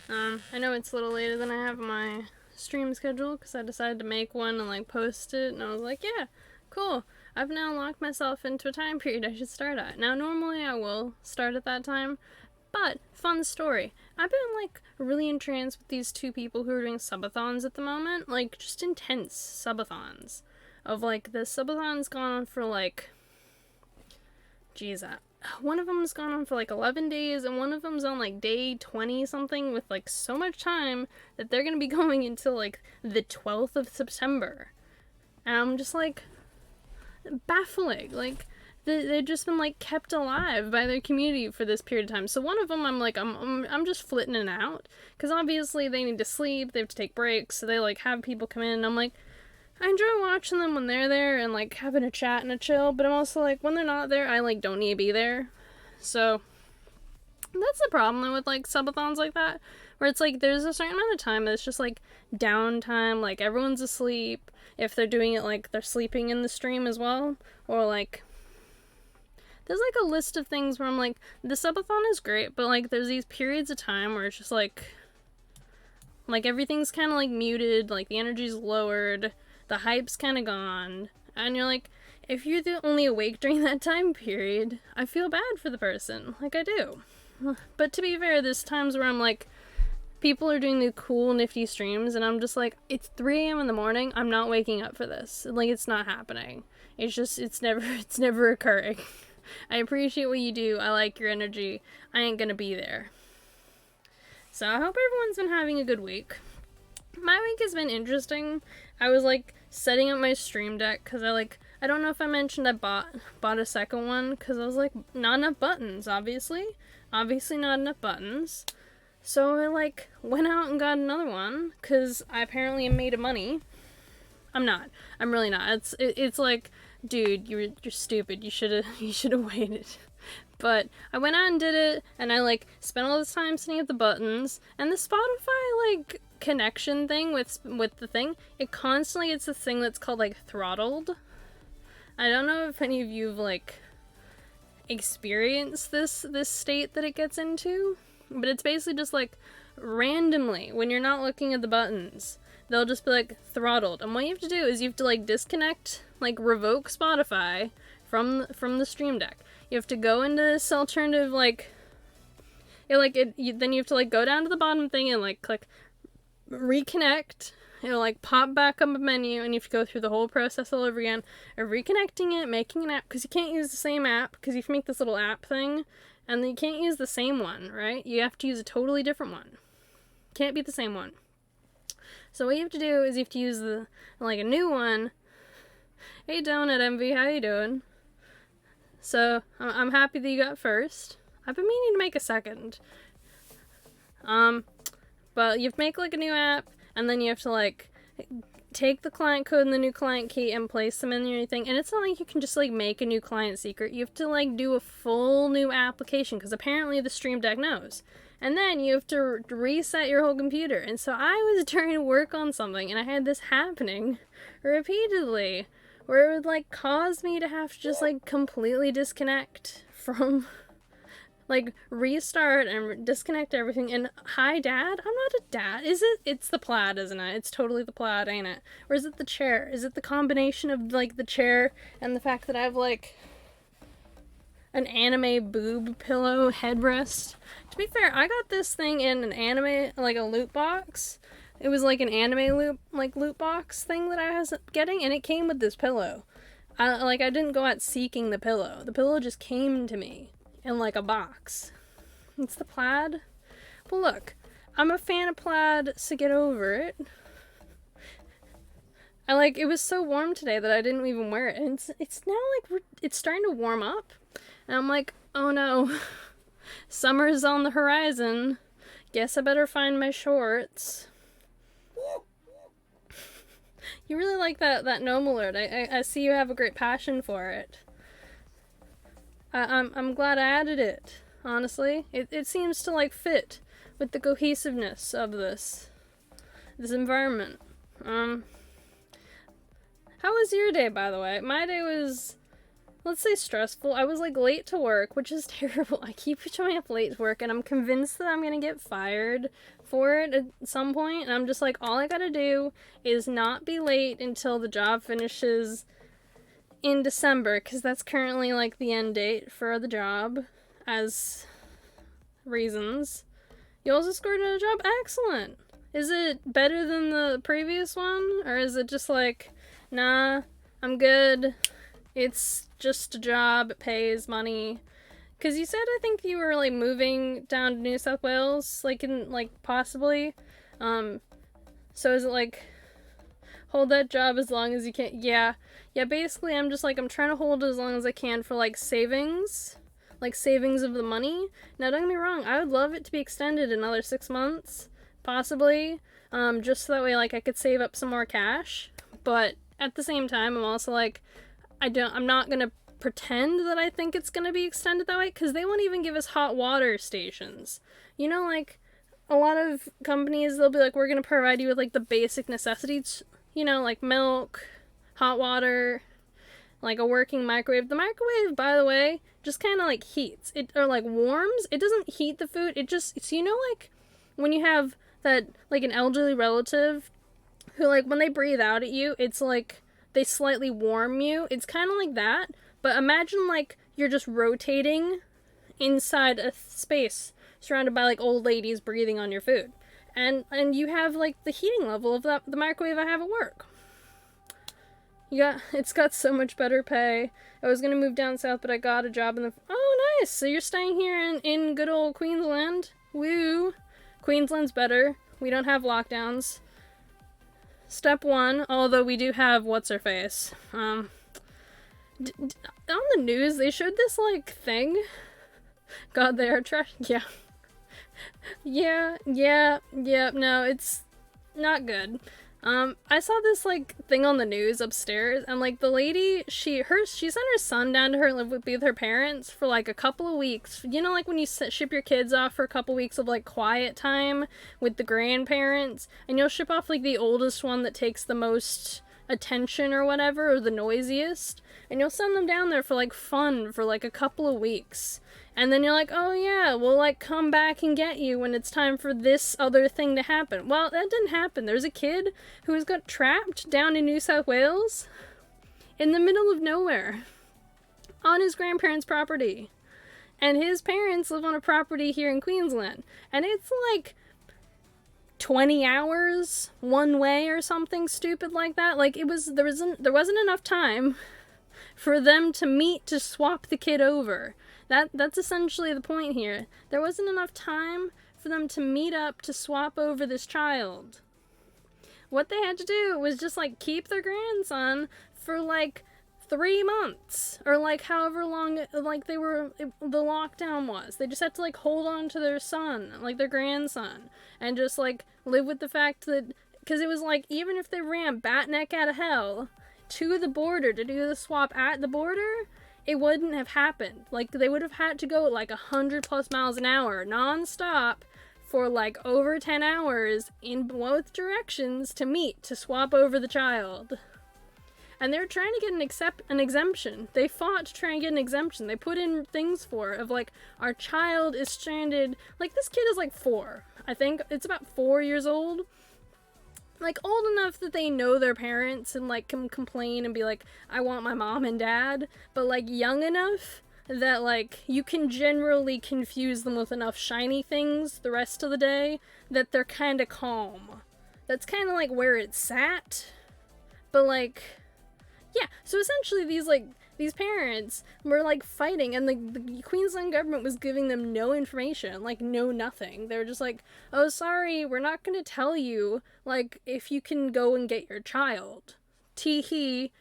I know it's a little later than I have my stream schedule because I decided to make one and like post it, and I was like, yeah, cool. I've now locked myself into a time period I should start at. Now, normally I will start at that time, but fun story. I've been like really entranced with these two people who are doing subathons at the moment, like just intense subathons. Of like the subathon's gone on for like, geez, one of them's gone on for like 11 days, and one of them's on like day 20 something with like so much time that they're gonna be going until like the 12th of September. And I'm just like, baffling. Like, they've just been like kept alive by their community for this period of time. So one of them, I'm just flitting in and out because obviously they need to sleep, they have to take breaks, so they like have people come in, and I'm like, I enjoy watching them when they're there and like having a chat and a chill, but I'm also like, when they're not there, I like don't need to be there. So that's the problem with like subathons like that, where it's like there's a certain amount of time that's just like downtime, like everyone's asleep. If they're doing it like they're sleeping in the stream as well, or like there's like a list of things where I'm like, the subathon is great, but like there's these periods of time where it's just like everything's kind of like muted, like the energy's lowered, the hype's kind of gone, and you're like, if you're the only awake during that time period, I feel bad for the person, like I do. But to be fair, there's times where I'm like, people are doing the cool, nifty streams, and I'm just like, it's 3 a.m. in the morning, I'm not waking up for this. Like, it's not happening. It's just, it's never occurring. I appreciate what you do, I like your energy, I ain't gonna be there. So I hope everyone's been having a good week. My week has been interesting. I was like setting up my stream deck because I don't know if I mentioned I bought a second one because I was like, not enough buttons, obviously not enough buttons. So I like went out and got another one because I apparently am made of money. I'm not. I'm really not. It's like, dude, you're stupid. You should have waited. But I went out and did it, and I like spent all this time setting up the buttons, and the Spotify like connection thing with the thing, it constantly gets this thing that's called like throttled. I don't know if any of you have like experienced this state that it gets into, but it's basically just like randomly when you're not looking at the buttons, they'll just be like throttled, and what you have to do is you have to like disconnect, like revoke Spotify from the stream deck. You have to go into this alternative, then you have to like go down to the bottom thing and like click reconnect. It'll like pop back up a menu, and you have to go through the whole process all over again of reconnecting it, making an app, because you can't use the same app, because you have to make this little app thing, and then you can't use the same one, right? You have to use a totally different one. Can't be the same one. So what you have to do is you have to use a new one. Hey Donut Envy, how you doing? So, I'm happy that you got first. I've been meaning to make a second. But you have to make, like, a new app, and then you have to, like, take the client code and the new client key and place them in your thing. And it's not like you can just, like, make a new client secret. You have to, like, do a full new application, because apparently the Stream Deck knows. And then you have to reset your whole computer. And so I was trying to work on something, and I had this happening repeatedly, where it would, like, cause me to have to just, like, completely disconnect from, like, restart and disconnect everything. And hi, Dad? I'm not a dad. Is it? It's the plaid, isn't it? It's totally the plaid, ain't it? Or is it the chair? Is it the combination of, like, the chair and the fact that I have, like, an anime boob pillow headrest? To be fair, I got this thing in an anime, like, a loot box. It was like an anime loot box thing that I was getting, and it came with this pillow. I didn't go out seeking the pillow. The pillow just came to me in like a box. It's the plaid. Well, look, I'm a fan of plaid, so get over it. It was so warm today that I didn't even wear it, and it's now like it's starting to warm up, and I'm like, oh no, summer's on the horizon. Guess I better find my shorts. You really like that gnome alert. I see you have a great passion for it. I'm glad I added it, honestly. It seems to, like, fit with the cohesiveness of this environment. How was your day, by the way? My day was, let's say, stressful. I was, like, late to work, which is terrible. I keep showing up late to work, and I'm convinced that I'm gonna get fired for it at some point, and I'm just like, all I gotta do is not be late until the job finishes in December, because that's currently like the end date for the job, as reasons. You also scored a job? Excellent! Is it better than the previous one? Or is it just like, nah, I'm good, it's just a job, it pays money? Because you said, I think you were, like, moving down to New South Wales, like, in, like, possibly. So is it, like, hold that job as long as you can? Yeah, basically, I'm just, like, I'm trying to hold it as long as I can for, like, savings of the money. Now, don't get me wrong, I would love it to be extended another 6 months, possibly, just so that way, like, I could save up some more cash. But at the same time, I'm also, like, I'm not gonna pretend that I think it's gonna be extended that way, because they won't even give us hot water stations. You know, like, a lot of companies, they'll be like, we're gonna provide you with, like, the basic necessities, you know, like milk, hot water, like a working microwave. The microwave, by the way, just kind of, like, heats it, or, like, warms. It doesn't heat the food, it just, so you know, like, when you have that, like, an elderly relative who, like, when they breathe out at you, it's like they slightly warm you. It's kind of like that. But imagine, like, you're just rotating inside a space surrounded by, like, old ladies breathing on your food. And you have, like, the heating level of the microwave I have at work. It's got so much better pay. I was gonna move down south, but I got a job in the... Oh, nice! So you're staying here in good old Queensland? Woo! Queensland's better. We don't have lockdowns. Step 1, although we do have what's-her-face. On the news, they showed this, like, thing. God, they are trash. Yeah, no, it's not good. I saw this, like, thing on the news upstairs, and, like, the lady, she sent her son down to live with her parents for, like, a couple of weeks. You know, like, when you ship your kids off for a couple weeks of, like, quiet time with the grandparents, and you'll ship off, like, the oldest one that takes the most attention or whatever, or the noisiest, and you'll send them down there for, like, fun for, like, a couple of weeks. And then you're like, oh yeah, we'll, like, come back and get you when it's time for this other thing to happen. Well, that didn't happen. There's a kid who's got trapped down in New South Wales in the middle of nowhere on his grandparents' property. And his parents live on a property here in Queensland. And it's like 20 hours one way or something stupid like that. Like, there wasn't enough time for them to meet to swap the kid over. That's essentially the point here. There wasn't enough time for them to meet up to swap over this child. What they had to do was just, like, keep their grandson for, like, 3 months. Or, like, however long, like, the lockdown was. They just had to, like, hold on to their son, like, their grandson. And just, like, live with the fact that... Because it was, like, even if they ran bat-neck out of hell to the border to do the swap at the border... it wouldn't have happened. Like, they would have had to go at, like, 100+ miles an hour, non-stop, for, like, over 10 hours in both directions to swap over the child. And they were trying to get an exemption. They fought to try and get an exemption. They put in things of, like, our child is stranded. Like, this kid is, like, 4. I think it's about 4 years old. Like, old enough that they know their parents and, like, can complain and be like, I want my mom and dad, but, like, young enough that, like, you can generally confuse them with enough shiny things the rest of the day that they're kind of calm. That's kind of, like, where it's sat, but, like, yeah, so essentially these parents were, like, fighting, and the Queensland government was giving them no information, like, no nothing. They were just like, oh, sorry, we're not gonna tell you, like, if you can go and get your child. He's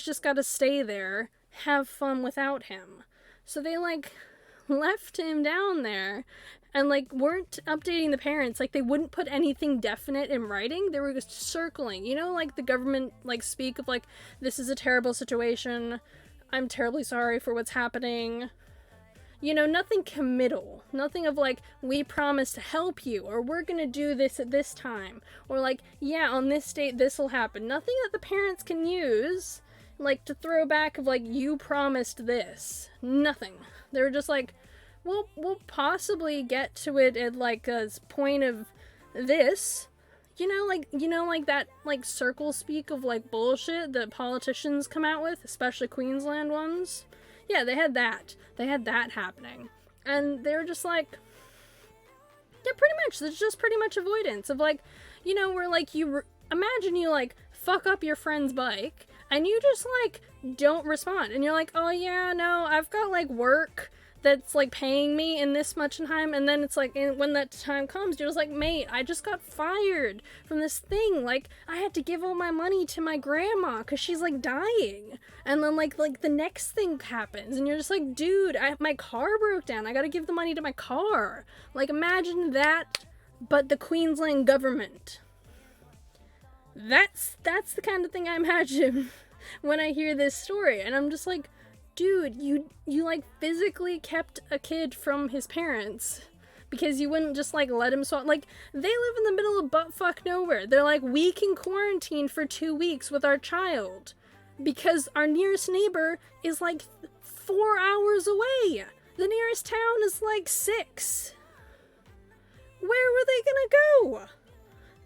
just gotta stay there, have fun without him. So they, like, left him down there, and, like, weren't updating the parents. Like, they wouldn't put anything definite in writing. They were just circling. You know, like, the government, like, speak of, like, this is a terrible situation. I'm terribly sorry for what's happening. You know, nothing committal. Nothing of, like, we promise to help you, or we're gonna do this at this time. Or, like, yeah, on this date, this will happen. Nothing that the parents can use, like, to throw back of, like, you promised this. Nothing. They were just like, we'll possibly get to it at, like, a point of this, like that, like, circle speak of, like, bullshit that politicians come out with, especially Queensland ones. Yeah, they had that. They had that happening. And they were just like, yeah, pretty much. There's just pretty much avoidance of, like, where, like, imagine you, like, fuck up your friend's bike, and you just, like, don't respond. And you're like, oh, yeah, no, I've got, like, work that's, like, paying me in this much time. And then it's like, when that time comes, you're just like, mate, I just got fired from this thing. Like, I had to give all my money to my grandma because she's, like, dying. And then, like the next thing happens, and you're just like, dude, my car broke down. I gotta give the money to my car. Like, imagine that, but the Queensland government. That's the kind of thing I imagine when I hear this story. And I'm just like, dude, you like, physically kept a kid from his parents because you wouldn't just, like, let him swap. Like, they live in the middle of buttfuck nowhere. They're like, we can quarantine for 2 weeks with our child because our nearest neighbor is, like, 4 hours away. The nearest town is, like, 6. Where were they gonna go?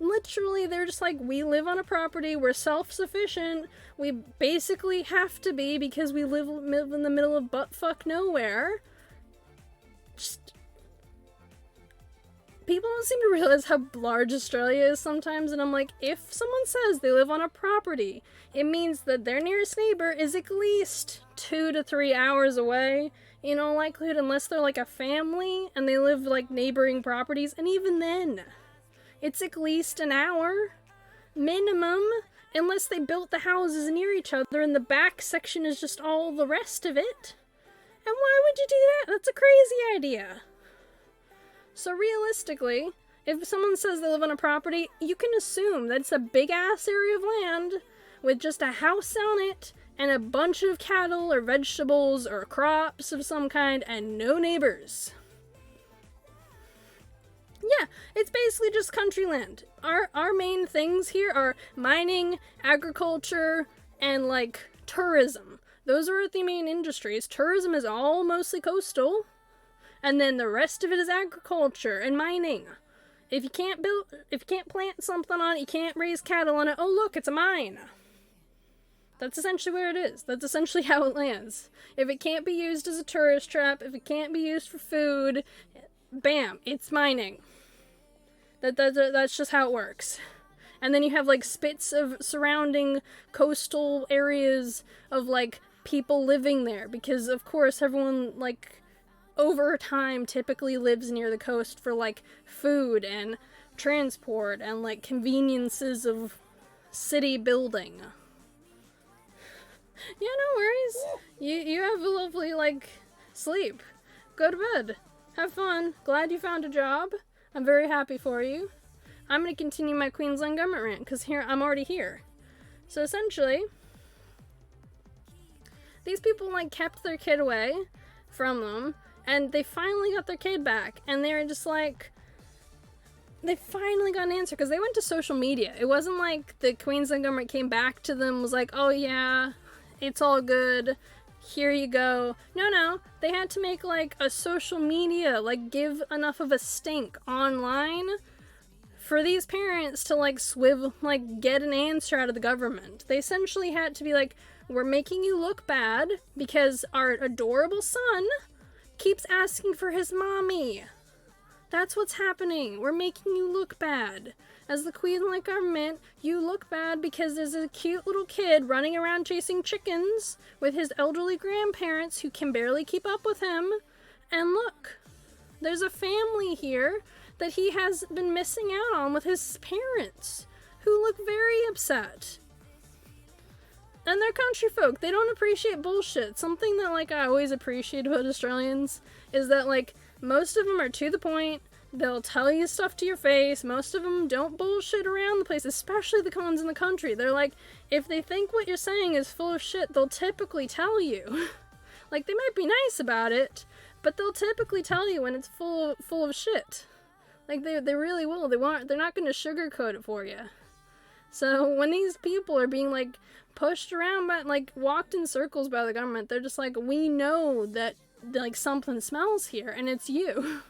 Literally, they're just like, we live on a property, we're self-sufficient, we basically have to be because we live in the middle of buttfuck nowhere. Just, people don't seem to realize how large Australia is sometimes, and I'm like, if someone says they live on a property, it means that their nearest neighbor is at least 2 to 3 hours away, in all likelihood, unless they're, like, a family, and they live, like, neighboring properties, and even then, it's at least an hour, minimum, unless they built the houses near each other and the back section is just all the rest of it. And why would you do that? That's a crazy idea. So realistically, if someone says they live on a property, you can assume that it's a big-ass area of land with just a house on it and a bunch of cattle or vegetables or crops of some kind and no neighbors. Yeah, it's basically just country land. Our main things here are mining, agriculture, and, like, tourism. Those are the main industries. Tourism is all mostly coastal, and then the rest of it is agriculture and mining. If you can't plant something on it, you can't raise cattle on it, oh look, it's a mine. That's essentially where it is. That's essentially how it lands. If it can't be used as a tourist trap, if it can't be used for food, bam, it's mining. That's just how it works. And then you have, like, spits of surrounding coastal areas of, like, people living there. Because, of course, everyone, like, over time typically lives near the coast for, like, food and transport and, like, conveniences of city building. Yeah, no worries. You have a lovely, like, sleep. Go to bed. Have fun. Glad you found a job. I'm very happy for you. I'm going to continue my Queensland government rant, because I'm already here. So essentially, these people, like, kept their kid away from them, and they finally got their kid back, and they were just like, they finally got an answer, because they went to social media. It wasn't like the Queensland government came back to them, was like, oh yeah, it's all good, here you go. No, they had to make, like, a social media, like, give enough of a stink online for these parents to, like, get an answer out of the government. They essentially had to be like, we're making you look bad because our adorable son keeps asking for his mommy. That's what's happening. We're making you look bad. As the Queensland government, you look bad because there's a cute little kid running around chasing chickens with his elderly grandparents who can barely keep up with him. And look, there's a family here that he has been missing out on with his parents, who look very upset. And they're country folk. They don't appreciate bullshit. Something that, like, I always appreciate about Australians is that, like, most of them are to the point. They'll tell you stuff to your face. Most of them don't bullshit around the place, especially the ones in the country. They're like, if they think what you're saying is full of shit, they'll typically tell you. Like, they might be nice about it, but they'll typically tell you when it's full of shit. Like, they really will. They're not going to sugarcoat it for you. So when these people are being, like, pushed around by, like, walked in circles by the government, they're just like, we know that, like, something smells here, and it's you.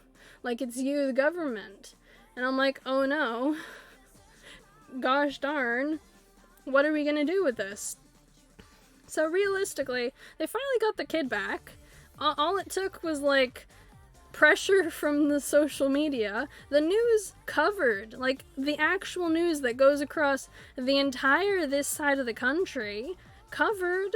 Like, it's you, the government. And I'm like, oh no, gosh darn, what are we gonna do with this? So realistically, they finally got the kid back. All it took was like pressure from the social media. The news covered, like the actual news that goes across the entire this side of the country, covered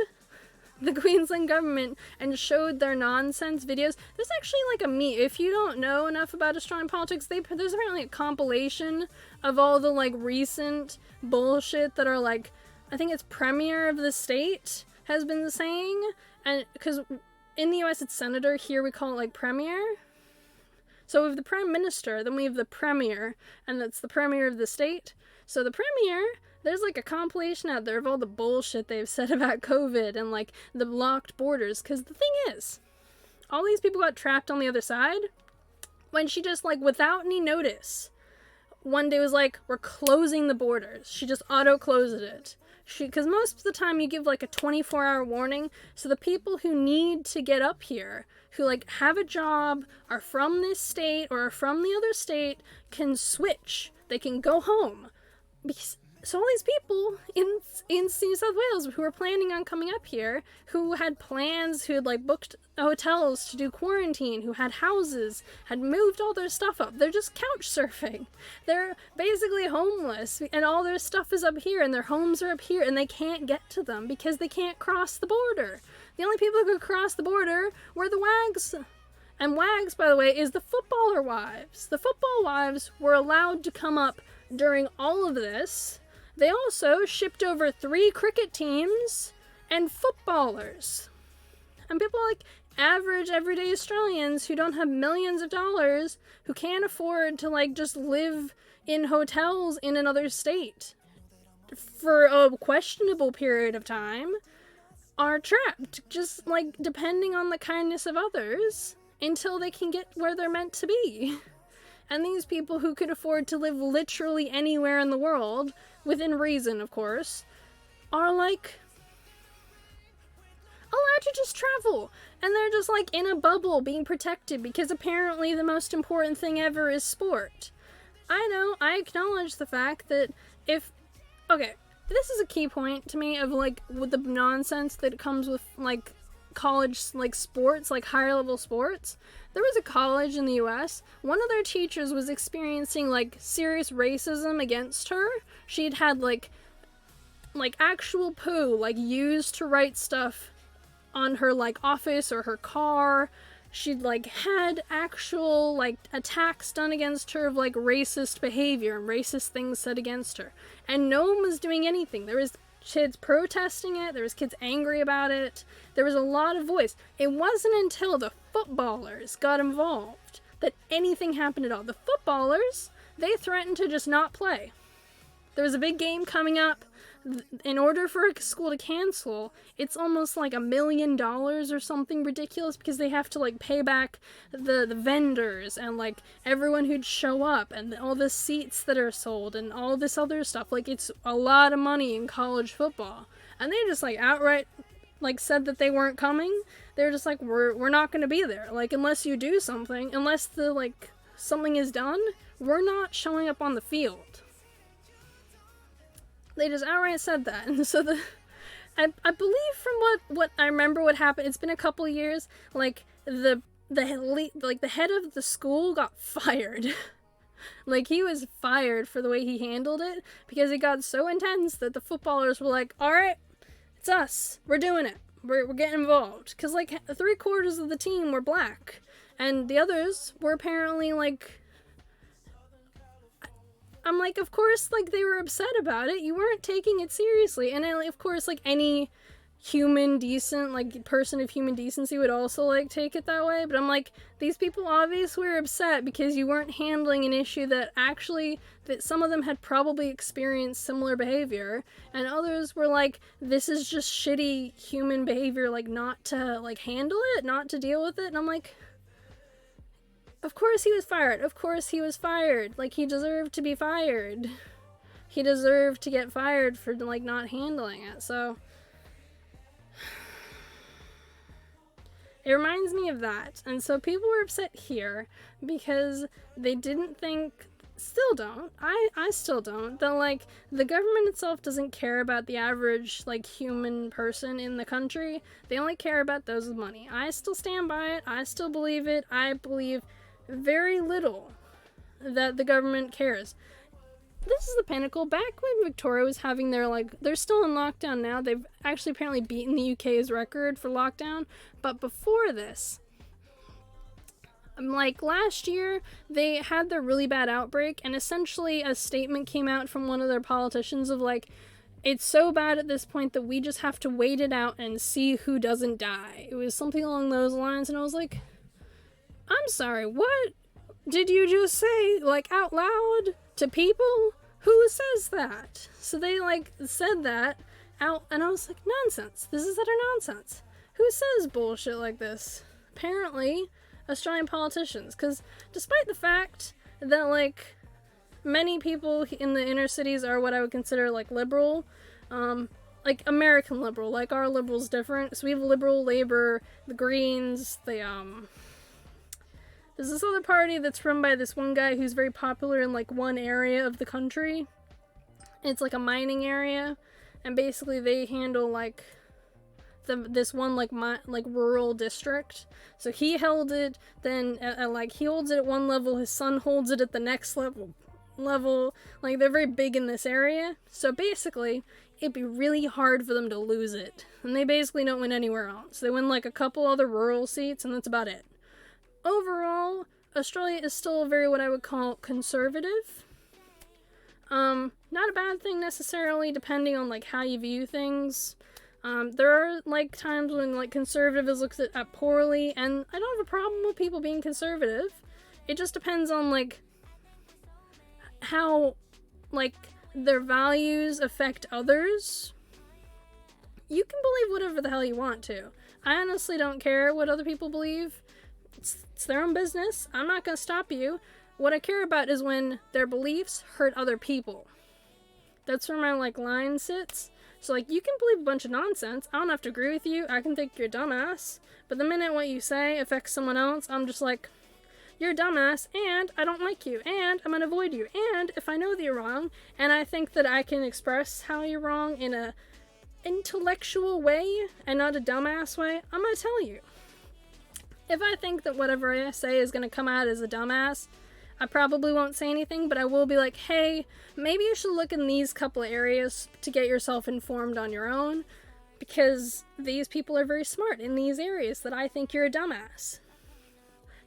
the Queensland government and showed their nonsense videos. There's actually like a meme. If you don't know enough about Australian politics, there's apparently a compilation of all the like recent bullshit that are like, I think it's Premier of the state has been saying, and because in the US it's Senator, here we call it like Premier. So we have the Prime Minister, then we have the Premier, and that's the Premier of the state. So the Premier, there's like a compilation out there of all the bullshit they've said about COVID and like the locked borders, because the thing is, all these people got trapped on the other side when she just like without any notice one day was like, we're closing the borders. She just auto-closed it. Because most of the time you give like a 24-hour warning, so the people who need to get up here, who like have a job, are from this state or are from the other state, can switch. They can go home. Because so all these people in New South Wales who were planning on coming up here, who had plans, who had like booked hotels to do quarantine, who had houses, had moved all their stuff up. They're just couch surfing. They're basically homeless, and all their stuff is up here, and their homes are up here, and they can't get to them because they can't cross the border. The only people who could cross the border were the WAGs. And WAGs, by the way, is the footballer wives. The football wives were allowed to come up during all of this. They also shipped over 3 cricket teams and footballers. And people like average, everyday Australians who don't have millions of dollars, who can't afford to like just live in hotels in another state for a questionable period of time, are trapped, just like depending on the kindness of others until they can get where they're meant to be. And these people who could afford to live literally anywhere in the world, within reason, of course, are like allowed to just travel. And they're just like in a bubble being protected because apparently the most important thing ever is sport. I know, I acknowledge the fact that okay, this is a key point to me of like with the nonsense that comes with like college like sports, like higher level sports. There was a college in the US, one of their teachers was experiencing like serious racism against her. She'd had like actual poo like used to write stuff on her like office or her car. She'd like had actual like attacks done against her of like racist behavior and racist things said against her, and no one was doing anything. There was kids protesting it, there was kids angry about it, there was a lot of voice. It wasn't until the footballers got involved that anything happened at all. The footballers, they threatened to just not play. There was a big game coming up. In order for a school to cancel, it's almost like $1 million or something ridiculous, because they have to like pay back the vendors and like everyone who'd show up and all the seats that are sold and all this other stuff. Like it's a lot of money in college football, and they just like outright like said that they weren't coming. They're just like, we're not going to be there. Like unless you do something, unless the like something is done, we're not showing up on the field. They just outright said that. And so I believe from what I remember what happened, it's been a couple years, like the head of the school got fired. Like he was fired for the way he handled it, because it got so intense that the footballers were like, all right, it's us, we're doing it, we're getting involved. Because like 3/4 of the team were black, and the others were apparently like, I'm like, of course, like, they were upset about it. You weren't taking it seriously. And then, of course, like, any human decent, like, person of human decency would also, like, take it that way. But I'm like, these people obviously were upset because you weren't handling an issue that actually, that some of them had probably experienced similar behavior. And others were like, this is just shitty human behavior, like, not to, like, handle it, not to deal with it. And I'm like, of course he was fired. Of course he was fired. Like, he deserved to be fired. He deserved to get fired for, like, not handling it. So it reminds me of that. And so people were upset here because they didn't think still don't. I still don't. That, like, the government itself doesn't care about the average, like, human person in the country. They only care about those with money. I still stand by it. I still believe it. I believe very little that the government cares. This is the pinnacle. Back when Victoria was having their, like, they're still in lockdown now. They've actually apparently beaten the UK's record for lockdown. But before this, like, last year, they had their really bad outbreak, and essentially a statement came out from one of their politicians of, like, it's so bad at this point that we just have to wait it out and see who doesn't die. It was something along those lines, and I was like, I'm sorry, what did you just say, like, out loud to people? Who says that? So they, like, said that out, and I was like, nonsense. This is utter nonsense. Who says bullshit like this? Apparently Australian politicians, because despite the fact that, like, many people in the inner cities are what I would consider, like, liberal, like, American liberal, like, our liberal's different, so we have Liberal, Labor, the Greens, there's this other party that's run by this one guy who's very popular in, like, one area of the country. It's, like, a mining area, and basically they handle, like, this one, like, rural district. So he held it, then, like, he holds it at one level, his son holds it at the next level. Like, they're very big in this area. So basically, it'd be really hard for them to lose it. And they basically don't win anywhere else. They win, like, a couple other rural seats, and that's about it. Overall, Australia is still very what I would call conservative. Not a bad thing necessarily, depending on, like, how you view things. There are, like, times when, like, conservative is looked at poorly, and I don't have a problem with people being conservative. It just depends on, like, how, like, their values affect others. You can believe whatever the hell you want to. I honestly don't care what other people believe. It's their own business. I'm not gonna stop you. What I care about is when their beliefs hurt other people. That's where my, like, line sits. So, like, you can believe a bunch of nonsense. I don't have to agree with you. I can think you're a dumbass. But the minute what you say affects someone else, I'm just like, you're a dumbass, and I don't like you, and I'm gonna avoid you. And if I know that you're wrong, and I think that I can express how you're wrong in a intellectual way, and not a dumbass way, I'm gonna tell you. If I think that whatever I say is gonna come out as a dumbass, I probably won't say anything, but I will be like, hey, maybe you should look in these couple of areas to get yourself informed on your own, because these people are very smart in these areas that I think you're a dumbass.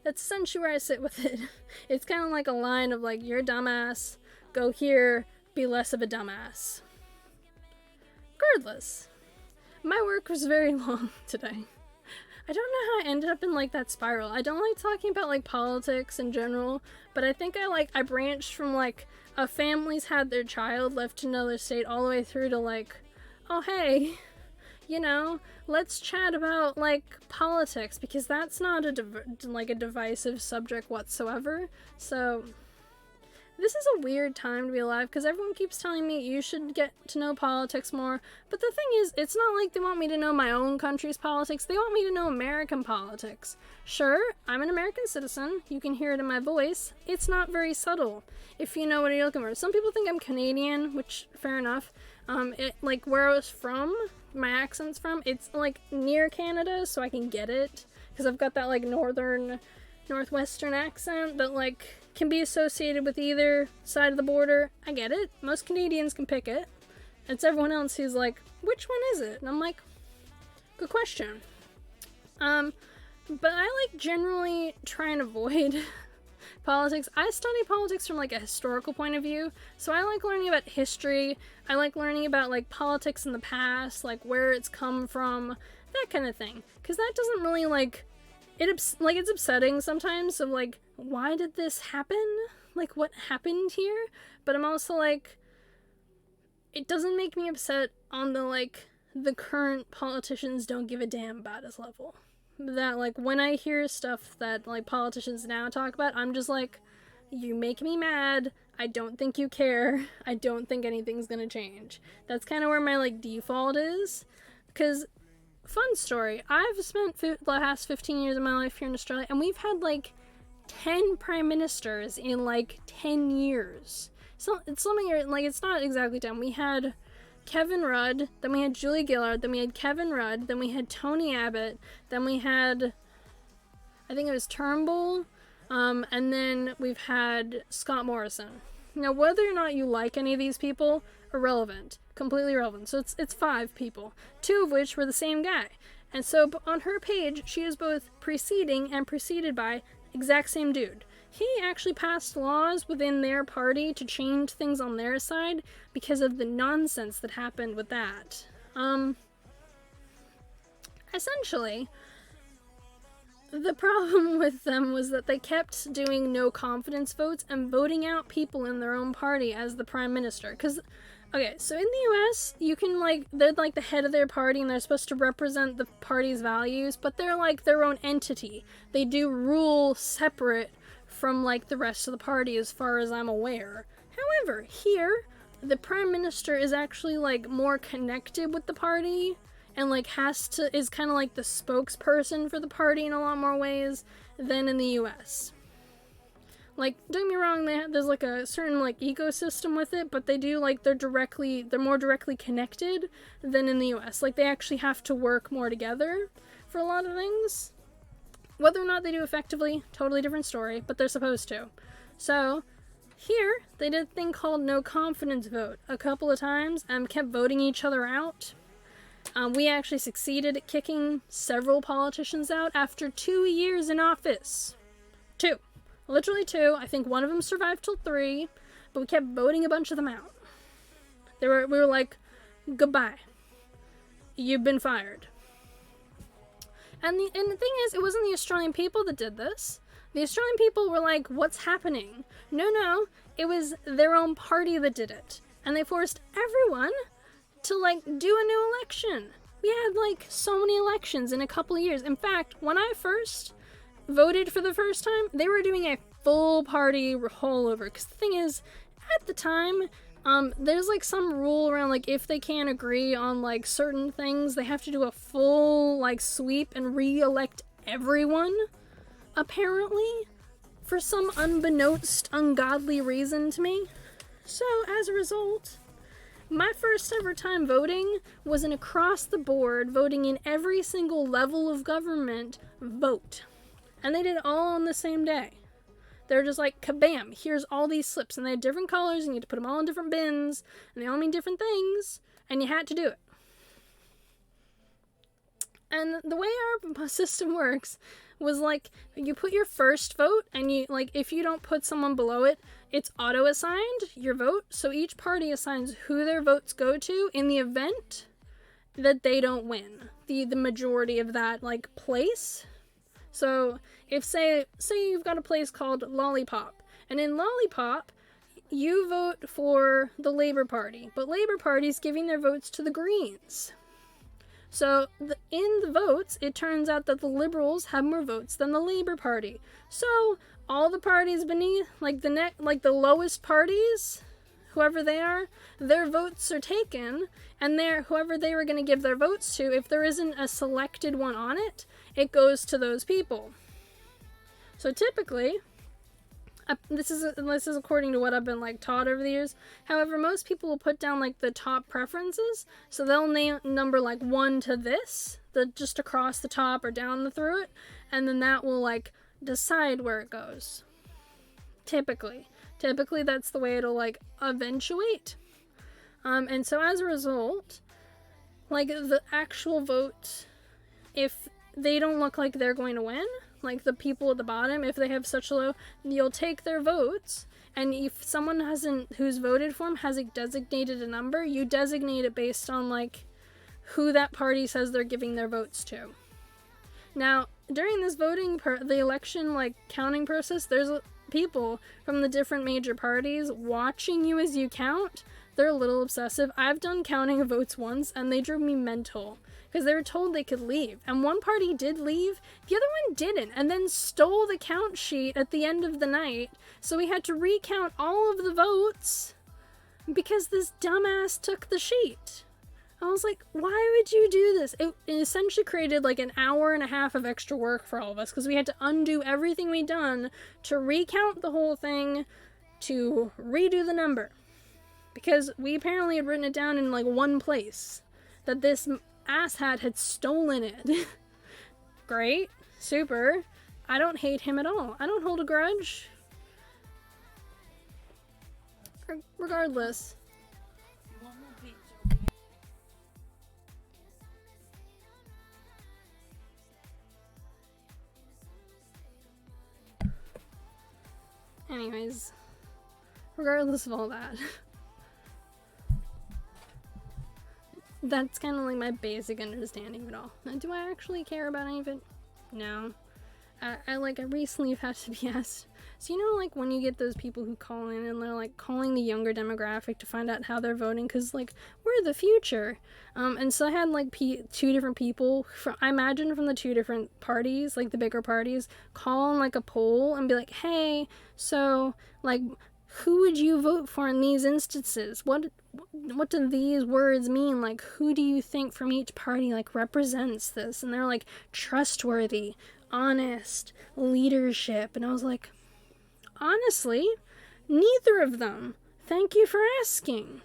That's essentially where I sit with it. It's kind of like a line of, like, you're a dumbass, go here, be less of a dumbass. Regardless, my work was very long today. I don't know how I ended up in, like, that spiral. I don't like talking about, like, politics in general, but I think I branched from, like, a family's had their child left to another state all the way through to, like, oh, hey, you know, let's chat about, like, politics, because that's not a divisive subject whatsoever. So this is a weird time to be alive, because everyone keeps telling me you should get to know politics more, but the thing is, it's not like they want me to know my own country's politics, they want me to know American politics. Sure, I'm an American citizen, you can hear it in my voice, it's not very subtle, if you know what you're looking for. Some people think I'm Canadian, which, fair enough. Like, where I was from, my accent's from, it's, like, near Canada, so I can get it, because I've got that, like, northwestern accent that, like, can be associated with either side of the border. I get it. Most Canadians can pick it. It's everyone else who's like, which one is it? And I'm like, good question. But I, like, generally try and avoid politics. I study politics from, like, a historical point of view, so I like learning about history. I like learning about, like, politics in the past, like, where it's come from, that kind of thing. Because that doesn't really, like, it's upsetting sometimes of, like, why did this happen? Like, what happened here? But I'm also like, it doesn't make me upset on the, like, the current politicians don't give a damn about us level. That, like, when I hear stuff that, like, politicians now talk about, I'm just like, you make me mad. I don't think you care. I don't think anything's gonna change. That's kind of where my, like, default is. Because, fun story, I've spent the last 15 years of my life here in Australia, and we've had, like, 10 prime ministers in like 10 years. So it's something like, it's not exactly 10. We had Kevin Rudd, then we had Julie Gillard, then we had Kevin Rudd, then we had Tony Abbott, then we had, I think it was Turnbull, and then we've had Scott Morrison. Now, whether or not you like any of these people, irrelevant. Completely irrelevant. So it's 5 people, 2 of which were the same guy. And so on her page, she is both preceding and preceded by exact same dude. He actually passed laws within their party to change things on their side because of the nonsense that happened with that. Essentially, the problem with them was that they kept doing no confidence votes and voting out people in their own party as the prime minister. Because, okay, so in the US, you can, like, they're like the head of their party and they're supposed to represent the party's values, but they're like their own entity. They do rule separate from, like, the rest of the party as far as I'm aware. However, here, the prime minister is actually, like, more connected with the party and, like, is kind of like the spokesperson for the party in a lot more ways than in the US. Like, don't get me wrong, there's, like, a certain, like, ecosystem with it, but they do, like, they're more directly connected than in the US. Like, they actually have to work more together for a lot of things. Whether or not they do effectively, totally different story, but they're supposed to. So, here, they did a thing called no confidence vote a couple of times and kept voting each other out. We actually succeeded at kicking several politicians out after 2 years in office. 2. Literally 2. I think one of them survived till 3, but we kept voting a bunch of them out. We were like, goodbye. You've been fired. And the thing is, it wasn't the Australian people that did this. The Australian people were like, what's happening? No, it was their own party that did it. And they forced everyone to, like, do a new election. We had, like, so many elections in a couple of years. In fact, when I first voted for the first time, they were doing a full party rollover. Because the thing is, at the time, there's, like, some rule around, like, if they can't agree on, like, certain things, they have to do a full, like, sweep and re-elect everyone, apparently, for some unbeknownst, ungodly reason to me. So, as a result, my first ever time voting was an across-the-board, voting in every single level of government vote. And they did it all on the same day. They're just like, kabam, here's all these slips, and they had different colors, and you had to put them all in different bins, and they all mean different things, and you had to do it. And the way our system works was, like, you put your first vote, and you, like, if you don't put someone below it, it's auto-assigned, your vote, so each party assigns who their votes go to in the event that they don't win the majority of that, like, place. So, if, say you've got a place called Lollipop, and in Lollipop, you vote for the Labour Party, but Labour Party's giving their votes to the Greens. So, in the votes, it turns out that the Liberals have more votes than the Labour Party. So, all the parties beneath, like the lowest parties, whoever they are, their votes are taken, and whoever they were going to give their votes to, if there isn't a selected one on it, it goes to those people. So typically, this is according to what I've been, like, taught over the years. However, most people will put down, like, the top preferences, so they'll number, like, 1 to this, just across the top or down through it, and then that will, like, decide where it goes. Typically that's the way it'll, like, eventuate. And so as a result, like, the actual vote, if they don't look like they're going to win, like the people at the bottom, if they have such a low, you'll take their votes, and if someone who's voted for them hasn't designated a number, you designate it based on, like, who that party says they're giving their votes to. Now, during this the election, like, counting process, there's people from the different major parties watching you as you count. They're a little obsessive. I've done counting of votes once, and they drove me mental, because they were told they could leave. And one party did leave, the other one didn't, and then stole the count sheet at the end of the night, so we had to recount all of the votes, because this dumbass took the sheet. I was like, why would you do this? It essentially created like an hour and a half of extra work for all of us because we had to undo everything we'd done to recount the whole thing, to redo the number. Because we apparently had written it down in like one place. That this asshat had stolen it. Great. Super. I don't hate him at all. I don't hold a grudge. Regardless. Anyways, regardless of all that, that's kind of like my basic understanding of it all. Now, do I actually care about any of it? No. I recently have had to be asked. So you know, like when you get those people who call in and they're like calling the younger demographic to find out how they're voting, because like we're the future. And so I had like two different people from, I imagine from the two different parties, like the bigger parties, call on like a poll and be like, hey, so like who would you vote for in these instances? What do these words mean? Like, who do you think from each party like represents this? And they're like trustworthy, honest, leadership. And I was like, honestly, neither of them. Thank you for asking.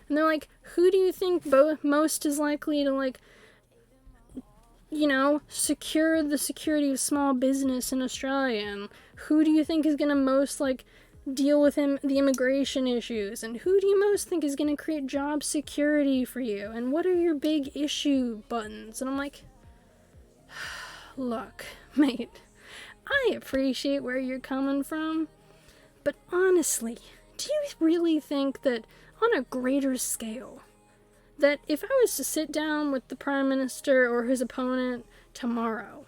And they're like, who do you think most is likely to, like, you know, secure the security of small business in Australia? And who do you think is going to most, like, deal with the immigration issues? And who do you most think is going to create job security for you? And what are your big issue buttons? And I'm like, look, mate, I appreciate where you're coming from, but honestly, do you really think that on a greater scale, that if I was to sit down with the Prime Minister or his opponent tomorrow,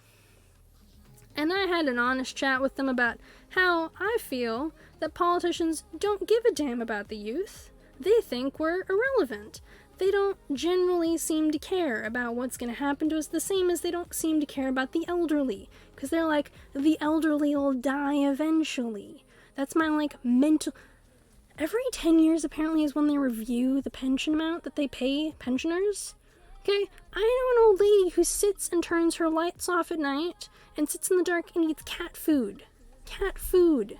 and I had an honest chat with them about how I feel that politicians don't give a damn about the youth, they think we're irrelevant. They don't generally seem to care about what's going to happen to us, the same as they don't seem to care about the elderly. Because they're like, the elderly will die eventually. That's my, like, mental... Every 10 years, apparently, is when they review the pension amount that they pay pensioners. Okay? I know an old lady who sits and turns her lights off at night and sits in the dark and eats cat food. Cat food.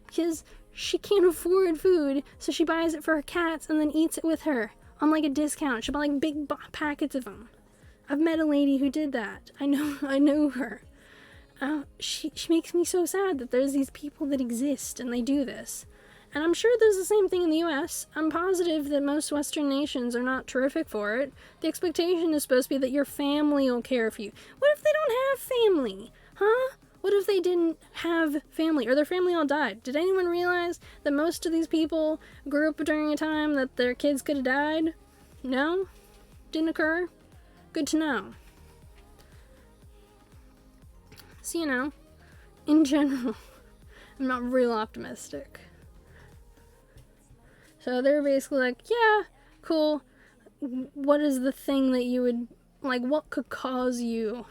Because she can't afford food, so she buys it for her cats and then eats it with her. On like a discount. She'll buy like big packets of them. I've met a lady who did that. I know her. She makes me so sad that there's these people that exist and they do this. And I'm sure there's the same thing in the US. I'm positive that most Western nations are not terrific for it. The expectation is supposed to be that your family will care for you. What if they don't have family? Huh? What if they didn't have family, or their family all died? Did anyone realize that most of these people grew up during a time that their kids could have died? No? Didn't occur? Good to know. So, you know, in general, I'm not real optimistic. So they're basically like, yeah, cool. What is the thing that you would, like, what could cause you,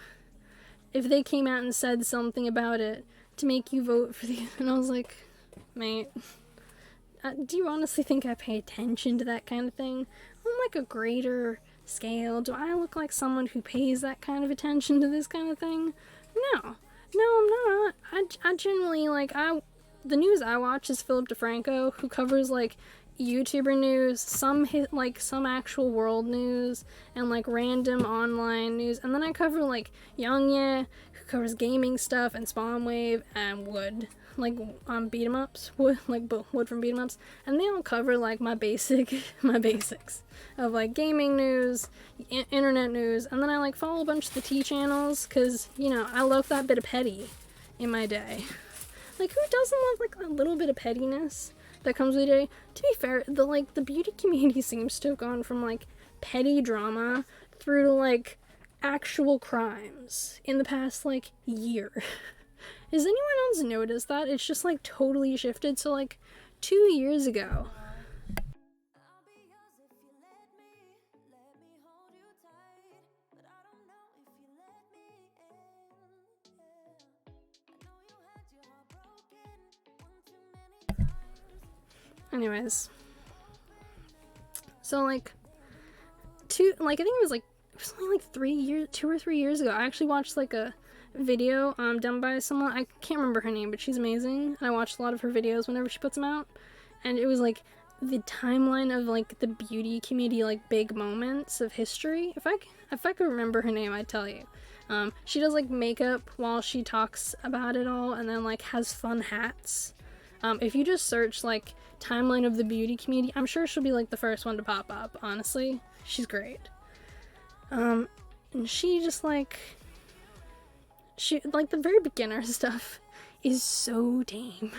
if they came out and said something about it, to make you vote for the... And I was like, mate, do you honestly think I pay attention to that kind of thing? On like a greater scale, do I look like someone who pays that kind of attention to this kind of thing? No, I'm not. I generally, like, the news I watch is Philip DeFranco, who covers, like, YouTuber news, some actual world news, and like random online news, and then I cover like Youngye, who covers gaming stuff, and Spawnwave, and Wood, like beat 'em ups, Wood from beat 'em ups, and they all cover like my basics of like gaming news, internet news, and then I like follow a bunch of the T channels, cause you know I love that bit of petty in my day. Like, who doesn't love like a little bit of pettiness that comes with the day? To be fair, the beauty community seems to have gone from like petty drama through to like actual crimes in the past like year. Has anyone else noticed that? It's just like totally shifted. So like 2 years ago, anyways, so like I think it was only like 2 or 3 years ago. I actually watched like a video done by someone, I can't remember her name, but she's amazing, and I watched a lot of her videos whenever she puts them out, and it was like the timeline of like the beauty community, like big moments of history. If I could remember her name, I'd tell you. She does like makeup while she talks about it all, and then like has fun hats. If you just search like timeline of the beauty community, I'm sure she'll be like the first one to pop up. Honestly, she's great. And she just like the very beginner stuff is so tame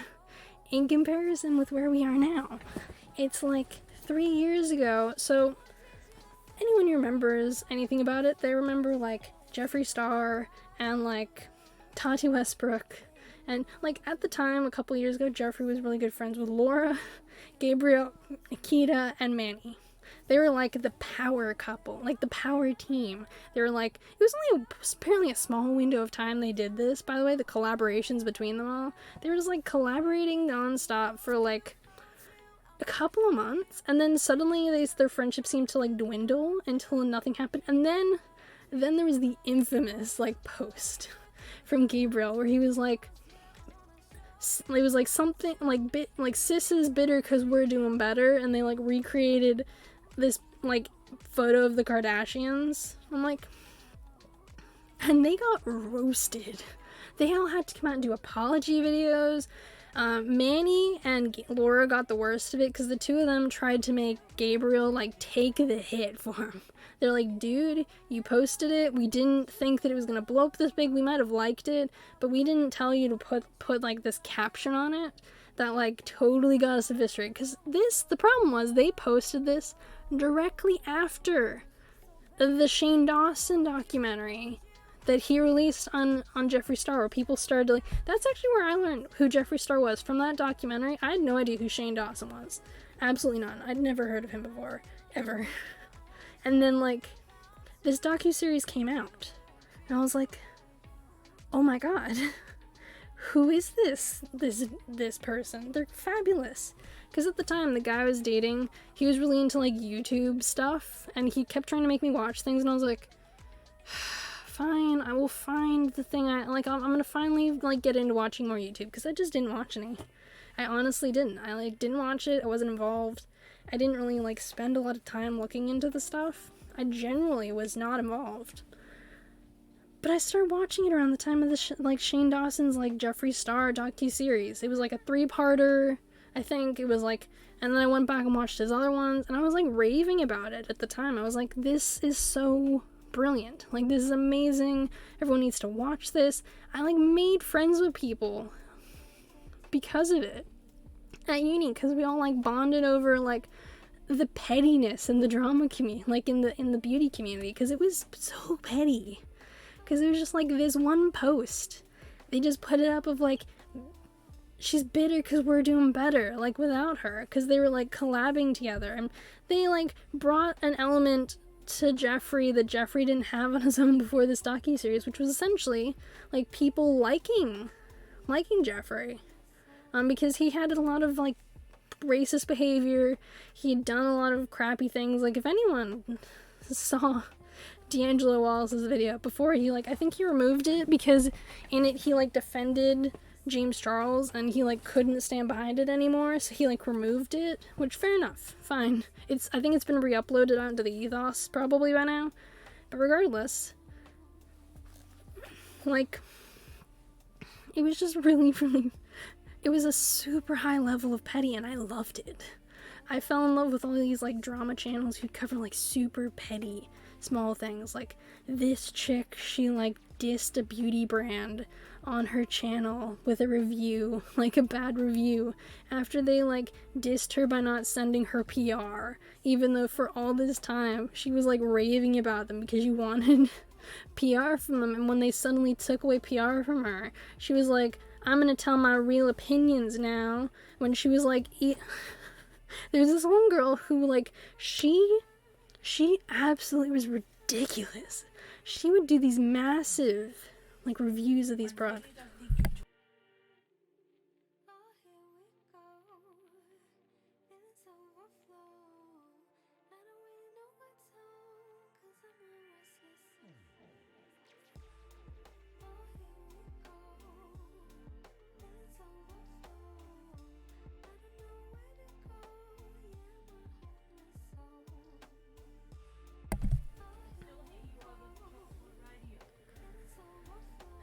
in comparison with where we are now. It's like 3 years ago, so anyone who remembers anything about it, they remember like Jeffree Star and like Tati Westbrook, and like at the time a couple years ago, Jeffree was really good friends with Laura, Gabriel, Nikita, and Manny. They were like the power couple, like the power team. They were like, it was only apparently a small window of time they did this, by the way, the collaborations between them all. They were just like collaborating nonstop for like a couple of months, and then suddenly their friendship seemed to like dwindle until nothing happened. And then there was the infamous like post from Gabriel where he was like, it was like something like sis is bitter because we're doing better, and they like recreated this like photo of the Kardashians. I'm like, and they got roasted. They all had to come out and do apology videos. Manny and Laura got the worst of it because the two of them tried to make Gabriel like take the hit for him. They're like, dude, you posted it. We didn't think that it was gonna blow up this big. We might have liked it, but we didn't tell you to put like this caption on it that like totally got us eviscerated. Because the problem was they posted this directly after the Shane Dawson documentary that he released on Jeffree Star, where people started to like, that's actually where I learned who Jeffree Star was, from that documentary. I had no idea who Shane Dawson was. Absolutely none. I'd never heard of him before, ever. And then like this docuseries came out, and I was like, oh my god, who is this person? They're fabulous. Because at the time the guy I was dating, he was really into like YouTube stuff, and he kept trying to make me watch things, and I was like, fine, I will find the thing I'm gonna finally like get into watching more YouTube, because I just didn't watch any. I honestly didn't. I like didn't watch it. I wasn't involved. I didn't really like spend a lot of time looking into the stuff. I generally was not involved. But I started watching it around the time of the Shane Dawson's like Jeffree Star docu-series. It was like a 3-parter, I think. It was like, and then I went back and watched his other ones, and I was like raving about it at the time. I was like, this is so brilliant. Like, this is amazing. Everyone needs to watch this. I like made friends with people because of it at uni, because we all like bonded over like the pettiness in the drama community, like in the beauty community, because it was so petty. Because it was just like this one post, they just put it up of like, she's bitter because we're doing better, like without her, because they were like collabing together, and they like brought an element to Jeffree that Jeffree didn't have on his own before this docuseries, which was essentially like people liking Jeffree. Because he had a lot of like racist behavior. He had done a lot of crappy things. Like, if anyone saw D'Angelo Wallace's video before, he like, I think he removed it because in it he like defended James Charles, and he like couldn't stand behind it anymore, so he like removed it, which fair enough, fine. I think it's been re-uploaded onto the ethos probably by now, but regardless, like, it was just really it was a super high level of petty, and I loved it. I fell in love with all these like drama channels who cover like super petty small things. Like, this chick, she like dissed a beauty brand on her channel with a review, like a bad review, after they like dissed her by not sending her PR, even though for all this time she was like raving about them because you wanted PR from them. And when they suddenly took away PR from her, she was like, I'm gonna tell my real opinions now. When she was like, there's this one girl who like, she absolutely was ridiculous. She would do these massive like reviews of these products.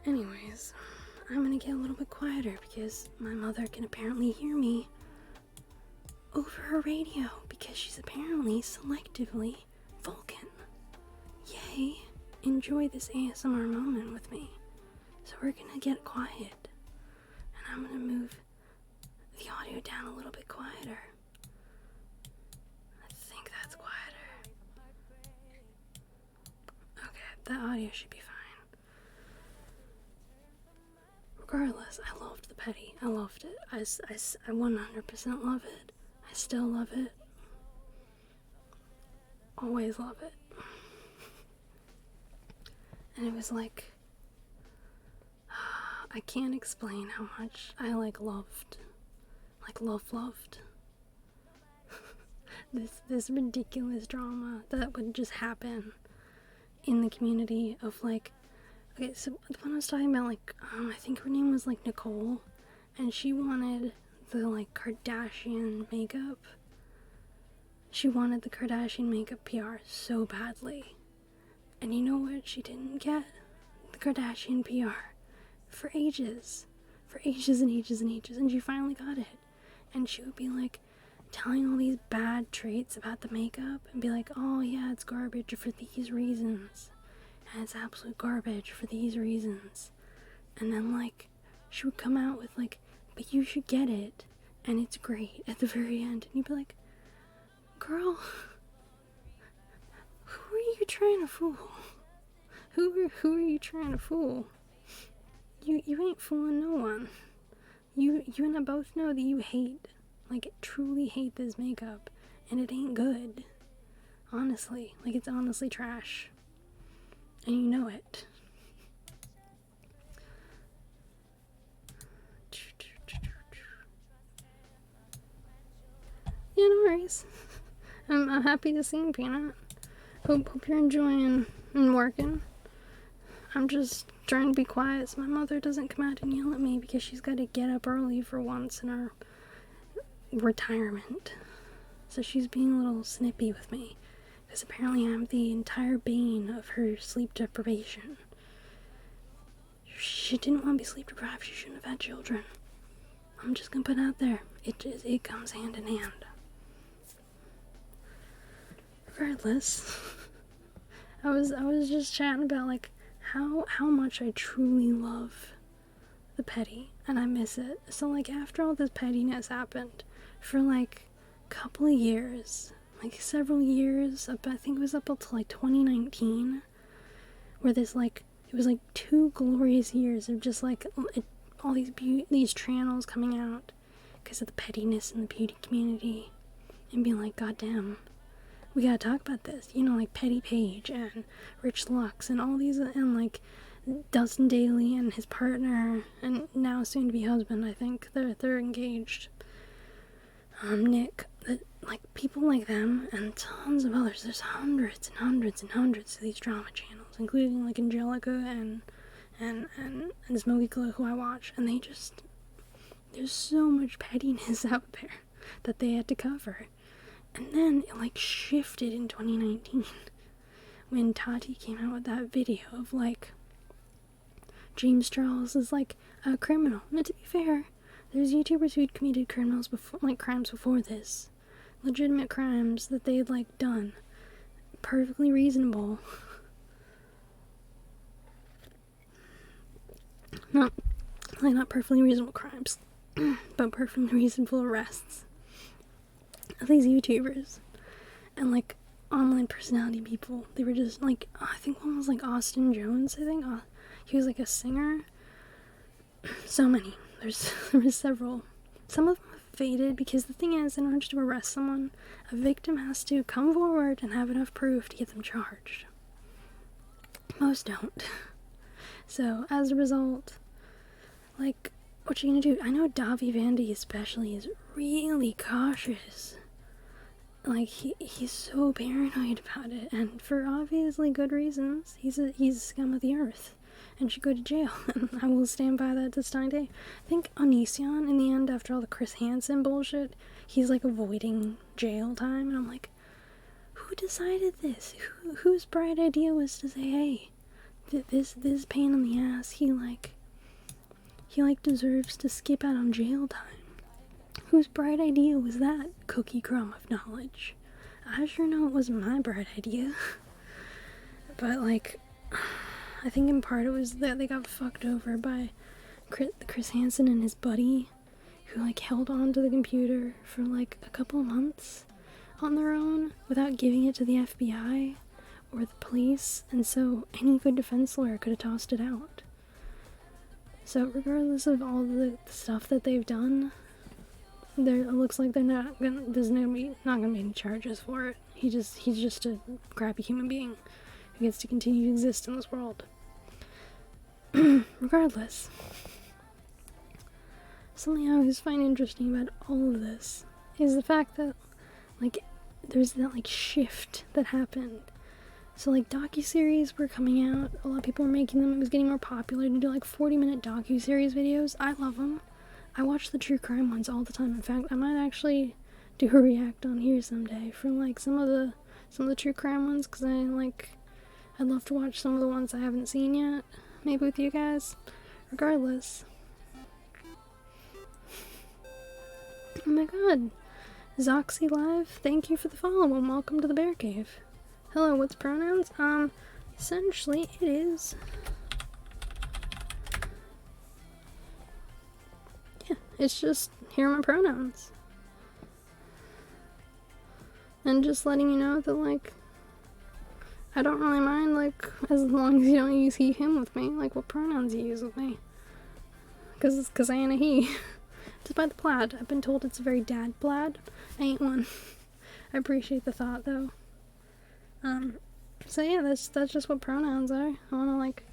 Anyways, I'm gonna get a little bit quieter because my mother can apparently hear me over her radio because she's apparently selectively Vulcan. Yay! Enjoy this ASMR moment with me. So we're gonna get quiet, and I'm gonna move the audio down a little bit quieter. I think that's quieter. Okay, that audio should be fine. Regardless, I loved the petty. I loved it. I 100% love it. I still love it. Always love it. And it was like, I can't explain how much I loved. Loved. this ridiculous drama that would just happen in the community of okay, so the one I was talking about, I think her name was Nicole, and she wanted the Kardashian makeup. She wanted the Kardashian makeup PR so badly. And you know what she didn't get? The Kardashian PR. For ages. For ages and ages and ages. And she finally got it. And she would be telling all these bad traits about the makeup and be like, oh yeah, it's garbage for these reasons. And it's absolute garbage for these reasons. And then she would come out with but you should get it and it's great at the very end. And you'd be like, girl, who are you trying to fool? Who are you trying to fool? You ain't fooling no one. You and I both know that you hate, truly hate this makeup, and it ain't good. Honestly, it's honestly trash. And you know it. Yeah, no worries. I'm happy to see you, Peanut. Hope you're enjoying and working. I'm just trying to be quiet so my mother doesn't come out and yell at me because she's got to get up early for once in her retirement. So she's being a little snippy with me because apparently I'm the entire bane of her sleep deprivation. She didn't want to be sleep deprived. She shouldn't have had children. I'm just gonna put it out there. It comes hand in hand. Regardless, I was just chatting about how much I truly love the petty, and I miss it. So after all this pettiness happened for a couple of years, several years, I think it was up until 2019, where this it was 2 glorious years of just all these channels coming out because of the pettiness in the beauty community, and being goddamn, we gotta talk about this, Petty Page and Rich Lux and all these, and Dustin Daly and his partner, and now soon to be husband, I think they're engaged. Nick, people like them and tons of others. There's hundreds and hundreds and hundreds of these drama channels, including Angelica and Smoky Glow, who I watch, and there's so much pettiness out there that they had to cover. And then it shifted in 2019 when Tati came out with that video of James Charles is a criminal. Now, to be fair, there's YouTubers who'd committed crimes before this, legitimate crimes that they had done, perfectly reasonable. Not perfectly reasonable crimes, but perfectly reasonable arrests of these YouTubers and online personality people. They were just I think one was Austin Jones. I think he was a singer. So many. There was several. Some of them have faded because the thing is, in order to arrest someone, a victim has to come forward and have enough proof to get them charged. Most don't. So as a result, what you gonna do? I know Davi Vandy especially is really cautious like, he's so paranoid about it, and for obviously good reasons. He's a scum of the earth, and should go to jail, and I will stand by that this dying day. I think Onision, in the end, after all the Chris Hansen bullshit, he's, like, avoiding jail time, and I'm like, who decided this? Whose bright idea was to say, hey, this pain in the ass, he deserves to skip out on jail time? Whose bright idea was that cookie crumb of knowledge? I sure know it wasn't my bright idea. But, like, I think in part it was that they got fucked over by Chris Hansen and his buddy, who, like, held on to the computer for, like, a couple of months on their own without giving it to the FBI or the police, and so any good defense lawyer could have tossed it out. So regardless of all the stuff that they've done, it looks like there's not gonna be any charges for it. He's just a crappy human being who gets to continue to exist in this world. Regardless, something I always find interesting about all of this is the fact that, like, there's that, like, shift that happened. So, like, docuseries were coming out, a lot of people were making them, it was getting more popular to do, like, 40-minute docuseries videos. I love them. I watch the true crime ones all the time. In fact, I might actually do a react on here someday for, like, some of the true crime ones, because I'd love to watch some of the ones I haven't seen yet, maybe with you guys. Regardless. Oh my god. Zoxy Live, thank you for the follow and welcome to the Bear Cave. Hello, what's pronouns? Essentially it is... yeah, it's just, here are my pronouns. And just letting you know that, like, I don't really mind, like, as long as you don't use he, him with me, like, what pronouns you use with me. Cause I ain't a he. Despite the plaid, I've been told it's a very dad plaid. I ain't one. I appreciate the thought, though. So yeah, that's just what pronouns are. I wanna, like,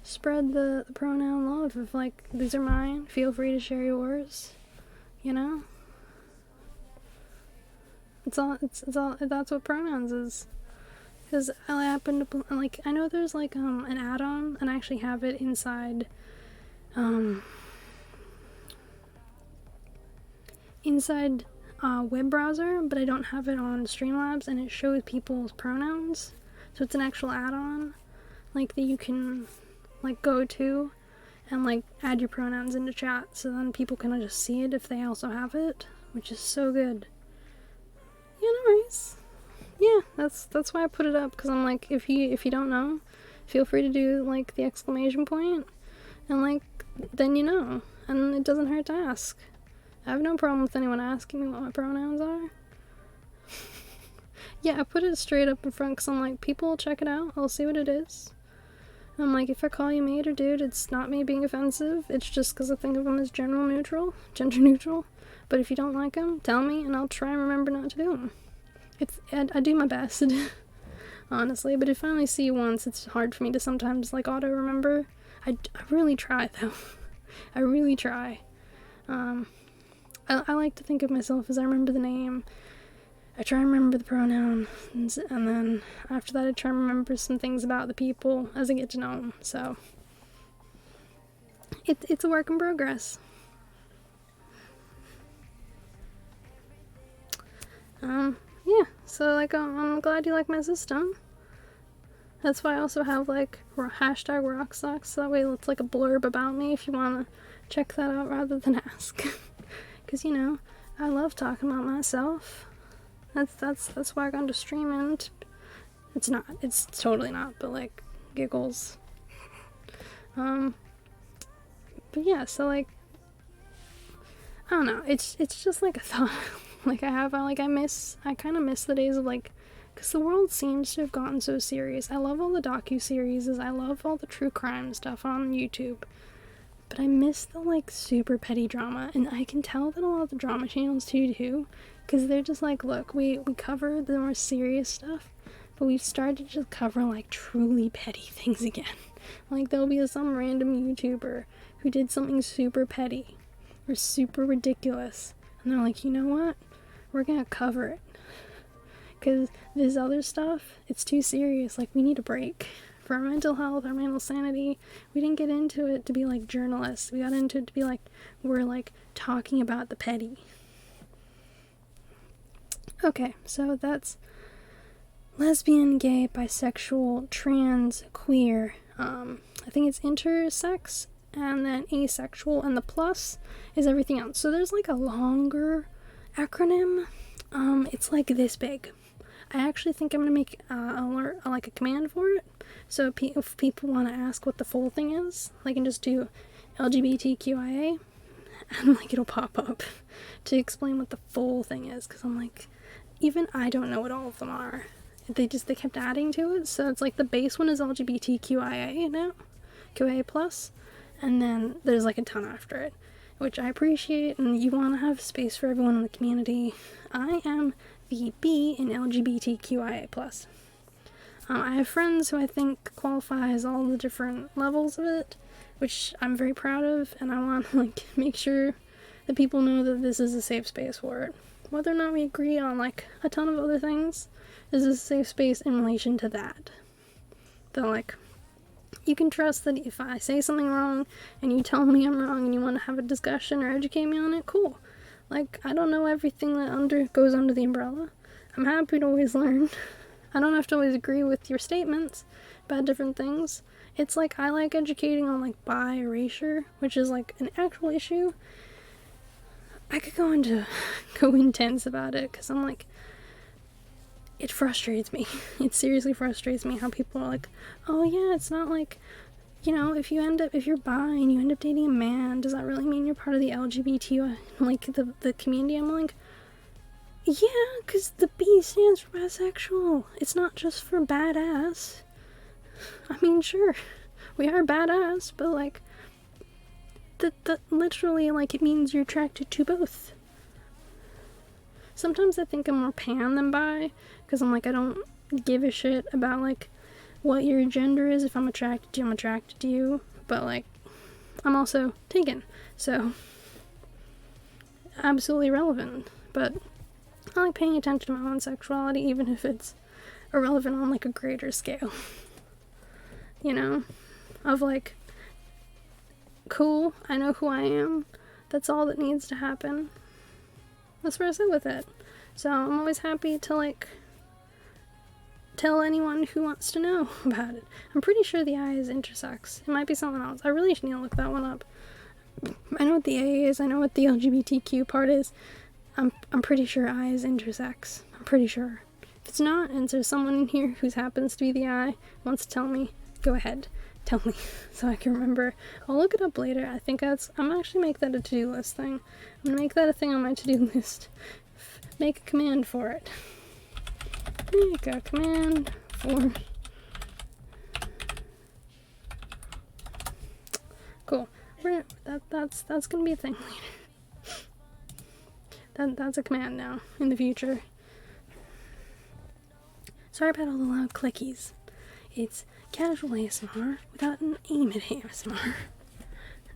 spread the pronoun love of, like, these are mine, feel free to share yours, you know? It's all, that's what pronouns is. Because I happen to, like, I know there's, like, an add-on, and I actually have it inside, web browser, but I don't have it on Streamlabs, and it shows people's pronouns. So it's an actual add-on, like, that you can, like, go to and, like, add your pronouns into chat, so then people can just see it if they also have it, which is so good. Yeah, no worries. Yeah, that's why I put it up, because I'm like, if you don't know, feel free to do, like, the exclamation point, and, like, then you know, and it doesn't hurt to ask. I have no problem with anyone asking me what my pronouns are. Yeah, I put it straight up in front because I'm like, people will check it out, I'll see what it is. I'm like, if I call you mate or dude, it's not me being offensive, it's just because I think of them as gender neutral. But if you don't like them, tell me, and I'll try and remember not to do them. I do my best, honestly, but if I only see you once, it's hard for me to sometimes, like, auto-remember. I really try, though. I really try. I like to think of myself as I remember the name, I try and remember the pronoun, and then after that I try and remember some things about the people as I get to know them, so it's a work in progress. Yeah, so, like, I'm glad you like my system. That's why I also have, like, hashtag RockSocks, so that way it's like a blurb about me if you want to check that out rather than ask. Because, you know, I love talking about myself. That's why I got into streaming. It's totally not, but, like, giggles. But yeah, so, like, I don't know, it's just, like, a thought. Like, I kind of miss the days of, like, because the world seems to have gotten so serious. I love all the docu-series, I love all the true crime stuff on YouTube, but I miss the, like, super petty drama, and I can tell that a lot of the drama channels too, because they're just like, look, we cover the more serious stuff, but we've started to just cover, like, truly petty things again. Like, there'll be some random YouTuber who did something super petty, or super ridiculous, and they're like, you know what? We're gonna cover it. because this other stuff, it's too serious. Like, we need a break. For our mental health, our mental sanity, we didn't get into it to be like journalists. We got into it to be like, we're like talking about the petty. Okay, so that's lesbian, gay, bisexual, trans, queer. I think it's intersex, and then asexual, and the plus is everything else. So there's like a longer acronym. It's like this big. I actually think I'm gonna make like a command for it. So if people want to ask what the full thing is, they can just do LGBTQIA, and like it'll pop up to explain what the full thing is. Because I'm like, even I don't know what all of them are. They kept adding to it. So it's like the base one is LGBTQIA now, QIA plus, and then there's like a ton after it, which I appreciate. And you want to have space for everyone in the community. I am the B in LGBTQIA plus. I have friends who I think qualify as all the different levels of it, which I'm very proud of, and I want to like make sure that people know that this is a safe space for it. Whether or not we agree on like a ton of other things, this is a safe space in relation to that. That like, you can trust that if I say something wrong and you tell me I'm wrong and you want to have a discussion or educate me on it, cool. Like, I don't know everything that goes under the umbrella. I'm happy to always learn. I don't have to always agree with your statements about different things. It's like, I like educating on like bi erasure, which is like an actual issue. I could go intense about it, because I'm like, it frustrates me. It seriously frustrates me how people are like, oh yeah, it's not like, you know, if you're bi and you end up dating a man, does that really mean you're part of the LGBT, like, the community? I'm like, yeah, because the B stands for bisexual. It's not just for badass. I mean, sure, we are badass, but like, that literally, like, it means you're attracted to both. Sometimes I think I'm more pan than bi, because I'm like, I don't give a shit about like what your gender is. If I'm attracted to you, I'm attracted to you. But like, I'm also taken, so absolutely relevant. But I like paying attention to my own sexuality, even if it's irrelevant on like a greater scale. You know, of like, cool, I know who I am. That's all that needs to happen. That's where I sit with it. So I'm always happy to like tell anyone who wants to know about it. I'm pretty sure the I is intersex. It might be something else. I really need to look that one up. I know what the A is. I know what the LGBTQ part is. I'm pretty sure I is intersex. I'm pretty sure. If it's not, and there's someone in here who happens to be the I, wants to tell me, go ahead. Tell me so I can remember. I'll look it up later. I think I'm actually make that a to-do list thing. I'm gonna make that a thing on my to-do list. Make a command for it. Make a command for. Cool. That's gonna be a thing later. That's a command now in the future. Sorry about all the loud clickies. It's casual ASMR without an aim at ASMR.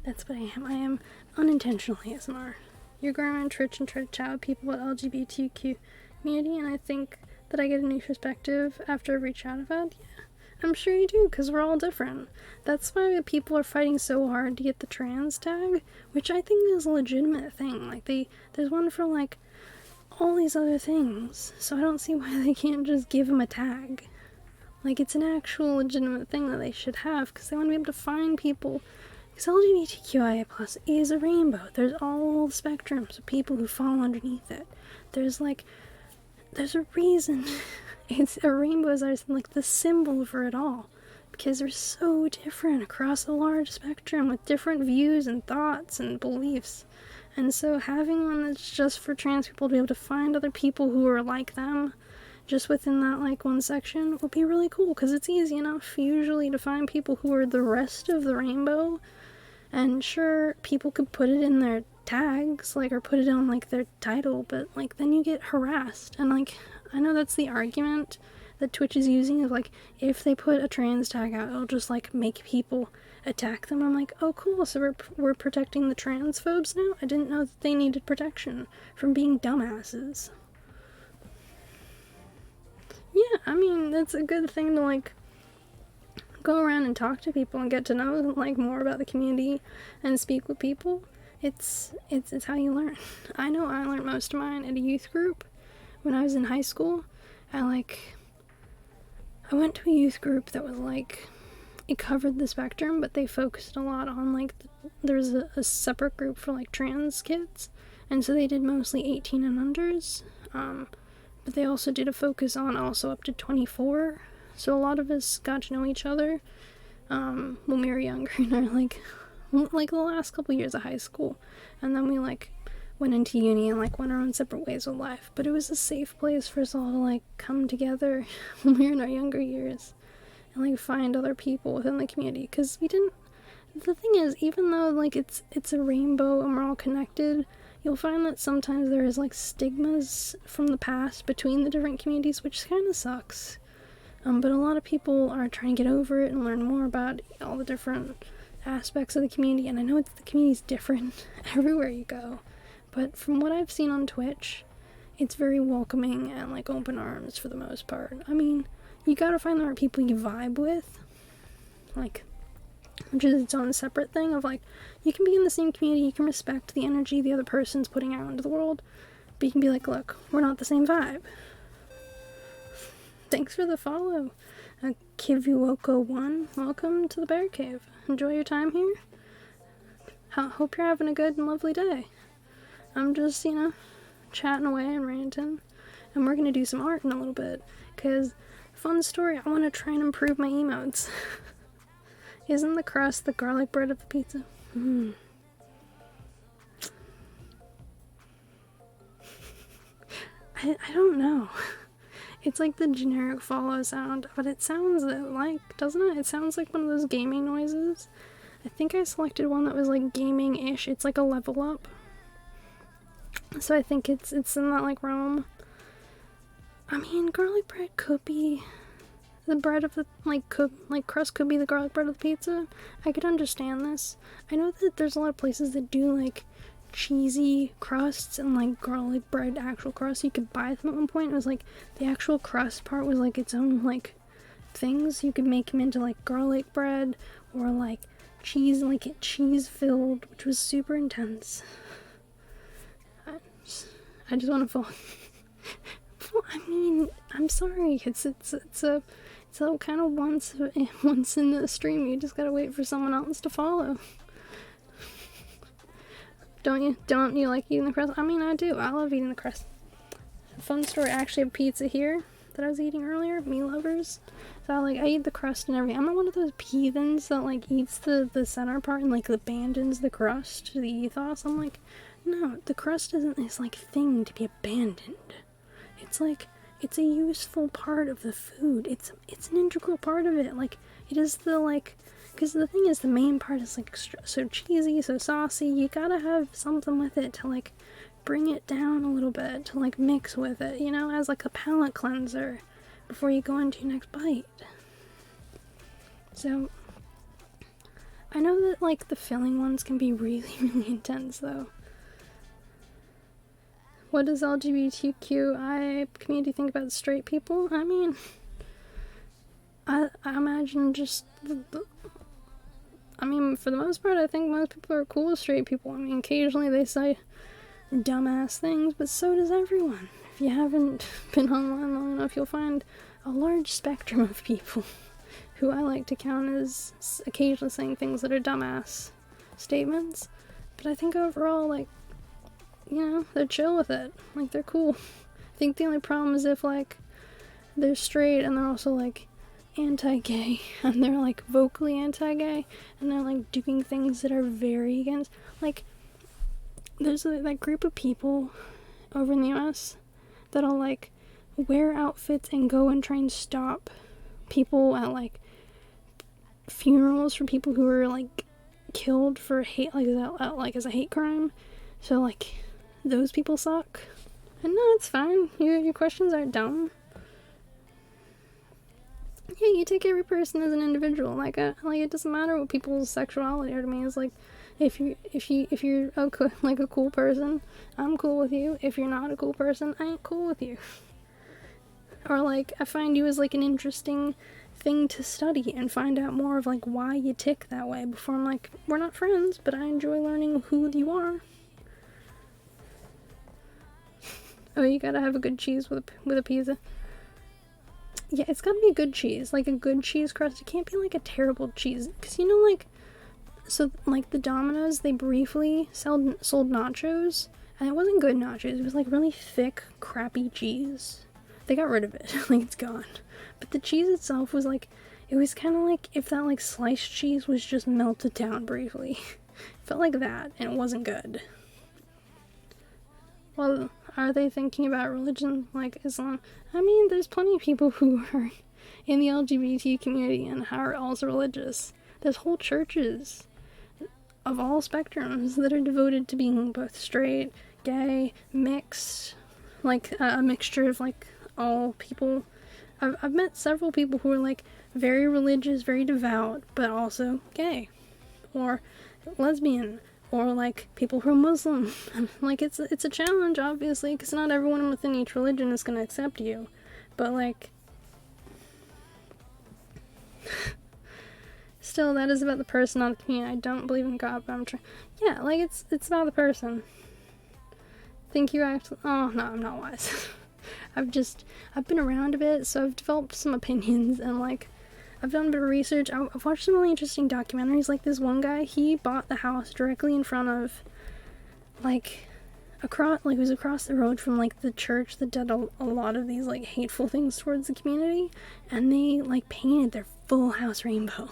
That's what I am. I am unintentional ASMR. You go around church and try to chat with people about LGBTQ community, and I think that I get a new perspective after every chat I've had. Yeah, I'm sure you do, because we're all different. That's why people are fighting so hard to get the trans tag, which I think is a legitimate thing. Like, there's one for like all these other things, so I don't see why they can't just give them a tag. Like, it's an actual legitimate thing that they should have, because they want to be able to find people. Because LGBTQIA+ is a rainbow. There's all spectrums of people who fall underneath it. There's a reason. It's a rainbow is like the symbol for it all. Because they're so different across a large spectrum with different views and thoughts and beliefs. And so having one that's just for trans people to be able to find other people who are like them, just within that like one section, will be really cool, because it's easy enough usually to find people who are the rest of the rainbow. And sure, people could put it in their tags, like, or put it on like their title, but like then you get harassed. And like, I know that's the argument that Twitch is using, of like, if they put a trans tag out, it'll just like make people attack them. I'm like, oh cool, so we're protecting the transphobes now? I didn't know that they needed protection from being dumbasses. it's a good thing to, like, go around and talk to people and get to know, like, more about the community and speak with people. It's how you learn. I know I learned most of mine at a youth group when I was in high school. I went to a youth group that was, like, it covered the spectrum, but they focused a lot on, like, there was a separate group for, like, trans kids, and so they did mostly 18 and unders, but they also did a focus on also up to 24, so a lot of us got to know each other, when we were younger, in our, like the last couple years of high school, and then we, like, went into uni and, like, went our own separate ways of life, but it was a safe place for us all to, like, come together when we were in our younger years, and, like, find other people within the community, because the thing is, even though, like, it's a rainbow and we're all connected, you'll find that sometimes there is, like, stigmas from the past between the different communities, which kind of sucks, but a lot of people are trying to get over it and learn more about all the different aspects of the community, and I know the community's different everywhere you go, but from what I've seen on Twitch, it's very welcoming and, like, open arms for the most part. I mean, you gotta find the right people you vibe with, like, which is its own separate thing of, like, you can be in the same community, you can respect the energy the other person's putting out into the world, but you can be like, look, we're not the same vibe. Thanks for the follow, Kivuoko1. Welcome to the Bear Cave. Enjoy your time here. Hope you're having a good and lovely day. I'm just, chatting away and ranting, and we're gonna do some art in a little bit, because, fun story, I want to try and improve my emotes. Isn't the crust the garlic bread of the pizza? I don't know. It's like the generic follow sound, but it sounds like, doesn't it? It sounds like one of those gaming noises. I think I selected one that was, like, gaming-ish. It's like a level up. So I think it's in that, like, realm. I mean, garlic bread could be the bread of the, crust could be the garlic bread of the pizza. I could understand this. I know that there's a lot of places that do, like, cheesy crusts and, like, garlic bread actual crust. You could buy them at one point. It was, like, the actual crust part was, like, its own, like, things. You could make them into, like, garlic bread or, like, cheese, like, cheese filled, which was super intense. I just want to fall. I mean, I'm sorry. It's a kind of once in the stream. You just gotta wait for someone else to follow. Don't you like eating the crust? I mean, I do. I love eating the crust. Fun story. I actually have pizza here that I was eating earlier. Me lovers. So I eat the crust and everything. I'm not one of those heathens that, like, eats the center part and, like, abandons the crust to the ethos. I'm like, no, the crust isn't this, like, thing to be abandoned. It's like, it's a useful part of the food. It's an integral part of it. Like, it is the, like, because the thing is, the main part is, like, so cheesy, so saucy. You gotta have something with it to, like, bring it down a little bit, to, like, mix with it, as, like, a palate cleanser before you go into your next bite. So, I know that, like, the filling ones can be really, really intense, though. What does LGBTQI community think about straight people? I mean, I imagine just I mean, for the most part, I think most people are cool with straight people. I mean, occasionally they say dumbass things, but so does everyone. If you haven't been online long enough, you'll find a large spectrum of people who I like to count as occasionally saying things that are dumbass statements. But I think overall, like, they're chill with it. Like, they're cool. I think the only problem is if, like, they're straight and they're also, like, anti-gay, and they're, like, vocally anti-gay, and they're, like, doing things that are very against, like, there's that group of people over in the US that'll, like, wear outfits and go and try and stop people at, like, funerals for people who are, like, killed for hate, like, as a hate crime. So, like, those people suck. And no, it's fine. Your questions aren't dumb. Yeah, you take every person as an individual. Like, it doesn't matter what people's sexuality are to me. It's like, if you're a cool person, I'm cool with you. If you're not a cool person, I ain't cool with you. Or like, I find you as like an interesting thing to study and find out more of like why you tick that way before I'm like, we're not friends, but I enjoy learning who you are. Oh, you gotta have a good cheese with a pizza. Yeah, it's gotta be a good cheese, like a good cheese crust. It can't be like a terrible cheese, because you know, like, so like the Domino's, they briefly sold nachos, and it wasn't good nachos. It was like really thick, crappy cheese. They got rid of it, like it's gone. But the cheese itself was like, it was kind of like if that like sliced cheese was just melted down briefly. It felt like that, and it wasn't good. Well, are they thinking about religion like Islam? I mean, there's plenty of people who are in the LGBT community and are also religious. There's whole churches of all spectrums that are devoted to being both straight, gay, mixed, like a mixture of like all people. I've met several people who are like very religious, very devout, but also gay, or lesbian, or like people who are Muslim. Like it's a challenge, obviously, because not everyone within each religion is going to accept you, but like still, that is about the person, not the community. I don't believe in God, but I'm trying. Yeah, like it's about the person. Think you actually? Oh no, I'm not wise. I've been around a bit, so I've developed some opinions, and like I've done a bit of research. I've watched some really interesting documentaries. Like this one guy, he bought the house directly in front of, like, it was across the road from like the church that did a lot of these like hateful things towards the community, and they like painted their full house rainbow.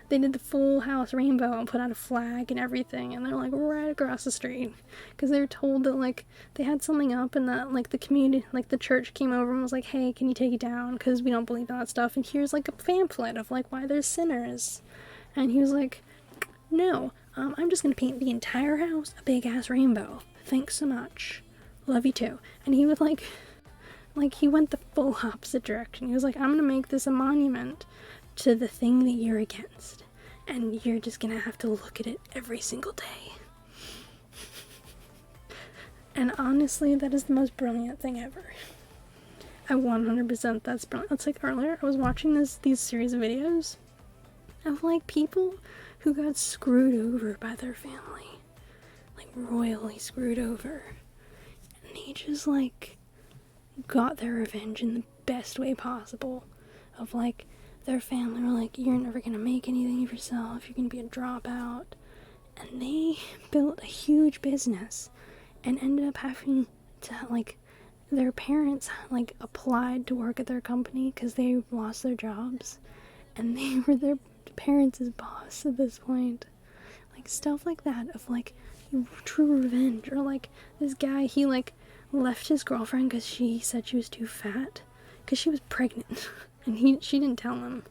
They did the full house rainbow and put out a flag and everything, and they're like right across the street, because they were told that like they had something up, and that like the community, like the church came over and was like, hey, can you take it down, because we don't believe in that stuff, and here's like a pamphlet of like why there's sinners. And he was like, no, I'm just gonna paint the entire house a big ass rainbow, thanks so much, love you too. And he would like he went the full opposite direction. He was like, I'm gonna make this a monument to the thing that you're against, and you're just gonna have to look at it every single day. And honestly, that is the most brilliant thing ever. I 100% that's brilliant. It's like earlier I was watching these series of videos of like people who got screwed over by their family, like royally screwed over, and they just like got their revenge in the best way possible. Of like, their family were like, you're never gonna make anything of yourself, you're gonna be a dropout. And they built a huge business and ended up having to, like, their parents, like, applied to work at their company because they lost their jobs. And they were their parents' boss at this point. Like, stuff like that of, like, true revenge. Or, like, this guy, he, like, left his girlfriend because she said she was too fat. Because she was pregnant. And she didn't tell him,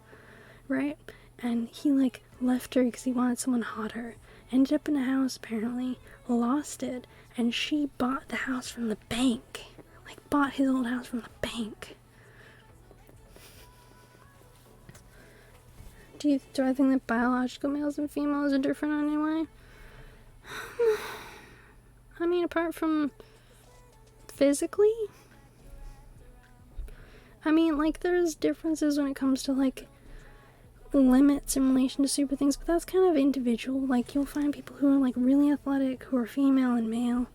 right? And he, like, left her because he wanted someone hotter. Ended up in a house, apparently, lost it, and she bought the house from the bank. Like, bought his old house from the bank. Do I think that biological males and females are different anyway? I mean, apart from physically? I mean, like, there's differences when it comes to, like, limits in relation to super things, but that's kind of individual. Like, you'll find people who are, like, really athletic, who are female and male,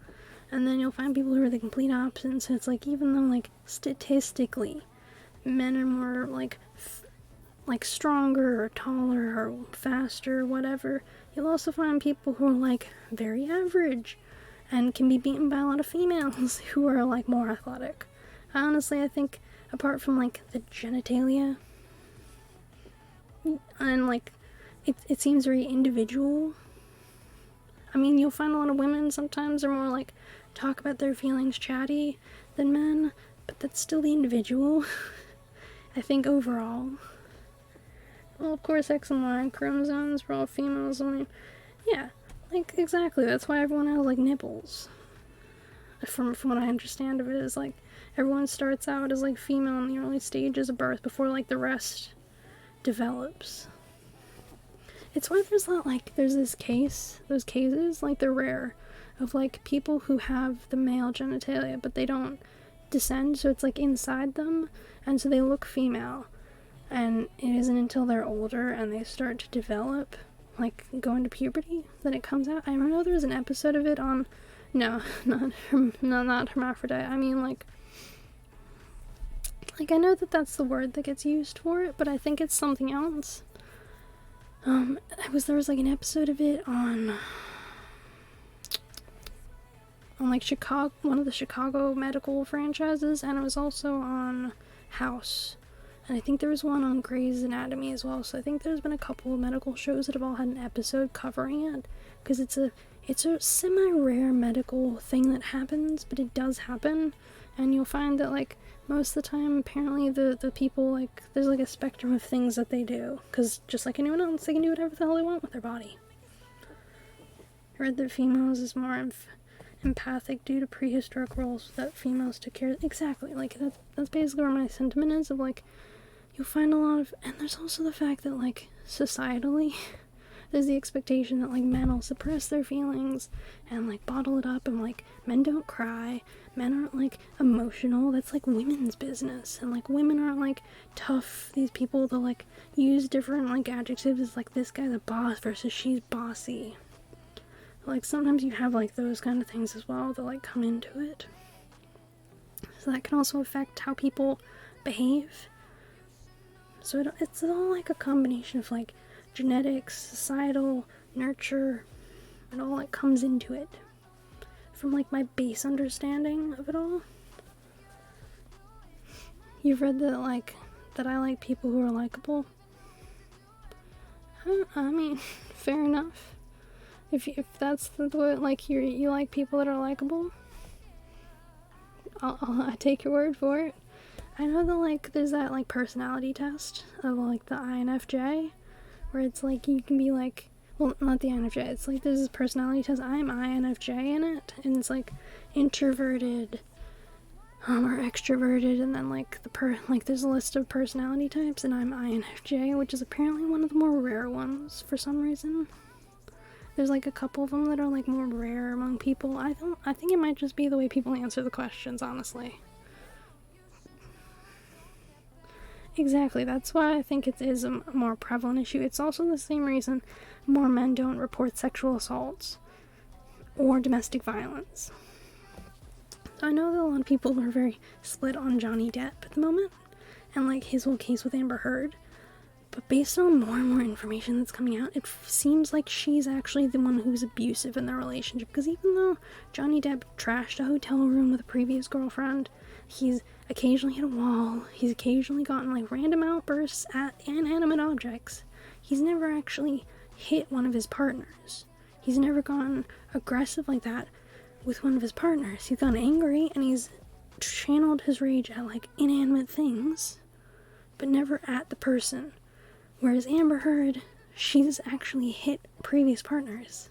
and then you'll find people who are the complete opposite. So it's, like, even though, like, statistically, men are more, like, stronger or taller or faster or whatever, you'll also find people who are, like, very average and can be beaten by a lot of females who are, like, more athletic. Honestly, I think apart from, like, the genitalia, and, like, it seems very individual. I mean, you'll find a lot of women sometimes are more, like, talk about their feelings chatty than men, but that's still the individual. I think overall. Well, of course, X and Y chromosomes, we're all females, I mean, yeah, like, exactly, that's why everyone has, like, nipples. From what I understand of it, is, like, everyone starts out as, like, female in the early stages of birth before, like, the rest develops. It's why there's those cases, like, they're rare, of, like, people who have the male genitalia, but they don't descend, so it's like inside them, and so they look female. And it isn't until they're older and they start to develop, like go into puberty, that it comes out. I know there was an episode of it on, no, not hermaphrodite. I mean like I know that that's the word that gets used for it, but I think it's something else. There was like an episode of it on like Chicago, one of the Chicago medical franchises, and it was also on House. And I think there was one on Grey's Anatomy as well, so I think there's been a couple of medical shows that have all had an episode covering it, because it's a semi-rare medical thing that happens, but it does happen, and you'll find that, like, most of the time, apparently, the people, like, there's, like, a spectrum of things that they do, because just like anyone else, they can do whatever the hell they want with their body. I read that females is more empathic due to prehistoric roles that females took care of. Exactly, like, that's basically where my sentiment is, of, like, you'll find a lot of, and there's also the fact that, like, societally, there's the expectation that, like, men will suppress their feelings and, like, bottle it up, and, like, men don't cry, men aren't, like, emotional, that's, like, women's business, and, like, women aren't, like, tough, these people that, like, use different, like, adjectives, like, this guy's a boss versus she's bossy. Like, sometimes you have, like, those kind of things as well that, like, come into it. So that can also affect how people behave. So it's all, like, a combination of, like, genetics, societal, nurture, and all that comes into it. From, like, my base understanding of it all. You've read that, like, that I like people who are likable? I mean, fair enough. If that's the way, like, you like people that are likable, I take your word for it. I know that, like, there's that, like, personality test of, like, the INFJ, where it's, like, you can be, like, well, not the INFJ, it's, like, there's this personality test, I'm INFJ in it, and it's, like, introverted, or extroverted, and then, like, there's a list of personality types, and I'm INFJ, which is apparently one of the more rare ones, for some reason. There's, like, a couple of them that are, like, more rare among people. I think it might just be the way people answer the questions, honestly. Exactly, that's why I think it is a more prevalent issue. It's also the same reason more men don't report sexual assaults or domestic violence. So I know that a lot of people are very split on Johnny Depp at the moment, and, like, his whole case with Amber Heard. But based on more and more information that's coming out, it seems like she's actually the one who's abusive in their relationship. Because even though Johnny Depp trashed a hotel room with a previous girlfriend, he's occasionally hit a wall, he's occasionally gotten, like, random outbursts at inanimate objects. He's never actually hit one of his partners. He's never gotten aggressive like that with one of his partners. He's gotten angry, and he's channeled his rage at, like, inanimate things, but never at the person. Whereas Amber Heard, she's actually hit previous partners.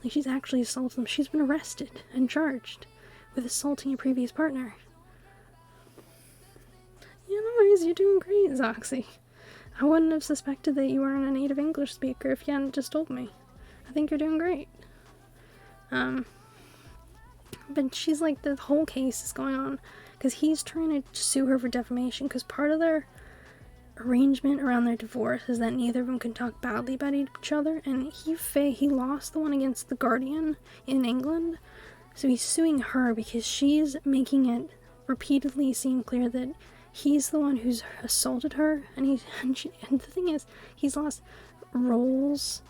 Like, she's actually assaulted them. She's been arrested and charged with assaulting a previous partner. Yeah, no worries, you're doing great, Zoxy. I wouldn't have suspected that you weren't a native English speaker if you hadn't just told me. I think you're doing great. But she's, like, the whole case is going on because he's trying to sue her for defamation, because part of their arrangement around their divorce is that neither of them can talk badly about each other, and he lost the one against The Guardian in England, so he's suing her because she's making it repeatedly seem clear that he's the one who's assaulted her, and the thing is, he's lost roles,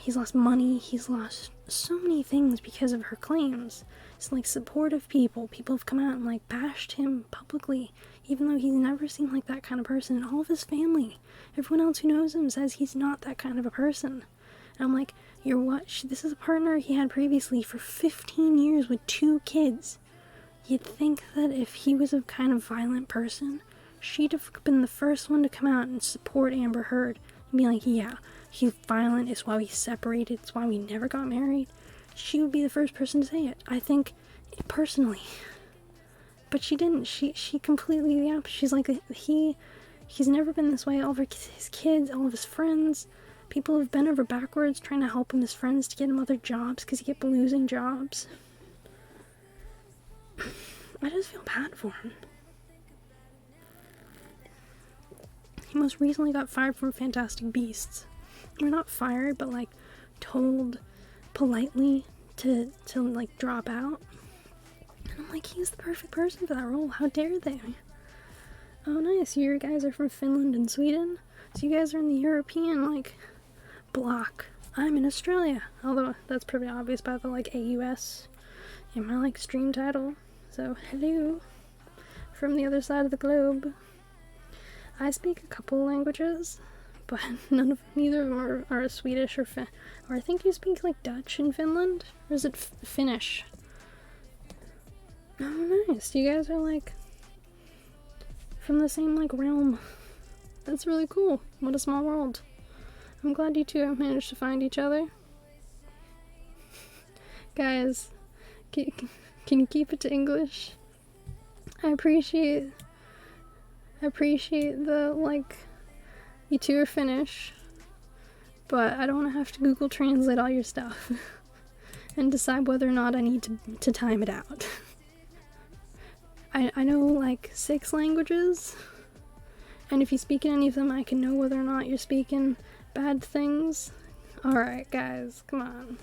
he's lost money, he's lost so many things because of her claims. It's, like, supportive people have come out and, like, bashed him publicly, even though he's never seemed like that kind of person. And all of his family, everyone else who knows him, says he's not that kind of a person. And I'm like, you're what? This is a partner he had previously for 15 years with 2 kids. You'd think that if he was a kind of violent person, she'd have been the first one to come out and support Amber Heard and be like, yeah, he's violent, it's why we separated, it's why we never got married. She would be the first person to say it, I think, personally. But she didn't. She completely, yeah, she's like, he's never been this way. All of his kids, all of his friends, people have bent over backwards trying to help him, his friends, to get him other jobs because he kept losing jobs. I just feel bad for him. He most recently got fired from Fantastic Beasts. Or not fired, but like told politely to like drop out. And I'm like, he's the perfect person for that role. How dare they? Oh nice, you guys are from Finland and Sweden? So you guys are in the European like block. I'm in Australia. Although that's pretty obvious by the like AUS in my like stream title. So hello from the other side of the globe. I speak a couple languages, but neither of them are Swedish or or I think you speak like Dutch in Finland, or is it Finnish? Oh nice, you guys are like from the same like realm. That's really cool. What a small world. I'm glad you two have managed to find each other. Guys, can you keep it to English? I appreciate the, like, you two are Finnish, but I don't want to have to Google Translate all your stuff and decide whether or not I need to time it out. I know, like, 6 languages, and if you speak in any of them, I can know whether or not you're speaking bad things. Alright, guys, come on.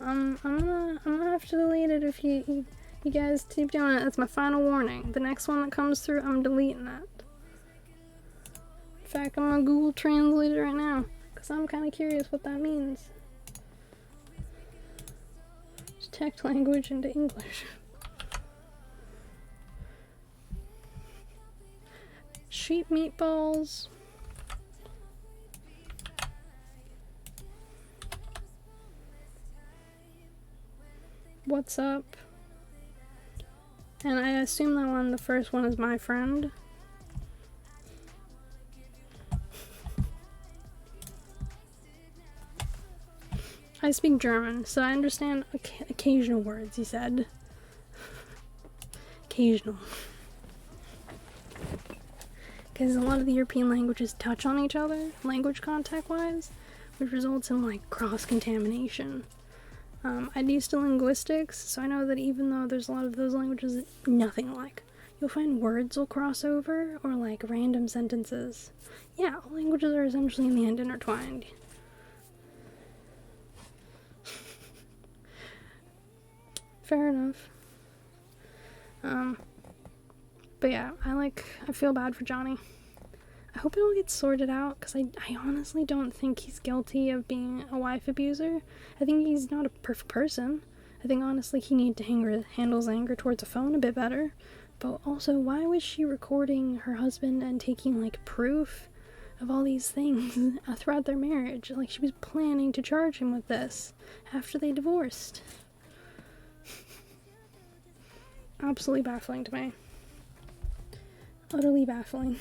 I'm gonna have to delete it if you guys keep doing it. That's my final warning. The next one that comes through, I'm deleting that. In fact, I'm gonna Google Translate it right now, because I'm kind of curious what that means. Just text language into English. Sheep meatballs. What's up? And I assume that one, the first one, is my friend. I speak German, so I understand occasional words, he said. Occasional. Because a lot of the European languages touch on each other, language contact-wise, which results in, like, cross-contamination. I do still linguistics, so I know that even though there's a lot of those languages that nothing alike, you'll find words will cross over, or like random sentences. Yeah, all languages are essentially in the end intertwined. Fair enough. But yeah, I feel bad for Johnny. I hope it all gets sorted out, because I honestly don't think he's guilty of being a wife abuser. I think he's not a perfect person. I think honestly he needs to handle his anger towards a phone a bit better. But also, why was she recording her husband and taking like proof of all these things throughout their marriage? Like, she was planning to charge him with this after they divorced. Absolutely baffling to me. Utterly baffling.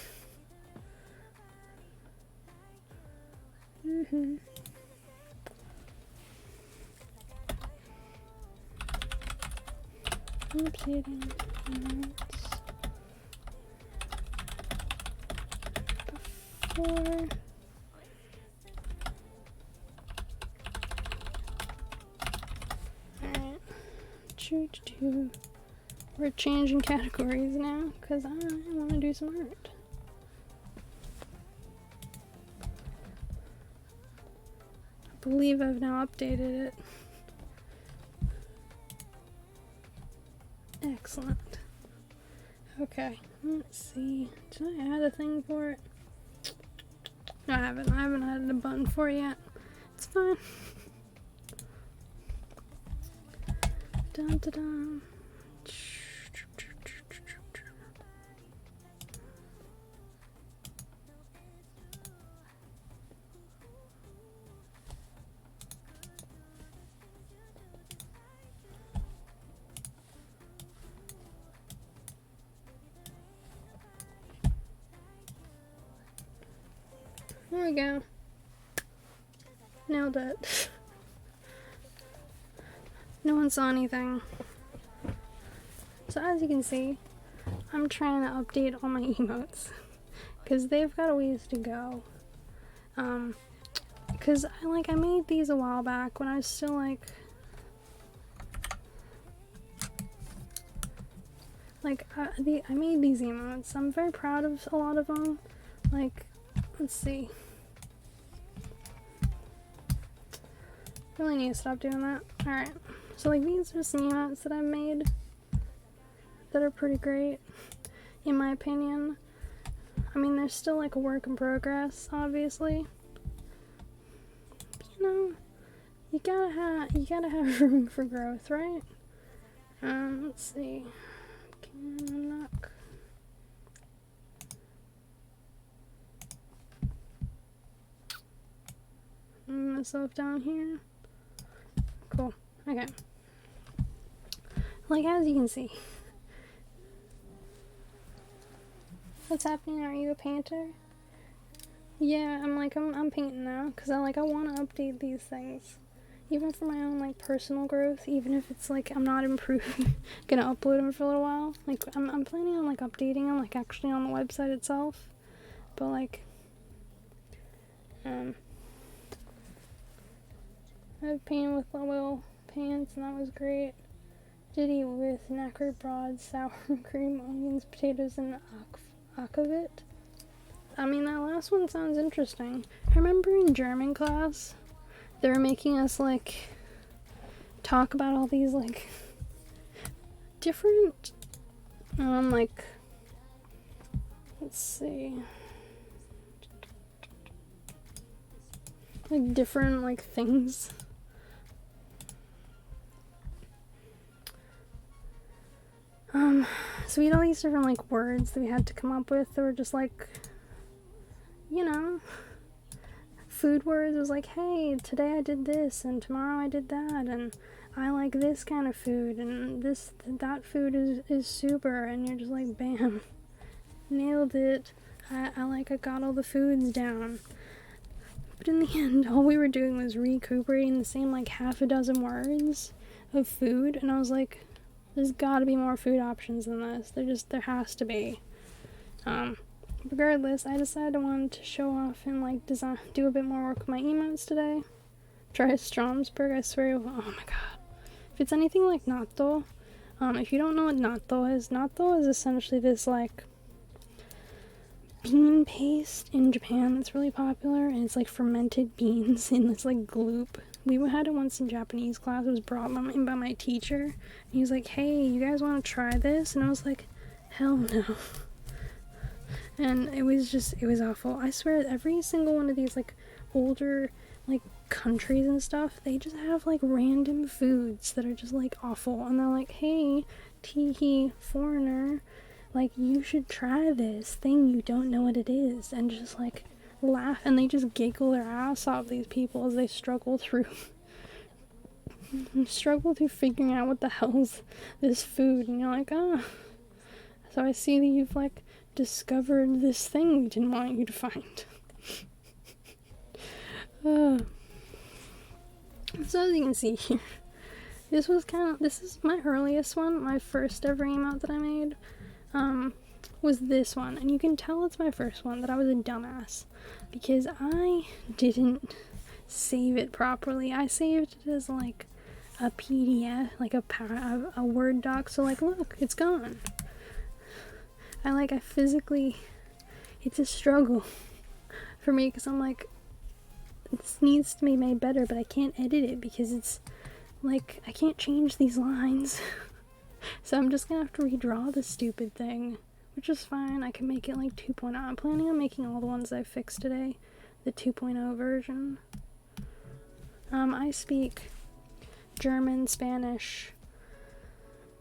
Updating notes before alright, we're changing categories now because I want to do some art. I believe I've now updated it. Excellent. Okay, let's see. Did I add a thing for it? No, I haven't. I haven't added a button for it yet. It's fine. Dun dun dun. There we go. Nailed it. No one saw anything. So as you can see, I'm trying to update all my emotes because they've got a ways to go. Because I made these a while back when I was still like Like, I made these emotes. I'm very proud of a lot of them. Like, let's see. Really need to stop doing that. Alright. So, like, these are some emotes that I've made that are pretty great, in my opinion. I mean, they're still, like, a work in progress, obviously. But, you know, you gotta have room for growth, right? Let's see. Can unlock. Move myself down here. Cool. Okay. Like, as you can see. What's happening? Are you a painter? Yeah, I'm painting now, because I want to update these things. Even for my own, like, personal growth, even if it's, like, I'm not improving, gonna upload them for a little while. Like, I'm planning on, like, updating them, like, actually on the website itself. But, like, I've painted with oil paints, and that was great. Did eat with knackered broad, sour cream, onions, potatoes, and akavit. I mean, that last one sounds interesting. I remember in German class, they were making us, like, talk about all these, like, different, like, let's see, like, different, like, things. So we had all these different, like, words that we had to come up with that were just, like, you know, food words. It was like, hey, today I did this, and tomorrow I did that, and I like this kind of food, and that food is super, and you're just like, bam, nailed it. I got all the foods down. But in the end, all we were doing was recuperating the same, like, half a dozen words of food, and I was like, there's gotta be more food options than this. There has to be. Regardless, I decided I wanted to show off and, like, do a bit more work with my emotes today. Try Stromsburg, I swear. Oh my god. If it's anything like natto, if you don't know what natto is essentially this, like, bean paste in Japan that's really popular, and it's, like, fermented beans in this, like, gloop. We had it once in Japanese class. It was brought in by my teacher, and he was like, hey, you guys want to try this? And I was like, hell no. And it was awful. I swear, every single one of these, like, older, like, countries and stuff, they just have, like, random foods that are just, like, awful. And they're like, hey, tee foreigner, like, you should try this thing, you don't know what it is. And just, like, laugh, and they just giggle their ass off, these people, as they struggle through figuring out what the hell's this food. And you're like, oh. So I see that you've, like, discovered this thing we didn't want you to find. So as you can see here, this is my earliest one. My first ever emote that I made was this one, and you can tell it's my first one that I was a dumbass because I didn't save it properly. I saved it as, like, a PDF, like a Word doc. So, like, look, it's gone. I physically, it's a struggle for me because I'm like, this needs to be made better, but I can't edit it because it's, like, I can't change these lines. So I'm just gonna have to redraw this stupid thing, which is fine. I can make it, like, 2.0. I'm planning on making all the ones I fixed today the 2.0 version. I speak German, Spanish,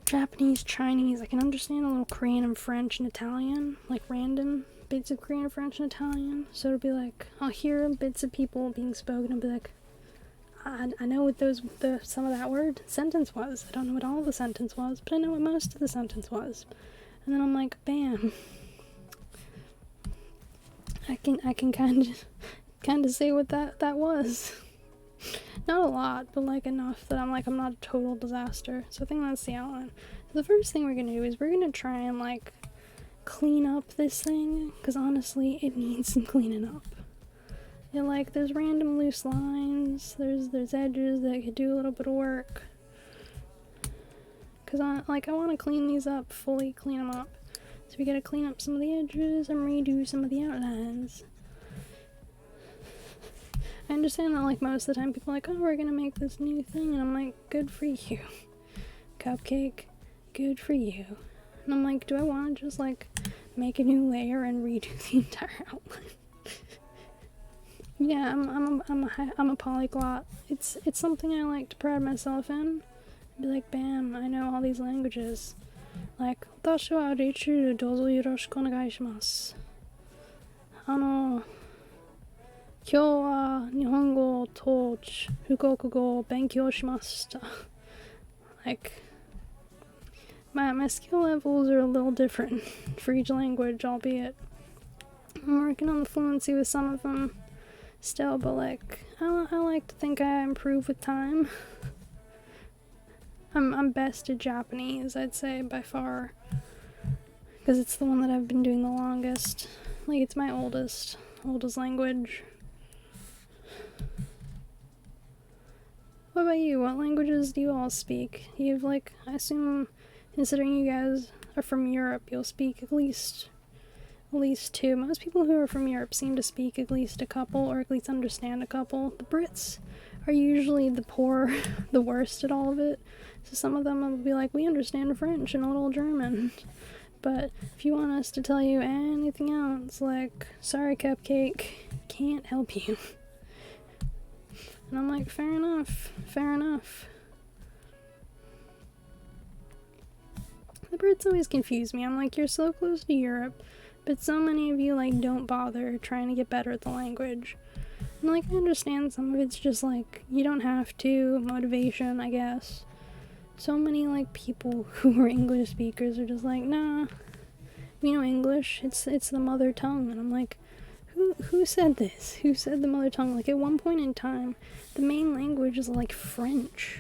Japanese, Chinese. I can understand a little Korean and French and Italian, like random bits of Korean, French, and Italian. So it'll be like, I'll hear bits of people being spoken and be like, I know what some of that sentence was. I don't know what all the sentence was, but I know what most of the sentence was. And then I'm like, bam. I can kind of say what that was. Not a lot, but, like, enough that I'm not a total disaster. So I think that's the outline. So the first thing we're gonna do is we're gonna try and, like, clean up this thing, because honestly, it needs some cleaning up. And, like, there's random loose lines, there's edges that could do a little bit of work. because I want to clean these up, fully clean them up. So we gotta clean up some of the edges and redo some of the outlines. I understand that, like, most of the time people are like, oh, we're gonna make this new thing, and I'm like, good for you. Cupcake, good for you. And I'm like, do I want to just, like, make a new layer and redo the entire outline? Yeah, I'm a polyglot. It's something I like to pride myself in. Be like, bam, I know all these languages. Like, 私はリチューどうぞよろしくお願いします。今日は日本語と中国語を勉強しました。Like, my skill levels are a little different for each language, albeit I'm working on the fluency with some of them still, but like, I like to think I improve with time. I'm best at Japanese, I'd say, by far, because it's the one that I've been doing the longest. Like, it's my oldest language. What about you? What languages do you all speak? You've, like, I assume, considering you guys are from Europe, you'll speak at least two. Most people who are from Europe seem to speak at least a couple, or at least understand a couple. The Brits are usually the worst at all of it. So some of them will be like, we understand French and a little German. But if you want us to tell you anything else, like, sorry, Cupcake, can't help you. And I'm like, fair enough. The Brits always confuse me. I'm like, you're so close to Europe, but so many of you, like, don't bother trying to get better at the language. And, like, I understand some of it's just, like, you don't have to, motivation, I guess. So many, like, people who are English speakers are just like, nah, we know English, it's the mother tongue. And I'm like, who said this? Who said the mother tongue? Like, at one point in time, the main language is, like, French.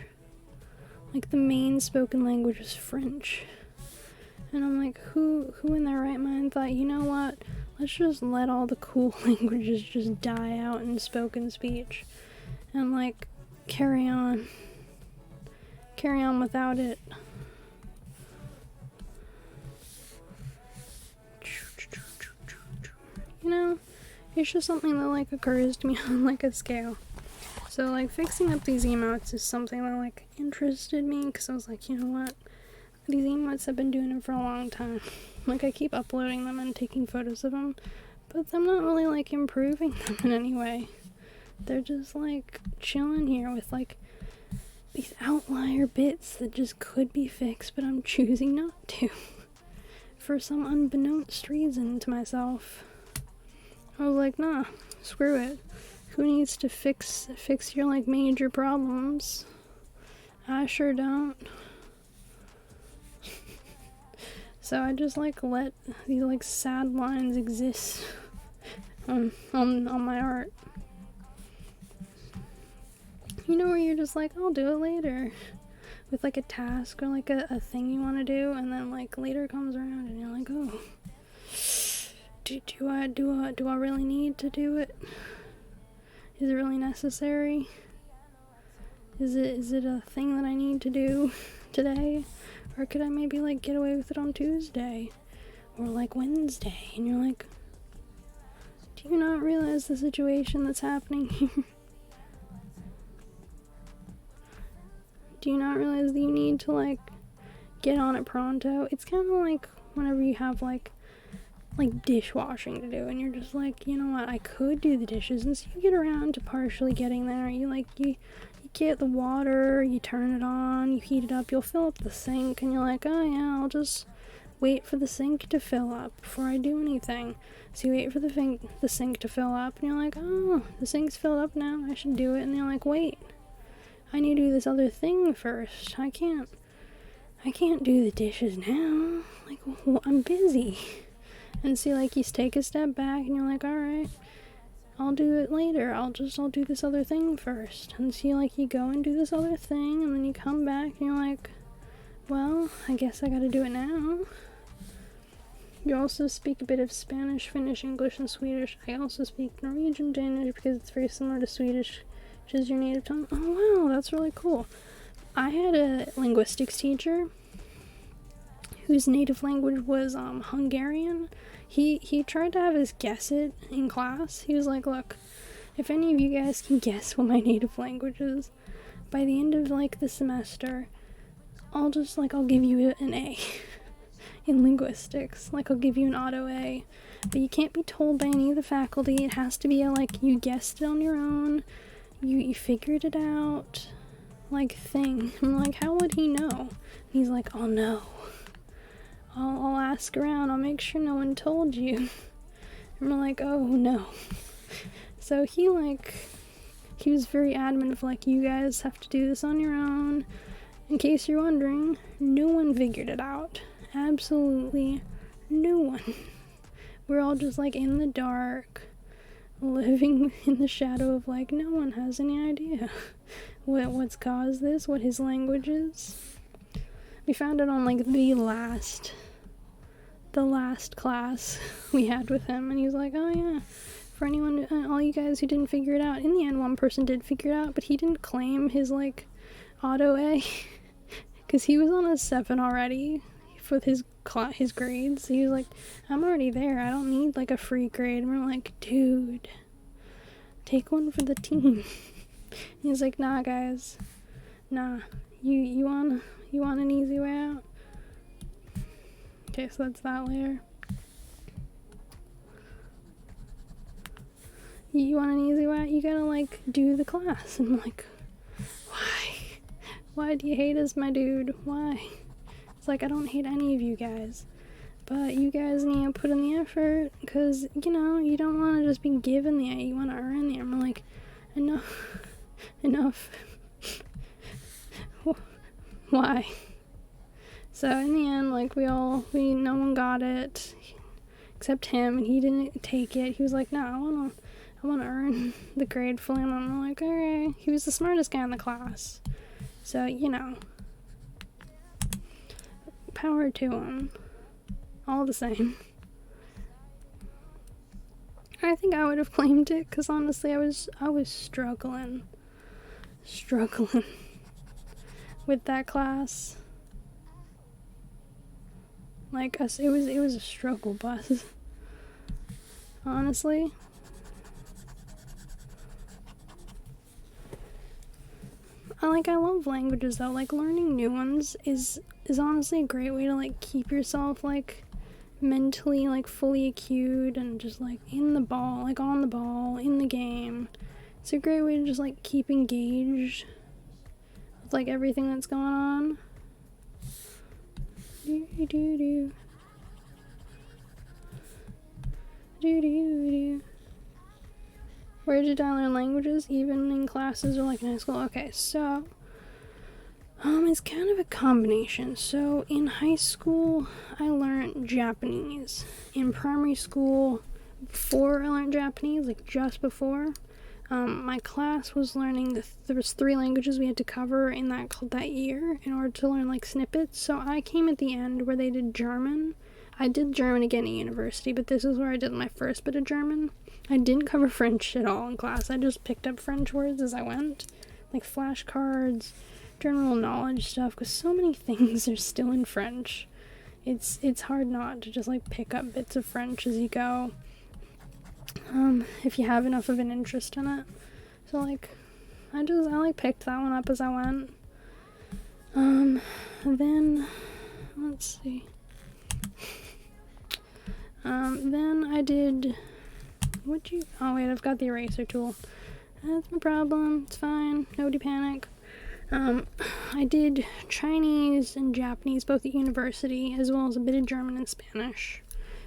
Like, the main spoken language is French. And I'm like, who in their right mind thought, you know what, let's just let all the cool languages just die out in spoken speech and, like, carry on without it. You know, it's just something that, like, occurs to me on, like, a scale. So, like, fixing up these emotes is something that, like, interested me, because I was like, you know what, these emotes, I've been doing them for a long time. Like, I keep uploading them and taking photos of them, but I'm not really, like, improving them in any way. They're just, like, chilling here with, like, these outlier bits that just could be fixed, but I'm choosing not to. For some unbeknownst reason to myself. I was like, nah, screw it. Who needs to fix your, like, major problems? I sure don't. So I just, like, let these, like, sad lines exist on my art. You know, where you're just like, I'll do it later, with, like, a task or, like, a thing you want to do, and then, like, later comes around and you're like, oh, do I really need to do it? Is it really necessary? Is it a thing that I need to do today? Or could I maybe, like, get away with it on Tuesday? Or, like, Wednesday? And you're like, do you not realize the situation that's happening here? Do you not realize that you need to, like, get on it pronto? It's kind of like whenever you have, like dishwashing to do, and you're just like, you know what, I could do the dishes, and so you get around to partially getting there. You get the water, you turn it on, you heat it up, you'll fill up the sink, and you're like, oh yeah, I'll just wait for the sink to fill up before I do anything. So you wait for the sink to fill up, and you're like, oh, the sink's filled up now, I should do it. And you're like, wait, I need to do this other thing first. I can't do the dishes now. Like, I'm busy. And so, like, you take a step back and you're like, alright, I'll do it later. I'll do this other thing first. And so, like, you go and do this other thing, and then you come back and you're like, well, I guess I gotta do it now. You also speak a bit of Spanish, Finnish, English, and Swedish. I also speak Norwegian, Danish, because it's very similar to Swedish, which is your native tongue. Oh wow, that's really cool. I had a linguistics teacher whose native language was Hungarian. He tried to have us guess it in class. He was like, look, if any of you guys can guess what my native language is, by the end of like the semester, I'll give you an A in linguistics. Like, I'll give you an auto A. But you can't be told by any of the faculty. It has to be you guessed it on your own. You figured it out, thing. I'm like, how would he know? He's like, oh no. I'll ask around. I'll make sure no one told you. And we're like, oh no. So he was very adamant of you guys have to do this on your own. In case you're wondering, no one figured it out. Absolutely no one. We're all just in the dark, living in the shadow of no one has any idea what's caused this, what his language is. We found it on the last class we had with him, and he was like, oh yeah, for anyone, all you guys who didn't figure it out. In the end, one person did figure it out, but he didn't claim his auto A because he was on a 7 already for his grades. He was like, I'm already there, I don't need a free grade. And we're like, dude, take one for the team. He's like, nah guys, nah, you want an easy way out? Okay, so that's that layer. You want an easy way out? You gotta do the class. And I'm like, why do you hate us, my dude? Why? It's I don't hate any of you guys, but you guys need to put in the effort, because you don't want to just be given the A, you want to earn the A. I'm like, enough. Why? So in the end, no one got it except him, and he didn't take it. He was like, no, I want to earn the grade fully. And I'm like, alright. He was the smartest guy in the class, so power to him, all the same. I think I would have claimed it, because honestly I was struggling with that class. It was a struggle bus, honestly. I love languages though. Learning new ones is honestly a great way to keep yourself mentally fully acued and just in the ball, on the ball, in the game. It's a great way to just keep engaged with everything that's going on. Where did I learn languages? Even in classes or in high school? Okay, so it's kind of a combination. So in high school I learned Japanese. In primary school, before I learned Japanese, just before, my class was learning there was 3 languages we had to cover in that year in order to learn snippets. So I came at the end where they did German. I did German again at university, but this is where I did my first bit of German. I didn't cover French at all in class. I just picked up French words as I went, flashcards, general knowledge stuff, because so many things are still in French. It's hard not to just pick up bits of French as you go, if you have enough of an interest in it. So I picked that one up as I went. Then let's see. Then I did. Oh wait, I've got the eraser tool. That's no problem. It's fine. Nobody panic. I did Chinese and Japanese both at university, as well as a bit of German and Spanish.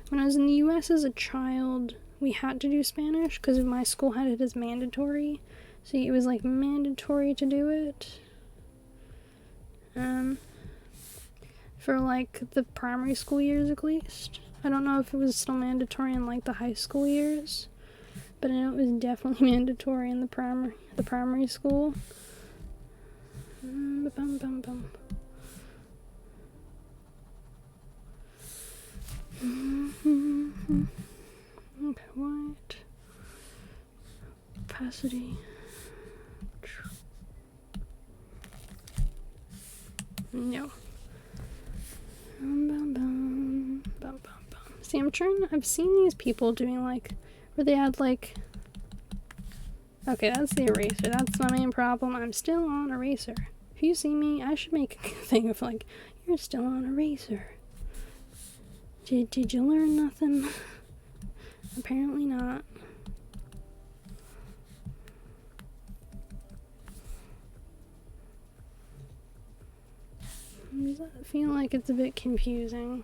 When I was in the US as a child, we had to do Spanish because my school had it as mandatory. So it was mandatory to do it. For the primary school years at least. I don't know if it was still mandatory in the high school years, but I know it was definitely mandatory in the primary school. Okay, white opacity. No. I've seen these people doing like, where they had like, okay, that's the eraser. That's my main problem. I'm still on eraser. If you see me, I should make a thing of like, you're still on eraser. Did you learn nothing? Apparently not. Does that feel like it's a bit confusing?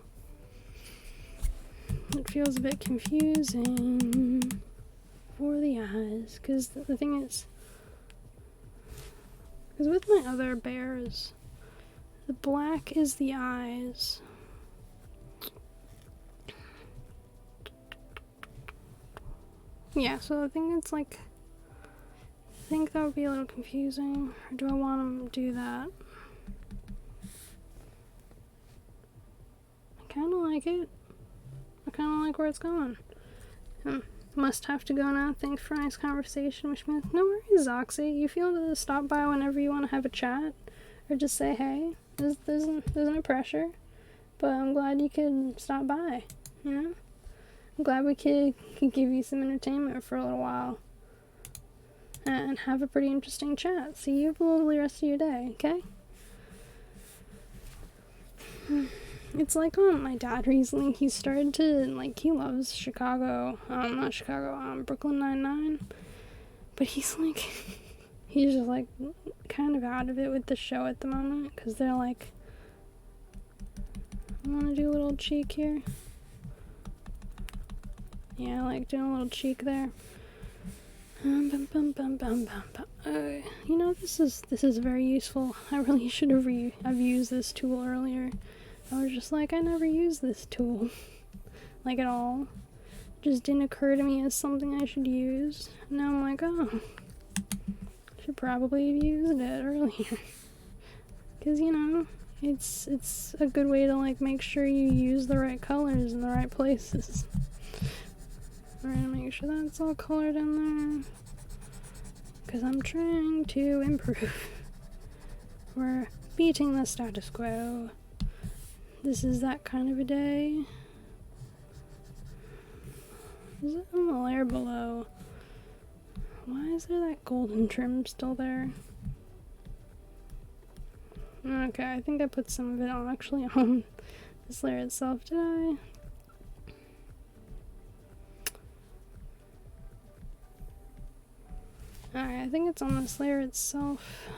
It feels a bit confusing for the eyes, because the thing is, because with my other bears, the black is the eyes. Yeah, so I think it's like, I think that would be a little confusing, or do I want them to do that? I kind of like it. I kind of like where it's going. Must have to go now. Thanks for a nice conversation. Wish me no worries, Oxy. You feel to stop by whenever you want to have a chat, or just say hey. There's no pressure, but I'm glad you could stop by. You know, I'm glad we could give you some entertainment for a little while, and have a pretty interesting chat. See you have a lovely rest of your day. Okay. It's like my dad recently, he started to, like, he loves Chicago, not Chicago, Brooklyn Nine-Nine, but he's like, he's just like kind of out of it with the show at the moment, because they're like, I want to do a little cheek here. Yeah, like doing a little cheek there. You know, this is very useful. I really should have I've used this tool earlier. I was just like, I never used this tool, like at all. Just didn't occur to me as something I should use. And now I'm like, oh, should probably have used it earlier. Cause you know, it's a good way to like make sure you use the right colors in the right places. We're gonna make sure that's all colored in there. Cause I'm trying to improve. We're beating the status quo. This is that kind of a day. Is it on the layer below? Why is there that golden trim still there? Okay, I think I put some of it on actually on this layer itself, did I? Alright, I think it's on this layer itself.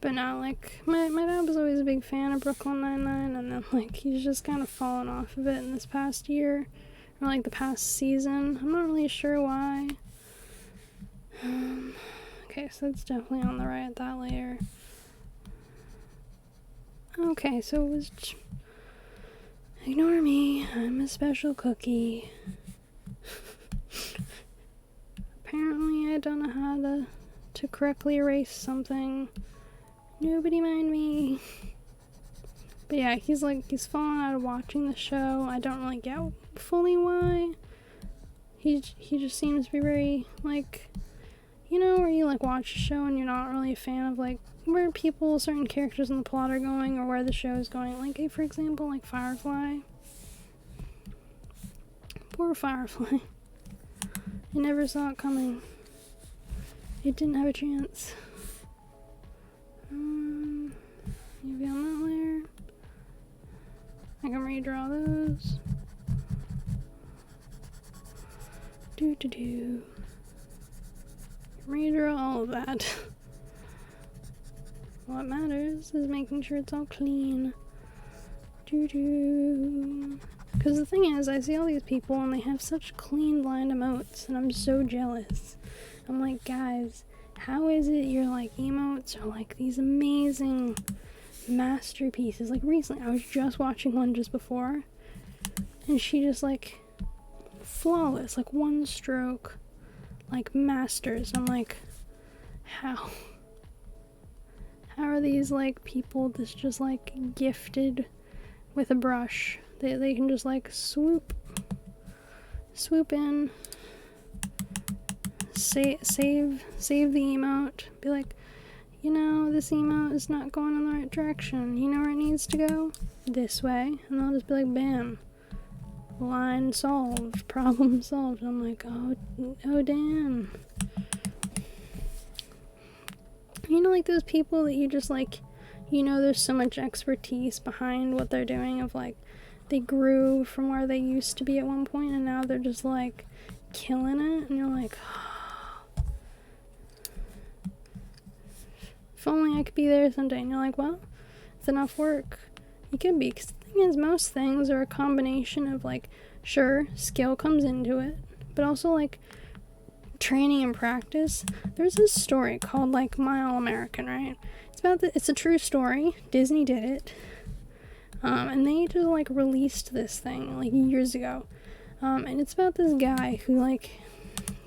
But now, like, my dad was always a big fan of Brooklyn Nine-Nine, and then, like, he's just kind of fallen off of it in this past year, or, like, the past season. I'm not really sure why. Okay, so it's definitely on the right, that layer. Okay, so it was... Ignore me, I'm a special cookie. Apparently I don't know how to correctly erase something. Nobody mind me. But yeah, he's fallen out of watching the show. I don't really get fully why. He just seems to be very, like, you know, where you like watch a show and you're not really a fan of like where certain characters in the plot are going or where the show is going. Like, for example, like Firefly. Poor Firefly. I never saw it coming. It didn't have a chance. Maybe on that layer. I can redraw those. Redraw all of that. What matters is making sure it's all clean. Because the thing is, I see all these people and they have such clean blind emotes, and I'm so jealous. I'm like, guys, how is it your like emotes are like these amazing masterpieces? Like recently, I was just watching one just before, and she just like flawless, like one stroke, like masters. I'm like, how are these like people that's just like gifted with a brush? They can just like swoop in, save the emote, be like, you know, this emote is not going in the right direction. You know where it needs to go? This way. And they'll just be like, bam. line solved, problem solved. I'm like, oh damn. You know, like those people that you just like, you know, there's so much expertise behind what they're doing, of like, they grew from where they used to be at one point and now they're just like killing it, and you're like, oh, if only I could be there someday. And you're like, well, it's enough work. You could be, because the thing is, most things are a combination of like, sure, skill comes into it, but also like training and practice. There's this story called like My All American, right? It's a true story. Disney did it. And they just like released this thing like years ago. And it's about this guy who like,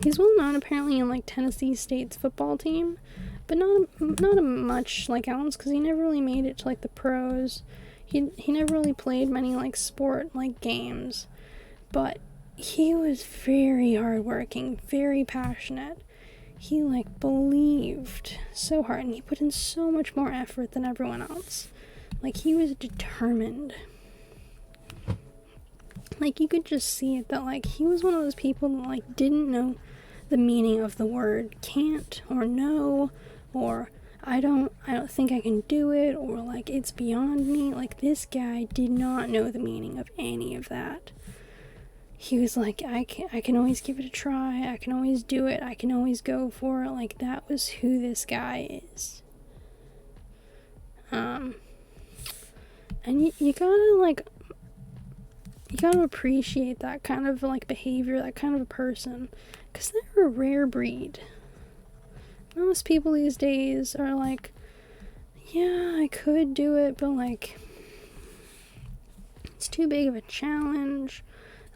he's well known apparently in like Tennessee State's football team, but not much like else, because he never really made it to like the pros. He never really played many like sport like games, but he was very hardworking, very passionate. He like believed so hard, and he put in so much more effort than everyone else. Like, he was determined. Like, you could just see it, that like he was one of those people that like didn't know the meaning of the word can't or no, or I don't think I can do it, or like it's beyond me. Like, this guy did not know the meaning of any of that. He was like, I can always give it a try, I can always do it, I can always go for it. Like, that was who this guy is. And you gotta appreciate that kind of like behavior, that kind of a person, because they're a rare breed. Most people these days are like, yeah, I could do it, but like, it's too big of a challenge.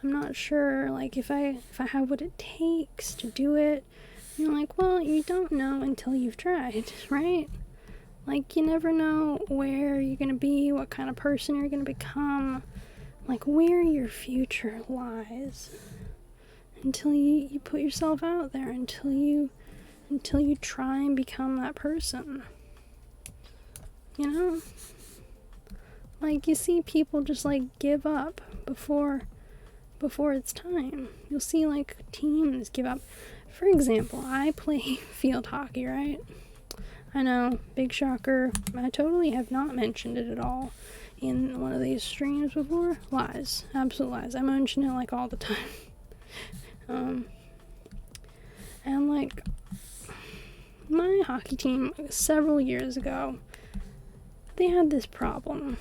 I'm not sure, like, if I have what it takes to do it. And you're like, well, you don't know until you've tried, right? Like, you never know where you're gonna be, what kind of person you're gonna become, like, where your future lies, until you put yourself out there, until you try and become that person. You know? Like, you see people just, like, give up before it's time. You'll see like teams give up. For example, I play field hockey, right? I know, big shocker. I totally have not mentioned it at all in one of these streams before. Lies. Absolute lies. I mention it like all the time. And like, my hockey team several years ago, they had this problem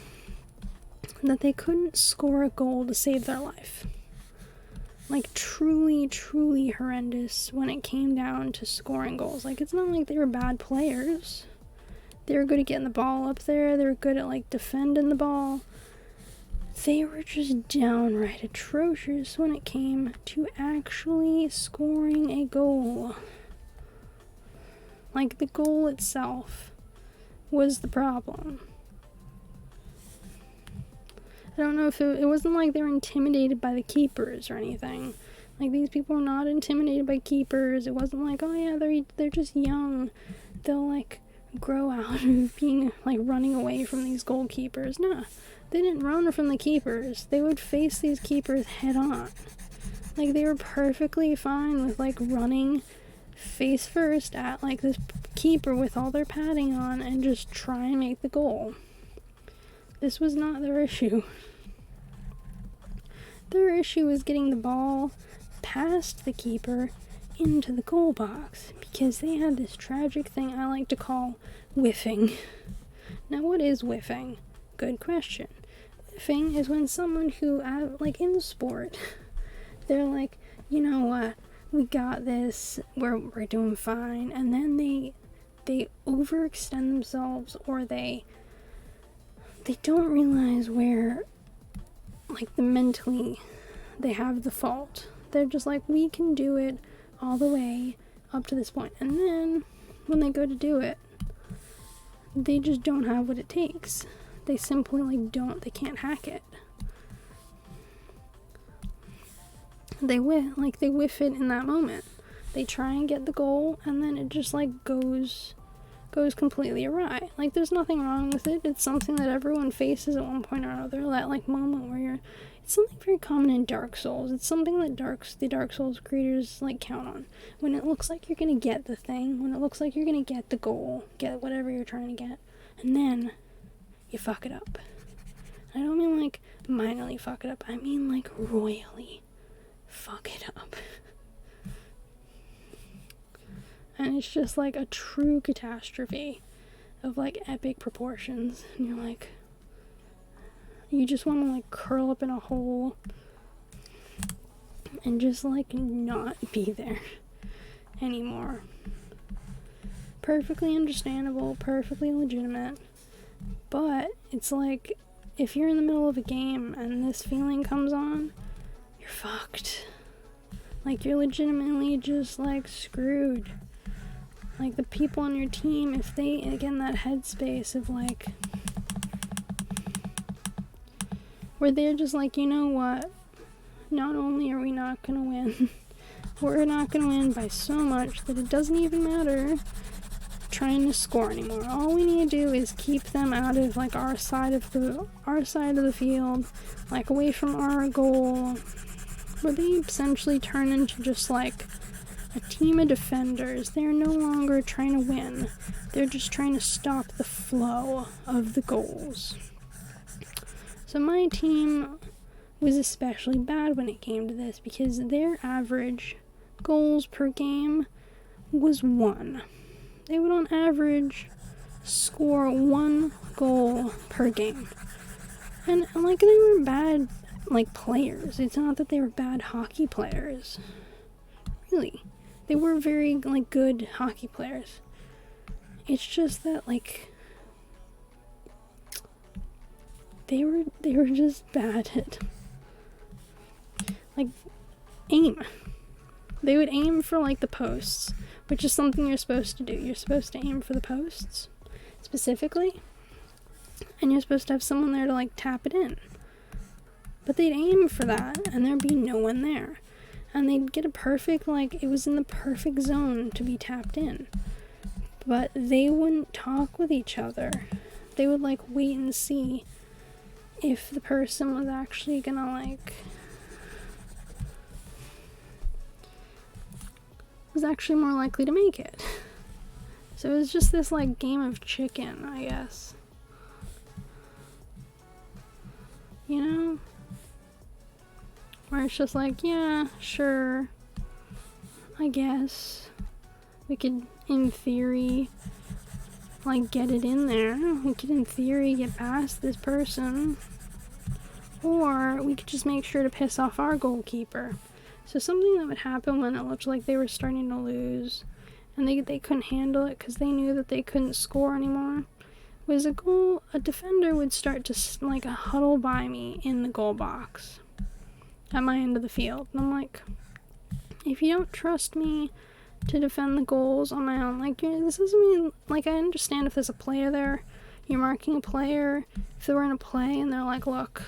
that they couldn't score a goal to save their life. Like, truly, truly horrendous when it came down to scoring goals. Like, it's not like they were bad players. They were good at getting the ball up there. They were good at, like, defending the ball. They were just downright atrocious when it came to actually scoring a goal. Like, the goal itself was the problem. I don't know if it wasn't like they were intimidated by the keepers or anything. Like, these people were not intimidated by keepers. It wasn't like, oh yeah, they're just young, they'll like grow out of being like running away from these goalkeepers. No, they didn't run from the keepers. They would face these keepers head on. Like, they were perfectly fine with like running face first at like this keeper with all their padding on and just try and make the goal. This was not their issue. Their issue was getting the ball past the keeper into the goal box, because they had this tragic thing I like to call whiffing. Now, what is whiffing? Good question. Whiffing is when someone who, like in sport, they're like, you know what, we got this, we're doing fine, and then they overextend themselves, or they don't realize where, like, mentally they have the fault. They're just like, we can do it all the way up to this point. And then, when they go to do it, they just don't have what it takes. They simply, like, they can't hack it. They whiff it in that moment. They try and get the goal, and then it just, like, goes goes completely awry. Like, there's nothing wrong with it. It's something that everyone faces at one point or another. That, like, moment where you're... It's something very common in Dark Souls. It's something that the Dark Souls creators, like, count on. When it looks like you're gonna get the thing, when it looks like you're gonna get the goal, get whatever you're trying to get, and then you fuck it up. I don't mean, like, minorly fuck it up. I mean, like, royally fuck it up. And it's just, like, a true catastrophe of, like, epic proportions. And you're like... You just want to, like, curl up in a hole and just, like, not be there anymore. Perfectly understandable, perfectly legitimate. But it's like, if you're in the middle of a game and this feeling comes on, you're fucked. Like, you're legitimately just, like, screwed. Like, the people on your team, if they get in that headspace of, like, where they're just like, you know what, not only are we not gonna win, we're not gonna win by so much that it doesn't even matter trying to score anymore. All we need to do is keep them out of, like, our side of the field, like, away from our goal, where they essentially turn into just, like, a team of defenders. They're no longer trying to win. They're just trying to stop the flow of the goals. So my team was especially bad when it came to this because their average goals per game was 1. They would on average score 1 goal per game. And, like, they were bad, like, players. It's not that they were bad hockey players. Really. They were very, like, good hockey players. It's just that, like, they were just bad at, like, aim. They would aim for, like, the posts, which is something you're supposed to do. You're supposed to aim for the posts, specifically, and you're supposed to have someone there to, like, tap it in. But they'd aim for that, and there'd be no one there. And they'd get a perfect, like, it was in the perfect zone to be tapped in. But they wouldn't talk with each other. They would, like, wait and see if the person was actually gonna, like, was actually more likely to make it. So it was just this, like, game of chicken, I guess. You know? Where it's just like, yeah, sure, I guess we could, in theory, like, get it in there. We could, in theory, get past this person. Or we could just make sure to piss off our goalkeeper. So something that would happen when it looked like they were starting to lose, and they couldn't handle it because they knew that they couldn't score anymore, was a defender would start to, like, huddle by me in the goal box at my end of the field. And I'm like, if you don't trust me to defend the goals on my own, like, this doesn't mean, like, I understand if there's a player there, you're marking a player, if they were in a play and they're like, look,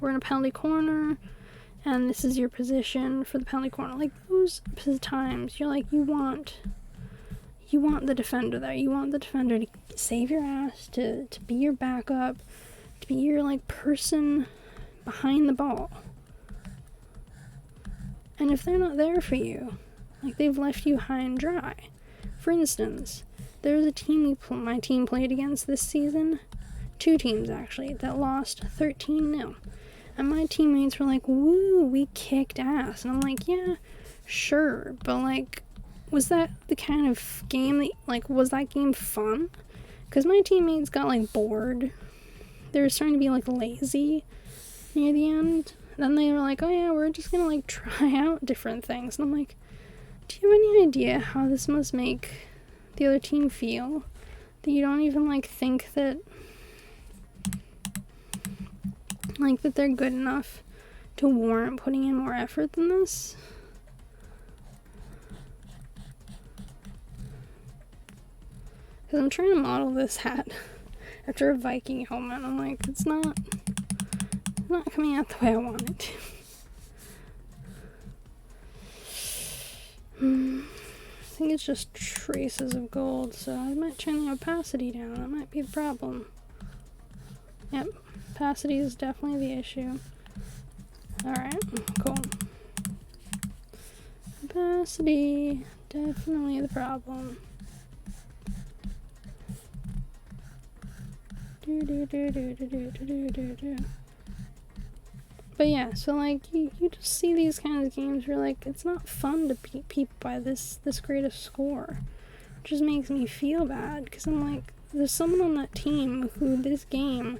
we're in a penalty corner, and this is your position for the penalty corner. Like, those times, you're like, you want the defender there. You want the defender to save your ass, to be your backup, to be your, like, person behind the ball. And if they're not there for you, like, they've left you high and dry. For instance, there was a team my team played against this season, 2 teams actually, that lost 13-0. And my teammates were like, woo, we kicked ass. And I'm like, yeah, sure, but, like, was that the kind of game that, like, was that game fun? Because my teammates got, like, bored. They were starting to be, like, lazy near the end. Then they were like, oh yeah, we're just gonna, like, try out different things. And I'm like, do you have any idea how this must make the other team feel? That you don't even, like, think that, like, that they're good enough to warrant putting in more effort than this? Because I'm trying to model this hat after a Viking helmet. I'm like, it's not coming out the way I want it to. I think it's just traces of gold, so I might turn the opacity down. That might be the problem. Yep, opacity is definitely the issue. Alright, cool. Opacity, definitely the problem. But yeah, so like you just see these kinds of games where like it's not fun to beat people by this great a score. It just makes me feel bad because I'm like, there's someone on that team who this game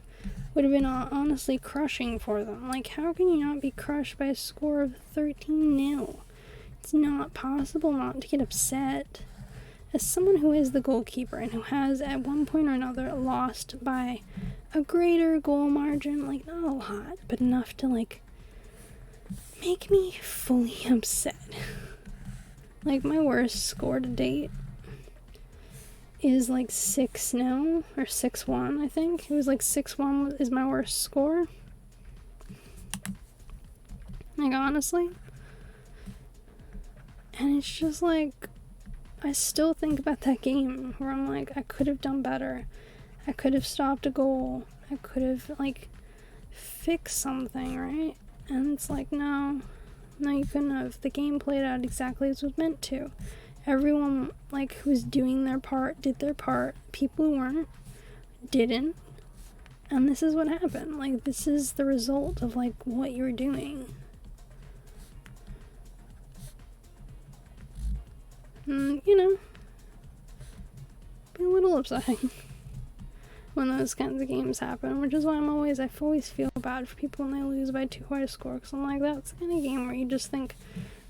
would have been honestly crushing for them. Like, how can you not be crushed by a score of 13-0? It's not possible not to get upset. As someone who is the goalkeeper and who has at one point or another lost by a greater goal margin, like not a lot, but enough to like make me fully upset. Like my worst score to date is like 6-0 or 6-1, I think. It was like 6-1 is my worst score. Like honestly. And it's just like, I still think about that game where I'm like, I could have done better. I could have stopped a goal. I could have, like, fixed something, right? And it's like, no, you couldn't have. The game played out exactly as it was meant to. Everyone, like, who was doing their part, did their part. People who weren't, didn't. And this is what happened. Like, this is the result of, like, what you're doing. You know, be a little upsetting when those kinds of games happen, which is why I always feel bad for people when they lose by too high a score, because I'm like, that's the kind of game where you just think,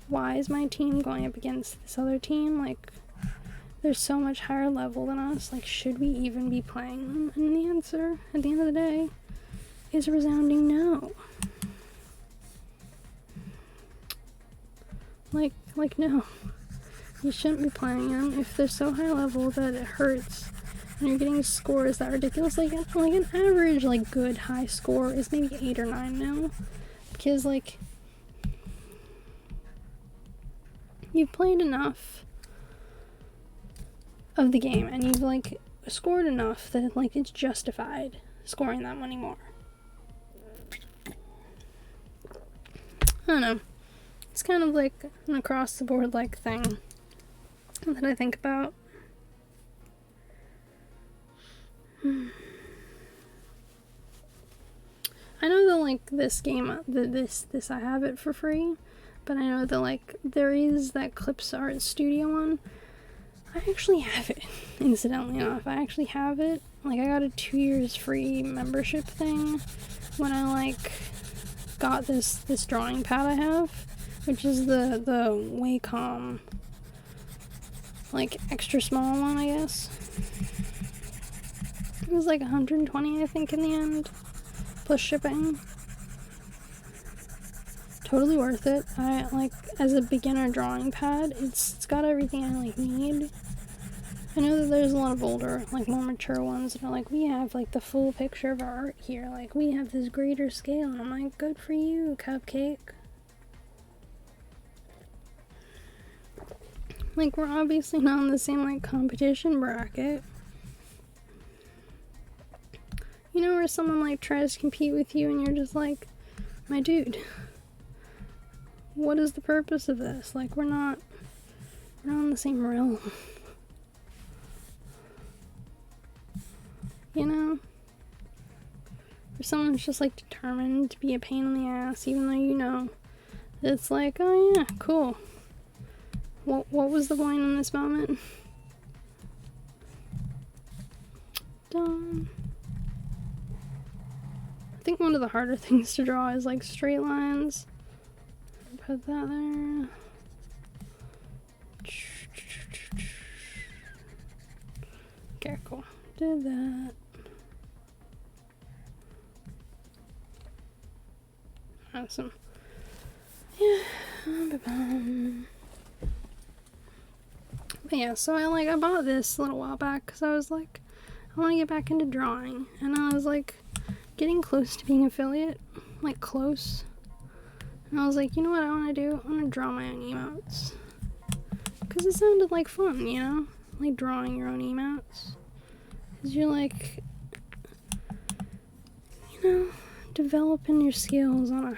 why is my team going up against this other team? Like, they're so much higher level than us, like, should we even be playing them? And the answer, at the end of the day, is a resounding no. Like no. You shouldn't be playing them if they're so high level that it hurts and you're getting scores that ridiculous. Like an average, like, good high score is maybe 8 or 9 now. Because, like, you've played enough of the game and you've, like, scored enough that, like, it's justified scoring that many more. I don't know. It's kind of like an across-the-board, like, thing that I think about. I know that, like, this game, this I have it for free, but I know that, like, there is that Clips Art Studio one. I actually have it, incidentally enough. I actually have it. Like, I got a 2 years free membership thing when I, like, got this drawing pad I have, which is the Wacom, like, extra small one, I guess. It was like 120, I think, in the end, plus shipping. Totally worth it. I, like, as a beginner drawing pad, it's got everything I, like, need. I know that there's a lot of older, like, more mature ones that are like, we have, like, the full picture of our art here. Like, we have this greater scale. And I'm like, good for you, Cupcake. Like, we're obviously not in the same, like, competition bracket. You know, where someone, like, tries to compete with you and you're just like, my dude, what is the purpose of this? Like, we're not in the same realm. You know? Or someone's just, like, determined to be a pain in the ass, even though you know it's like, oh yeah, cool. What was the point in this moment? Dumb. I think one of the harder things to draw is, like, straight lines. Put that there. Okay, cool. Did that. Awesome. Yeah. But yeah, so I bought this a little while back because I was like, I want to get back into drawing. And I was like, getting close to being affiliate. Like, close. And I was like, you know what I want to do? I want to draw my own emotes. Because it sounded like fun, you know? Like drawing your own emotes. Because you're like, you know, developing your skills on a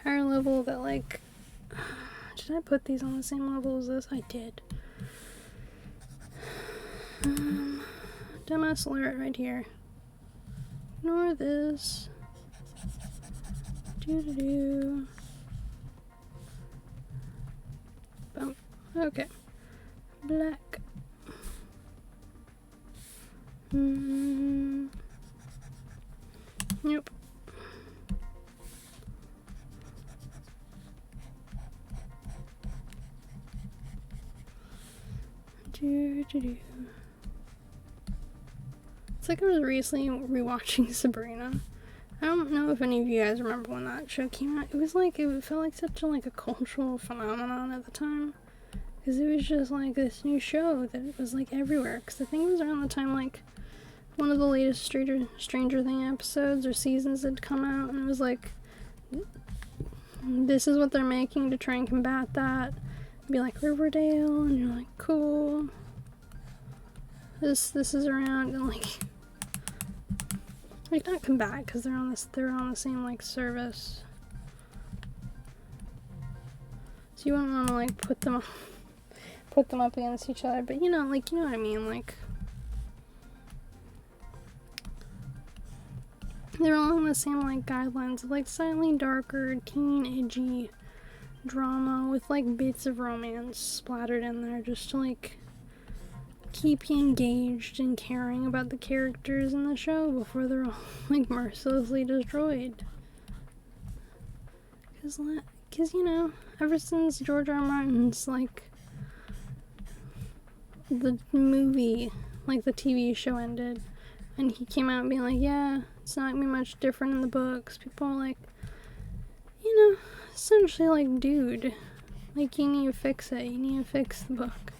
higher level that like, did I put these on the same level as this? I did. Dumbass alert right here. Ignore this. Boom. Okay. Black. Yep. It's like I was recently rewatching Sabrina. I don't know if any of you guys remember when that show came out. It was like, it felt like such a, like a cultural phenomenon at the time. Because it was just like this new show that was like everywhere. Because I think it was around the time like one of the latest Stranger Things episodes or seasons had come out. And it was like, this is what they're making to try and combat that. Be like Riverdale, and you're like, cool. This is around, and like not combat, because they're on the same like service. So you wouldn't want to like put them up against each other, but you know what I mean, like they're all on the same like guidelines of like slightly darker, teen, edgy drama with like bits of romance splattered in there just to like keep you engaged and caring about the characters in the show before they're all like mercilessly destroyed. Cause you know, ever since George R. R. Martin's like the movie, like the TV show ended, and he came out being like, yeah, it's not gonna be much different in the books. People are like, you know, essentially like, dude, like you need to fix it. You need to fix the book.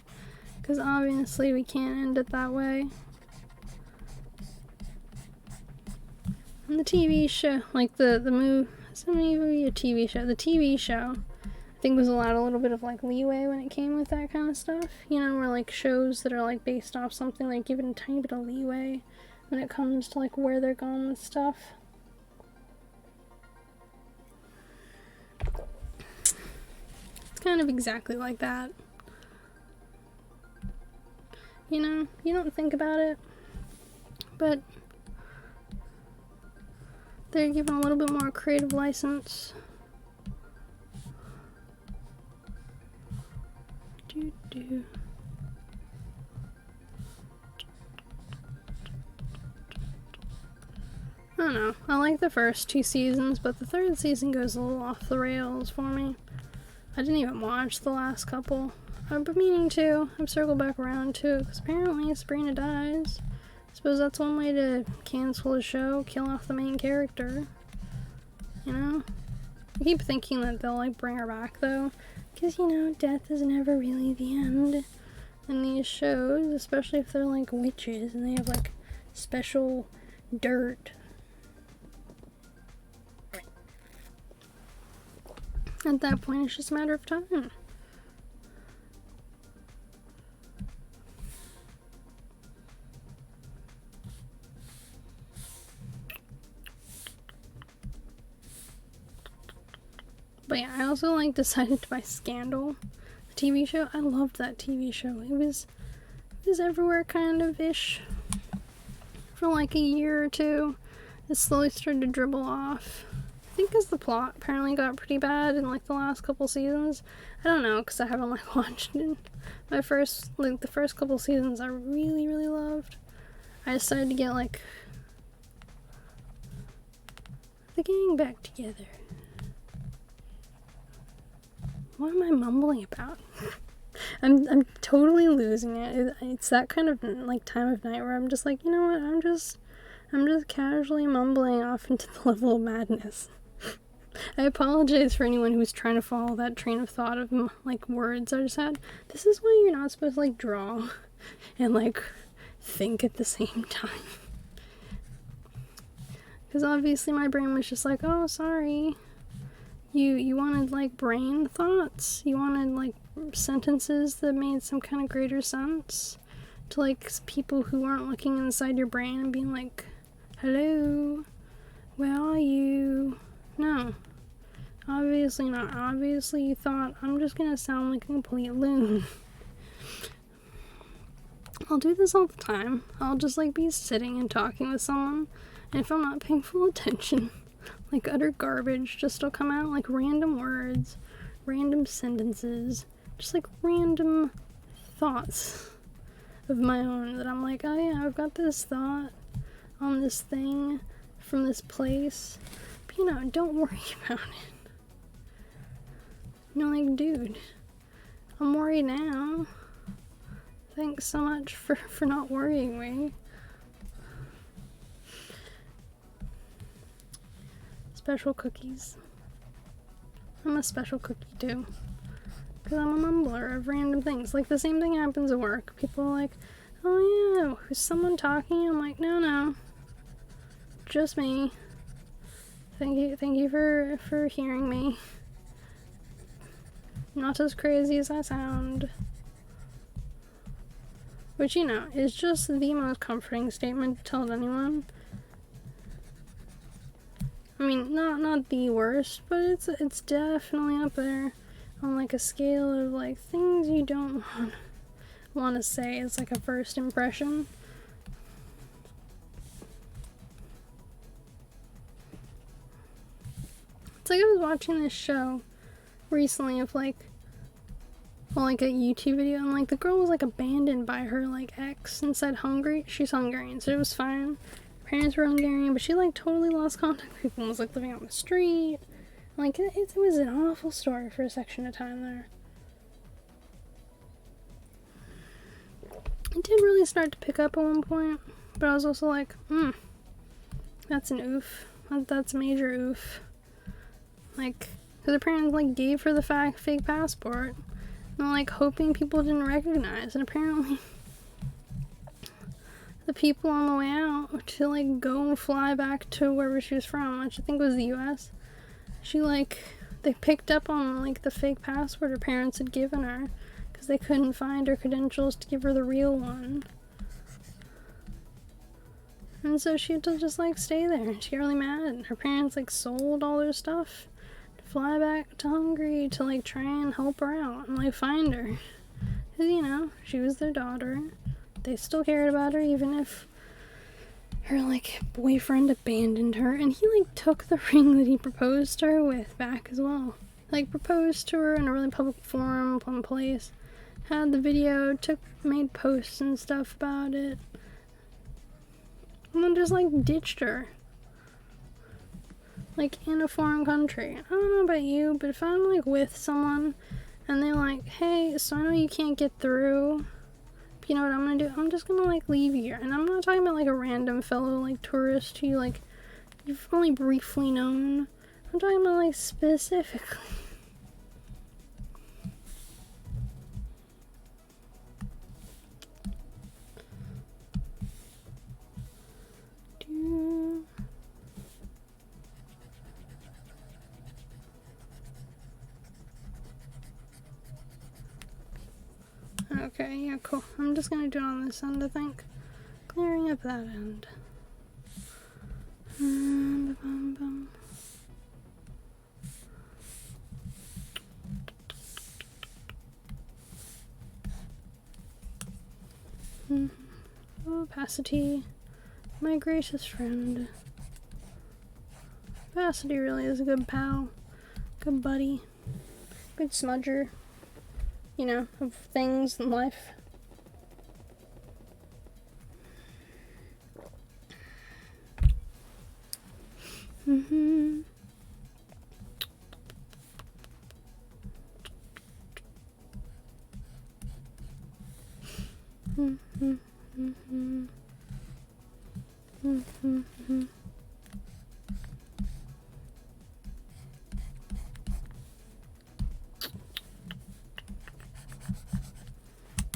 Because obviously we can't end it that way. And the TV show, like the movie, it's a movie, a TV show. The TV show, I think, was allowed a little bit of like leeway when it came with that kind of stuff. You know, where like shows that are like based off something, like given a tiny bit of leeway when it comes to like where they're going with stuff. It's kind of exactly like that. You know, you don't think about it, but they're given a little bit more creative license. I don't know. I like the first 2 seasons, but the 3rd season goes a little off the rails for me. I didn't even watch the last couple. I've been meaning to. I've circled back around to it, because apparently Sabrina dies. I suppose that's one way to cancel a show, kill off the main character. You know? I keep thinking that they'll like bring her back though, because you know, death is never really the end in these shows, especially if they're like witches and they have like special dirt. At that point, it's just a matter of time. But yeah, I also like decided to buy Scandal, the TV show. I loved that TV show. It was everywhere kind of ish for like a year or 2. It slowly started to dribble off. I think because the plot apparently got pretty bad in like the last couple seasons. I don't know, because I haven't like watched it. The first couple seasons I really, really loved. I decided to get like the gang back together. What am I mumbling about? I'm totally losing it. It's that kind of like time of night where I'm just like, you know what? I'm just casually mumbling off into the level of madness. I apologize for anyone who was trying to follow that train of thought of like words I just had. This is why you're not supposed to like draw and like think at the same time. Because obviously my brain was just like, oh, sorry. You wanted like brain thoughts? You wanted like sentences that made some kind of greater sense to like people who aren't looking inside your brain and being like, hello, where are you? No. Obviously not. Obviously you thought, I'm just gonna sound like a complete loon. I'll do this all the time. I'll just like be sitting and talking with someone, and if I'm not paying full attention, like utter garbage just will come out, like random words, random sentences, just like random thoughts of my own that I'm like, oh yeah, I've got this thought on this thing from this place, but you know, don't worry about it. You know, like, dude, I'm worried now. Thanks so much for not worrying me. Special cookies. I'm a special cookie too. Because I'm a mumbler of random things. Like the same thing happens at work. People are like, oh yeah, is someone talking? I'm like, no. Just me. Thank you for hearing me. Not as crazy as I sound. Which, you know, is just the most comforting statement to tell anyone. I mean, not the worst, but it's definitely up there on like a scale of like things you don't want to say as like a first impression. It's like I was watching this show recently of like a YouTube video, and like the girl was like abandoned by her like ex and said Hungary. She's Hungarian, so it was fine. Parents were Hungarian, but she like totally lost contact with people and was like living on the street. Like it was an awful story for a section of time there. It did really start to pick up at one point, but I was also like, that's an oof. That's a major oof. Like, because her parents like gave her the fake passport. And like hoping people didn't recognize, and apparently the people on the way out to like go and fly back to wherever she was from, which I think was the US, they picked up on like the fake passport her parents had given her because they couldn't find her credentials to give her the real one. And so she had to just like stay there, and she got really mad, and her parents like sold all their stuff fly back to Hungary to like try and help her out and like find her, because you know, she was their daughter. They still cared about her even if her like boyfriend abandoned her, and he like took the ring that he proposed to her with back as well. Like proposed to her in a really public forum, one place, had the video, made posts and stuff about it, and then just like ditched her. Like, in a foreign country. I don't know about you, but if I'm, like, with someone, and they're like, hey, so I know you can't get through, but you know what I'm gonna do? I'm just gonna, like, leave you here. And I'm not talking about, like, a random fellow, like, tourist who, like, you've only briefly known. I'm talking about, like, specifically. Okay, yeah, cool. I'm just gonna do it on this end, I think. Clearing up that end. Opacity, my gracious friend. Opacity really is a good pal, good buddy, good smudger, you know, of things in life.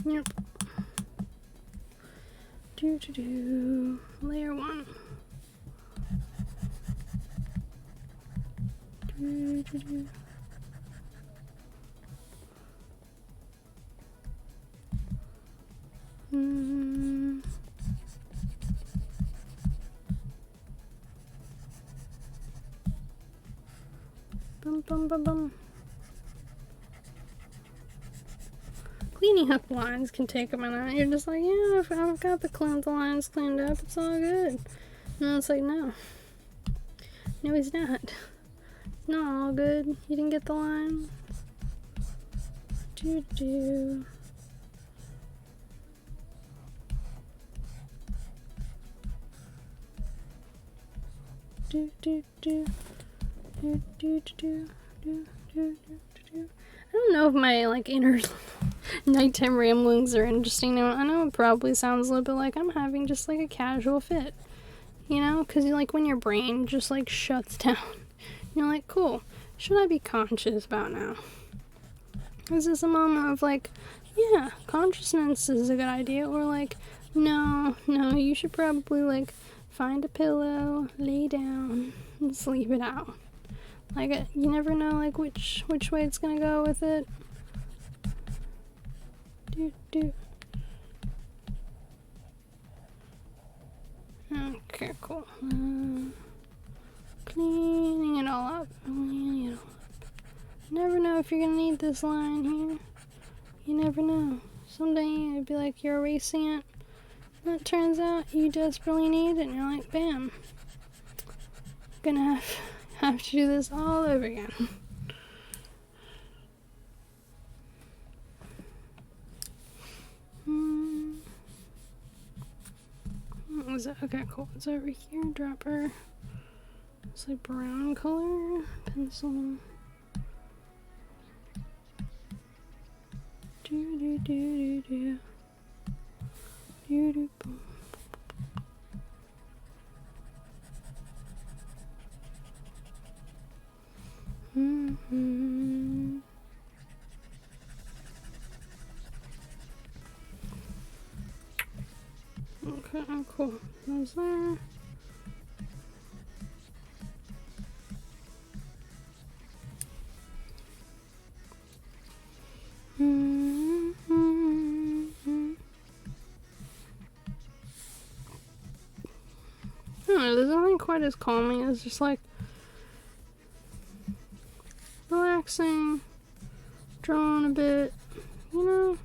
Yep. Layer 1. Bum bum bum bum. Cleaning up lines can take a minute. You're just like, yeah, I've got the lines cleaned up. It's all good. And it's like, no. No, he's not. It's not all good. You didn't get the line. Do do. Do do do. Do do do do do do. I don't know if my like inner nighttime ramblings are interesting now. I know it probably sounds a little bit like I'm having just like a casual fit, you know, because you like when your brain just like shuts down. You're like, cool. Should I be conscious about now? Is this a moment of like, yeah, consciousness is a good idea, or like, no, you should probably like find a pillow, lay down, and sleep it out. Like, you never know, like, which way it's gonna go with it. Do. Okay, cool. Cleaning it all up. Never know if you're gonna need this line here. You never know. Someday it'd be like you're erasing it. And it turns out you desperately need it, and you're like, bam. Gonna have to do this all over again. What was it? Okay, cool. It's over here. Dropper. It's like brown color. Pencil. Do. Boom. Okay, cool. Those there. I don't know, there's nothing quite as calming as just like relaxing, drawing a bit, you know?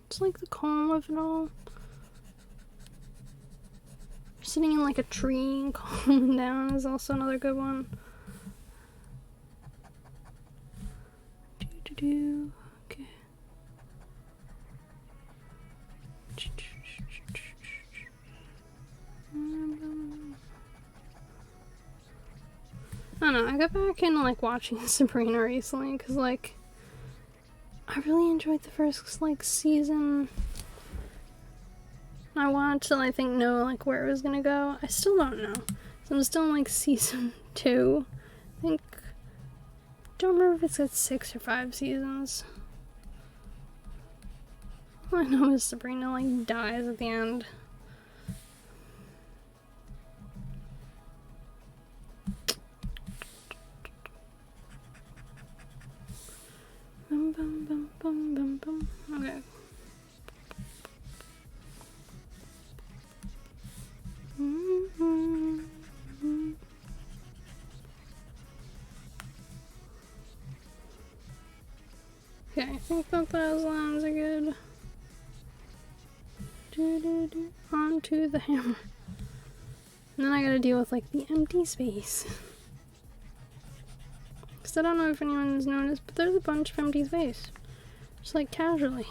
It's like the calm of it all. Sitting in like a tree and calming down is also another good one. Okay. I don't know, I got back into like watching Sabrina recently because like I really enjoyed the first like season. I wanted to I think know like where it was gonna go. I still don't know. So I'm still in like season 2. I think don't remember if it's got 6 or 5 seasons. All I know is Sabrina like dies at the end. Bum bum bum bum bum bum. Okay. Okay, I think that those lines are good. Onto the hammer. And then I gotta deal with like the empty space. Because I don't know if anyone's noticed, but there's a bunch of empty space. Just like casually.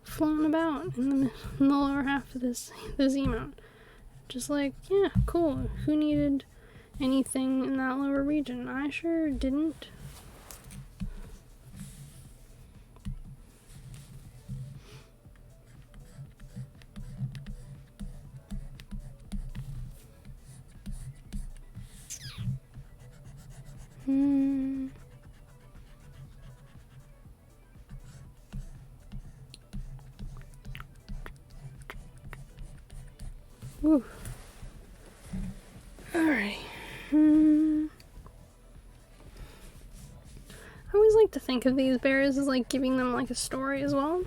Floating about in the lower half of this emote. Just like, yeah, cool. Who needed anything in that lower region? I sure didn't. Ooh. Alright. I always like to think of these bears as like giving them like a story as well.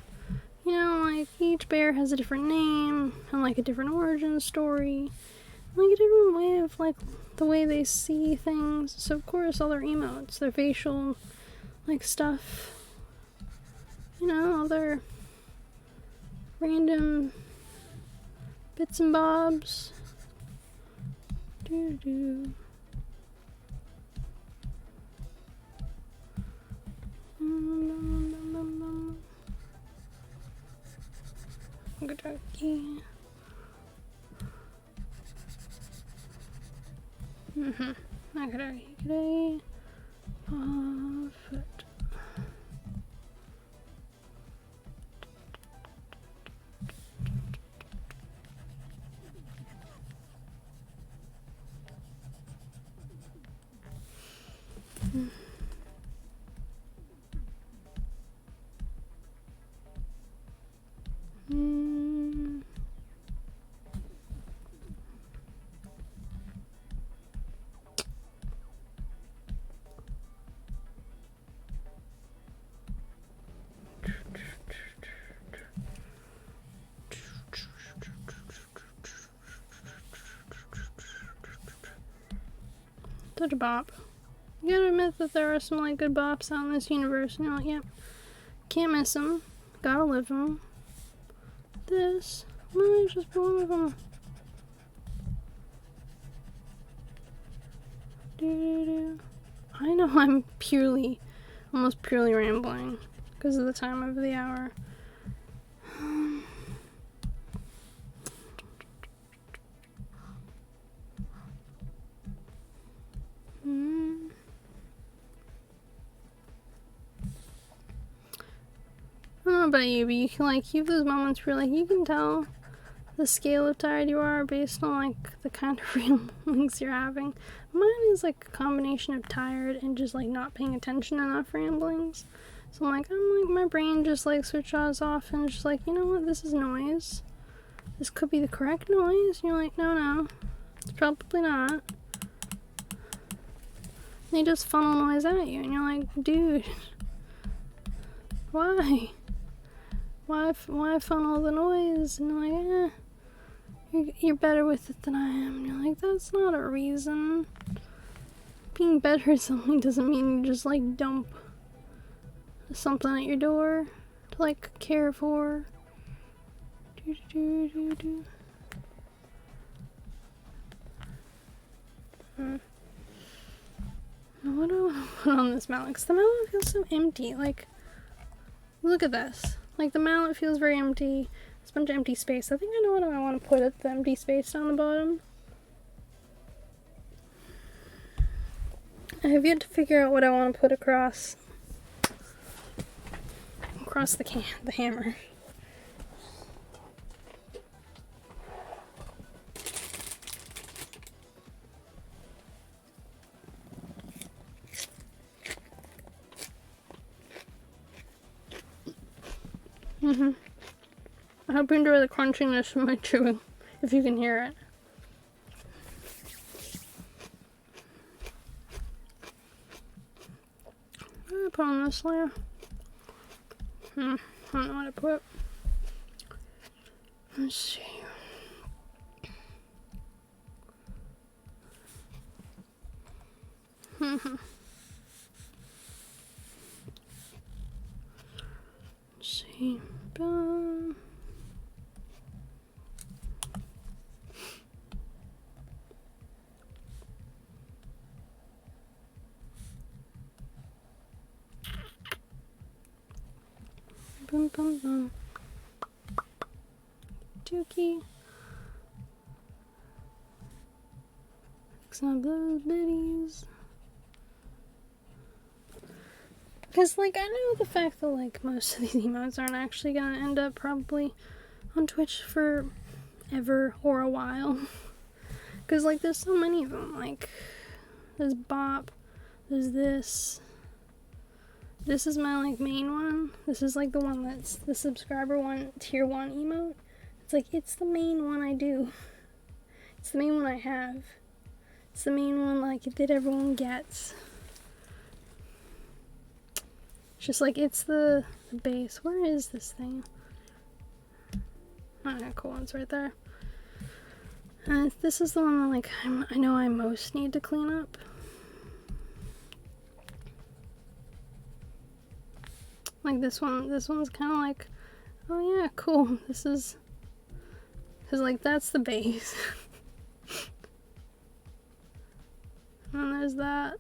You know, like each bear has a different name and like a different origin story, like a different way of like the way they see things. So of course all their emotes, their facial like stuff, you know, all their random bits and bobs. Doo-doo. Okey-dokey. Okey-dokey. Perfect. Such a bop. You gotta admit that there are some like good bops out in this universe, and you're like, yep, can't miss them, gotta live them. This might just be one of them. I know I'm almost purely rambling because of the time of the hour. I don't know about you, but you can like you have those moments where like you can tell the scale of tired you are based on like the kind of ramblings you're having. Mine is like a combination of tired and just like not paying attention enough ramblings. So I'm like my brain just like switches off and just like, you know what, this is noise. This could be the correct noise. And you're like, no, it's probably not. They just funnel noise at you and you're like, dude, why? Why funnel the noise? And you're like, you're better with it than I am. And you're like, that's not a reason. Being better at something doesn't mean you just like dump something at your door to like care for. What do I want to put on this mallet? Because the mallet feels so empty. Like, look at this. Like, the mallet feels very empty. There's a bunch of empty space. I think I know what I want to put at the empty space down the bottom. I have yet to figure out what I want to put across the hammer. I hope you enjoy the crunchiness of my chewing, if you can hear it. What did I put on this layer? I don't know what I put. Let's see. Let's see. Boom. Boom, boom, boom. Dookie. Some of those biddies. Because, like, I know the fact that, like, most of these emotes aren't actually gonna end up probably on Twitch for ever or a while. Because, like, there's so many of them. Like, there's Bop, there's this. This is my, like, main one. This is, like, the one that's the subscriber one, tier 1 emote. It's, like, it's the main one I do. It's the main one I have. It's the main one, like, that everyone gets. just like, it's the base. Where is this thing? Oh yeah, cool, it's right there. This is the one that like I know I most need to clean up. Like this one's kind of like, oh yeah, cool. This is, cause like that's the base. And there's that.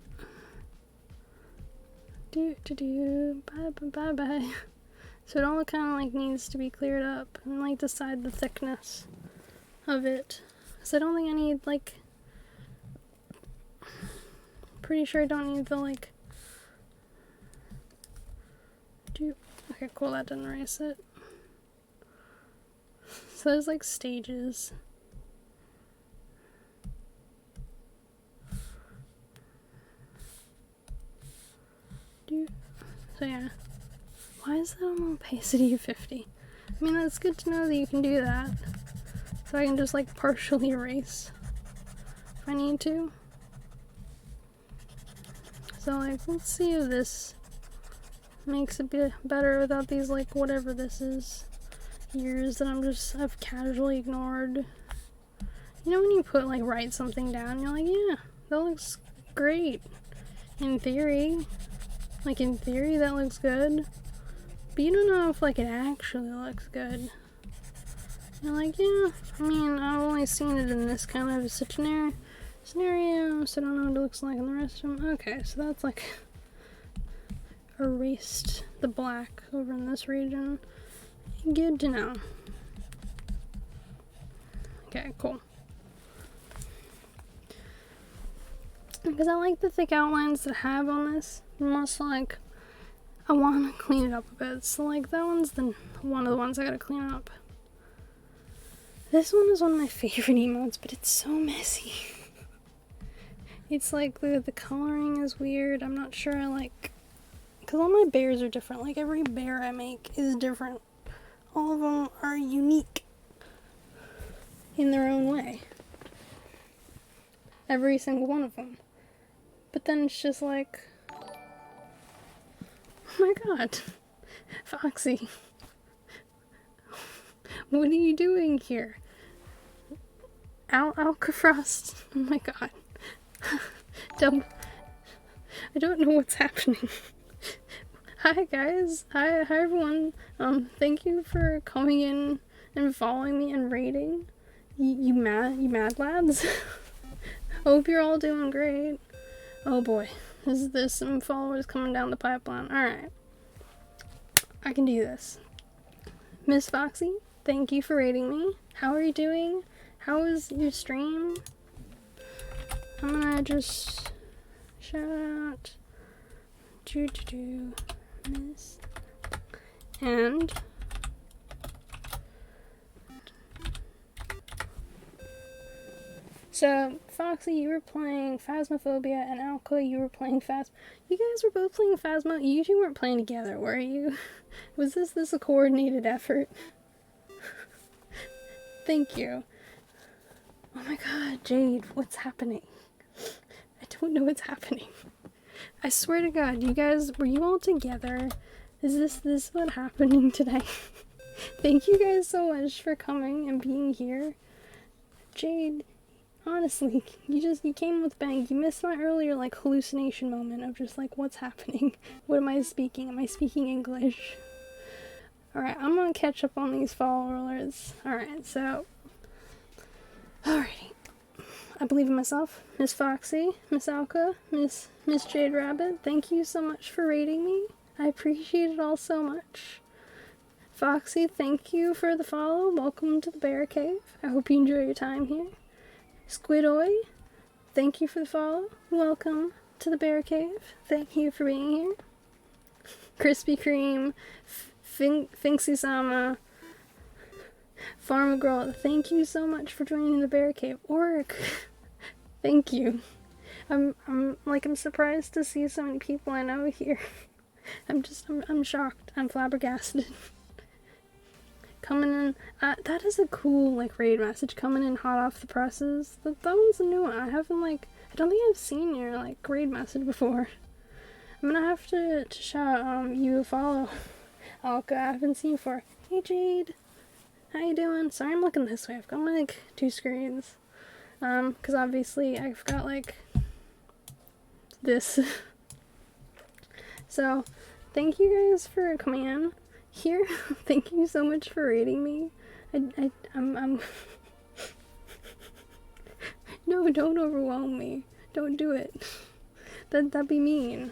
Bye. So it all kind of like needs to be cleared up and like decide the thickness of it. Cause I don't think I need like, pretty sure I don't need the like, okay, cool, that didn't erase it. So there's like stages. So yeah, why is that on opacity of 50? I mean, that's good to know that you can do that. So I can just like partially erase if I need to. So like, let's see if this makes it bit better without these like whatever this is years that I've casually ignored. You know when you put like write something down, you're like, yeah, that looks great in theory. Like in theory that looks good, but you don't know if like it actually looks good. You're like, yeah, I mean, I've only seen it in this kind of scenario, so I don't know what it looks like in the rest of them. Okay, so that's like erased the black over in this region. Good to know. Okay, cool. Because I like the thick outlines that I have on this. And also, like, I want to clean it up a bit. So, like, that one's one of the ones I gotta clean up. This one is one of my favorite emotes, but it's so messy. It's like, the coloring is weird. I'm not sure I like... Because all my bears are different. Like, every bear I make is different. All of them are unique in their own way. Every single one of them. But then it's just like... Oh my god. Foxy. What are you doing here? Alcafrost. Oh my god. I don't know what's happening. Hi guys. Hi everyone. Thank you for coming in and following me and rating. You mad lads? Hope you're all doing great. Oh boy. There's some followers coming down the pipeline. Alright. I can do this. Miss Foxy, thank you for rating me. How are you doing? How was your stream? I'm gonna just shout out Miss and so Foxy, you were playing Phasmophobia, and Alka, you were playing Phasma. You guys were both playing Phasma. You two weren't playing together, were you? Was this a coordinated effort? Thank you. Oh my god, Jade, what's happening? I don't know what's happening. I swear to god, you guys, were you all together? Is this what happening today? Thank you guys so much for coming and being here. Jade, honestly, you came with bang. You missed my earlier, like, hallucination moment of just, like, what's happening? What am I speaking? Am I speaking English? Alright, I'm gonna catch up on these followers. Alright, so... Alrighty. I believe in myself. Miss Foxy, Miss Alka, Miss Jade Rabbit, thank you so much for rating me. I appreciate it all so much. Foxy, thank you for the follow. Welcome to the Bear Cave. I hope you enjoy your time here. Squidoy, thank you for the follow. Welcome to the Bear Cave. Thank you for being here. Krispy Kreme, Finksy-sama, Farm Girl, thank you so much for joining the Bear Cave. Oric, thank you. I'm surprised to see so many people I know here. I'm shocked. I'm flabbergasted. Coming in, that is a cool, like, raid message, coming in hot off the presses. That one's a new one. I don't think I've seen your, like, raid message before. I'm gonna have to shout you a follow. Alka, I haven't seen you for. Hey Jade, how you doing? Sorry I'm looking this way. I've got like 2 screens. Because obviously I've got like this. So, thank you guys for coming in here. Thank you so much for rating me. I'm No, don't overwhelm me. Don't do it. That'd be mean.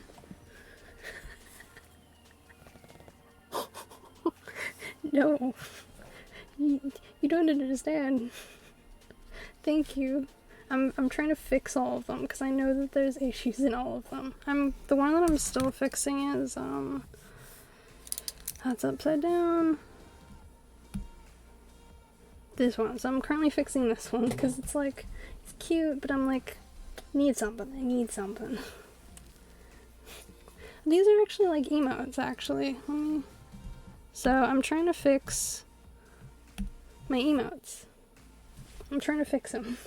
No. You don't understand. Thank you. I'm trying to fix all of them because I know that there's issues in all of them. The one that I'm still fixing is that's upside down. This one. So I'm currently fixing this one because it's like it's cute, but I'm like need something. I need something. These are actually like emotes actually. So I'm trying to fix my emotes. I'm trying to fix them.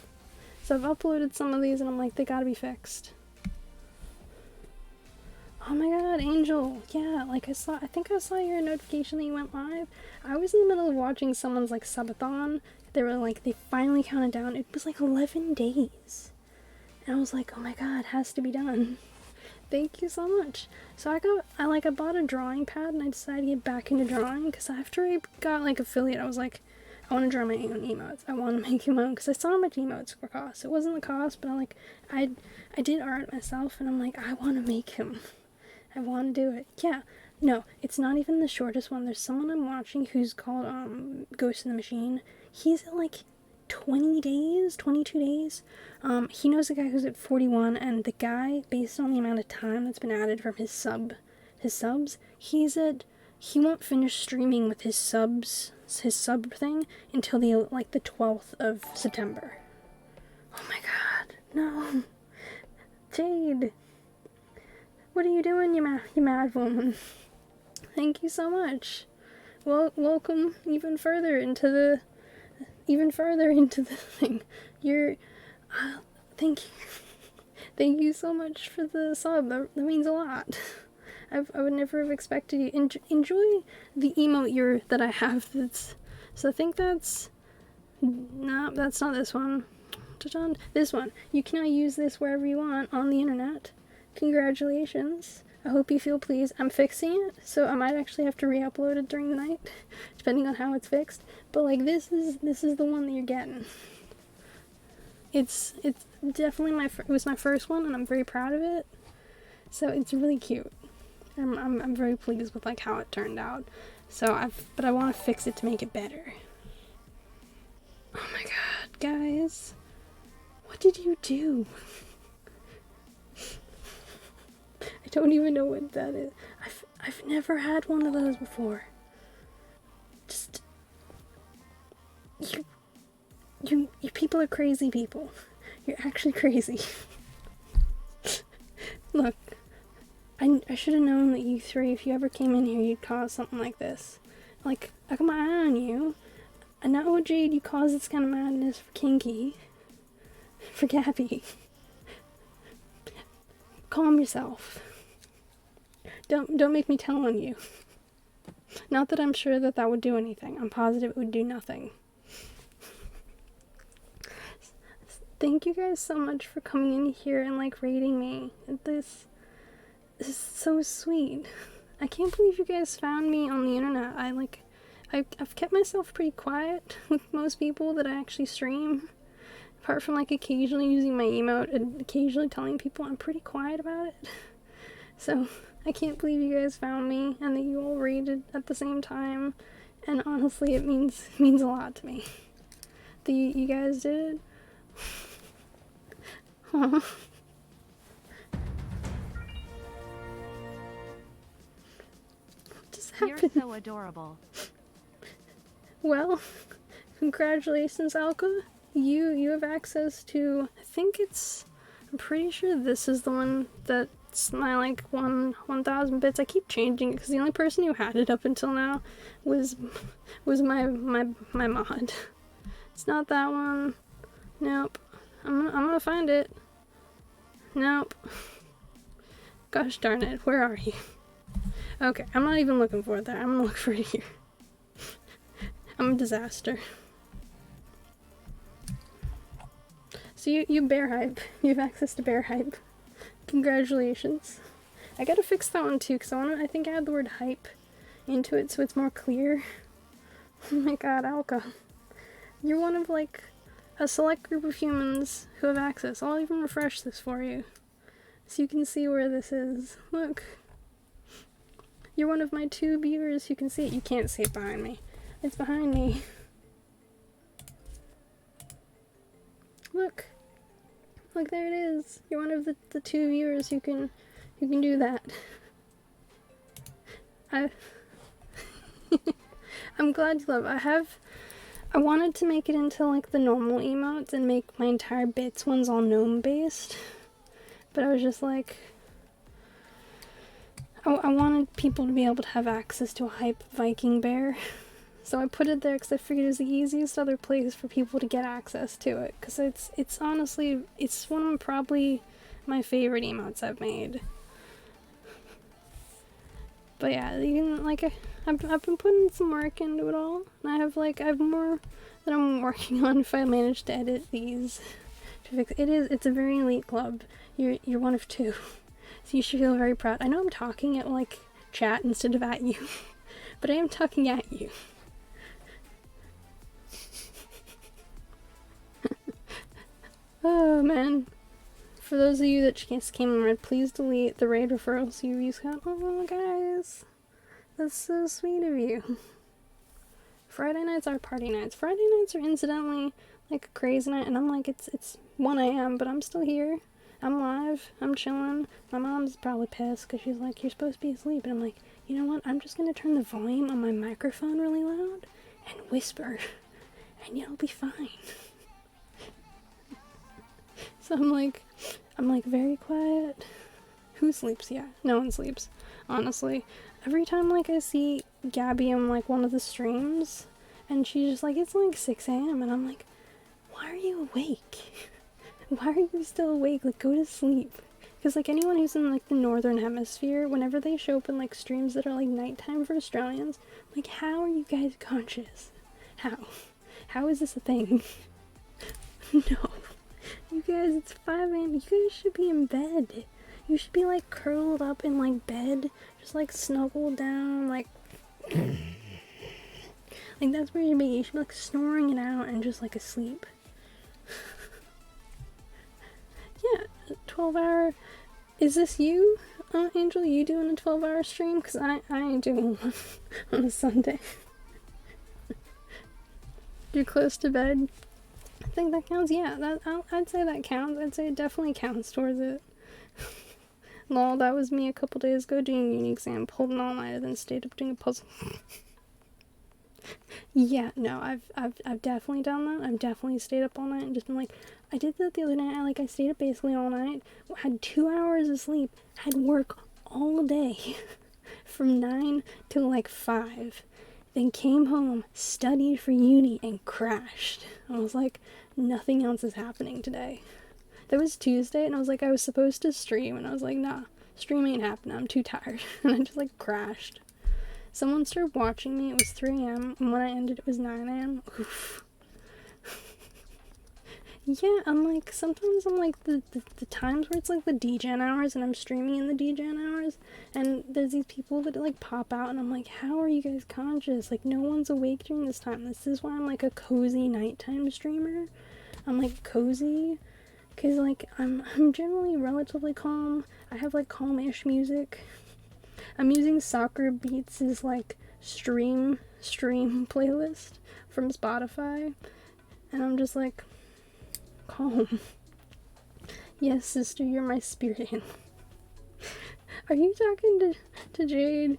So I've uploaded some of these and I'm like, they gotta be fixed. Oh my god, Angel. Yeah, like I think I saw your notification that you went live. I was in the middle of watching someone's like subathon. They were like, they finally counted down. It was like 11 days. And I was like, oh my god, it has to be done. Thank you so much. So I bought a drawing pad and I decided to get back into drawing because after I got like affiliate, I was like, I want to draw my own emotes. I want to make my own because I saw how much emotes were cost. It wasn't the cost, but I did art myself and I'm like, I want to make him. I want to do it. Yeah. No, it's not even the shortest one. There's someone I'm watching who's called Ghost in the Machine. He's at like 20 days, 22 days. He knows a guy who's at 41, and the guy, based on the amount of time that's been added from his subs, he won't finish streaming with his sub thing until the 12th of September. Oh my god, no. Jade, what are you doing, you mad woman? Thank you so much. Well, welcome even further into the thing. Thank you. Thank you so much for the sub. That means a lot. I would never have expected you. Enjoy the emote that I have. So I think that's... No, that's not this one. This one. You can now use this wherever you want on the internet. Congratulations. I hope you feel pleased. I'm fixing it, so I might actually have to re-upload it during the night, depending on how it's fixed. But like this is the one that you're getting. It's definitely it was my first one, and I'm very proud of it. So it's really cute. I'm very pleased with like how it turned out. But I want to fix it to make it better. Oh my god, guys, what did you do? I don't even know what that is. I've never had one of those before. Just you people are crazy people. You're actually crazy. Look, I should have known that you three, if you ever came in here, you'd cause something like this. Like, I got my eye on you. I know, Jade, you caused this kind of madness for Kinky. For Gabby. Calm yourself. Don't make me tell on you. Not that I'm sure that would do anything. I'm positive it would do nothing. Thank you guys so much for coming in here and like rating me. This is so sweet. I can't believe you guys found me on the internet. I've kept myself pretty quiet with most people that I actually stream. Apart from like occasionally using my emote and occasionally telling people, I'm pretty quiet about it. So I can't believe you guys found me and that you all rated at the same time. And honestly, it means a lot to me that you guys did it. Aww. What just happened? You're so adorable. Well, congratulations, Alka. You have access to, I'm pretty sure this is the one that's my like 1,000 bits. I keep changing it because the only person who had it up until now was my mod. It's not that one. Nope. I'm gonna find it. Nope. Gosh darn it, where are you? Okay, I'm not even looking for it there. I'm gonna look for it here. I'm a disaster. So you bear hype. You have access to bear hype. Congratulations. I gotta fix that one too, because I think I had the word hype into it so it's more clear. Oh my god, Alka. You're one of like a select group of humans who have access. I'll even refresh this for you so you can see where this is. Look. You're one of my 2 viewers who can see it. You can't see it behind me. It's behind me. Look. Look, there it is. You're one of the 2 viewers who can do that. I'm glad you love it. I wanted to make it into like the normal emotes and make my entire bits ones all gnome based. But I was just like, I wanted people to be able to have access to a hype Viking bear. So I put it there because I figured it was the easiest other place for people to get access to it. Because it's honestly, it's one of probably my favorite emotes I've made. But yeah, you can, like, I've been putting some work into it all. And I have more that I'm working on if I manage to edit these. To fix it. It's a very elite club. You're one of 2. So you should feel very proud. I know I'm talking at, like, chat instead of at you. But I am talking at you. Oh, man. For those of you that just came in red, please delete the raid referrals you use. Oh, guys. That's so sweet of you. Friday nights are party nights. Friday nights are incidentally like a crazy night, and I'm like, it's 1 a.m., but I'm still here. I'm live. I'm chilling. My mom's probably pissed because she's like, you're supposed to be asleep. And I'm like, you know what? I'm just going to turn the volume on my microphone really loud and whisper, and it'll be fine. So I'm like very quiet. Who sleeps? Yeah, no one sleeps. Honestly, every time like I see Gabby on like one of the streams, and she's just like, it's like 6 a.m. and I'm like, why are you awake? Why are you still awake? Like, go to sleep. Because like anyone who's in like the northern hemisphere, whenever they show up in like streams that are like nighttime for Australians, like, how are you guys conscious? How is this a thing? No. You guys, it's 5 a.m. You guys should be in bed. You should be like curled up in like bed, just like snuggled down, like like that's where you should be. You should be like snoring it out and just like asleep. Yeah, 12-hour. Is this you, Angel? You doing a 12-hour stream? Because I ain't doing one on a Sunday. You're close to bed. I think that counts. Yeah, I'd say that counts. I'd say it definitely counts towards it. Lol, that was me a couple days ago doing a uni exam, pulled an all-nighter, then stayed up doing a puzzle. Yeah, no, I've definitely done that. I've definitely stayed up all night and just been like, I did that the other night. I stayed up basically all night, had 2 hours of sleep, had work all day from 9 till like 5. Then came home, studied for uni, and crashed. I was like, nothing else is happening today. That was Tuesday, and I was like, I was supposed to stream, and I was like, nah, stream ain't happening, I'm too tired. And I just like crashed. Someone started watching me, it was 3 a.m, and when I ended it was 9 a.m. Oof. Yeah, I'm like, sometimes I'm like, the times where it's like the degen hours, and I'm streaming in the degen hours, and there's these people that like pop out, and I'm like, how are you guys conscious? Like, no one's awake during this time. This is why I'm like a cozy nighttime streamer. I'm like cozy, because like, I'm generally relatively calm. I have like calm-ish music. I'm using Soccer Beats' like stream playlist from Spotify, and I'm just like, calm. Yes, sister, you're my spirit animal. Are you talking to Jade?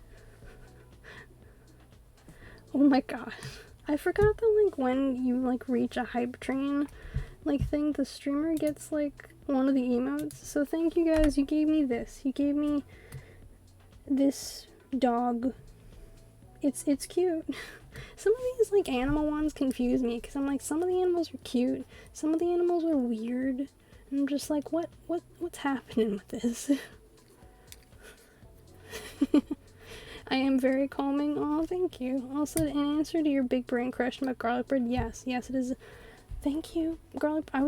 Oh my god. I forgot that like when you like reach a hype train like thing, the streamer gets like one of the emotes. So thank you guys, you gave me this. You gave me this dog. It's cute. Some of these like animal ones confuse me because I'm like, some of the animals are cute, some of the animals are weird, and I'm just like, what's happening with this? I am very calming. Oh, thank you. Also, in answer to your big brain question about garlic bread, yes, it is. Thank you. Garlic, I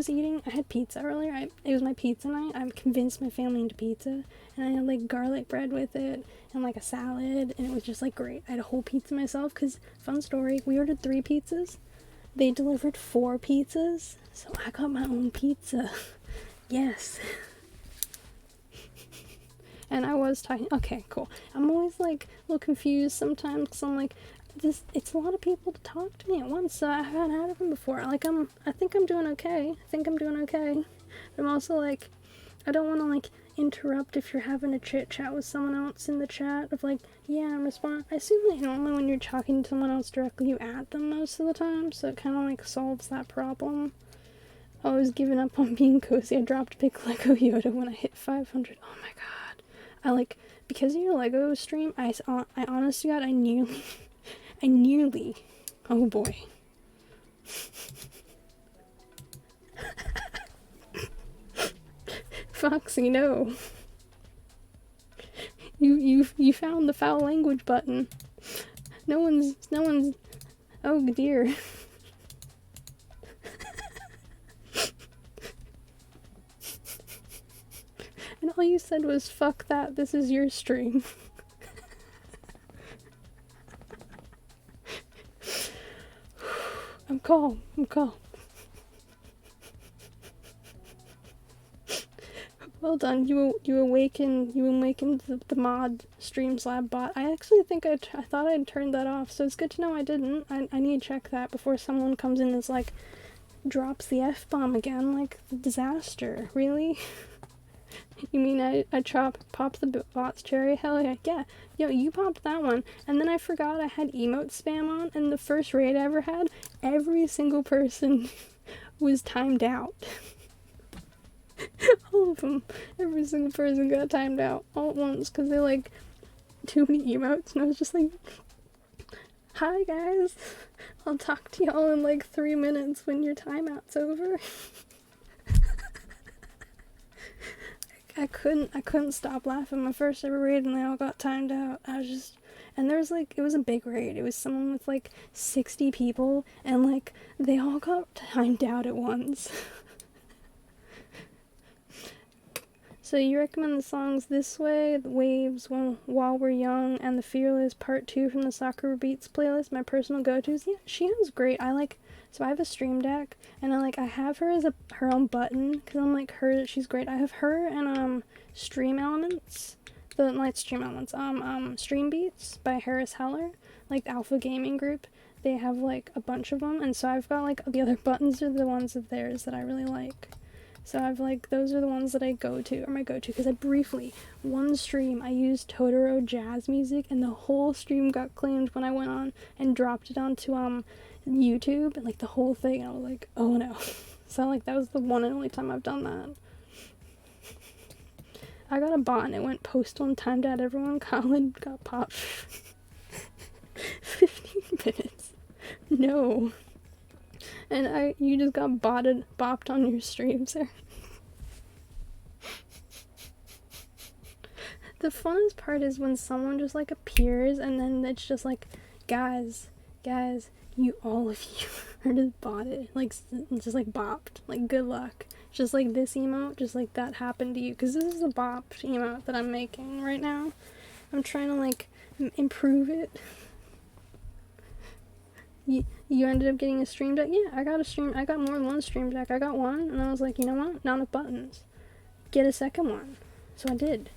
had pizza earlier. It was my pizza night. I convinced my family into pizza, and I had like garlic bread with it, and like a salad, and it was just like great. I had a whole pizza myself, because, fun story, we ordered 3 pizzas. They delivered 4 pizzas, so I got my own pizza. Yes. And I was talking, okay, cool. I'm always like a little confused sometimes, because I'm like, it's a lot of people to talk to me at once, so I haven't had them before. Like, I think I'm doing okay. But I'm also like, I don't want to like interrupt if you're having a chit chat with someone else in the chat of like, yeah, I'm responding. I assume that normally when you're talking to someone else directly, you add them most of the time, so it kind of like solves that problem. I was giving up on being cozy. I dropped big Lego Yoda when I hit 500. Oh my god. Because of your Lego stream, I honest to God, I nearly, oh boy. Foxy, no. You found the foul language button. No one's, oh dear. And all you said was, fuck that, this is your stream. I'm calm. Well done, you awakened the mod Streamslab bot. I actually think I thought I'd turned that off, so it's good to know I didn't. I need to check that before someone comes in and like, drops the F-bomb again, like, the disaster. Really? You mean I popped the bot's cherry? Hell yeah. Yeah. Yo, you popped that one. And then I forgot I had emote spam on, and the first raid I ever had, every single person was timed out. All of them. Every single person got timed out all at once, because they like too many emotes, and I was just like, hi guys, I'll talk to y'all in like 3 minutes when your timeout's over. I couldn't stop laughing. My first ever raid, and they all got timed out. And there was like, it was a big raid. It was someone with like 60 people, and like, they all got timed out at once. So you recommend the songs This Way, The Waves, While We're Young, and The Fearless Part 2 from the Soccer Beats playlist, my personal go-tos? Yeah, she has great. So I have a Stream Deck, and I have her as her own button, because I'm like, she's great. I have her and Stream Elements, Stream Beats by Harris Heller, like Alpha Gaming Group. They have like a bunch of them, and so I've got like the other buttons are the ones of theirs that I really like. So I've like, those are the ones that I go to, or my go-to, because one stream, I used Totoro jazz music, and the whole stream got claimed when I went on and dropped it onto YouTube, and like the whole thing, and I was like, oh no. So like, that was the one and only time I've done that. I got a bot and it went postal and timed out everyone. Colin got popped. 15 minutes. No. And you just got bopped on your stream, sir. The funnest part is when someone just like appears, and then it's just like, guys, all of you are just botted, like, just like bopped, like, good luck. Just like this emote, just like that happened to you, because this is a bopped emote that I'm making right now. I'm trying to like improve it. You ended up getting a Stream Deck? Yeah, I got more than one Stream Deck. I got one, and I was like, you know what? Not enough buttons. Get a second one. So I did.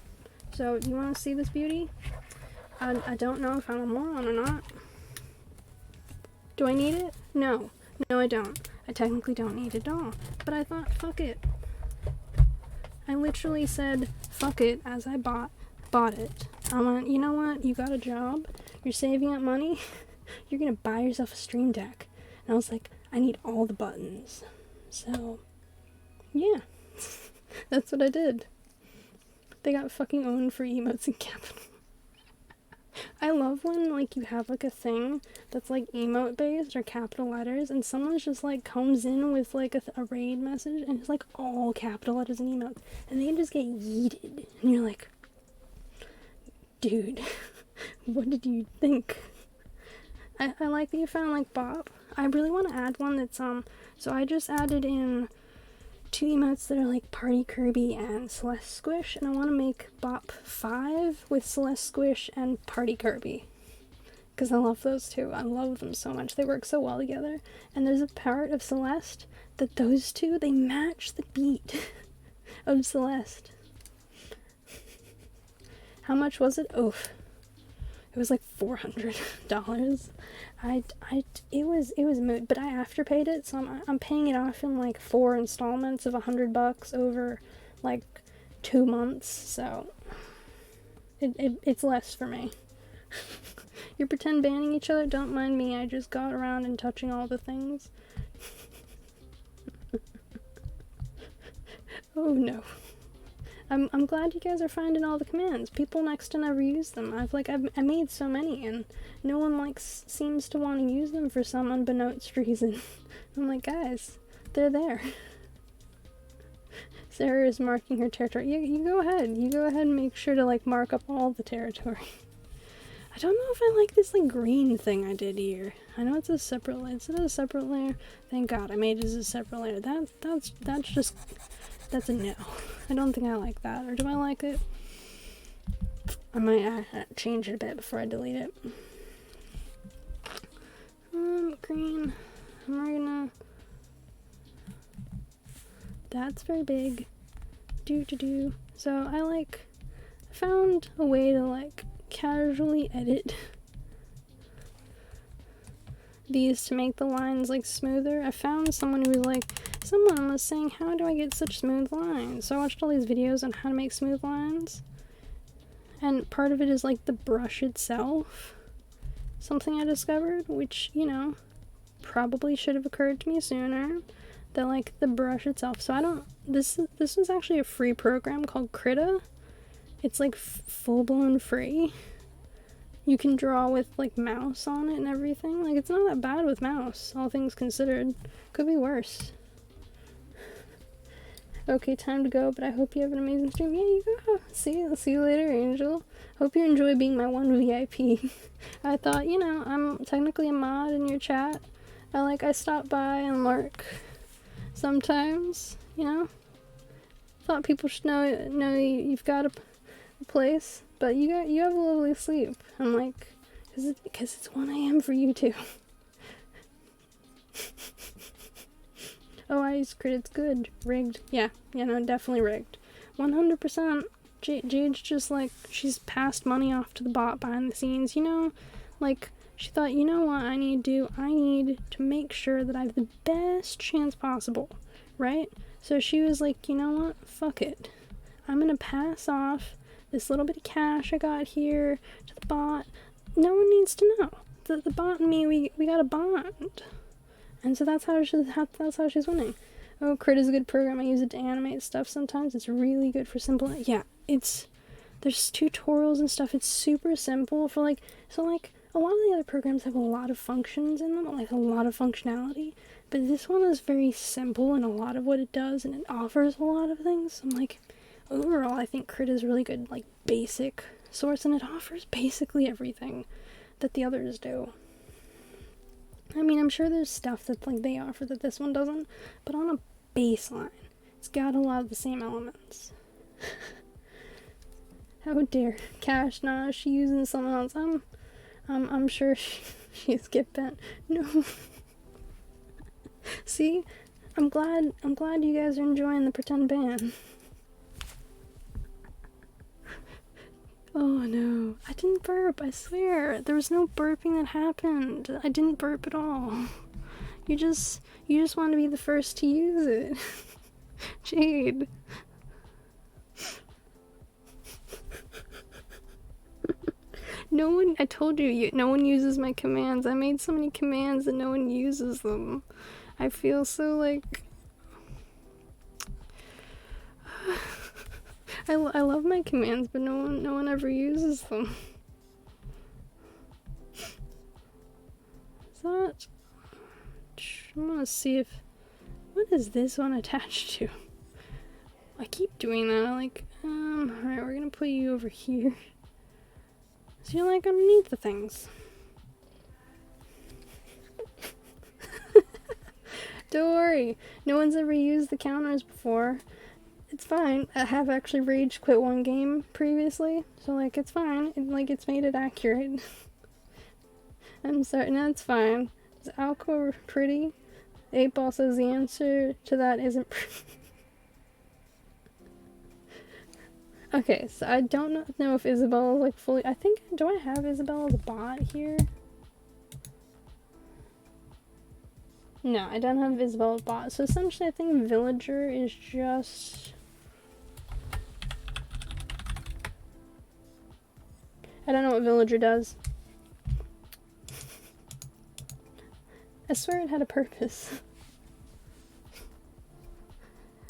So, you want to see this beauty? I don't know if I'm a moron or not. Do I need it? No. No, I don't. I technically don't need it at all. But I thought, fuck it. I literally said, fuck it, as I bought it. I went, you know what? You got a job. You're saving up money. You're gonna buy yourself a Stream Deck. And I was like, I need all the buttons. So, yeah. That's what I did. They got fucking owned for emotes in capital. I love when, like, you have, like, a thing that's, like, emote-based or capital letters, and someone's just, like, comes in with, like, a raid message, and it's, like, all capital letters and emotes, and they just get yeeted, and you're like, Dude, what did you think? I like that you found like Bop. I really want to add one that's so I just added in 2 emotes that are like Party Kirby and Celeste Squish, and I want to make Bop 5 with Celeste Squish and Party Kirby. Because I love those two. I love them so much. They work so well together. And there's a part of Celeste that those two, they match the beat of Celeste. How much was it? Oof. It was like $400. It was moot, but I afterpaid it, so I'm paying it off in like 4 installments of $100 over like 2 months, so it's less for me. You're pretend banning each other? Don't mind me, I just got around and touching all the things. Oh no. I'm glad you guys are finding all the commands. People next to never use them. I made so many and no one seems to want to use them for some unbeknownst reason. I'm like, guys, they're there. Sarah is marking her territory. You go ahead. You go ahead and make sure to mark up all the territory. I don't know if I like this green thing I did here. I know it's a separate layer. Is it a separate layer? Thank God I made it as a separate layer. That's a no. I don't think I like that. Or do I like it? I might change it a bit before I delete it. Green. We're gonna... That's very big. So I found a way to casually edit these to make the lines smoother. I found someone who was someone was saying, how do I get such smooth lines? So I watched all these videos on how to make smooth lines, and part of it is the brush itself. Something I discovered, which, probably should have occurred to me sooner, that the brush itself. So I don't, this was actually a free program called Krita. It's full-blown free. You can draw with mouse on it and everything. It's not that bad with mouse, all things considered. Could be worse. Okay, time to go, but I hope you have an amazing stream. Yeah, you go. See you later, Angel. Hope you enjoy being my one VIP. I thought, I'm technically a mod in your chat. I stop by and lurk sometimes, Thought people should know you've got a place, but you have a lovely sleep. I'm because it's 1 a.m. for you too. Oh, I use crit, it's good. Rigged. Yeah, definitely rigged. 100%. Jade's just she's passed money off to the bot behind the scenes, she thought, you know what I need to do? I need to make sure that I have the best chance possible, right? So she was you know what? Fuck it. I'm gonna pass off this little bit of cash I got here to the bot. No one needs to know. The bot and me, we got a bond. And so that's how she's winning. Oh, Crit is a good program. I use it to animate stuff sometimes. It's really good for simple. Yeah, there's tutorials and stuff. It's super simple for a lot of the other programs have a lot of functions in them, a lot of functionality. But this one is very simple in a lot of what it does, and it offers a lot of things. I'm overall, I think Crit is really good, basic source, and it offers basically everything that the others do. I mean, I'm sure there's stuff that they offer that this one doesn't, but on a baseline, it's got a lot of the same elements. How dare Cash? Nah, she using someone else. I'm sure she's get bent. No. See, I'm glad you guys are enjoying the pretend ban. Oh no, I didn't burp, I swear. There was no burping that happened. I didn't burp at all. You just want to be the first to use it. Jade. I told you, no one uses my commands. I made so many commands that no one uses them. I feel so I love my commands, but no one ever uses them. Is that... I'm gonna see if... What is this one attached to? I keep doing that. Alright, we're gonna put you over here. you're like underneath the things. Don't worry, no one's ever used the counters before. It's fine. I have actually rage quit one game previously, so like it's fine. It's made it accurate. I'm sorry, no, it's fine. Is Alco pretty? 8-Ball says the answer to that isn't pretty. Okay, so I don't know if Isabella is like fully. Do I have Isabella as a bot here? No, I don't have Isabella bot. So essentially, I think Villager is just. I don't know what Villager does. I swear it had a purpose.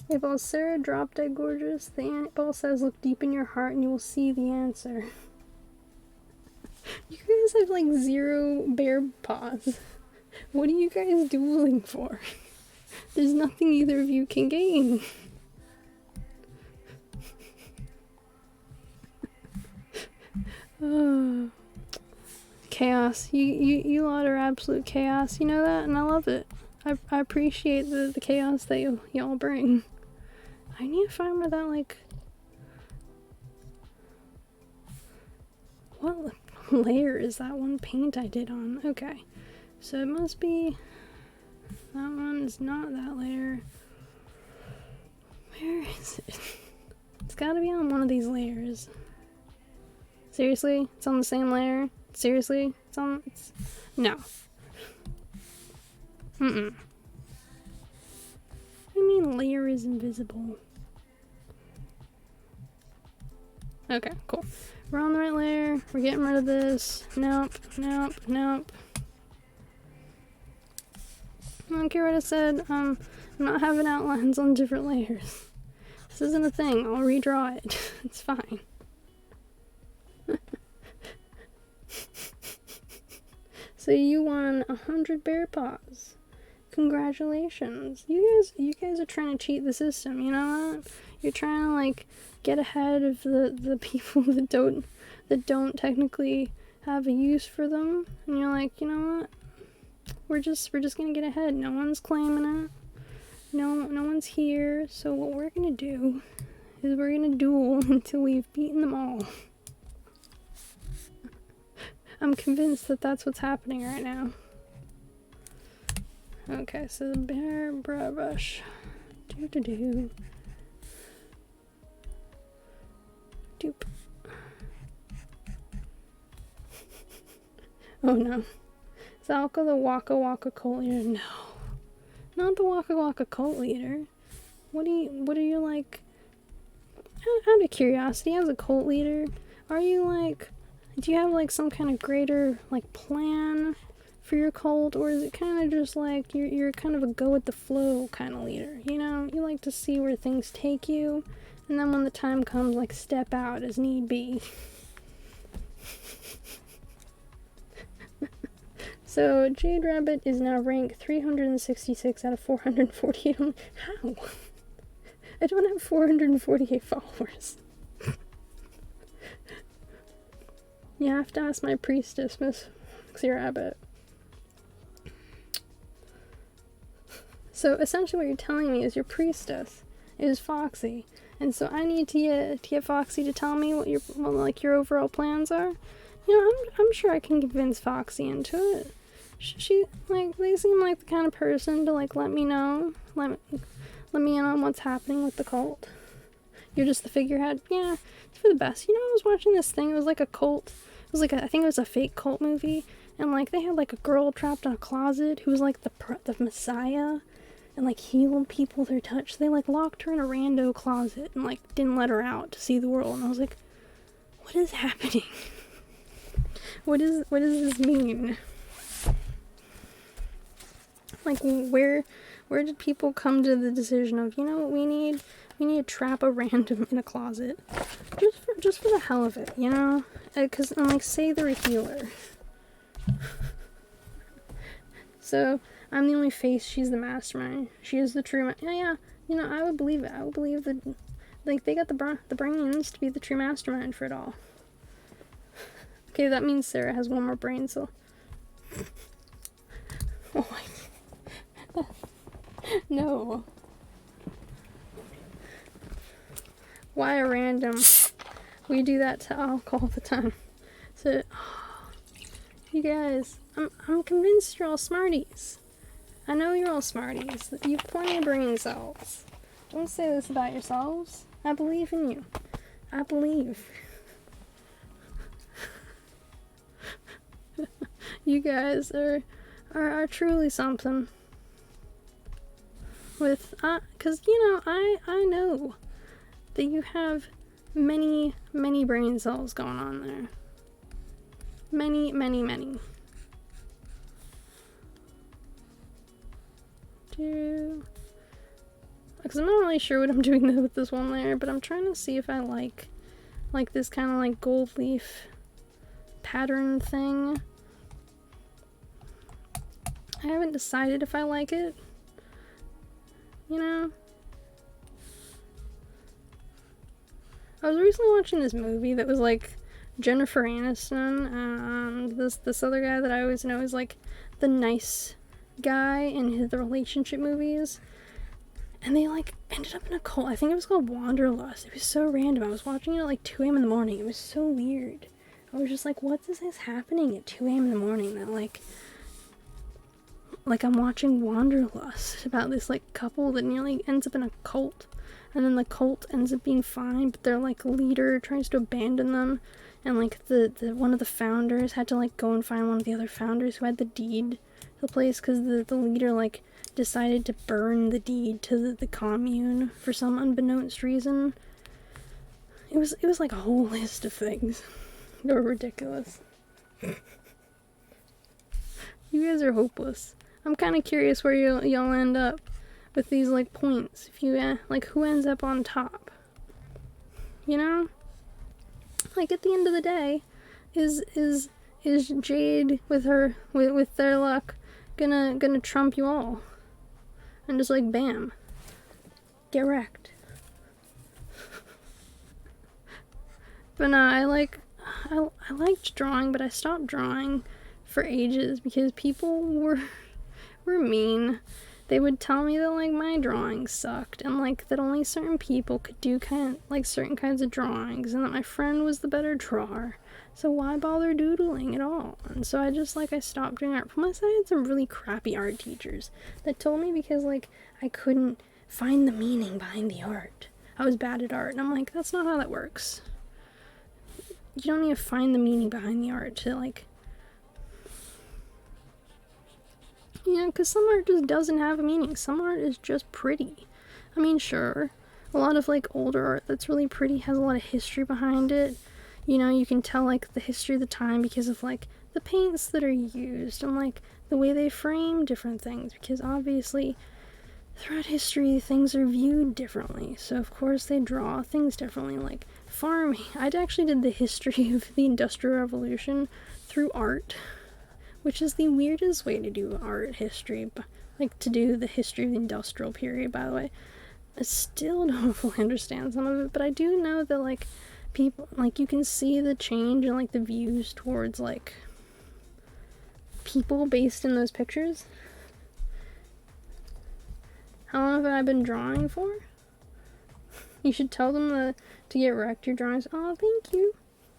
If all Sarah drop dead gorgeous, the ant-ball says look deep in your heart and you will see the answer. You guys have like 0 bear paws. What are you guys dueling for? There's nothing either of you can gain. Oh. Chaos. You lot are absolute chaos. You know that? And I love it. I appreciate the chaos that y'all bring. I need to find where that, like... What layer is that one paint I did on? Okay. So it must be... That one is not that layer. Where is it? It's gotta be on one of these layers. Seriously? It's on the same layer? Seriously? No. Mm-mm. What do you mean layer is invisible? Okay, cool. We're on the right layer. We're getting rid of this. Nope, nope, nope. I don't care what I said. I'm not having outlines on different layers. This isn't a thing. I'll redraw it. It's fine. So you won 100 bear paws. Congratulations. You guys are trying to cheat the system, you know that? You're trying to like get ahead of the people that don't technically have a use for them. And you're like, you know what? We're just gonna get ahead. No one's claiming it. No one's here. So what we're gonna do is we're gonna duel until we've beaten them all. I'm convinced that that's what's happening right now. Okay, so the bear brush. Doop. Oh no. Is Alka the Waka Waka cult leader? No. Not the Waka Waka cult leader. What are you like? Out of curiosity, as a cult leader, are you like, do you have like some kind of greater like plan for your cult, or is it kind of just like you're kind of a go with the flow kind of leader? You know, you like to see where things take you, and then when the time comes, like step out as need be. So Jade Rabbit is now ranked 366 out of 448. How? I don't have 448 followers. You have to ask my priestess, Miss Rabbit. So essentially what you're telling me is your priestess is Foxy. And so I need to get Foxy to tell me what your overall plans are. You know, I'm sure I can convince Foxy into it. She like, they seem like the kind of person to like let me know, let me in on what's happening with the cult. You're just the figurehead. Yeah, it's for the best. You know, I was watching this thing. It was like a cult. It was like I think it was a fake cult movie, and like they had like a girl trapped in a closet who was like the messiah, and like healed people with her touch. They like locked her in a rando closet and like didn't let her out to see the world. And I was like, what is happening? What does this mean? Like, where did people come to the decision of, you know what we need? We need to trap a random in a closet. Just for the hell of it, you know? Because, I'm like, say they're a healer. So, I'm the only face, she's the mastermind. She is the true yeah, you know, I would believe it. I would believe that, like, they got the brains to be the true mastermind for it all. Okay, that means Sarah has one more brain cell. Oh my. No. Why a random? We do that to alcohol all the time. So, you guys, I'm convinced you're all smarties. I know you're all smarties. You've plenty of brain cells. Don't say this about yourselves. I believe in you. I believe. You guys are truly something. With, cause you know, I know that you have many, many brain cells going on there. Many, many, many. Because I'm not really sure what I'm doing with this one layer, but I'm trying to see if I like this kind of like gold leaf pattern thing. I haven't decided if I like it. You know? I was recently watching this movie that was like Jennifer Aniston, this other guy that I always know is like the nice guy in the relationship movies. And they like ended up in a cult. I think it was called Wanderlust. It was so random. I was watching it at like 2 a.m. in the morning. It was so weird. I was just like, what is this happening at 2 a.m. in the morning? That like I'm watching Wanderlust about this like couple that nearly ends up in a cult. And then the cult ends up being fine, but their like leader tries to abandon them. And like the one of the founders had to like go and find one of the other founders who had the deed to the place, because the leader like decided to burn the deed to the commune for some unbeknownst reason. It was like a whole list of things that were ridiculous. You guys are hopeless. I'm kind of curious where y'all end up with these like points. If you like, who ends up on top? You know, like at the end of the day, is Jade with their luck gonna trump you all? And just like bam, get wrecked. But no, I liked drawing, but I stopped drawing for ages because people were mean. They would tell me that like my drawings sucked, and like that only certain people could do certain kinds of drawings, and that my friend was the better drawer. So why bother doodling at all? And so I stopped doing art. Plus I had some really crappy art teachers that told me because like I couldn't find the meaning behind the art. I was bad at art, and I'm like, that's not how that works. You don't need to find the meaning behind the art to like, you know, because some art just doesn't have a meaning. Some art is just pretty. I mean, sure, a lot of like older art that's really pretty has a lot of history behind it. You know, you can tell like the history of the time because of like the paints that are used and like the way they frame different things, because obviously throughout history things are viewed differently, so of course they draw things differently. Like farming, I actually did the history of the Industrial Revolution through art, which is the weirdest way to do art history, like to do the history of the industrial period, by the way. I still don't fully understand some of it, but I do know that like people, like you can see the change in like the views towards like people based in those pictures. How long have I been drawing for? You should tell them to get wrecked your drawings. Oh, thank you.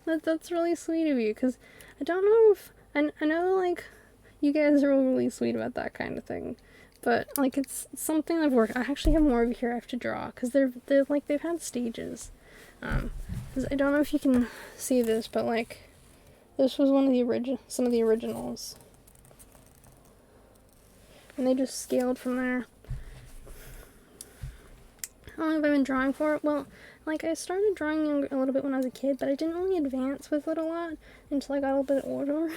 That's really sweet of you, because I don't know if I know like you guys are all really sweet about that kind of thing, but like it's something I've worked. I actually have more over here I have to draw, because they're like they've had stages. Cause I don't know if you can see this, but like this was some of the originals, and they just scaled from there. How long have I been drawing for? Well, like I started drawing a little bit when I was a kid, but I didn't really advance with it a lot until I got a little bit older.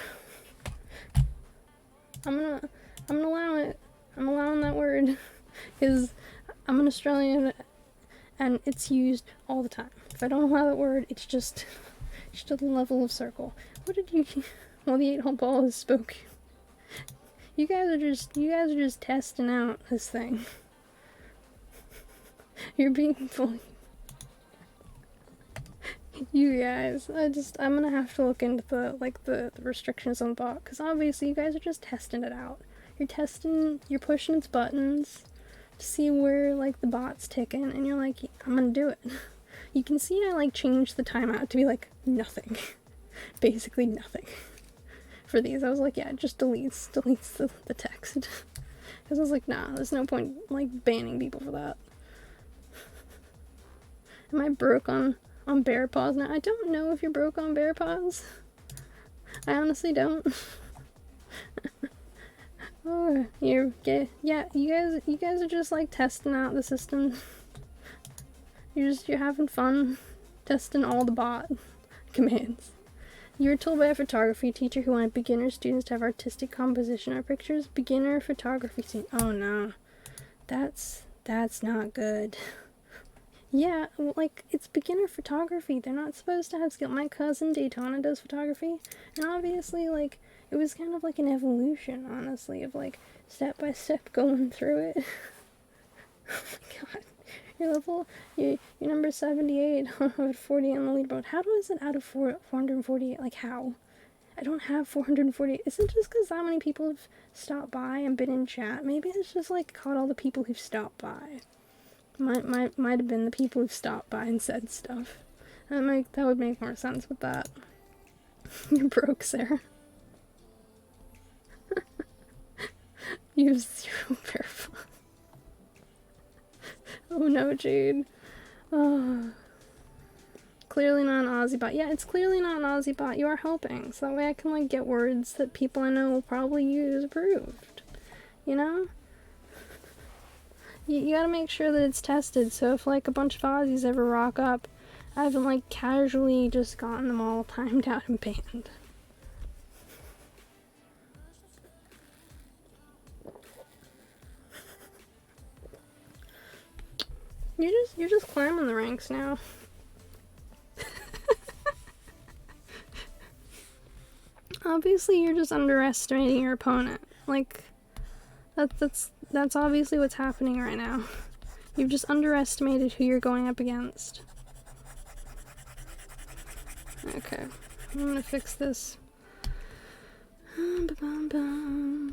I'm gonna allow it. I'm allowing that word, because I'm an Australian and it's used all the time. If I don't allow that word, it's just a level of circle. What did you? Well, the 8-hole ball has spoken. You guys are just testing out this thing. You're being fully. You guys, I'm gonna have to look into the restrictions on the bot, because obviously you guys are just testing it out. You're pushing its buttons to see where, like, the bot's ticking, and you're like, I'm gonna do it. You can see I, like, changed the timeout to be, like, nothing. Basically nothing. For these, I was like, yeah, just deletes the text. Because I was like, nah, there's no point, like, banning people for that. Am I broke on bear paws now? I don't know if you're broke on bear paws. I honestly don't. Oh, yeah, you guys are just, like, testing out the system. You're having fun testing all the bot commands. You were told by a photography teacher who wanted beginner students to have artistic composition or pictures. Beginner photography scene. Oh no. That's not good. Yeah, like, it's beginner photography. They're not supposed to have skill. My cousin Daytona does photography, and obviously, like, it was kind of like an evolution, honestly, of, like, step by step going through it. Oh my god. You're number 78 out of 40 on the leaderboard. How is it out of 448? Like, how? I don't have 448. Is it just because that many people have stopped by and been in chat? Maybe it's just, like, caught all the people who've stopped by. Might have been the people who've stopped by and said stuff. That would make more sense with that. You're broke, Sarah. You have 0 barefoot. Oh no, Jade. Oh. Clearly not an Aussie bot. Yeah, it's clearly not an Aussie bot. You are helping, so that way I can, like, get words that people I know will probably use approved. You know? You gotta make sure that it's tested, so if, like, a bunch of Aussies ever rock up, I haven't, like, casually just gotten them all timed out and banned. You're just climbing the ranks now. Obviously, you're just underestimating your opponent. Like, that's obviously what's happening right now. You've just underestimated who you're going up against. Okay, I'm gonna fix this. Cause I'm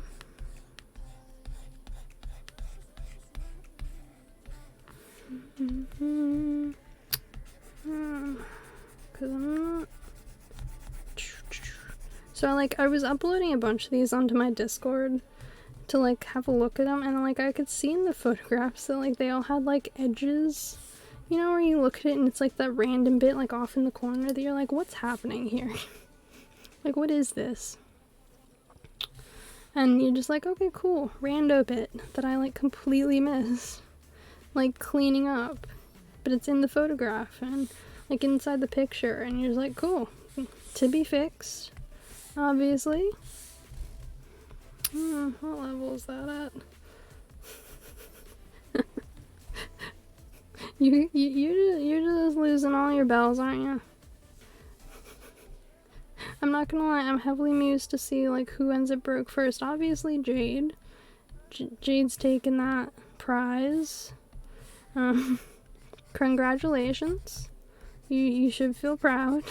not. So, like, I was uploading a bunch of these onto my Discord to, like, have a look at them, and, like, I could see in the photographs that, like, they all had, like, edges. You know, where you look at it and it's, like, that random bit, like, off in the corner that you're like, what's happening here? Like, what is this? And you're just like, okay, cool. Rando bit that I, like, completely missed. Like, cleaning up. But it's in the photograph and, like, inside the picture, and you're just like, cool. To be fixed. Obviously. What level is that at? You're just losing all your bells, aren't you? I'm not gonna lie, I'm heavily amused to see, like, who ends up broke first. Obviously, Jade. Jade's taken that prize. Congratulations. You should feel proud.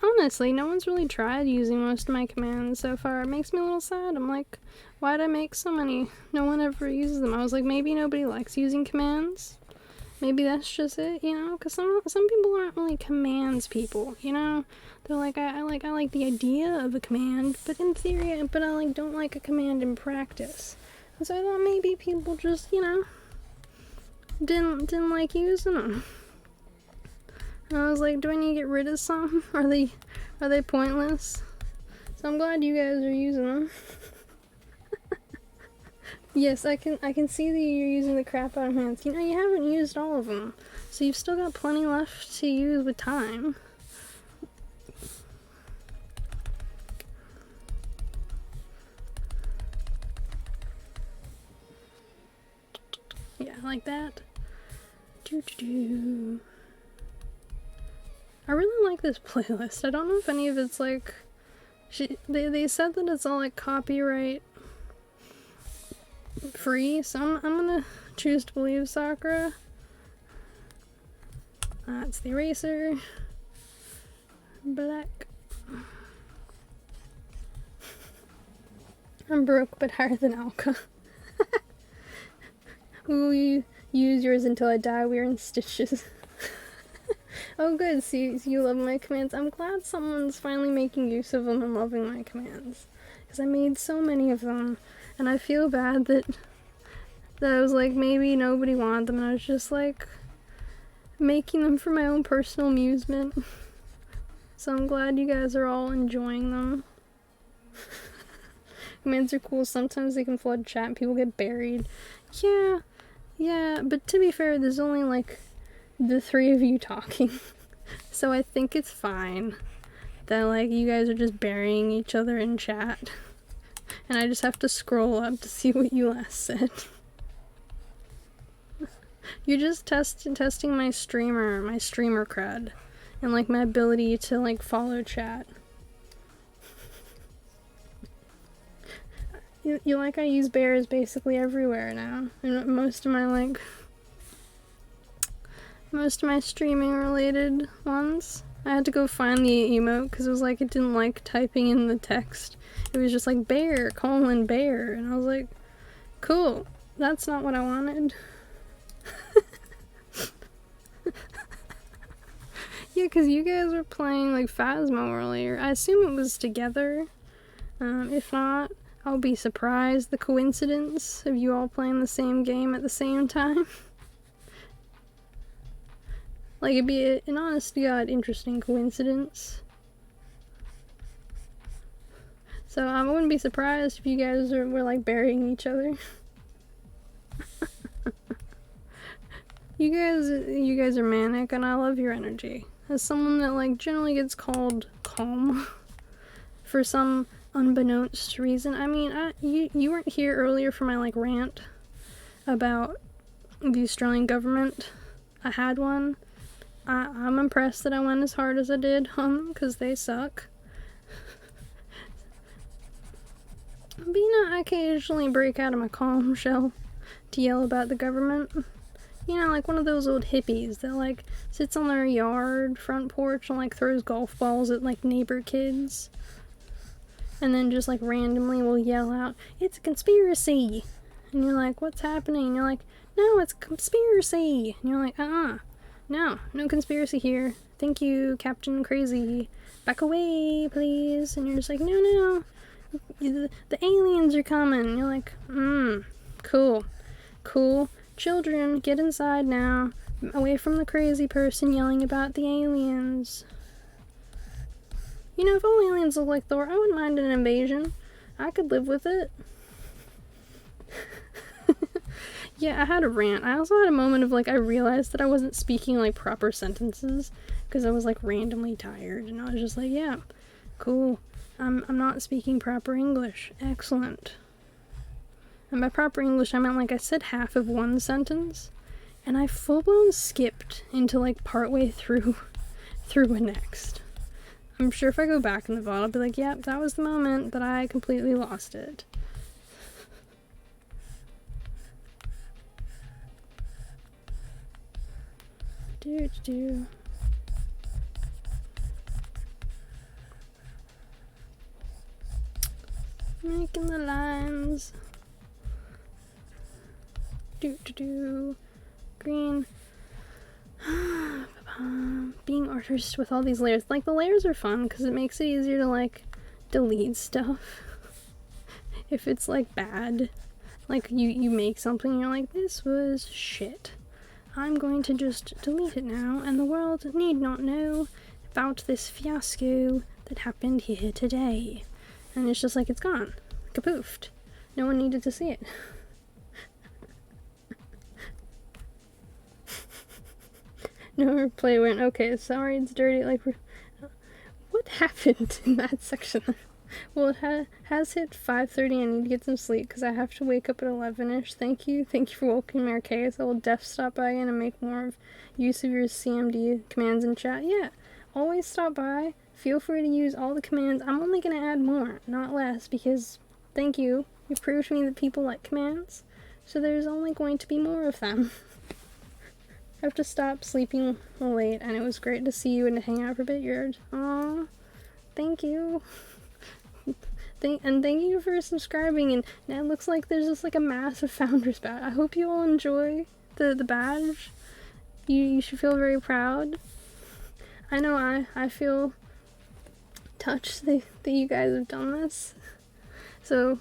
Honestly, no one's really tried using most of my commands so far. It makes me a little sad. I'm like, why'd I make so many? No one ever uses them. I was like, maybe nobody likes using commands. Maybe that's just it, you know? Because some people aren't really commands people, you know? They're like, I like the idea of a command, but in theory, but I, like, don't like a command in practice. And so I thought maybe people just, you know, didn't like using them. And I was like, do I need to get rid of some? Are they pointless? So I'm glad you guys are using them. Yes, I can see that you're using the crap out of hands. You know, you haven't used all of them, so you've still got plenty left to use with time. Yeah, like that. Doo-doo-doo. I really like this playlist. I don't know if any of it's, like, they said that it's all, like, copyright free, so I'm gonna choose to believe Sakura. That's the eraser. Black. I'm broke but higher than Alka. We will use yours until I die. We're in stitches. Oh good, see you love my commands. I'm glad someone's finally making use of them and loving my commands. Because I made so many of them. And I feel bad that I was like, maybe nobody wanted them. And I was just like, making them for my own personal amusement. So I'm glad you guys are all enjoying them. Commands are cool. Sometimes they can flood chat and people get buried. Yeah, but to be fair, there's only like the 3 of you talking. So I think it's fine that like you guys are just burying each other in chat. And I just have to scroll up to see what you last said. You're just testing my streamer cred. And like my ability to like follow chat. You like I use bears basically everywhere now. And most of my streaming related ones. I had to go find the emote because it was like it didn't like typing in the text. It was just like bear, bear. And I was like, cool, that's not what I wanted. Yeah, because you guys were playing like Phasmo earlier. I assume it was together. If not, I'll be surprised. The coincidence of you all playing the same game at the same time. Like, it'd be an honest to God interesting coincidence. So I wouldn't be surprised if you guys were like burying each other. You guys are manic, and I love your energy. As someone that like generally gets called calm for some unbeknownst reason. I mean, you weren't here earlier for my like rant about the Australian government. I had one. I'm impressed that I went as hard as I did on them because they suck. But you know, I occasionally break out of my calm shell to yell about the government. You know, like one of those old hippies that like sits on their yard front porch and like throws golf balls at like neighbor kids. And then just like randomly will yell out, "It's a conspiracy!" And you're like, "What's happening?" And you're like, "No, it's a conspiracy!" And you're like, no conspiracy here. Thank you, Captain Crazy. Back away, please." And you're just like, no, the aliens are coming. And you're like, cool. Children, get inside now. Away from the crazy person yelling about the aliens. You know, if all aliens look like Thor, I wouldn't mind an invasion. I could live with it. Yeah, I had a rant. I also had a moment of, like, I realized that I wasn't speaking, like, proper sentences. Because I was, like, randomly tired. And I was just like, yeah, cool. I'm not speaking proper English. Excellent. And by proper English, I meant, like, I said half of one sentence. And I full-blown skipped into, like, partway through a next. I'm sure if I go back in the VOD, I'll be like, yep, that was the moment that I completely lost it. Making the lines. Green. Being artist with all these layers. Like, the layers are fun because it makes it easier to, like, delete stuff. If it's, like, bad. Like, you make something and you're like, this was shit. I'm going to just delete it now, and the world need not know about this fiasco that happened here today. And it's just like, it's gone. Kapoofed. No one needed to see it. No replay went, okay, sorry, it's dirty, like, what happened in that section? Well, it has hit 5:30. I need to get some sleep because I have to wake up at 11ish. Thank you for welcoming me, Arceus. I will def stop by again and make more of use of your CMD commands in chat. Yeah, always stop by. Feel free to use all the commands. I'm only going to add more, not less, because thank you. You proved to me that people like commands, so there's only going to be more of them. have to stop sleeping late, and it was great to see you and to hang out for a bit. Aw, thank you. And thank you for subscribing, and now it looks like there's just like a massive founder's badge. I hope you all enjoy the badge. You should feel very proud. I know I feel touched that you guys have done this. So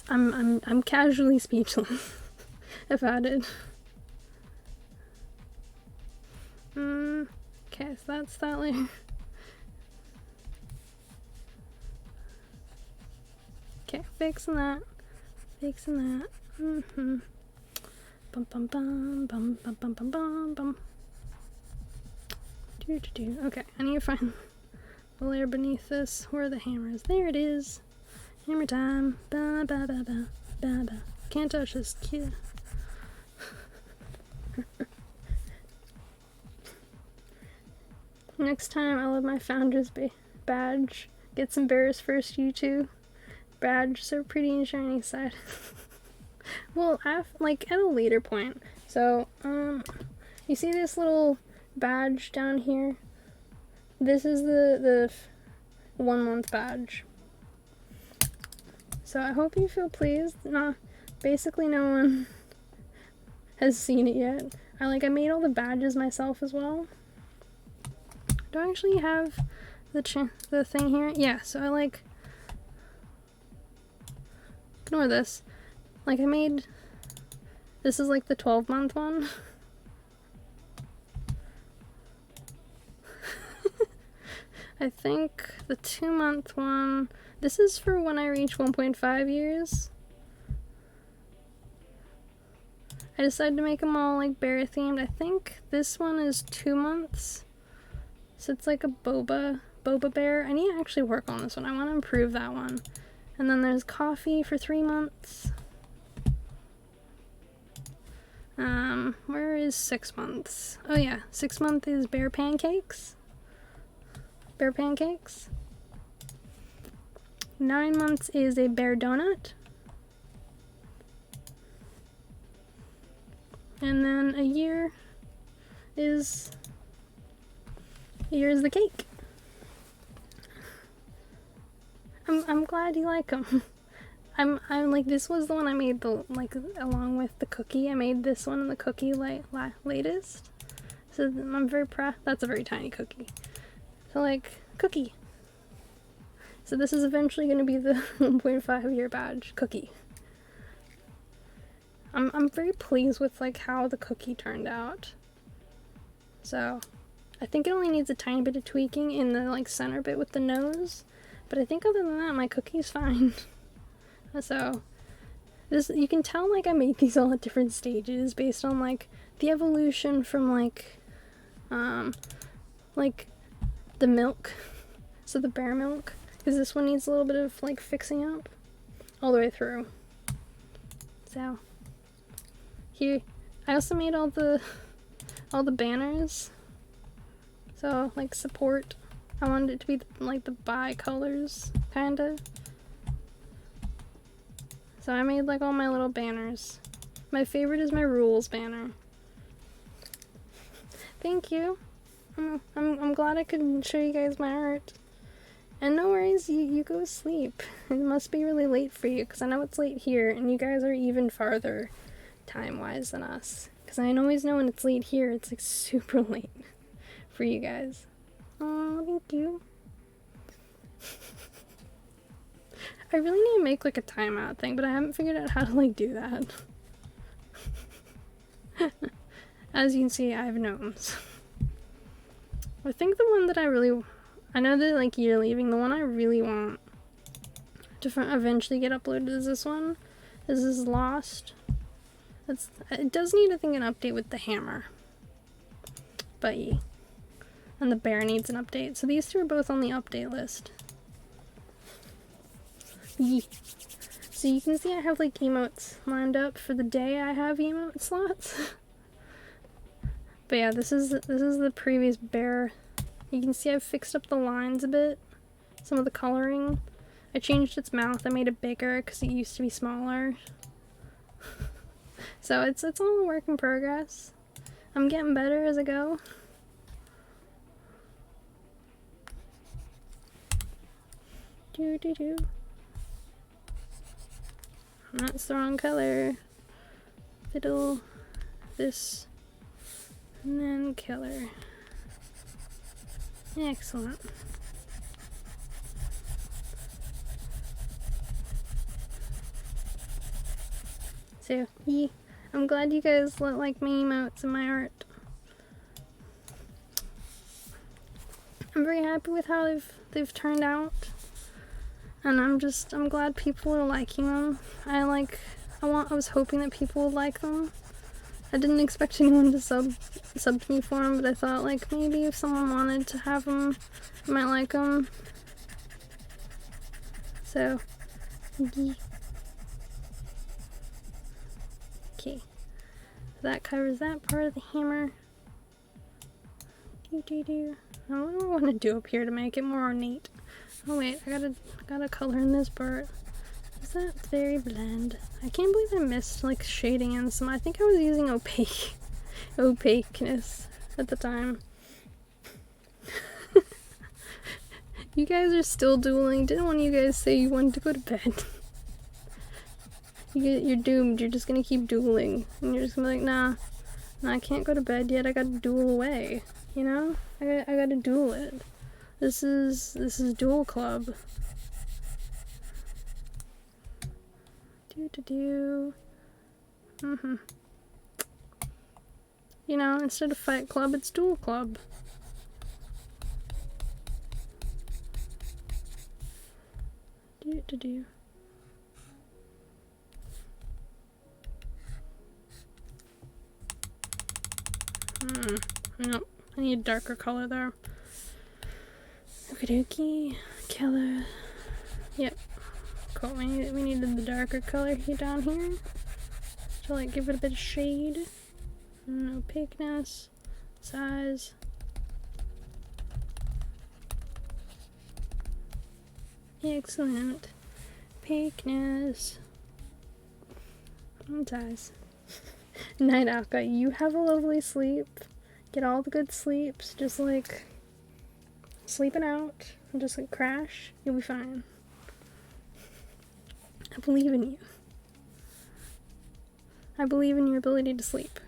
I'm casually speechless about it. Okay, so that's that layer. Okay, fixing that. Bum bum bum bum bum bum bum bum bum. Okay, I need to find the layer beneath this. Where are the hammers? There it is. Hammer time. Ba ba ba ba ba ba. Can't touch this kid. Next time I'll have my founder's badge. Get some Bear's first YouTube badge, so pretty and shiny side. Well, like at a later point. So, you see this little badge down here? This is the 1 month badge. So I hope you feel pleased. Basically no one has seen it yet. I made all the badges myself as well. Do I actually have the thing here? Yeah, so ignore this. I made, this is the 12-month one. I think the 2-month one, this is for when I reach 1.5 years. I decided to make them all bear themed. I think this one is 2 months. So it's like a boba bear. I need to actually work on this one. I want to improve that one. And then there's coffee for 3 months. Where is 6 months? Oh yeah, 6 month is bear pancakes. 9 months is a bear donut. And then a year is the cake. I'm glad you like them. I'm this was the one I made along with the cookie. I made this one and the cookie latest. So I'm very proud. That's a very tiny cookie. So cookie. So this is eventually going to be the 1.5 year badge cookie. I'm very pleased with how the cookie turned out. So I think it only needs a tiny bit of tweaking in the center bit with the nose. But I think other than that, my cookie's fine. So, you can tell I make these all at different stages based on the evolution from the milk. So the bear milk, because this one needs a little bit of fixing up all the way through. So, here, I also made all the banners. So support. I wanted it to be the bi-colors, kinda. So I made all my little banners. My favorite is my rules banner. Thank you. I'm glad I could show you guys my art. And no worries, you go sleep. It must be really late for you, because I know it's late here, and you guys are even farther time-wise than us. Because I always know when it's late here, it's super late for you guys. Oh, thank you. I really need to make a timeout thing, but I haven't figured out how to do that. As you can see, I have gnomes. I think the one that I know that you're leaving, the one I really want to eventually get uploaded is this one. This is Lost. It does need, I think, an update with the hammer. But yeah. And the bear needs an update. So these two are both on the update list. Yeah. So you can see I have emotes lined up for the day I have emote slots. But yeah, this is the previous bear. You can see I've fixed up the lines a bit. Some of the coloring. I changed its mouth. I made it bigger because it used to be smaller. So it's all a work in progress. I'm getting better as I go. That's the wrong color. Fiddle, this, and then color. Excellent. So, yeah, I'm glad you guys like my emotes and my art. I'm very happy with how they've turned out, and I'm glad people are liking them. I was hoping that people would like them. I didn't expect anyone to sub to me for them, but I thought like maybe if someone wanted to have them, I might like them. So, yeah. Okay, that covers that part of the hammer. What do I want to do up here to make it more ornate? Oh wait, I gotta color in this part. Is that very bland? I can't believe I missed like shading in some. I think I was using opaqueness at the time. You guys are still dueling. Didn't one of you guys say you wanted to go to bed? You're doomed. You're just gonna keep dueling, and you're just gonna be like, nah, I can't go to bed yet. I gotta duel away. You know, I gotta duel it. This is duel club. You know, instead of fight club, it's duel club. Nope, I need a darker color there. Okie dokie, color. Yep. Cool, we needed the darker color here down here to like give it a bit of shade and opaqueness, size. Excellent. Opaqueness and size. Night Alka, you have a lovely sleep. Get all the good sleeps. Just like sleeping out and just like crash. You'll be fine. I believe in you. I believe in your ability to sleep.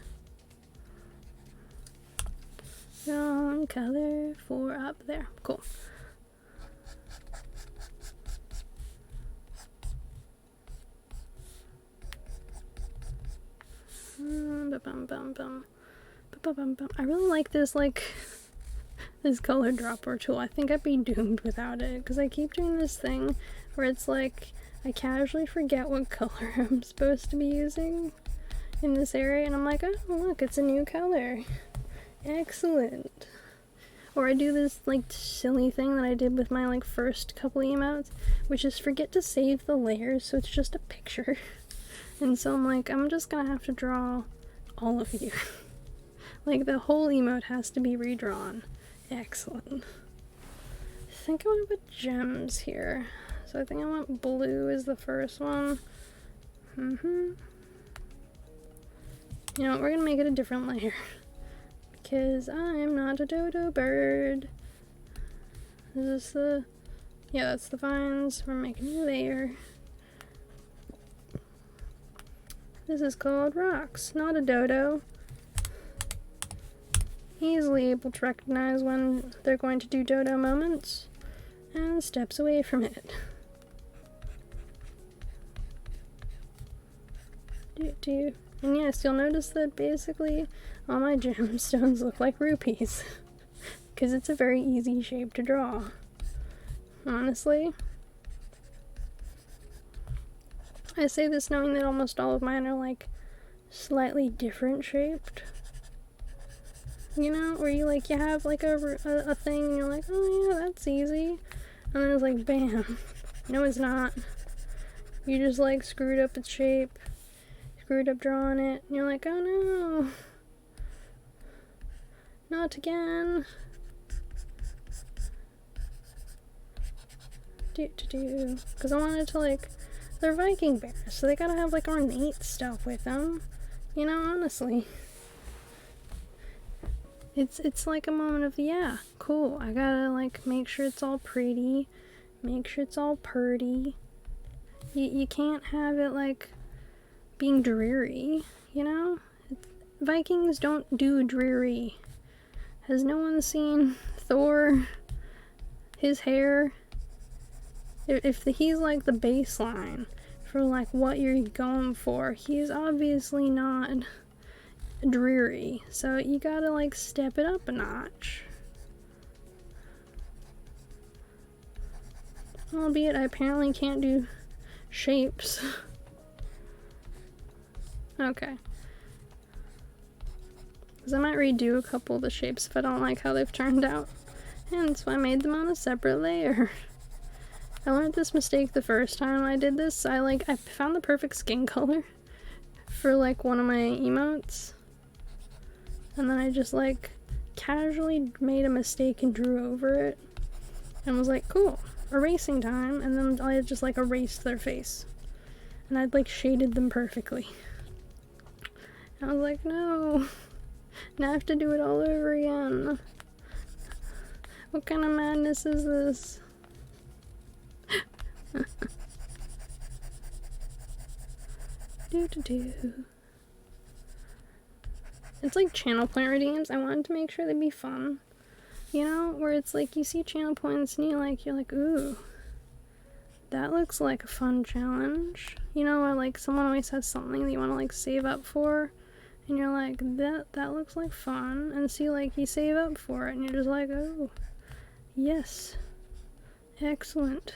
Wrong color for up there. Cool. I really like this, this color dropper tool. I think I'd be doomed without it, because I keep doing this thing where it's like, I casually forget what color I'm supposed to be using in this area, and I'm like, oh look, it's a new color. Excellent. Or I do this like silly thing that I did with my first couple emotes, which is forget to save the layers, so it's just a picture. And so I'm like, I'm just gonna have to draw all of you. Like the whole emote has to be redrawn. Excellent. I think I want to put gems here. So I think I want blue as the first one. You know, we're gonna make it a different layer. Because I'm not a dodo bird. Is this yeah, that's the vines. We're making a new layer. This is called rocks, not a dodo. Easily able to recognize when they're going to do dodo moments and steps away from it. And yes, you'll notice that basically all my gemstones look like rupees. Because it's a very easy shape to draw. Honestly. I say this knowing that almost all of mine are slightly different shaped. You know, where you have a thing and you're like, oh yeah, that's easy. And then it's like, bam. No, it's not. You just screwed up its shape. Screwed up drawing it. And you're like, oh no. Not again. Because I wanted to they're Viking bears, so they gotta have ornate stuff with them. You know, honestly. It's like a moment of, yeah, cool. I gotta, like, make sure it's all pretty. Make sure it's all purty. You can't have it, like, being dreary, you know? Vikings don't do dreary. Has no one seen Thor? His hair? If he's, like, the baseline for, like, what you're going for, he's obviously not dreary. So you gotta, like, step it up a notch. Albeit I apparently can't do shapes. Okay. Because I might redo a couple of the shapes if I don't like how they've turned out. And so I made them on a separate layer. I learned this mistake the first time I did this. I found the perfect skin color for, like, one of my emotes. And then I just, like, casually made a mistake and drew over it. And was like, cool, erasing time. And then I just, like, erased their face. And I'd, like, shaded them perfectly. And I was like, no. Now I have to do it all over again. What kind of madness is this? It's like channel point redeems. I wanted to make sure they'd be fun. You know, where it's like you see channel points and you're like, ooh, that looks like a fun challenge. You know, or like someone always has something that you want to like save up for, and you're like, that looks like fun. And so you save up for it, and you're just like, oh, yes, excellent,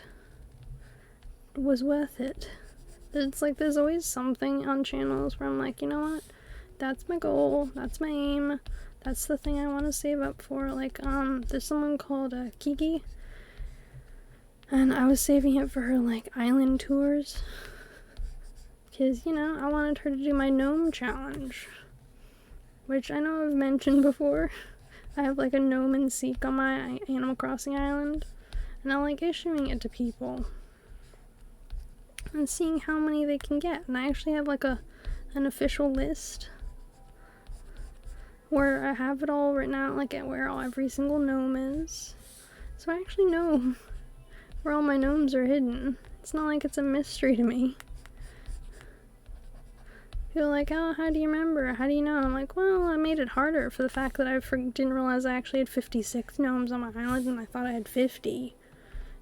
it was worth it. It's like there's always something on channels where I'm like, you know what? That's my goal, that's my aim, that's the thing I want to save up for. Like, there's someone called Kiki, and I was saving it for her, like, island tours, because, you know, I wanted her to do my gnome challenge, which I know I've mentioned before. I have, like, a gnome and seek on my Animal Crossing island, and I like issuing it to people, and seeing how many they can get, and I actually have, like, an official list where I have it all written out, like where every single gnome is. So I actually know where all my gnomes are hidden. It's not like it's a mystery to me. People are like, oh, how do you remember? How do you know? And I'm like, well, I made it harder for the fact that I didn't realize I actually had 56 gnomes on my island, and I thought I had 50.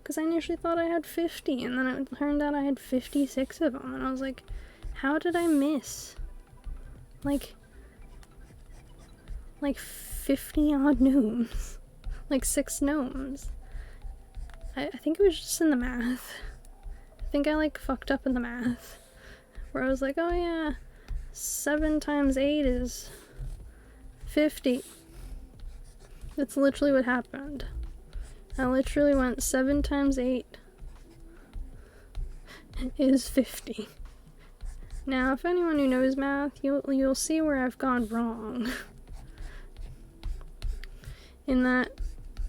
Because I initially thought I had 50, and then it turned out I had 56 of them, and I was like, how did I miss? Like 50 odd gnomes. Like 6 gnomes. I think it was just in the math. I think I like fucked up in the math. Where I was like, oh yeah, 7 times 8 is 50. That's literally what happened. I literally went 7 times 8 is 50. Now, if anyone who knows math, you'll see where I've gone wrong. In that,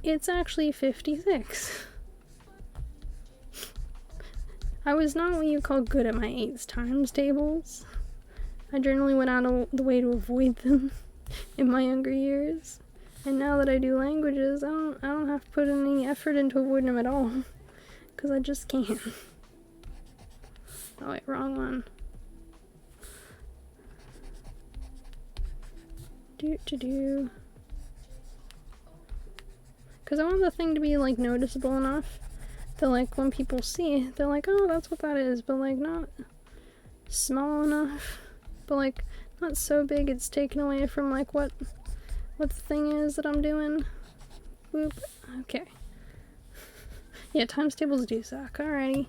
it's actually 56. I was not what you call good at my 8's times tables. I generally went out of the way to avoid them in my younger years. And now that I do languages, I don't have to put any effort into avoiding them at all. Because I just can't. Oh wait, wrong one. Because I want the thing to be, like, noticeable enough that, like, when people see it, they're like, oh, that's what that is, but, like, not small enough, but, like, not so big it's taken away from, like, what the thing is that I'm doing. Boop. Okay. Yeah, times tables do suck. Alrighty.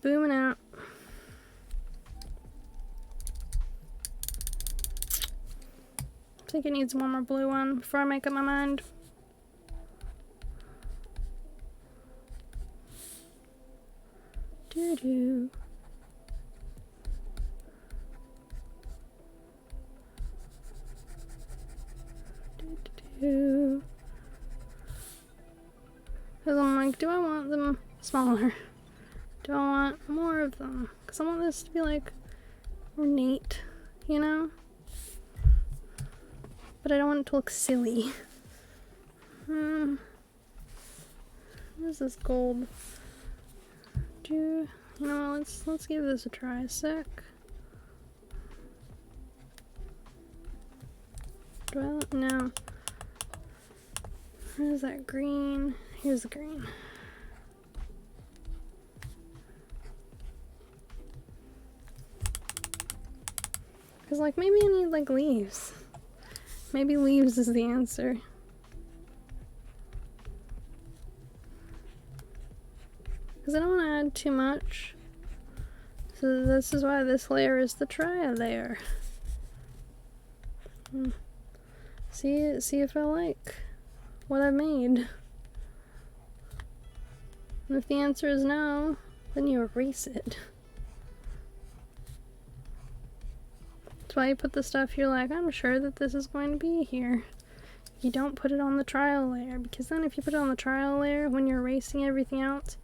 Booming out. I think it needs one more blue one before I make up my mind. Doo-doo. Doo-doo. Because I'm like, do I want them smaller? Do I want more of them? Because I want this to be, like, ornate, you know? but I don't want it to look silly. What is this gold? You know, let's give this a try a sec. No. Where's that green? Here's the green. Cause like maybe I need like leaves. Maybe leaves is the answer. Cause I don't want to add too much. So this is why this layer is the try layer. See if I like what I made. And if the answer is no, then you erase it. That's why you put the stuff you're like, I'm sure that this is going to be here. You don't put it on the trial layer, because then if you put it on the trial layer, when you're erasing everything else,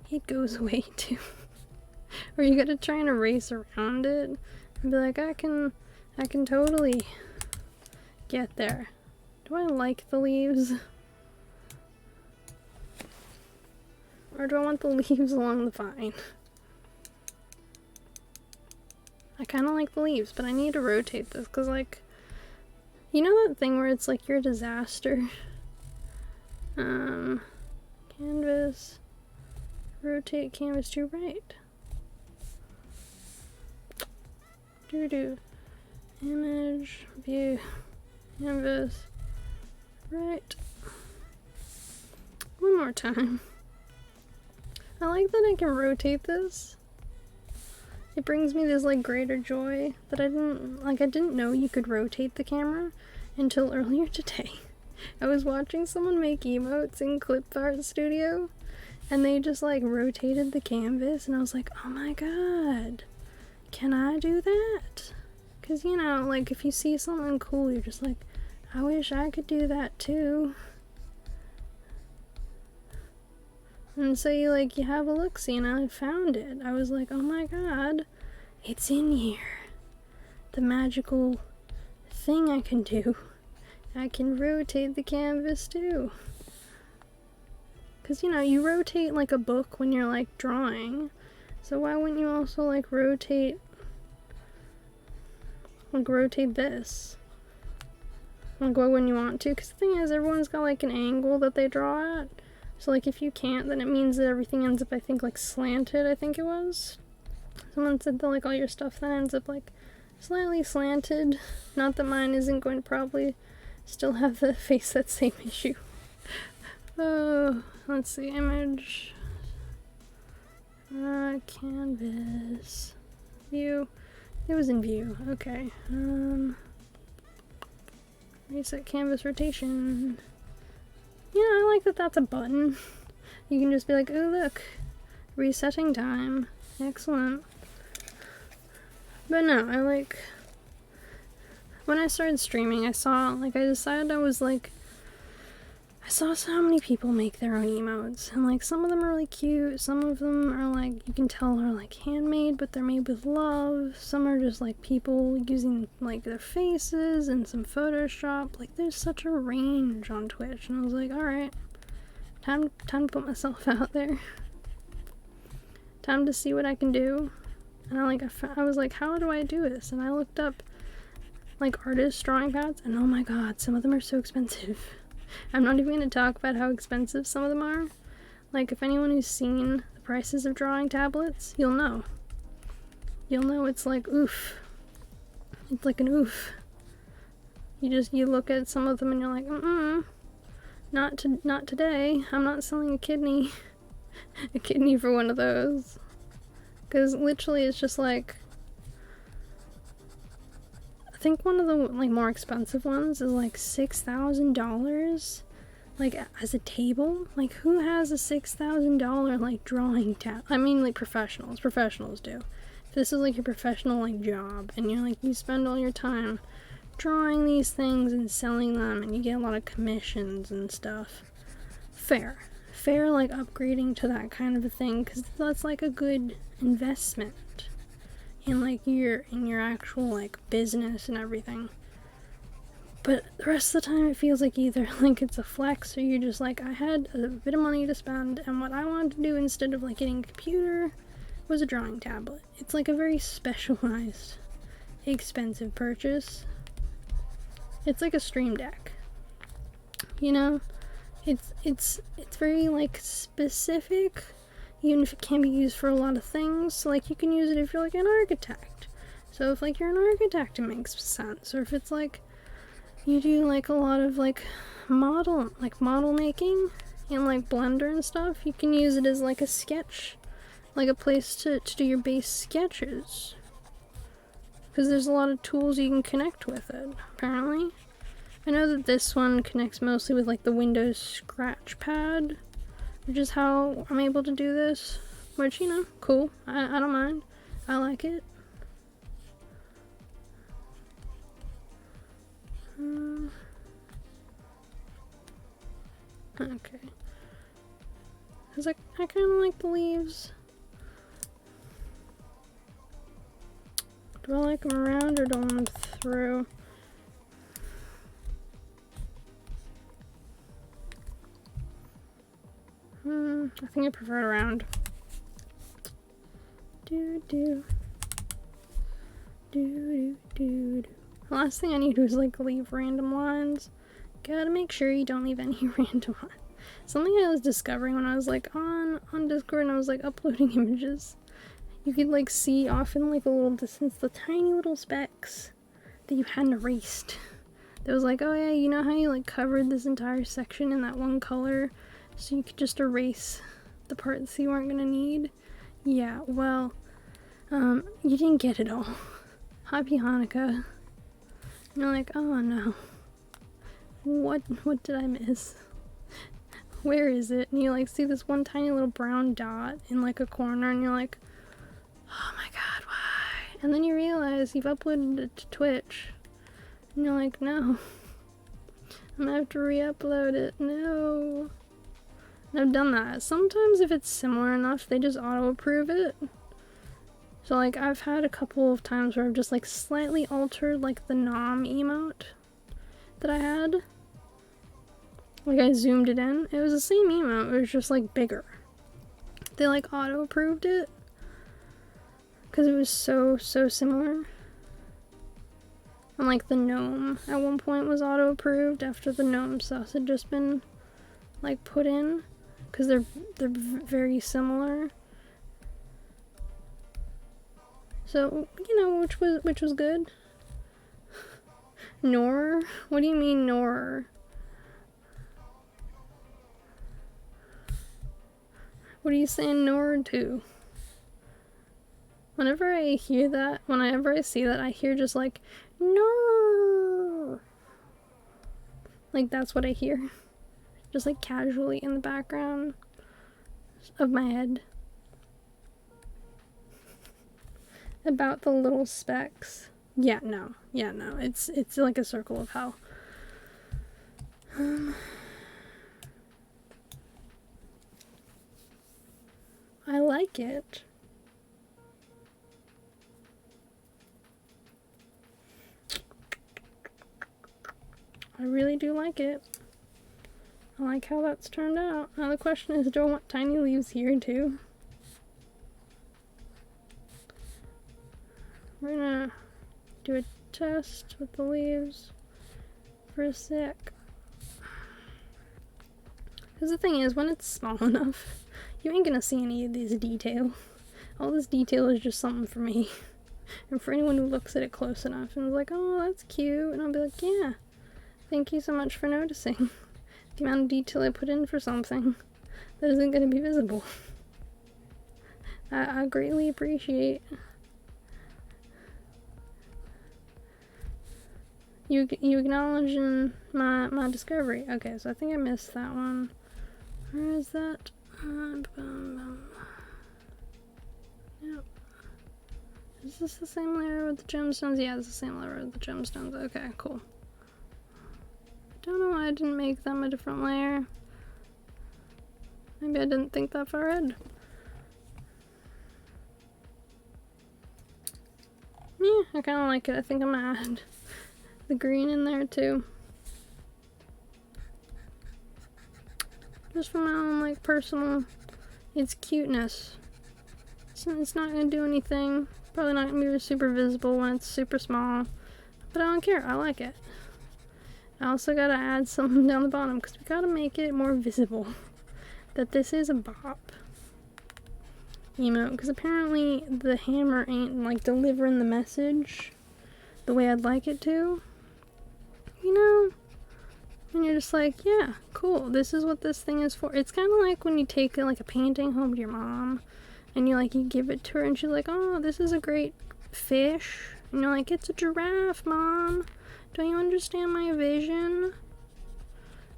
it goes away too. Or you gotta try and erase around it and be like, I can totally get there. Do I like the leaves? Or do I want the leaves along the vine? I kind of like the leaves, but I need to rotate this because, like, you know that thing where it's like you're a disaster? Canvas, rotate canvas to right. Image, view, canvas, right. One more time. I like that I can rotate this. It brings me this like greater joy that I didn't know you could rotate the camera until earlier today. I was watching someone make emotes in Clip Art Studio and they just like rotated the canvas and I was like, oh my god, can I do that? Because you know, like if you see something cool, you're just like, I wish I could do that too. And so you have a look-see and I found it. I was like, oh my god, it's in here. The magical thing I can do. I can rotate the canvas too. Because, you know, you rotate like a book when you're like drawing. So why wouldn't you also like rotate this? Like why wouldn't you want to? Because the thing is, everyone's got like an angle that they draw at. So like if you can't, then it means that everything ends up, I think, like slanted, I think it was. Someone said that like all your stuff then ends up like slightly slanted. Not that mine isn't going to probably still have the face that same issue. Oh, let's see, image. Canvas. View. It was in view, okay. Reset canvas rotation. Yeah, I like that that's a button. You can just be like, oh look, resetting time. Excellent. But no, I like, when I started streaming, I decided I saw so many people make their own emotes, and like some of them are really cute, some of them are like, you can tell are like handmade, but they're made with love, some are just like people using like their faces and some Photoshop. Like there's such a range on Twitch, and I was like, alright, time to put myself out there. Time to see what I can do. And I was like, how do I do this? And I looked up like artist drawing pads, and oh my god, some of them are so expensive. I'm not even going to talk about how expensive some of them are. Like, if anyone who's seen the prices of drawing tablets, you'll know. You'll know it's like, oof. It's like an oof. You look at some of them and you're like, not today. I'm not selling a kidney. A kidney for one of those. Because literally it's just like, I think one of the like more expensive ones is like $6,000, like as a table. Like who has a $6,000 like drawing tab? I mean like professionals do. If this is like your professional like job and you're like, you spend all your time drawing these things and selling them and you get a lot of commissions and stuff, fair like upgrading to that kind of a thing, because that's like a good investment in like your actual like business and everything. But the rest of the time it feels like either like it's a flex or you're just like, I had a bit of money to spend and what I wanted to do instead of like getting a computer was a drawing tablet. It's like a very specialized, expensive purchase. It's like a Stream Deck. You know? It's very like specific, even if it can be used for a lot of things. So like you can use it if you're like an architect. So if like you're an architect it makes sense. Or if it's like you do like a lot of like model making in like Blender and stuff, you can use it as like a sketch, like a place to do your base sketches. Because there's a lot of tools you can connect with it, apparently. I know that this one connects mostly with like the Windows scratch pad, which is how I'm able to do this, which, you know, cool. I don't mind. I like it. Okay. Cause I kind of like the leaves. Do I like them around or do I want them through? I think I prefer it around. The last thing I need to do is like leave random lines. Gotta make sure you don't leave any random lines. Something I was discovering when I was like on Discord and I was like uploading images. You could like see off in like a little distance the tiny little specks that you hadn't erased. That was like, oh yeah, you know how you like covered this entire section in that one color so you could just erase the parts you weren't gonna need? Yeah, well, you didn't get it all. Happy Hanukkah. And you're like, oh no. What did I miss? Where is it? And you like see this one tiny little brown dot in like a corner and you're like, oh my god, why? And then you realize you've uploaded it to Twitch. And you're like, no. I'm gonna have to re-upload it. No. And I've done that. Sometimes if it's similar enough, they just auto-approve it. So like I've had a couple of times where I've just like slightly altered like the nom emote that I had. Like I zoomed it in. It was the same emote, it was just like bigger. They like auto-approved it. Because it was so similar. And like the gnome at one point was auto-approved after the gnome sauce had just been like put in. Because they're very similar. So, you know, which was good. Nor? What do you mean nor? What are you saying nor to? Whenever I hear that, whenever I see that, I hear just like, no. Like that's what I hear. Just like casually in the background of my head. About the little specks. Yeah, no. It's like a circle of hell. I like it. I really do like it. I like how that's turned out. Now the question is, do I want tiny leaves here too? We're gonna do a test with the leaves for a sec. Because the thing is, when it's small enough, you ain't gonna see any of this detail. All this detail is just something for me. And for anyone who looks at it close enough and is like, oh, that's cute. And I'll be like, yeah, thank you so much for noticing the amount of detail I put in for something that isn't gonna be visible. I greatly appreciate you acknowledging my discovery. Okay, so I think I missed that one. Where is that? Yep. Is this the same layer with the gemstones? Yeah, it's the same layer with the gemstones. Okay, cool. Don't know why I didn't make them a different layer. Maybe I didn't think that far ahead. Yeah, I kind of like it. I think I'm gonna add the green in there too. Just for my own, like, personal, it's cuteness. It's not gonna do anything. Probably not gonna be super visible when it's super small. But I don't care, I like it. I also gotta add something down the bottom because we gotta make it more visible that this is a bop emote, because apparently the hammer ain't like delivering the message the way I'd like it to, you know? And you're just like, yeah, cool, this is what this thing is for. It's kind of like when you take like a painting home to your mom and you give it to her and she's like, oh, this is a great fish, and you're like, it's a giraffe, Mom, don't you understand my vision?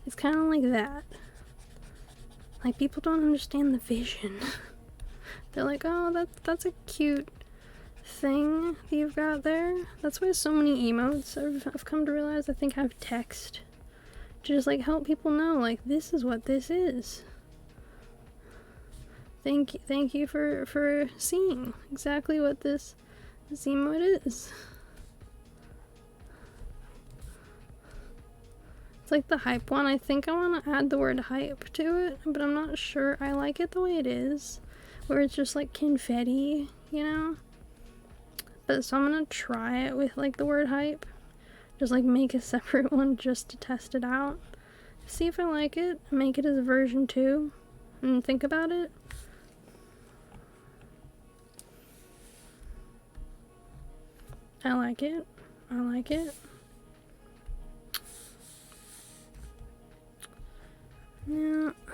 It's kind of like that. Like, people don't understand the vision. They're like, oh, that's a cute thing that you've got there. That's why so many emotes I've come to realize, I think, have text to just like help people know, like, this is what this is. Thank you for seeing exactly what this emote is. It's like the hype one. I think I want to add the word hype to it, but I'm not sure. I like it the way it is, where it's just like confetti, you know? But so I'm gonna try it with like the word hype. Just like make a separate one just to test it out. See if I like it, make it as a version 2, and think about it. I like it. I like it. Yeah. I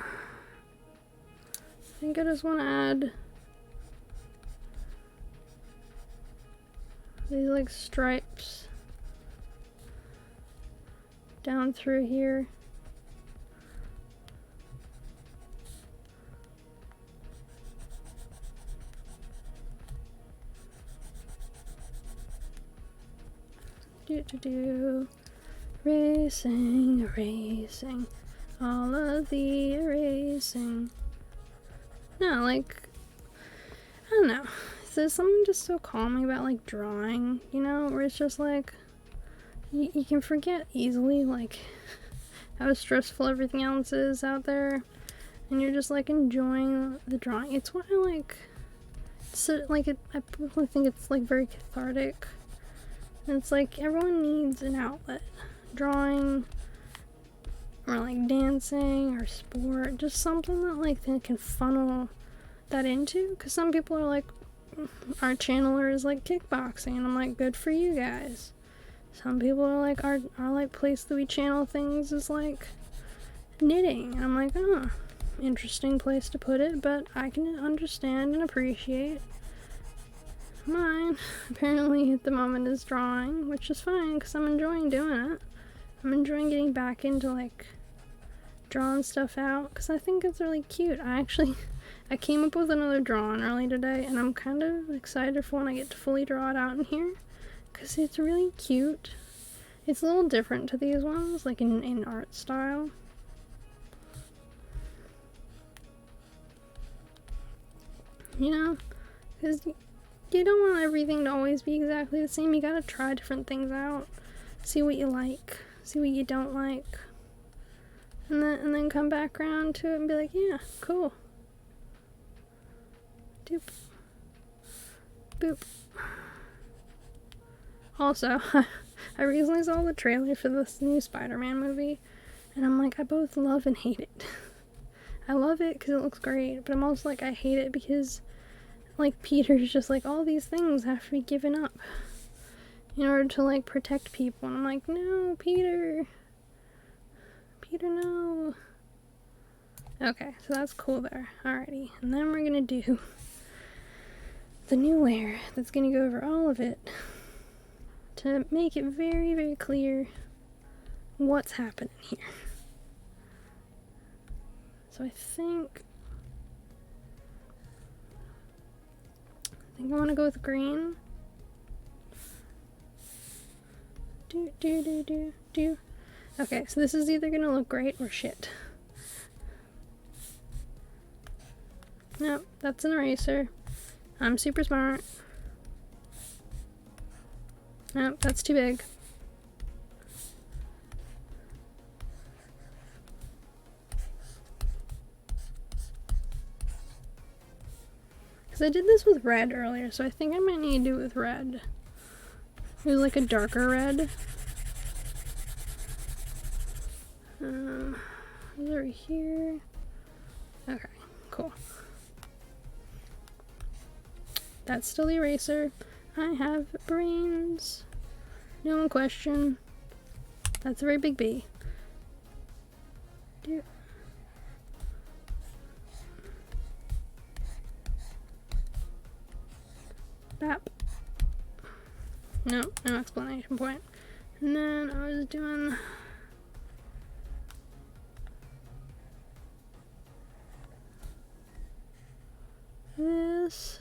think I just want to add these like stripes down through here. Erasing, all of the erasing. No, like, I don't know. There's something just so calming about like drawing, you know, where it's just like, you can forget easily, like, how stressful everything else is out there, and you're just like enjoying the drawing. It's what I like. So, like, I personally think it's like very cathartic. And it's like everyone needs an outlet. Drawing, or like dancing, or sport, just something that like they can funnel that into. Because some people are like, our channeler is like kickboxing, and I'm like, good for you guys. Some people are like, our like place that we channel things is like knitting, and I'm like, oh, interesting place to put it, but I can understand and appreciate. Mine, apparently at the moment, is drawing, which is fine because I'm enjoying doing it. I'm enjoying getting back into like drawing stuff out because I think it's really cute. I came up with another drawing early today, and I'm kind of excited for when I get to fully draw it out in here because it's really cute. It's a little different to these ones, like in art style. You know, because you don't want everything to always be exactly the same. You gotta try different things out. See what you like. See what you don't like. And then come back around to it and be like, yeah, cool. Doop. Boop. Also, I recently saw the trailer for this new Spider-Man movie, and I'm like, I both love and hate it. I love it because it looks great, but I'm also like, I hate it because like Peter's just like, all these things have to be given up in order to like protect people, and I'm like, no, Peter, no. Okay, so that's cool there. Alrighty, and then we're gonna do the new layer that's gonna go over all of it to make it very, very clear what's happening here. So I think I want to go with green. Do. Okay, so this is either gonna look great or shit. Nope, that's an eraser. I'm super smart. Nope, that's too big. Because I did this with red earlier, so I think I might need to do it with red. It was like a darker red. Is it right here? Okay, cool. That's still the eraser. I have brains. No one question. That's a very big B. Bap. No explanation point. And then I was doing this.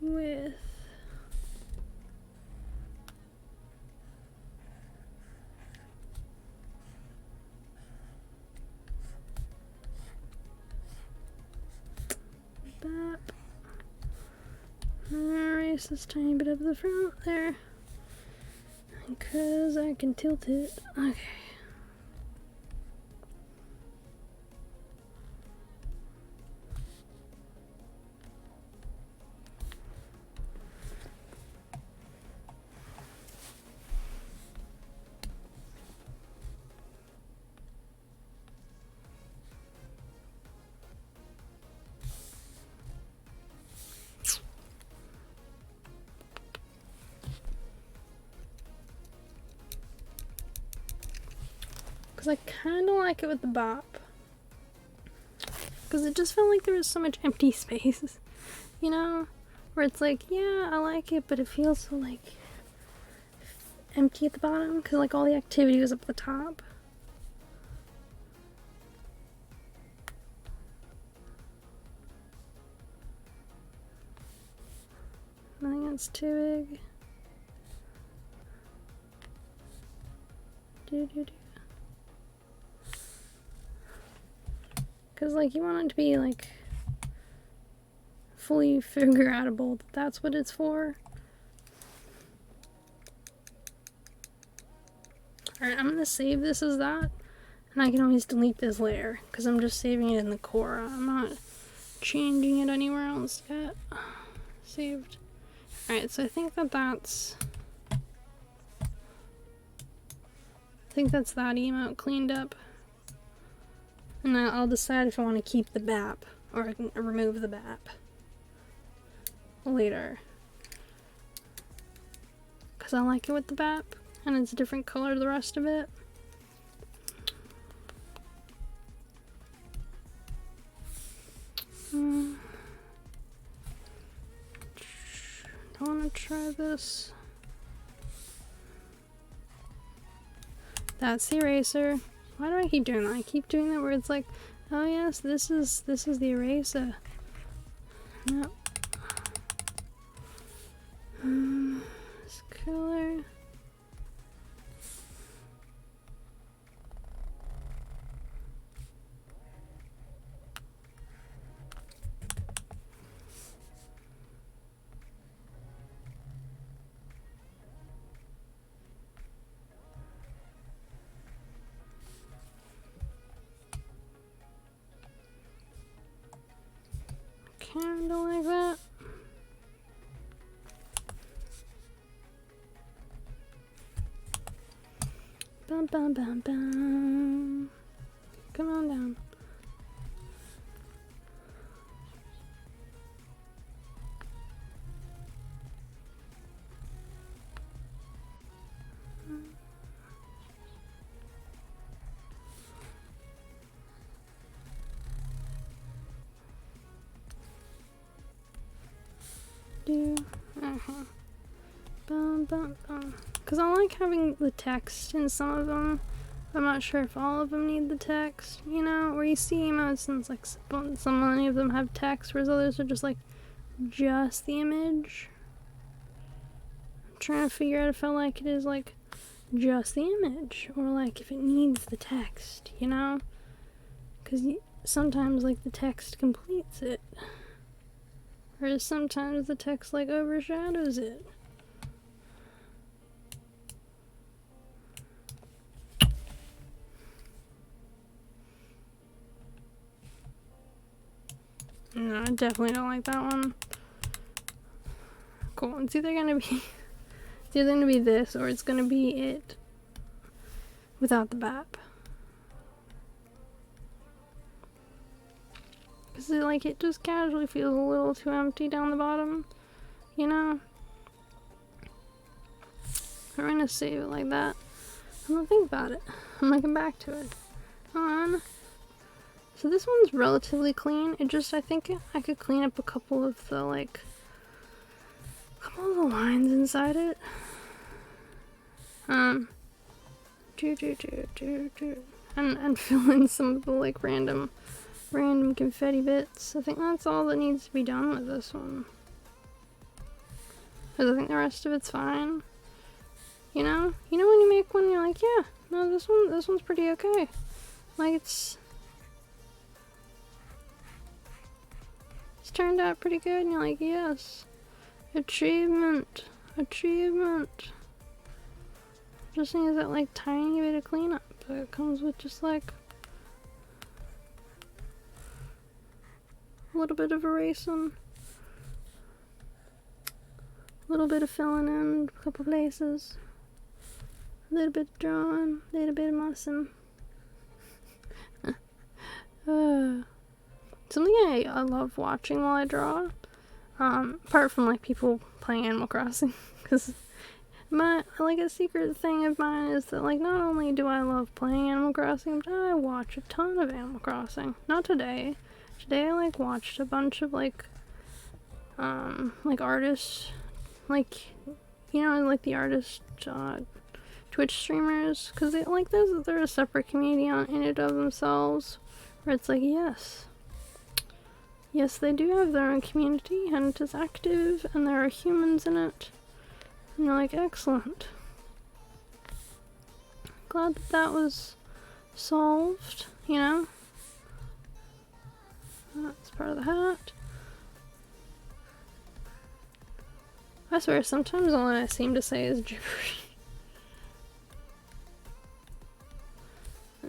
With that. Erase this tiny bit of the front there, because I can tilt it. Okay. I kind of like it with the bop, because it just felt like there was so much empty space, you know, where it's like, yeah, I like it, but it feels so like empty at the bottom, because like all the activity was up at the top. I think that's too big. Because, like, you want it to be, like, fully figure-outable that that's what it's for. Alright, I'm gonna save this as that. And I can always delete this layer, because I'm just saving it in the core. I'm not changing it anywhere else yet. Saved. Alright, so I think that that's... I think that's that emote cleaned up. And I'll decide if I want to keep the BAP or I can remove the BAP later. Because I like it with the BAP and it's a different color to the rest of it. I want to try this. That's the eraser. Why do I keep doing that? I keep doing that where it's like, oh yes, this is the eraser. No. This color. Kinda like that. Bum bum bum bum. Come on down. Bum bum bum. Because I like having the text in some of them. I'm not sure if all of them need the text, you know, where you see emotes and it's like many of them have text, whereas others are just like just the image. I'm trying to figure out if I like it as like just the image or like if it needs the text, you know, because sometimes like the text completes it, whereas sometimes the text like overshadows it. No, I definitely don't like that one. Cool. It's either gonna be this or it's gonna be it without the BAP. Cause it just casually feels a little too empty down the bottom, you know? I'm gonna save it like that. I'm gonna think about it. I'm gonna come back to it. On. So this one's relatively clean. It just, I think I could clean up a couple of the lines inside it. And fill in some of the random confetti bits. I think that's all that needs to be done with this one. Because I think the rest of it's fine. You know when you make one, you're like, yeah, no, this one's pretty okay. Like it's turned out pretty good, and you're like, yes, achievement. Just needs that tiny bit of cleanup. But it comes with just a little bit of erasing, a little bit of filling in a couple places, a little bit of drawing, a little bit of mussing. Something I love watching while I draw, apart from people playing Animal Crossing, because a secret thing of mine is that not only do I love playing Animal Crossing, but I watch a ton of Animal Crossing. Not today. Today I watched a bunch of artists, the artist Twitch streamers, because they're a separate community in and of themselves, where it's yes, they do have their own community, and it is active, and there are humans in it. And you're like, excellent. Glad that was solved, you know? That's part of the hat. I swear, sometimes all I seem to say is gibberish.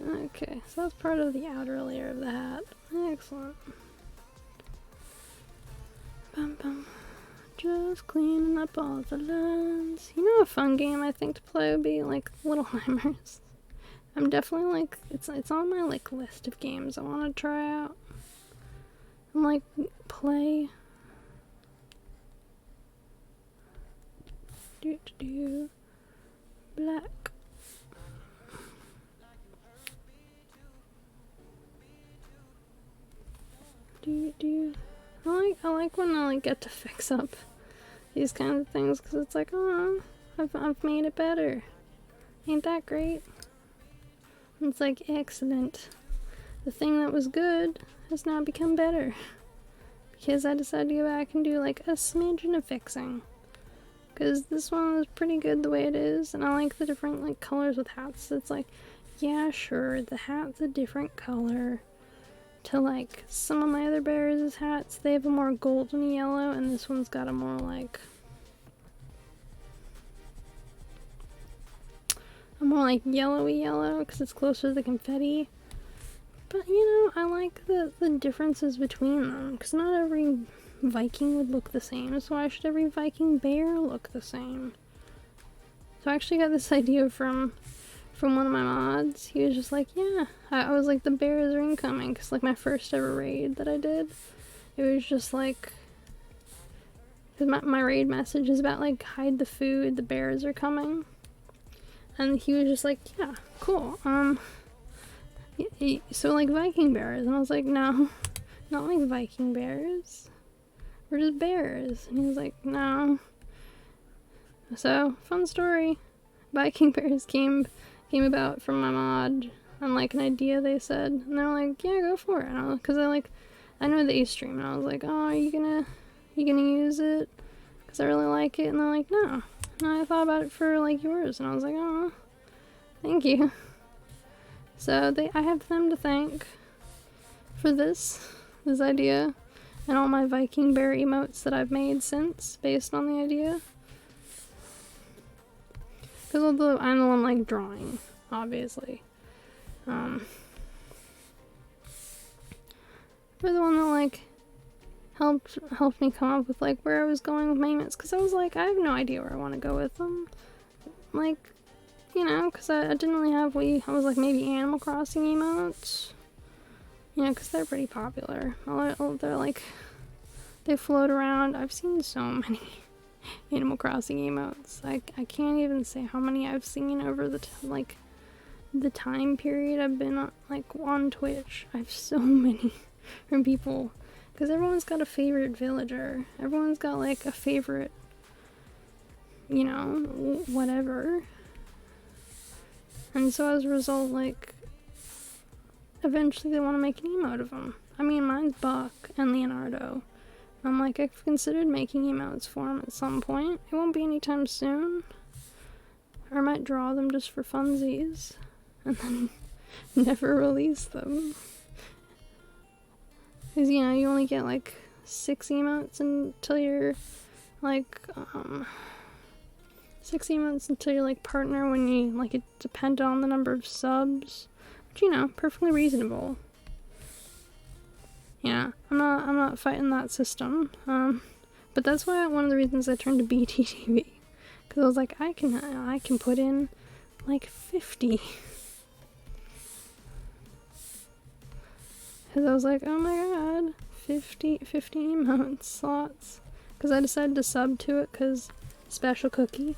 Okay, so that's part of the outer layer of the hat. Excellent. Just cleaning up all the lines. You know, a fun game I think to play would be Little Nightmares. I'm definitely it's on my list of games I want to try out and play. Black. I like when I get to fix up these kinds of things, because it's oh, I've made it better. Ain't that great? And it's excellent. The thing that was good has now become better, because I decided to go back and do a smidgen of fixing. Because this one was pretty good the way it is, and I like the different colors with hats. It's yeah, sure, the hat's a different color to some of my other bears' hats. They have a more golden yellow, and this one's got a more yellowy yellow, because it's closer to the confetti. But I like the differences between them, because not every Viking would look the same, so why should every Viking bear look the same? So I actually got this idea from one of my mods. He was just yeah, I was the bears are incoming, because my first ever raid that I did, it was just because my raid message is about hide the food, the bears are coming. And he was just yeah, cool, so Viking bears, and I was no, not Viking bears, we're just bears. And he was no. So, fun story, Viking bears came about from my mod, and an idea they said, and they're yeah, go for it, and because I know they stream, and I was oh, are you gonna use it, because I really like it, and they're no. And I thought about it for yours, and I was oh, thank you. So I have them to thank for this idea, and all my Viking bear emotes that I've made since, based on the idea. Because although I'm the one drawing, obviously, we're the one that helped me come up with like where I was going with my emotes, because I was like, I have no idea where I want to go with them. Like, you know, because I didn't really have I was like maybe Animal Crossing emotes, you know, because they're pretty popular. They're like, they float around. I've seen so many Animal Crossing emotes. I can't even say how many I've seen over the the time period I've been on Twitch. I have so many from people, because everyone's got a favorite villager. Everyone's got like a favorite, you know, whatever. And so as a result, like, eventually they want to make an emote of them. I mean, mine's Buck and Leonardo. I'm like, I've considered making emotes for them at some point. It won't be anytime soon. Or I might draw them just for funsies and then never release them. Because, you know, you only get like 6 emotes until you're like, 6 emotes until you're like partner, when you like, it depends on the number of subs, which, you know, perfectly reasonable. Yeah, I'm not fighting that system. But that's why one of the reasons I turned to BTTV, because I was like, I can put in like 50. Because I was like, oh my god, 50 emote slots. Because I decided to sub to it because special cookie.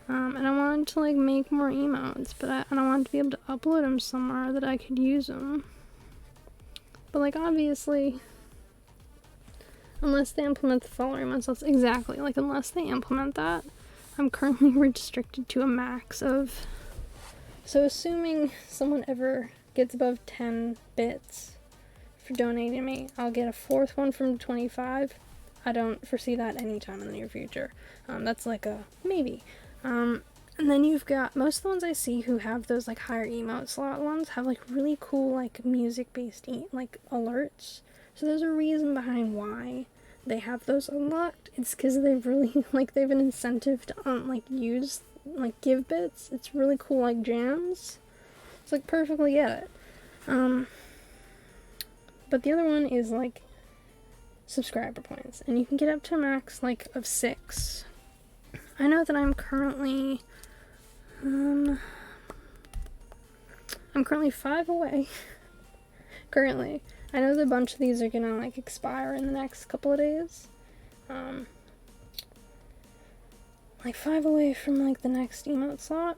And I wanted to like make more emotes, and I wanted to be able to upload them somewhere that I could use them. But like, obviously, unless they implement the following emotes, exactly, like, unless they implement that, I'm currently restricted to a max of, so assuming someone ever gets above 10 bits for donating to me, I'll get a 4th one from 25. I don't foresee that anytime in the near future. That's like a maybe. And then you've got, most of the ones I see who have those like higher emote slot ones have like really cool like music based like alerts. So there's a reason behind why they have those unlocked. It's because they've really like, they have an incentive to like use, like, give bits. It's really cool, like jams. It's like, perfectly get it. But the other one is like subscriber points, and you can get up to a max like of 6. I know that I'm currently 5 away. Currently. I know that a bunch of these are gonna like expire in the next couple of days. Like 5 away from like the next emote slot.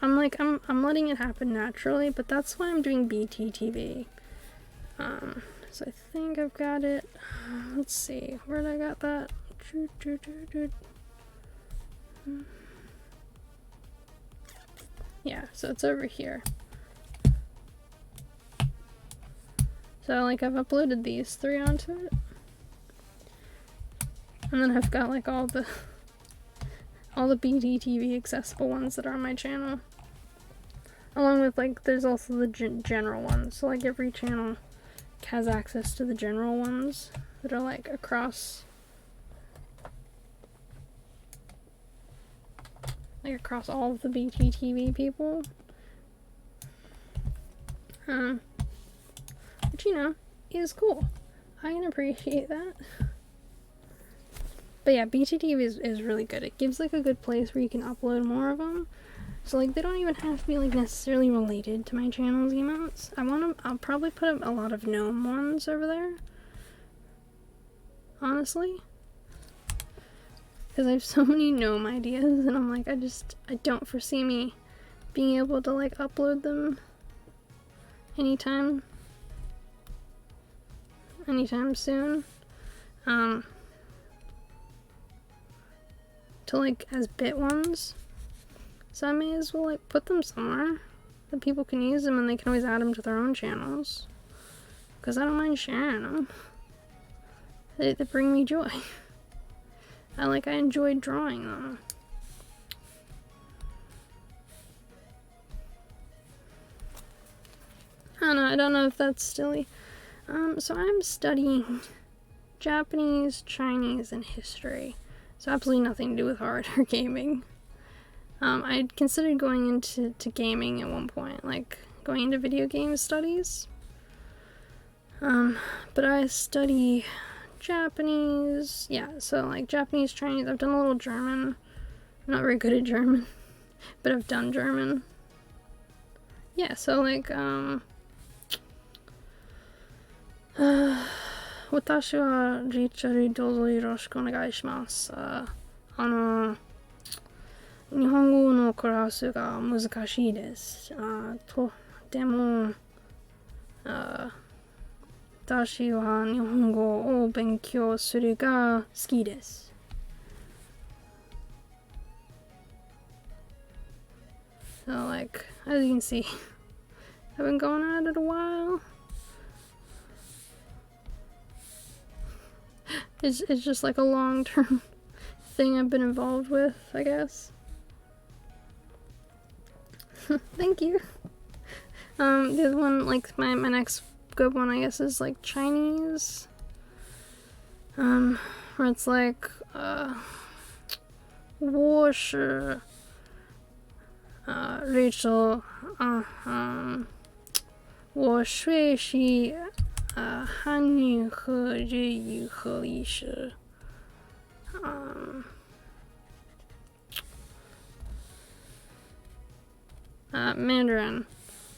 I'm letting it happen naturally, but that's why I'm doing BTTV. So I think I've got it. Let's see, where'd I got that? Yeah, so it's over here. So like, I've uploaded these 3 onto it. And then I've got like all the BTTV accessible ones that are on my channel. Along with like, there's also the general ones. So like, every channel has access to the general ones that are like across all of the BTTV people. Which, you know, is cool. I can appreciate that. But yeah, BTTV is really good. It gives like a good place where you can upload more of them. So like, they don't even have to be like necessarily related to my channel's emotes. I'll probably put up a lot of gnome ones over there. Honestly. Because I have so many gnome ideas, and I'm like, I don't foresee me being able to like upload them anytime soon. To like, as bit ones. So I may as well like put them somewhere that people can use them, and they can always add them to their own channels. Because I don't mind sharing them. They bring me joy. I enjoyed drawing them. I don't know if that's silly. So I'm studying Japanese, Chinese, and history. So absolutely nothing to do with art or gaming. I'd considered going into gaming at one point, like going into video game studies. But I study Japanese. Yeah, so like Japanese, Chinese. I've done a little German. I'm not very good at German, but I've done German. Yeah, so like, 私はリチャルどうぞよろしくお願いします。日本語のクラスが難しいです。とても、私は日本語を勉強するが好きです。So like, as you can see, I've been going at it a while. It's just like a long-term thing I've been involved with, I guess. Thank you. The other one, like my next good one, I guess, is like Chinese. Where it's like, 我是 Rachel, 我学习汉语和日语和历史。Mandarin,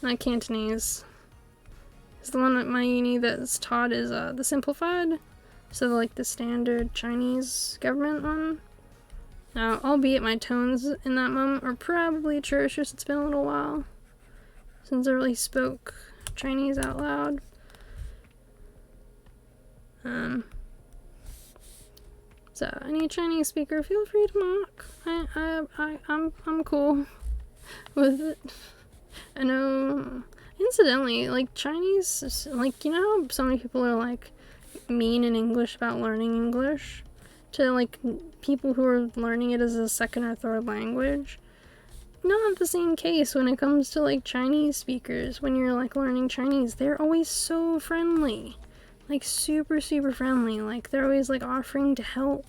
not Cantonese. It's the one at my uni that's taught is the simplified, so like the standard Chinese government one. Now, albeit my tones in that moment are probably atrocious, it's been a little while since I really spoke Chinese out loud. So any Chinese speaker, feel free to mock. I'm cool with it. I know, incidentally, like Chinese, like, you know how so many people are like mean in English about learning English to like people who are learning it as a second or third language? Not the same case when it comes to like Chinese speakers. When you're like learning Chinese, they're always so friendly, like super friendly. Like they're always like offering to help,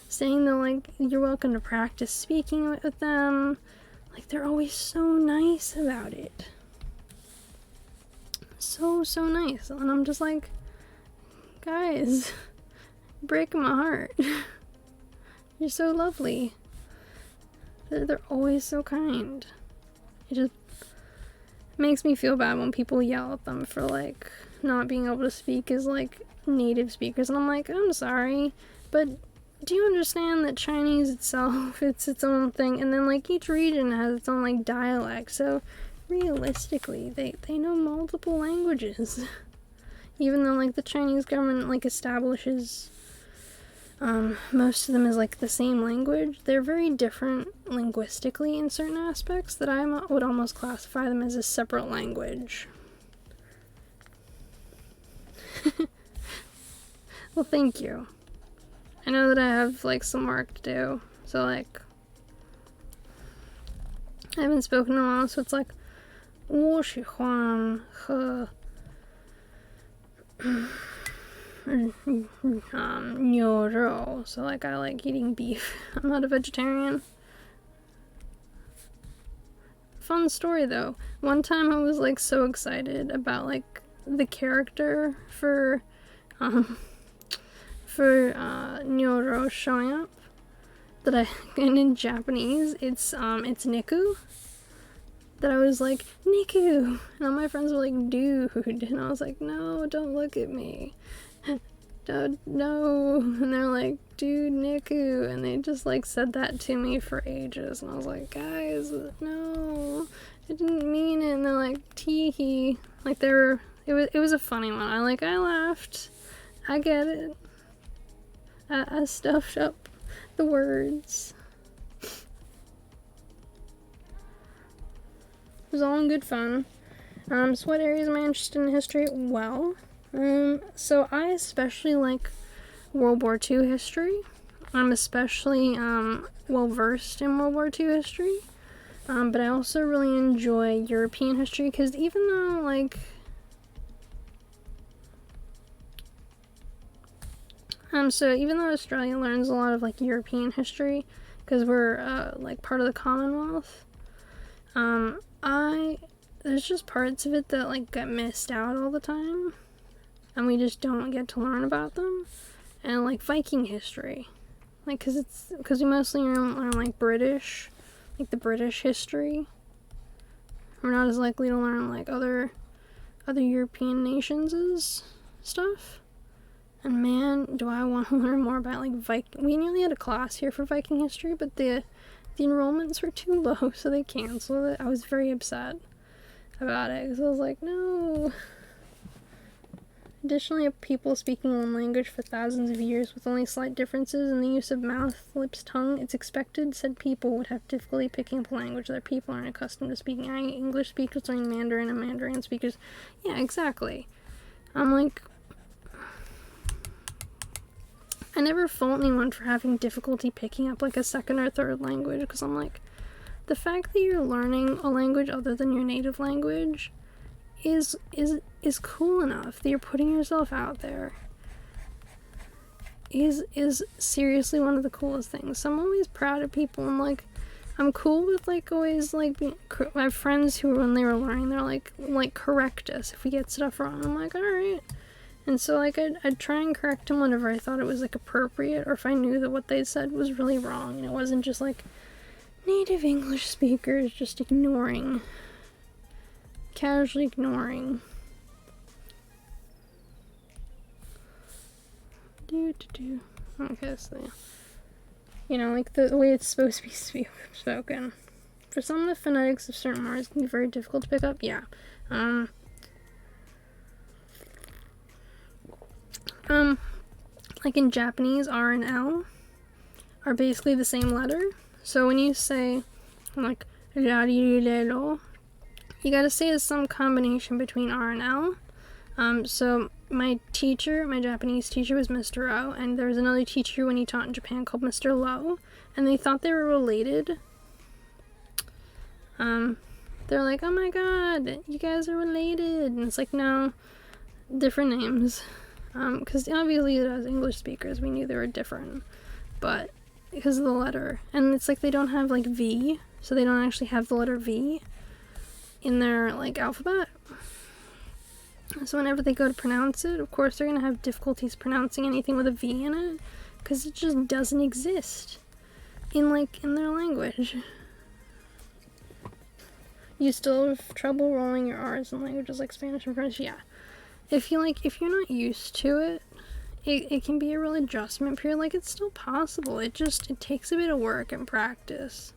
saying that like you're welcome to practice speaking with them. Like they're always so nice about it. So nice. And I'm just like, guys, breaking my heart. You're so lovely. They're always so kind. It just makes me feel bad when people yell at them for like not being able to speak as like native speakers, and I'm like, I'm sorry, but do you understand that Chinese itself, it's its own thing, and then like each region has its own like dialect, so realistically they know multiple languages. Even though like the Chinese government like establishes most of them as like the same language, they're very different linguistically in certain aspects that I would almost classify them as a separate language. Well, thank you. I know that I have like some work to do, so like I haven't spoken in a while, so it's like 我喜欢喝牛肉, so like I like eating beef. I'm not a vegetarian. Fun story though. One time I was like so excited about like the character for Nyoro showing up that and in Japanese it's Niku, that I was like, Niku, and all my friends were like, dude, and I was like, no, don't look at me. No, and they're like, dude, Niku, and they just like said that to me for ages, and I was like, guys, no, I didn't mean it, and they're like, teehee, like it was a funny one. I laughed, I get it, I stuffed up the words. It was all in good fun. So what areas am I interested in history? Well, so I especially like World War II history. I'm especially well versed in World War II history, but I also really enjoy European history, because even though like so even though Australia learns a lot of like European history because we're like part of the Commonwealth, there's just parts of it that like get missed out all the time. and we just don't get to learn about them. And like Viking history, like because we mostly learn like British, like the British history. We're not as likely to learn like other European nations' stuff. And man, do I want to learn more about like Viking. We nearly had a class here for Viking history, but the enrollments were too low, so they canceled it. I was very upset about it because I was like, no. Additionally, people speaking one language for thousands of years with only slight differences in the use of mouth, lips, tongue, it's expected said people would have difficulty picking up a language that people aren't accustomed to speaking. English speakers learning Mandarin and Mandarin speakers. Yeah, exactly. I'm like, I never fault anyone for having difficulty picking up like a second or third language, because I'm like, the fact that you're learning a language other than your native language is cool enough, that you're putting yourself out there is seriously one of the coolest things. So I'm always proud of people, and like I'm cool with like always like I have friends who when they were learning they're like correct us if we get stuff wrong. I'm like, all right. And so like I'd try and correct them whenever I thought it was like appropriate, or if I knew that what they said was really wrong and it wasn't just like native English speakers just casually ignoring. Okay, so you know, like the way it's supposed to be spoken. For some of the phonetics of certain words can be very difficult to pick up. Yeah. Like in Japanese, R and L are basically the same letter. So when you say like rarirero, you gotta say it's some combination between R and L. So my Japanese teacher was Mr. O, and there was another teacher when he taught in Japan called Mr. Lo, and they thought they were related. They're like, oh my god, you guys are related, and it's like, no, different names. Because obviously as English speakers we knew they were different, but because of the letter, and it's like they don't have like V, so they don't actually have the letter V in their like alphabet. So whenever they go to pronounce it, of course they're gonna have difficulties pronouncing anything with a V in it, because it just doesn't exist in their language. You still have trouble rolling your R's in languages like Spanish and French? Yeah. If you're not used to it, it can be a real adjustment period. Like, it's still possible. It takes a bit of work and practice.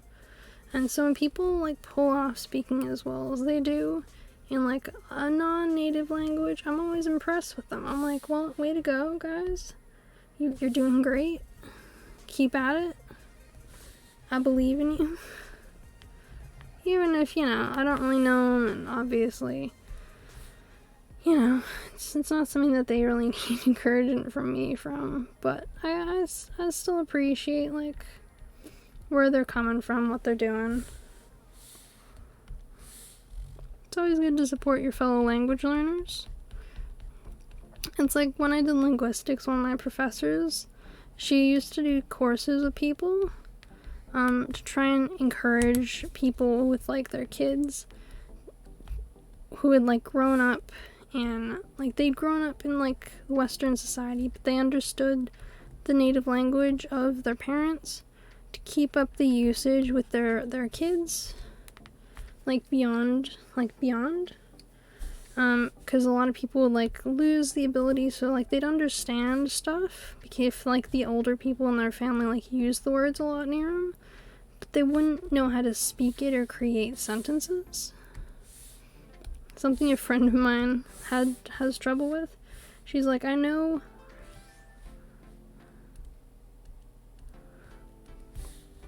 And so when people like pull off speaking as well as they do in like a non-native language, I'm always impressed with them. I'm like, well, way to go, guys. You're doing great. Keep at it. I believe in you. Even if, I don't really know them, and obviously, it's not something that they really need encouragement from me but I still appreciate, like, where they're coming from, what they're doing. It's always good to support your fellow language learners. It's like when I did linguistics, one of my professors, she used to do courses with people to try and encourage people with, like, their kids who had, like, grown up in, like, they'd grown up in, like, Western society, but they understood the native language of their parents to keep up the usage with their kids, beyond, because a lot of people would, like, lose the ability, so, like, they'd understand stuff, if, like, the older people in their family, like, used the words a lot near them, but they wouldn't know how to speak it or create sentences. Something a friend of mine has trouble with. She's like, I know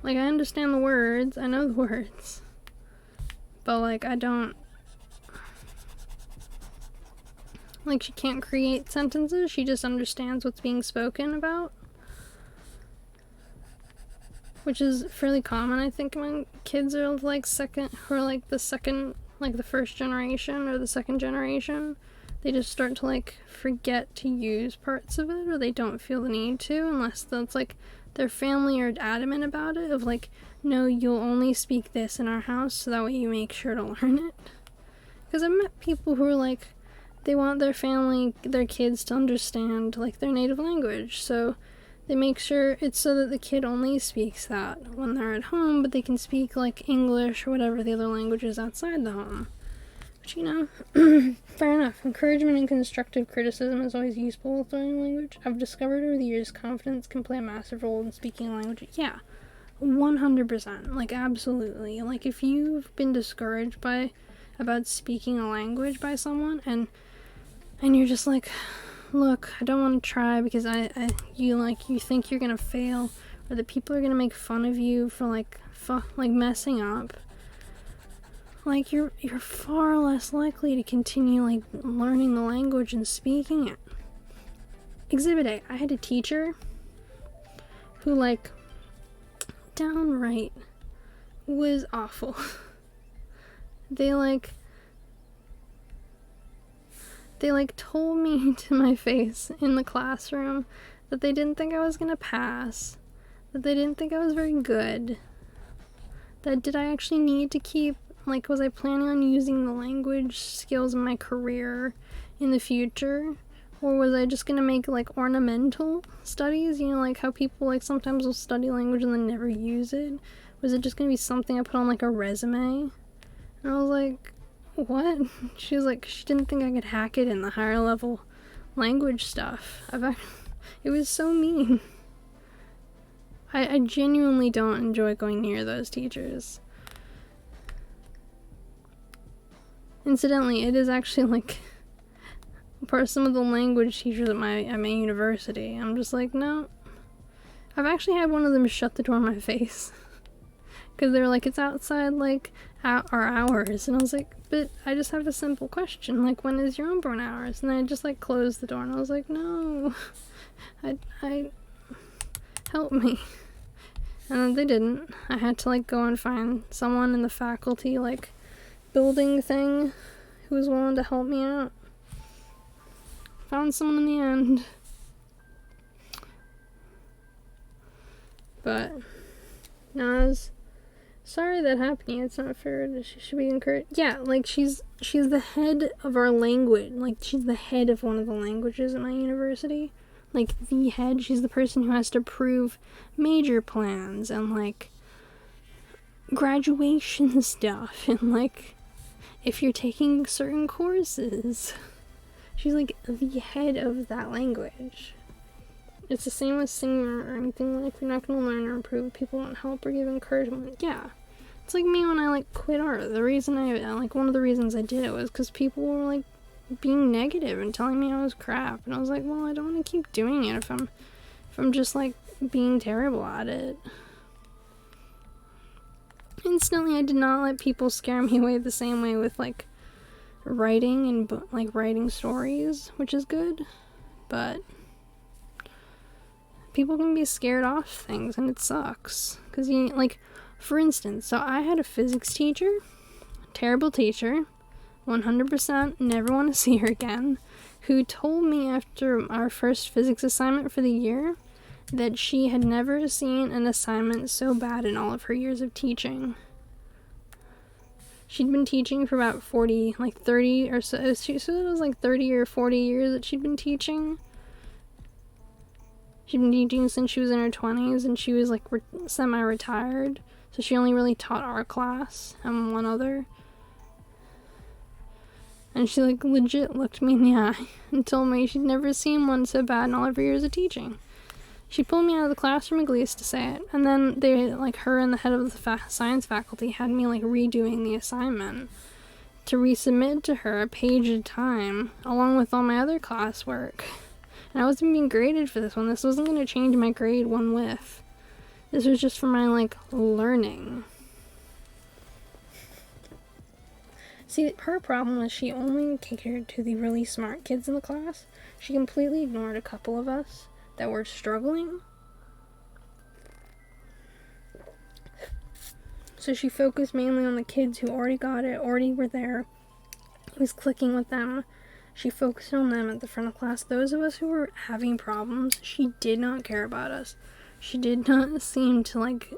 I understand the words, I know the words, but, like, I don't, like, she can't create sentences, she just understands what's being spoken about, which is fairly common, I think, among kids are, like, the first generation or the second generation. They just start to, like, forget to use parts of it, or they don't feel the need to, unless that's, like, their family are adamant about it, of, like, no, you'll only speak this in our house, so that way you make sure to learn it. Because I've met people who are, like, they want their family, their kids to understand, like, their native language. So they make sure it's so that the kid only speaks that when they're at home, but they can speak, like, English or whatever the other language is outside the home. Which, you know, fair enough. Encouragement and constructive criticism is always useful with learning language. I've discovered over the years confidence can play a massive role in speaking a language. Yeah, 100%. Like, absolutely. Like, if you've been discouraged about speaking a language by someone, and you're just like, look, I don't want to try because you think you're gonna fail, or that people are gonna make fun of you for like messing up. Like, you're far less likely to continue, like, learning the language and speaking it. Exhibit A, I had a teacher who, like, downright was awful. They told me to my face in the classroom that they didn't think I was gonna pass, that they didn't think I was very good, that did I actually need to keep, like, was I planning on using the language skills in my career in the future? Or was I just gonna make, like, ornamental studies? You know, like how people, like, sometimes will study language and then never use it? Was it just gonna be something I put on, like, a resume? And I was like, what? She was like, she didn't think I could hack it in the higher level language stuff. It was so mean. I genuinely don't enjoy going near those teachers. Incidentally, it is actually, like, part of some of the language teachers at my university. I'm just like, no. I've actually had one of them shut the door in my face. Because they were like, it's outside, like, our hours. And I was like, but I just have a simple question. Like, when is your own hours? And then I just, like, closed the door. And I was like, no. I help me. And then they didn't. I had to, like, go and find someone in the faculty, like, building thing who was willing to help me out. Found someone in the end. But no, I was sorry that happened to you. It's not fair. She should be encouraged. Yeah, like, she's the head of our language. Like, she's the head of one of the languages at my university. Like, the head. She's the person who has to approve major plans and, like, graduation stuff and, like, if you're taking certain courses. She's, like, the head of that language. It's the same with singing or anything. Like, you're not going to learn or improve. People don't help or give encouragement. Yeah. It's like me when I, like, quit art. The reason one of the reasons I did it was because people were, like, being negative and telling me I was crap. And I was like, well, I don't want to keep doing it if I'm just, like, being terrible at it. Instantly, I did not let people scare me away the same way with, like, writing and, like, writing stories, which is good, but people can be scared off things, and it sucks, because, like, for instance, so I had a physics teacher, terrible teacher, 100% never want to see her again, who told me after our first physics assignment for the year that she had never seen an assignment so bad in all of her years of teaching. She'd been teaching for about 30 or so. She said it was like 30 or 40 years that she'd been teaching. She'd been teaching since she was in her 20s, and she was, like, semi-retired. So she only really taught our class and one other. And she, like, legit looked me in the eye and told me she'd never seen one so bad in all of her years of teaching. She pulled me out of the classroom, at least, to say it. And then they, like, her and the head of the science faculty had me, like, redoing the assignment to resubmit to her a page at a time, along with all my other classwork. And I wasn't being graded for this one. This wasn't going to change my grade one whiff. This was just for my, like, learning. See, her problem was she only catered to the really smart kids in the class. She completely ignored a couple of us that were struggling. So she focused mainly on the kids who already got it, already were there. It was clicking with them. She focused on them at the front of class. Those of us who were having problems, she did not care about us. She did not seem to, like,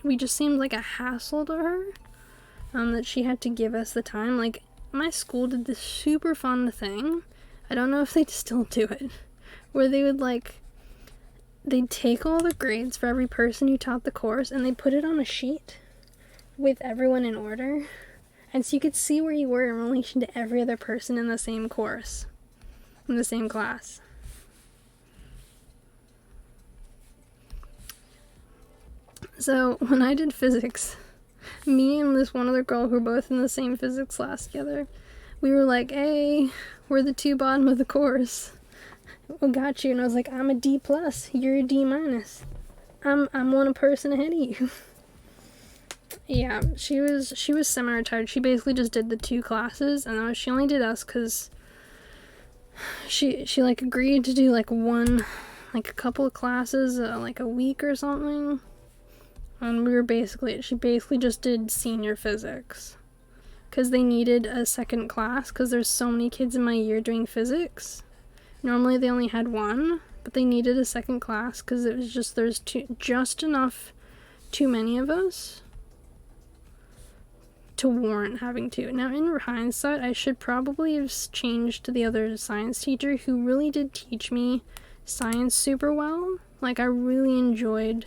we just seemed like a hassle to her. That she had to give us the time. Like, my school did this super fun thing. I don't know if they still do it, where they would like, they'd take all the grades for every person who taught the course and they put it on a sheet with everyone in order. And so you could see where you were in relation to every other person in the same course, in the same class. So when I did physics, me and this one other girl who were both in the same physics class together, we were like, hey, we're the two bottom of the course. We got you. And I was like, I'm a D+, you're a D-. I'm one person ahead of you. Yeah, she was semi-retired. She basically just did the 2 classes, and she only did us because she like agreed to do like a couple of classes like a week or something. And she basically just did senior physics because they needed a second class because there's so many kids in my year doing physics. Normally they only had 1, but they needed a second class because it was just, there's just enough too many of us to warrant having 2. Now in hindsight, I should probably have changed to the other science teacher who really did teach me science super well. Like, I really enjoyed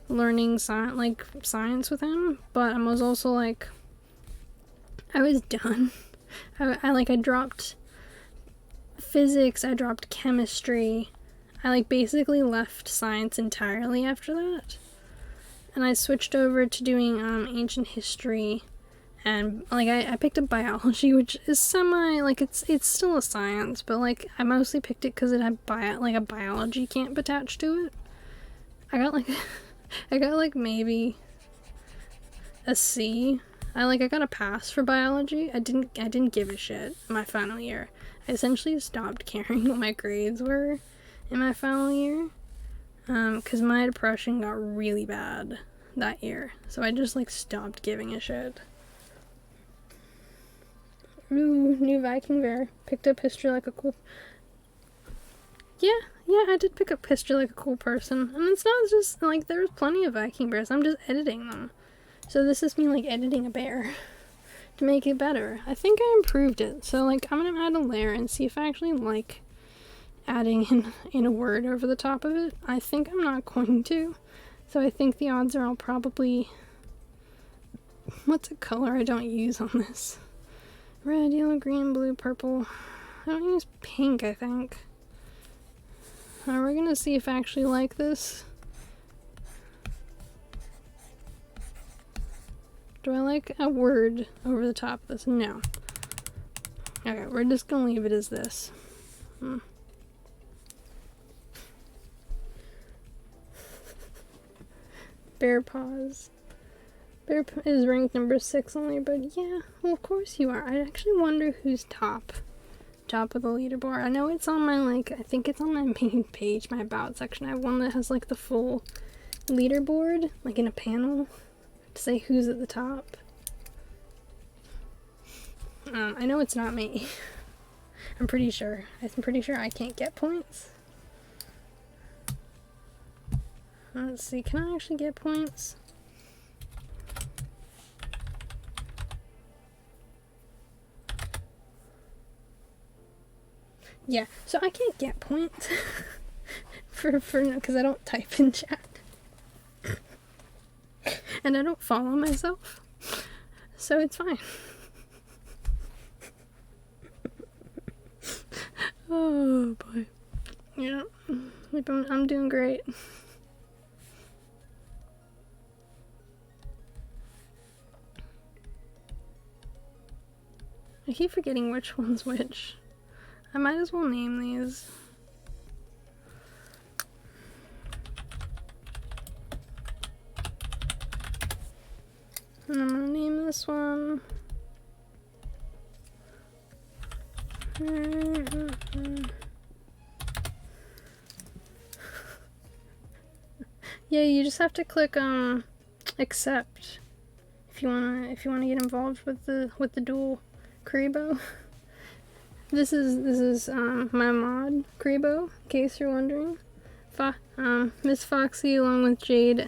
learning science with him, but I was also like, I was done. I dropped physics, I dropped chemistry, I basically left science entirely after that, and I switched over to doing ancient history, and I picked up biology, which is semi, it's still a science, but I mostly picked it because it had a biology camp attached to it. I got maybe a C. I got a pass for biology. I didn't give a shit in my final year. I essentially stopped caring what my grades were in my final year, because my depression got really bad that year. So I just stopped giving a shit. Ooh, new Viking bear. Picked up history like a cool. Yeah, I did pick up history like a cool person. And it's not just, there's plenty of Viking bears. I'm just editing them. So this is me, editing a bear to make it better. I think I improved it. So, I'm gonna add a layer and see if I actually like adding in a word over the top of it. I think I'm not going to. So I think the odds are I'll probably... What's a color I don't use on this? Red, yellow, green, blue, purple. I don't use pink, I think. We're gonna see if I actually like this. Do I like a word over the top of this? No. Okay, we're just gonna leave it as this. Bear paws. Bear is ranked number 6 only, but yeah, well, of course you are. I actually wonder who's top of the leaderboard. I know it's on my, I think it's on my main page, my about section. I have one that has, the full leaderboard, in a panel, to say who's at the top. I know it's not me. I'm pretty sure I can't get points. Let's see, can I actually get points? Yeah, so I can't get points because I don't type in chat. And I don't follow myself. So it's fine. Oh boy. Yeah, I'm doing great. I keep forgetting which one's which. I might as well name these. And I'm gonna name this one. Yeah, you just have to click accept if you wanna get involved with the dual Karibo. This is my mod, Karibo, in case you're wondering. Miss Foxy along with Jade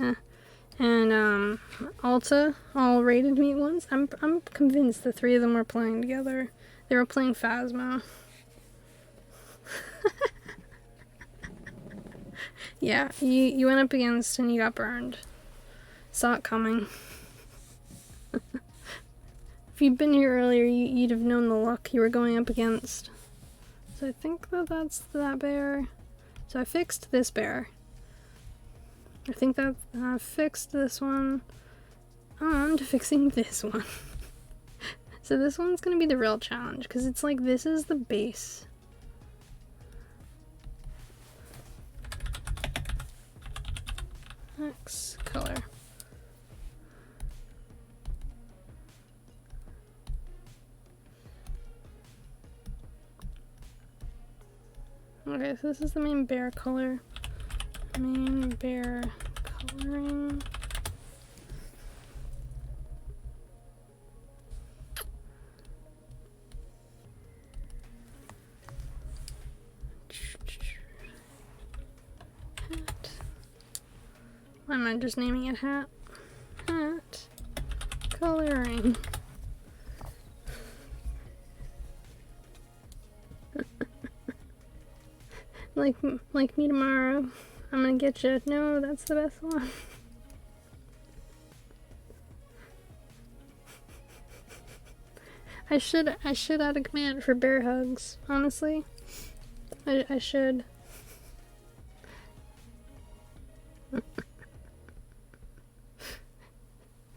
and Alta, all rated meat ones. I'm convinced the three of them were playing together. They were playing Phasmo. Yeah, you went up against and you got burned. Saw it coming. If you'd been here earlier, you'd have known the luck you were going up against. So I think that's that bear. So I fixed this bear. I think that I fixed this one. On to fixing this one. So this one's gonna be the real challenge, because it's like this is the base. Next color. Okay, so this is the main bear color. Main bear coloring. Hat. Why am I just naming it hat? Hat. Coloring. Like me tomorrow. I'm gonna get you. No, that's the best one. I should add a command for bear hugs. Honestly, I should.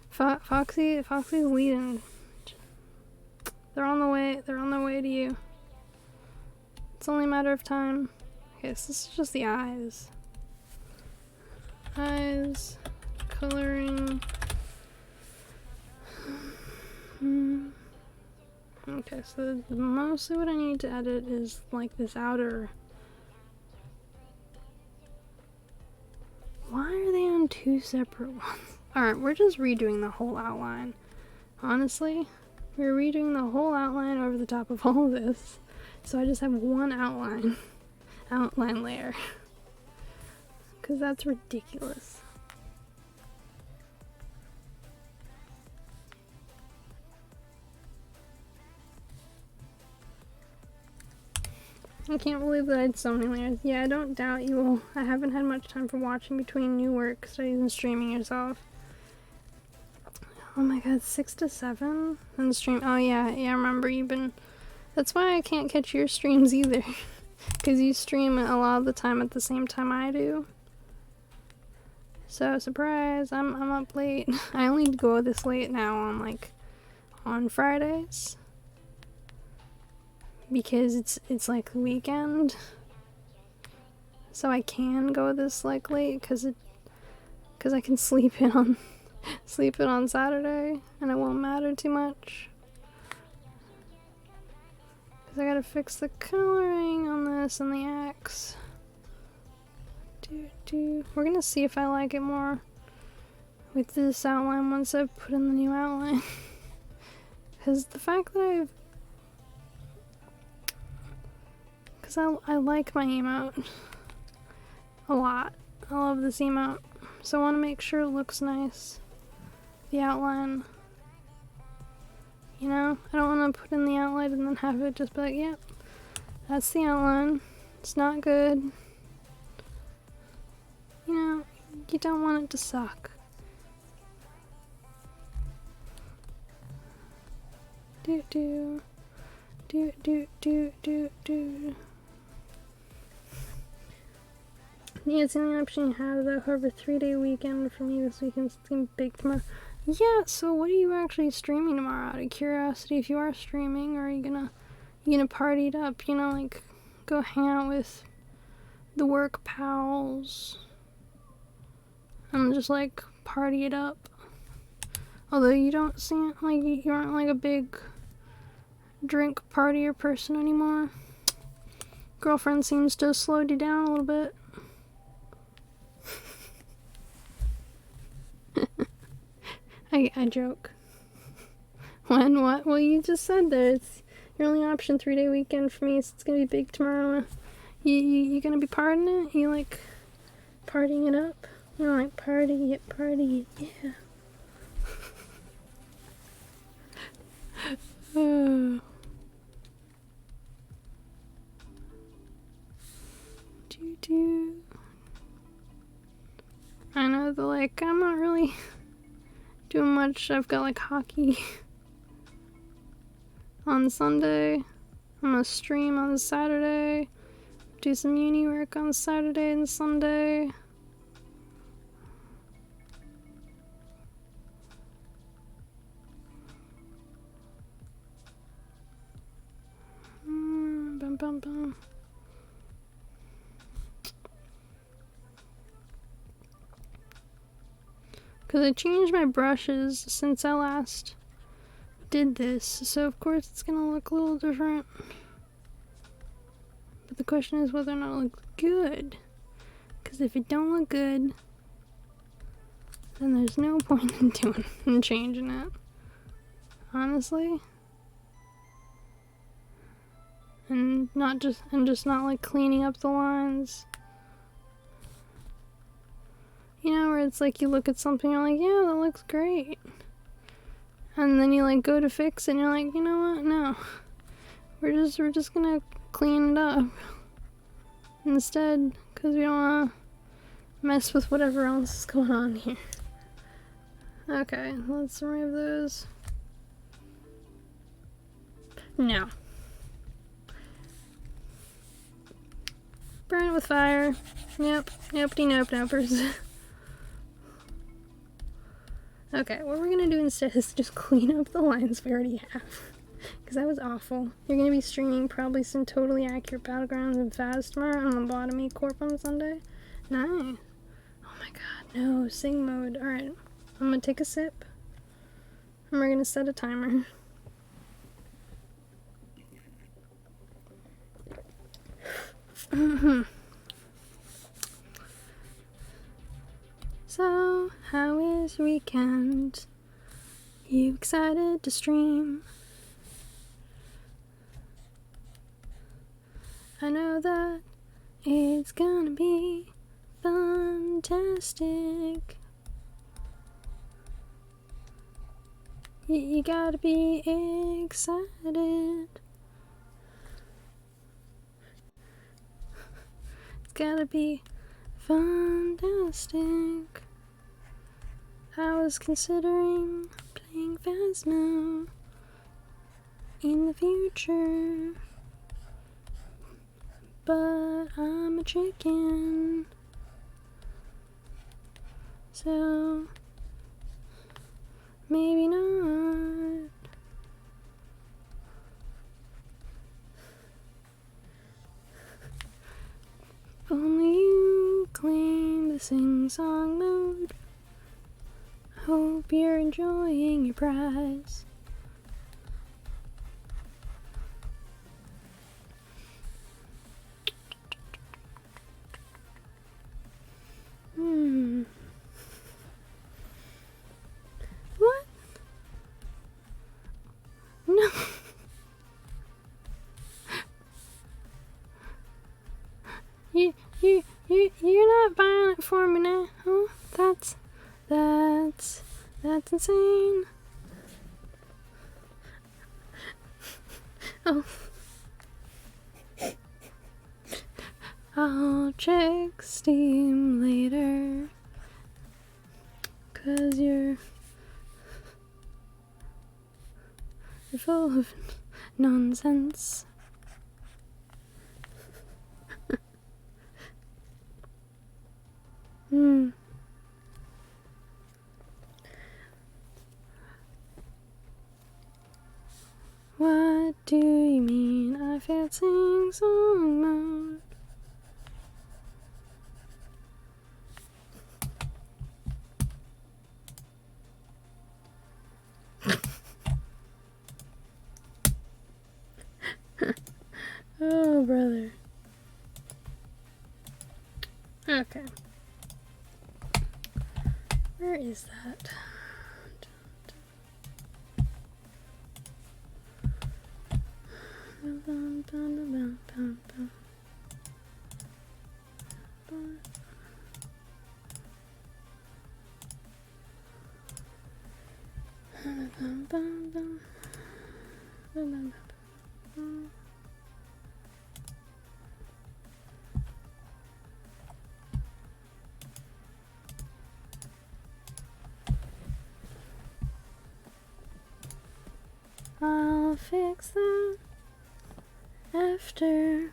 Foxy's leading. They're on the way. They're on their way to you. It's only a matter of time. Okay, so this is just the eyes. Eyes, coloring. Okay, so mostly what I need to edit is like this outer. Why are they on two separate ones? Alright, we're just redoing the whole outline. Honestly, we're redoing the whole outline over the top of all of this. So I just have one outline layer. Because that's ridiculous. I can't believe that I had so many layers. Yeah, I don't doubt you will. I haven't had much time for watching between new work, studies, and streaming yourself. Oh my god, 6 to 7? And stream. Oh yeah, I remember you've been. That's why I can't catch your streams either. Because you stream a lot of the time at the same time I do. So, surprise, I'm up late. I only go this late now on Fridays. Because it's like the weekend. So I can go this late because I can sleep in on Saturday and it won't matter too much. Because I gotta fix the coloring on this and the X. We're gonna see if I like it more with this outline once I've put in the new outline. Because the fact that I like my emote a lot. I love this emote. So I want to make sure it looks nice. The outline. You know? I don't want to put in the outline and then have it just be like, yep, that's the outline. It's not good. You know, you don't want it to suck. Do. Yeah, it's the only option you have though. However, 3-day weekend for me this weekend's gonna be big tomorrow. Yeah, so what are you actually streaming tomorrow? Out of curiosity, if you are streaming, or are you gonna party it up? You know, like go hang out with the work pals and just like party it up. Although you don't seem like you aren't like a big drink partier person anymore. Girlfriend seems to have slowed you down a little bit. I joke. When what? Well, you just said that it's your only option. 3-day weekend for me, so it's gonna be big tomorrow. You gonna be partying it? You like partying it up? You know, like party it, yeah. Oh. I know that, like, I'm not really doing much. I've got like hockey on Sunday. I'm gonna stream on Saturday. Do some uni work on Saturday and Sunday. Bum, bum, bum. Because I changed my brushes since I last did this, so of course it's gonna look a little different. But the question is whether or not it looks good. Because if it don't look good, then there's no point in changing it. Honestly. And just not like cleaning up the lines. You know, where it's like you look at something, you're like, yeah, that looks great. And then you like go to fix it and you're like, you know what? No. We're just gonna clean it up instead, because we don't wanna mess with whatever else is going on here. Okay, let's remove those. No. Burn it with fire. Yep. Nopers. Okay, what we're gonna do instead is just clean up the lines we already have. Because that was awful. You're gonna be streaming probably some totally accurate battlegrounds and fast tomorrow on Lobotomy Corp on Sunday. Nice. Oh my god, no, sing mode. Alright, I'm gonna take a sip. And we're gonna set a timer. So, how is your weekend? You excited to stream? I know that it's gonna be fantastic. You gotta be excited. It's gotta be fantastic. I was considering playing Phasmo in the future, but I'm a chicken, so maybe not. Only you claim the sing-song mode. Hope you're enjoying your prize. What? No. You're not buying it for me now, huh? That's insane. Oh. I'll check Steam later, 'cause you're full of nonsense. What do you mean I failed sing-song mode? Oh, brother. Okay. Where is that? I'll fix that after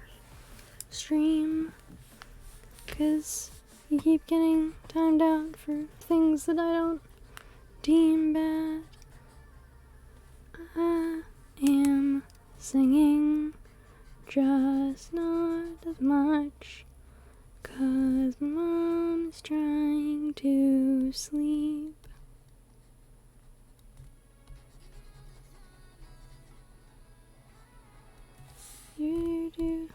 stream, 'cause you keep getting timed out for things that I don't deem bad. I am singing, just not as much, 'cause mom is trying to sleep. You do.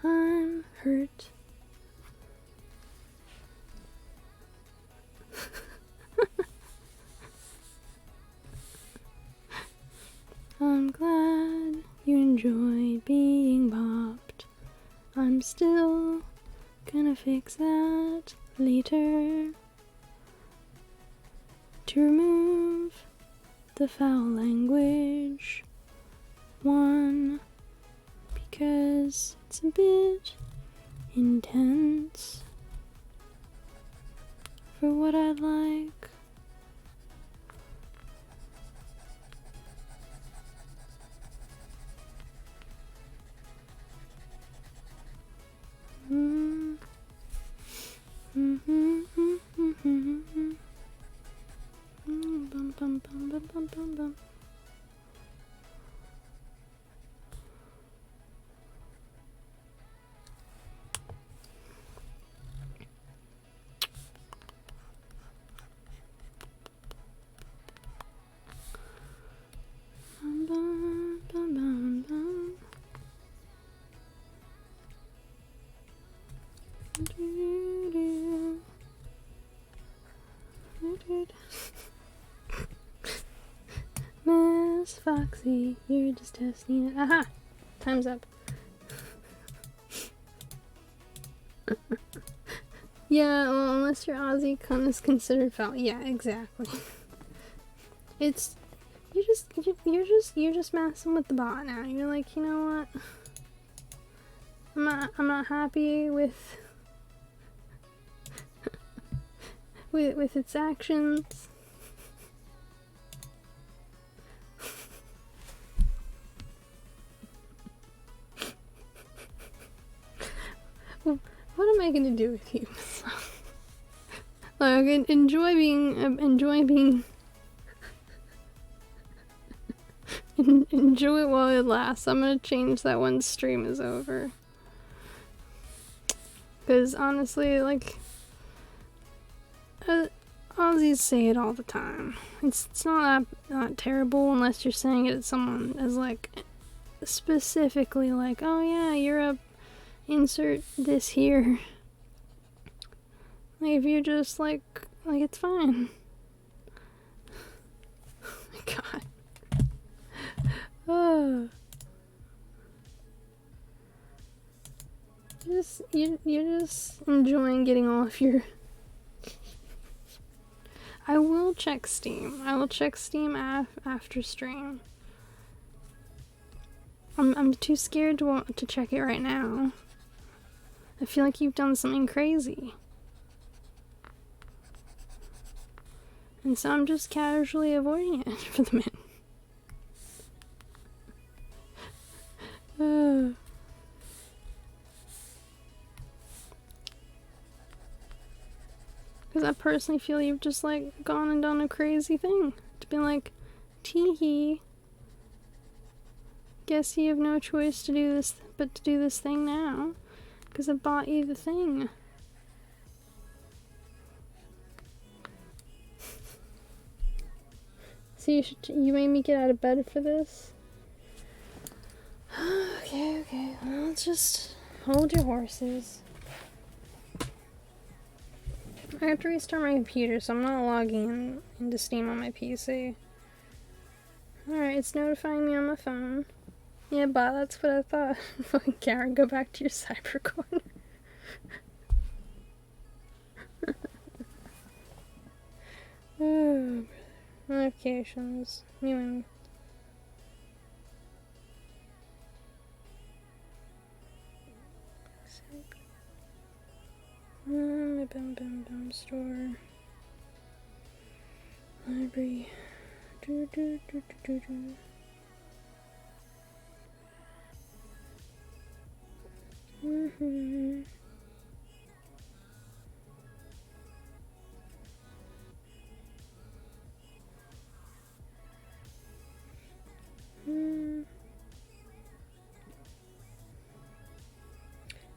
I'm hurt. I'm glad you enjoyed being bopped. I'm still gonna fix that later to remove the foul language. One, because it's a bit intense for what I'd like. Bum, bum, bum, bum, bum, bum, bum. Bum, bum, bum, bum, bum. Miss Foxy, you're just testing it. Aha! Time's up. Yeah, well, unless your Aussie cunt is considered foul. Yeah, exactly. It's you're just messing with the bot now. You're like, you know what? I'm not happy with with its actions. What am I gonna do with you? Like, enjoy being enjoy it while it lasts. I'm gonna change that once stream is over. Because honestly, like, Aussies say it all the time. It's not terrible unless you're saying it to someone as, like, specifically like, oh yeah, Europe, insert this here. Like, if you're just like it's fine. Oh my god. Oh. You're just enjoying getting all of your... I will check Steam. I will check Steam after stream. I'm too scared to check it right now. I feel like you've done something crazy. And so I'm just casually avoiding it for the minute. Because I personally feel you've just, like, gone and done a crazy thing. To be like, tee-hee. Guess you have no choice to do this but to do this thing now. Because I bought you the thing. So you made me get out of bed for this? Okay. Well, let's just hold your horses. I have to restart my computer, so I'm not logging into Steam on my PC. Alright, it's notifying me on my phone. Yeah, but that's what I thought. Fucking Karen, go back to your cyber corner. Oh, notifications. New store. Library.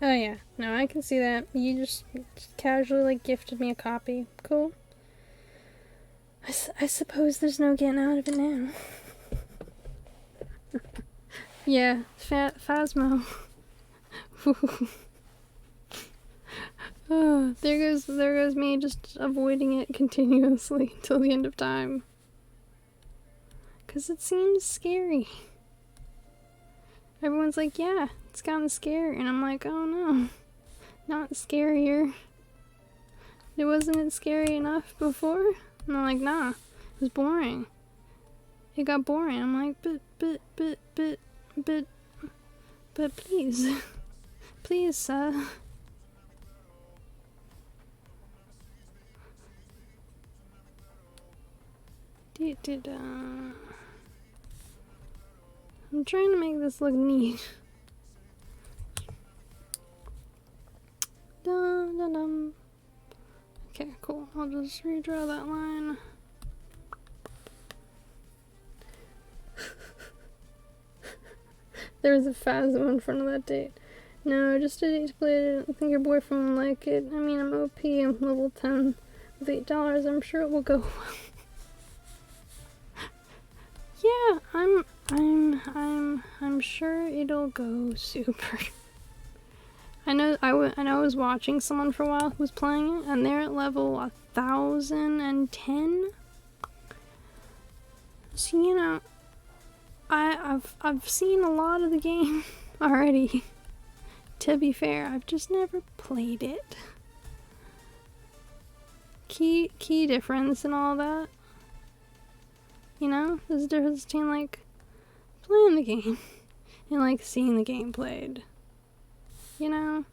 Oh yeah, no, I can see that. You just casually like gifted me a copy. Cool. I suppose there's no getting out of it now. Yeah, Phasmo. Oh, there goes me just avoiding it continuously until the end of time. 'Cause it seems scary. Everyone's like, yeah, it's gotten scary, and I'm like, oh no, not scarier. It wasn't scary enough before? And I'm like, nah, it was boring. It got boring. I'm like, but please, please, sir. I'm trying to make this look neat. Dum dum dum. Okay, cool. I'll just redraw that line. There was a Phasmo in front of that date. No, just a date to play. I don't think your boyfriend will like it. I mean, I'm OP. I'm level 10 with $8. I'm sure it will go well. Yeah, I'm sure it'll go super. I know I was watching someone for a while who was playing it, and they're at level 1010. So you know, I've seen a lot of the game already. To be fair, I've just never played it. Key difference and all that. You know, there's a difference between like playing the game and like seeing the game played. You know?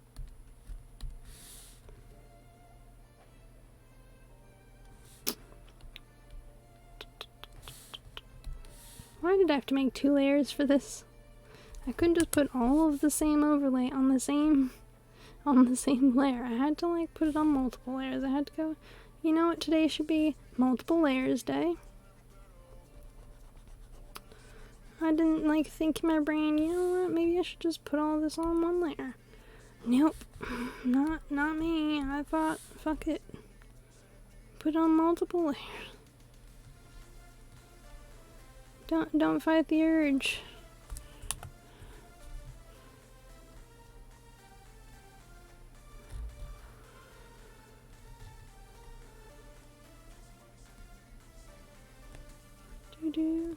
Why did I have to make 2 layers for this? I couldn't just put all of the same overlay on the same layer. I had to like put it on multiple layers. I had to go, you know what, today should be multiple layers day. I didn't like think in my brain, you know what, maybe I should just put all this on one layer. Nope. Not me. I thought, fuck it. Put on multiple layers. Don't fight the urge. Do.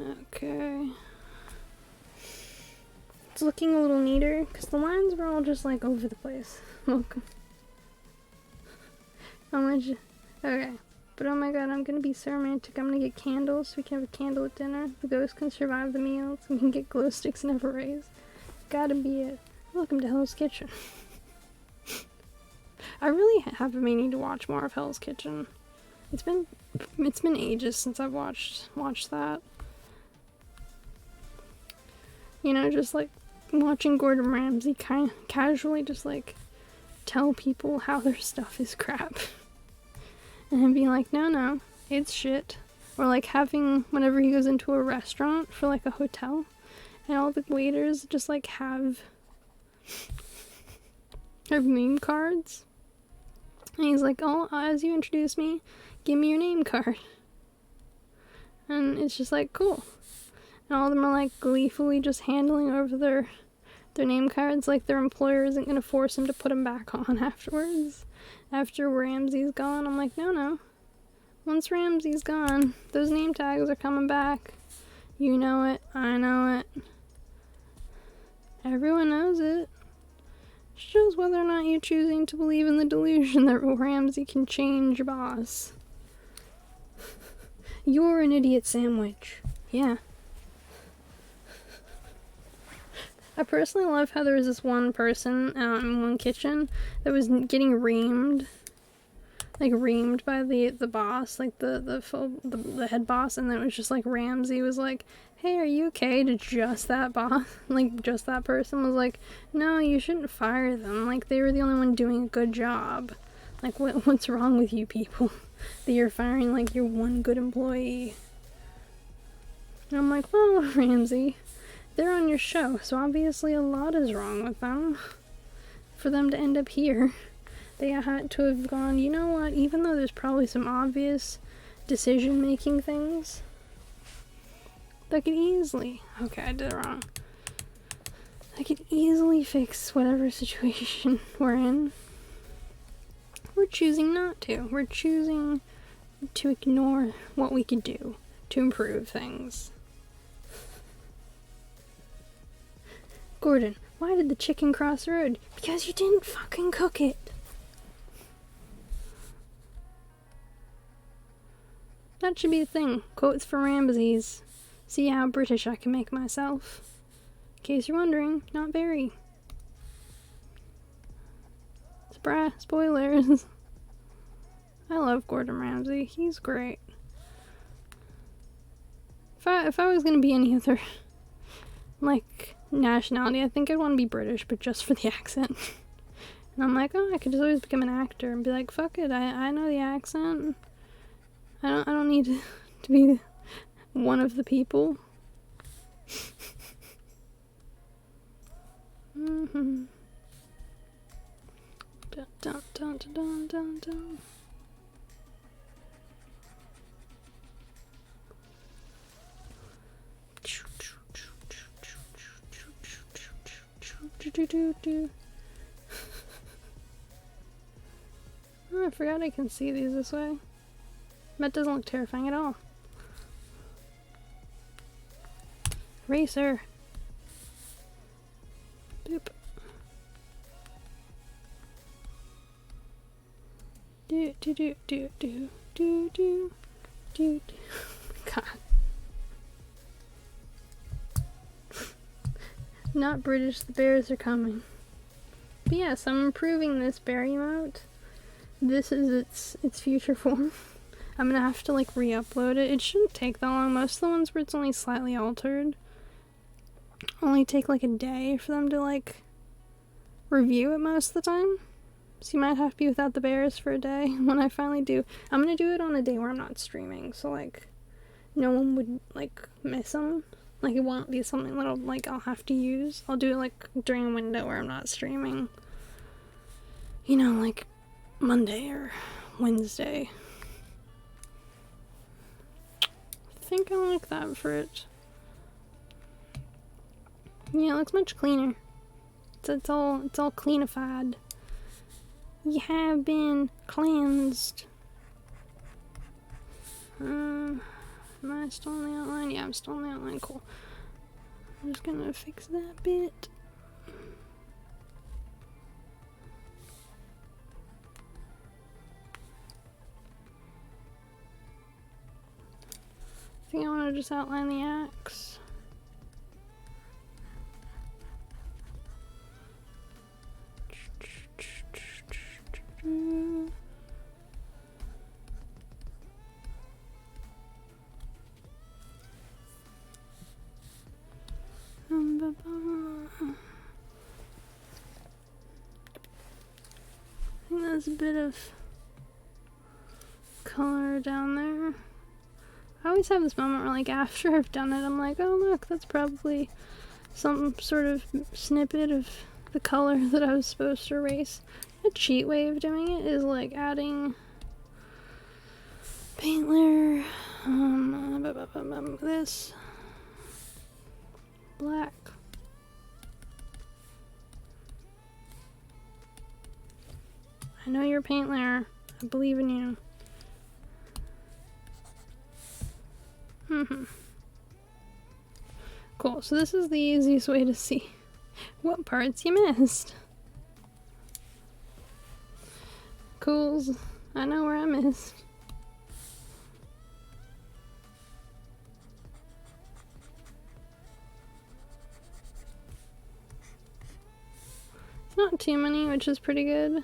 Okay. It's looking a little neater because the lines were all just like over the place. Welcome. Okay. But oh my god, I'm gonna be so romantic. I'm gonna get candles so we can have a candle at dinner. The ghost can survive the meals. We can get glow sticks and have a raise. Gotta be it. Welcome to Hell's Kitchen. I really have a meaning to watch more of Hell's Kitchen. It's been ages since I've watched that. You know, just like watching Gordon Ramsay kind of casually just like tell people how their stuff is crap. And him being like, no, it's shit. Or like having, whenever he goes into a restaurant for like a hotel, and all the waiters just like have name cards. And he's like, oh, as you introduce me, give me your name card. And it's just like, cool. And all of them are like gleefully just handling over their name cards like their employer isn't going to force them to put them back on afterwards. after Ramsey's gone. I'm like, no. Once Ramsey's gone, those name tags are coming back. You know it. I know it. Everyone knows it. It shows whether or not you're choosing to believe in the delusion that Ramsey can change your boss. You're an idiot sandwich. Yeah. I personally love how there was this one person in one kitchen that was getting reamed. Like, reamed by the boss, like the head boss, and then it was just like Ramsey was like, hey, are you okay? To just that boss, like, just that person was like, no, you shouldn't fire them. Like, they were the only one doing a good job. Like, what's wrong with you people? That you're firing, like, your one good employee. And I'm like, well, Ramsey, they're on your show, so obviously a lot is wrong with them. For them to end up here, they had to have gone, you know what, even though there's probably some obvious decision-making things that could easily, okay, I did it wrong. I could easily fix whatever situation we're in. We're choosing not to. We're choosing to ignore what we could do to improve things. Gordon, why did the chicken cross the road? Because you didn't fucking cook it. That should be a thing. Quotes for Ramsey's. See how British I can make myself. In case you're wondering, not very. Spoilers. I love Gordon Ramsay. He's great. If I was gonna be any other, like, nationality, I think I'd want to be British, but just for the accent. And I'm like, oh, I could just always become an actor and be like, fuck it, I know the accent. I don't need to be one of the people. Mm-hmm. Dun, dun, dun, dun, dun, dun. Oh, I forgot I can see these this way. That doesn't look terrifying at all. Racer. Boop. Do do do do do do do do. God. Not British, the bears are coming. But yes, I'm improving this bear emote. This is its future form. I'm gonna have to, like, re-upload it. It shouldn't take that long. Most of the ones where it's only slightly altered only take, like, a day for them to, like, review it most of the time. So you might have to be without the bears for a day when I finally do. I'm gonna do it on a day where I'm not streaming, so, like, no one would, like, miss them. Like, it won't be something that I'll have to use. I'll do it, like, during a window where I'm not streaming. You know, like, Monday or Wednesday. I think I like that for it. Yeah, it looks much cleaner. It's all cleanified. You have been cleansed. Am I still in the outline? Yeah, I'm still in the outline. Cool. I'm just gonna fix that bit. I think I want to just outline the axe. I think there's a bit of color down there. I always have this moment where, like, after I've done it, I'm like, oh look, that's probably some sort of snippet of the color that I was supposed to erase. A cheat way of doing it is, like, adding paint layer, this, black. I know you're a paint layer. I believe in you. Cool, so this is the easiest way to see what parts you missed. Cools, I know where I missed. Not too many, which is pretty good.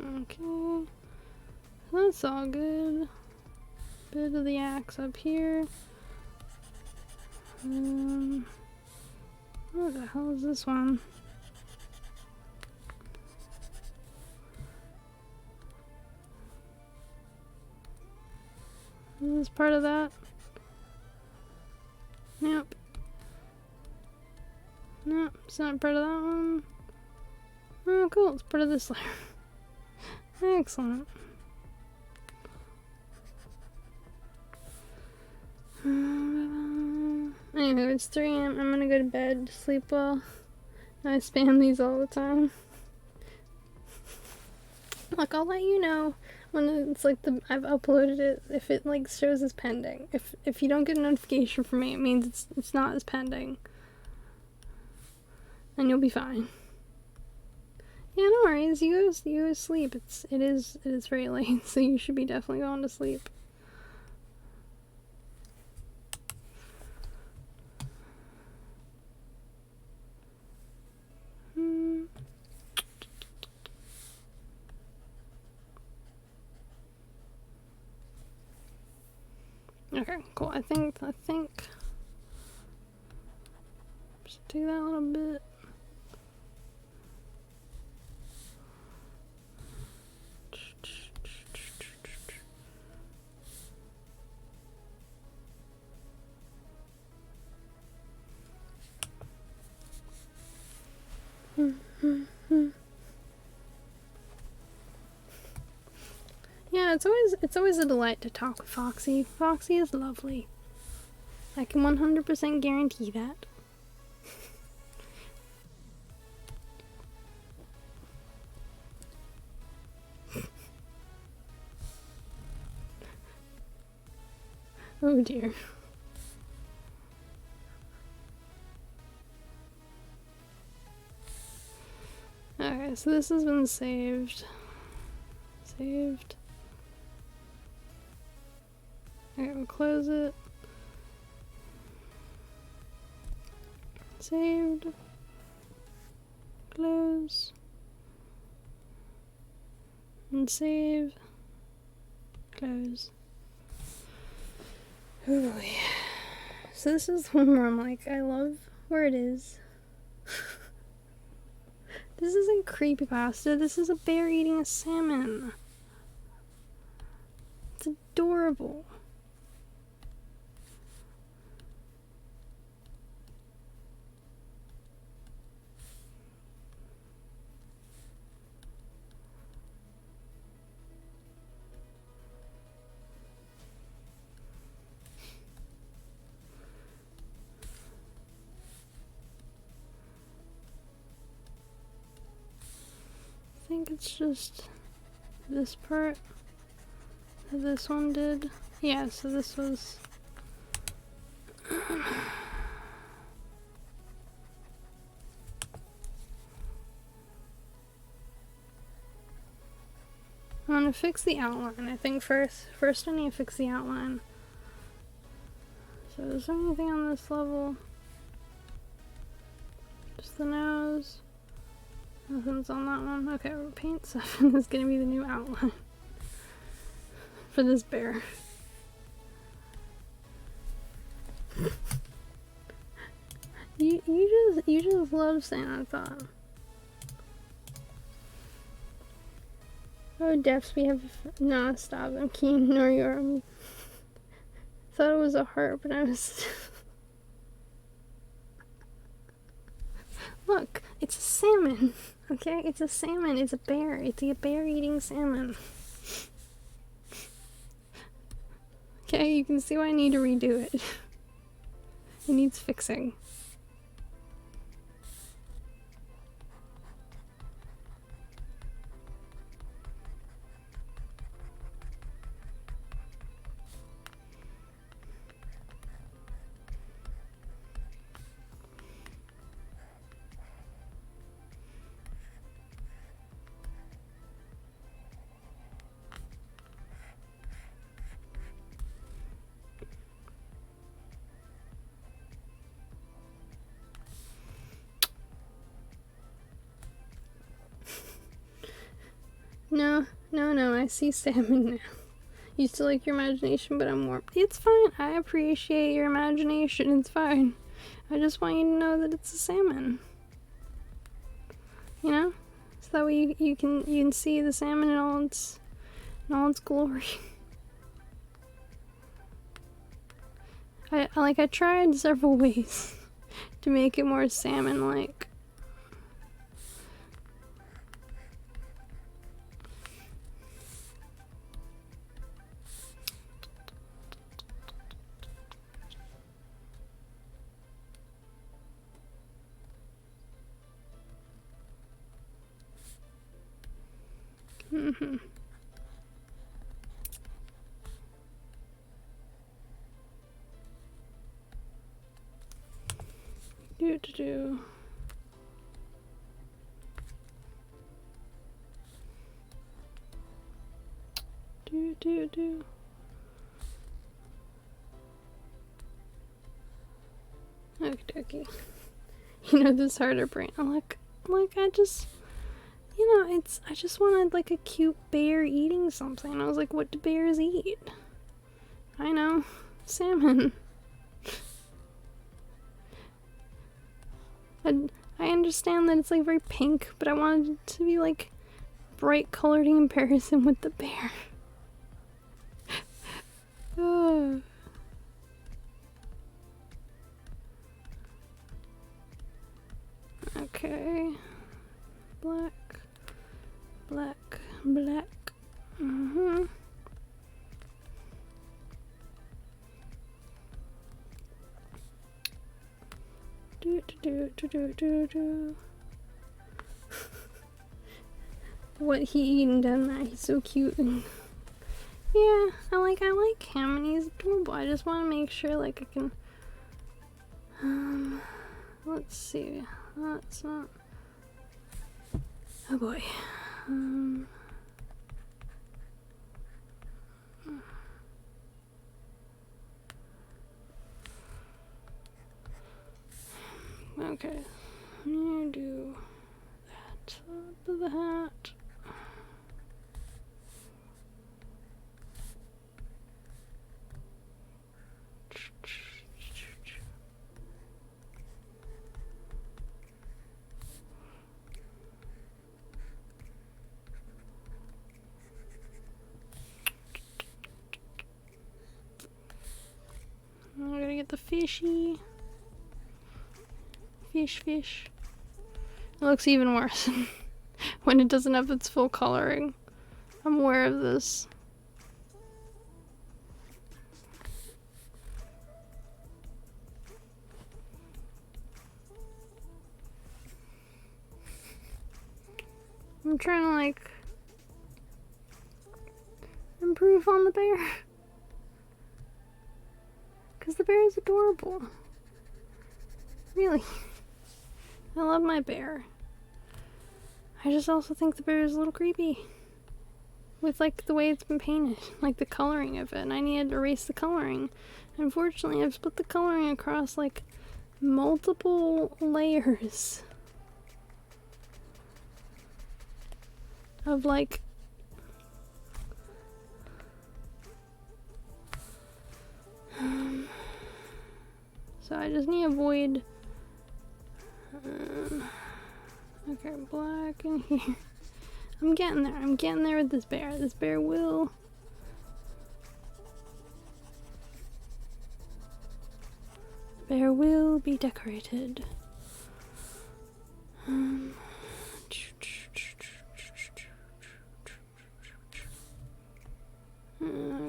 Okay, that's all good. Bit of the axe up here. What the hell is this one? Is this part of that? Nope. Nope, it's not part of that one. Oh, cool, it's part of this layer. Excellent. Anyway, it's 3 AM. I'm gonna go to bed, sleep well. I spam these all the time. Like, I'll let you know when it's like I've uploaded it, if it like shows as pending. If you don't get a notification from me, it means it's not as pending. And you'll be fine. Yeah, no worries. You go sleep. It is very late, so you should be definitely going to sleep. Okay, cool. I think just take that a little bit. Yeah, it's always a delight to talk with Foxy. Foxy is lovely. I can 100% guarantee that. Oh dear. Okay, so this has been saved. Saved. Okay, we'll close it. Saved. Close. And save. Close. Oh boy. So this is one where I'm like, I love where it is. This isn't creepypasta, this is a bear eating a salmon. It's adorable. I think it's just this part that this one did. Yeah, so this was... I'm gonna fix the outline, I think first. First I need to fix the outline. So is there anything on this level? Just the nose. Nothing's on that one. Okay, paint 7 is gonna be the new outline for this bear. You just love saying I thought. Oh, deaths, we have no stop. I'm keen nor your. Thought it was a heart, but I was. Look, it's a salmon. Okay, it's a salmon. It's a bear. It's a bear eating salmon. Okay, you can see why I need to redo it. It needs fixing. No, I see salmon now. You still like your imagination, but I'm warm. It's fine. I appreciate your imagination. It's fine. I just want you to know that it's a salmon. You know? So that way you can see the salmon in all its glory. I tried several ways to make it more salmon-like. Mm-hmm. Do. Okie dokie. You know, this harder brain. Like I just, you know, I just wanted like a cute bear eating something. I was like, what do bears eat? I know, salmon. I understand that it's like very pink, but I wanted it to be like bright colored in comparison with the bear. Okay. Black. Mm-hmm. Do. What he eating down there? He's so cute. Yeah, I like him and he's adorable. I just want to make sure like I can. Let's see. That's not. Oh boy. Okay, I'm gonna do that top of the hat. I'm gonna get the fishy. Fish. It looks even worse when it doesn't have its full coloring. I'm aware of this. I'm trying to like improve on the bear. Because the bear is adorable. Really. I love my bear. I just also think the bear is a little creepy. With like the way it's been painted. Like the coloring of it. And I needed to erase the coloring. Unfortunately, I've split the coloring across like multiple layers. Of like... so I just need to avoid... okay, black in here. I'm getting there with this bear. This bear will... be decorated.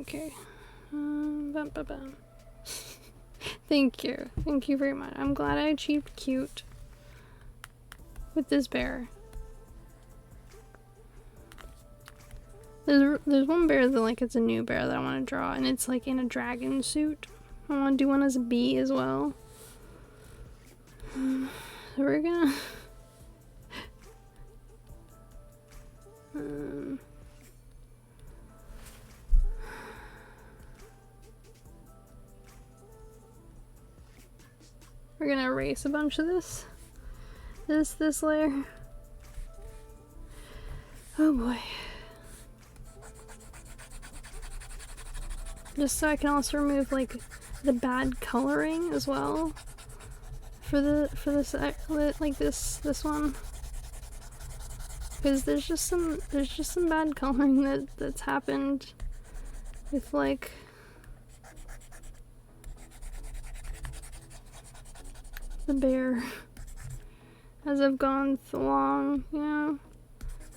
Okay. Bum, bum, bum. Thank you. Thank you very much. I'm glad I achieved cute with this bear. There's one bear that like it's a new bear that I want to draw, and it's like in a dragon suit. I want to do one as a bee as well. So we're gonna we're gonna erase a bunch of this layer. Oh boy. Just so I can also remove like the bad coloring as well for this like this one, because there's just some bad coloring that's happened with like the bear as I've gone along, you know.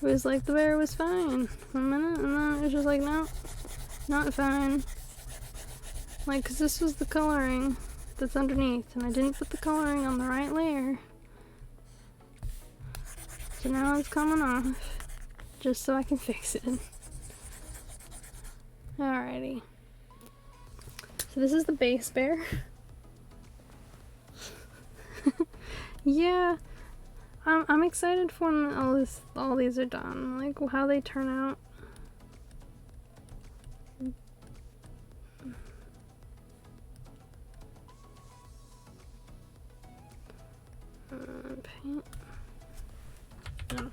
It was like the bear was fine for a minute, and then it was just like, no, not fine. Like, cause this was the coloring that's underneath, and I didn't put the coloring on the right layer. So now it's coming off, just so I can fix it. Alrighty. So this is the base bear. Yeah, I'm excited for when all these are done, like how they turn out. Paint. No.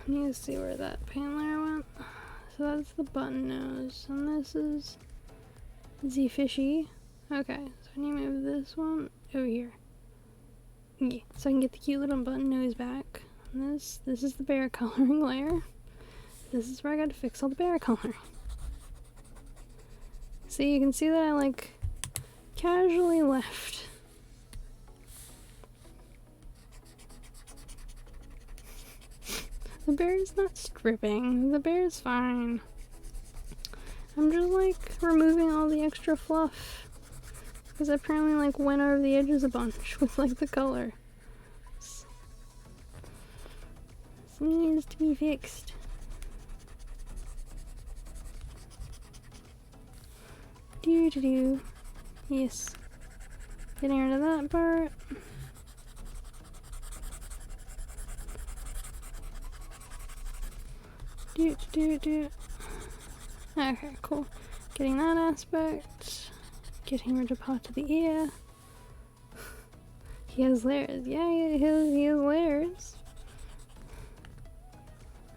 Need to see where that paint layer went. So that's the button nose, and this is the fishy. Okay, so I need to move this one over here. Yeah, so I can get the cute little button nose back. And this is the bear coloring layer. This is where I got to fix all the bear coloring. So you can see that I like casually left. The bear is not stripping. The bear is fine. I'm just like removing all the extra fluff, because I apparently like went over the edges a bunch with like the color. This needs to be fixed. Do. Yes. Getting rid of that part. Do. Okay, cool. Getting that aspect. Getting rid of part of the ear. He has layers. Yeah, he has layers.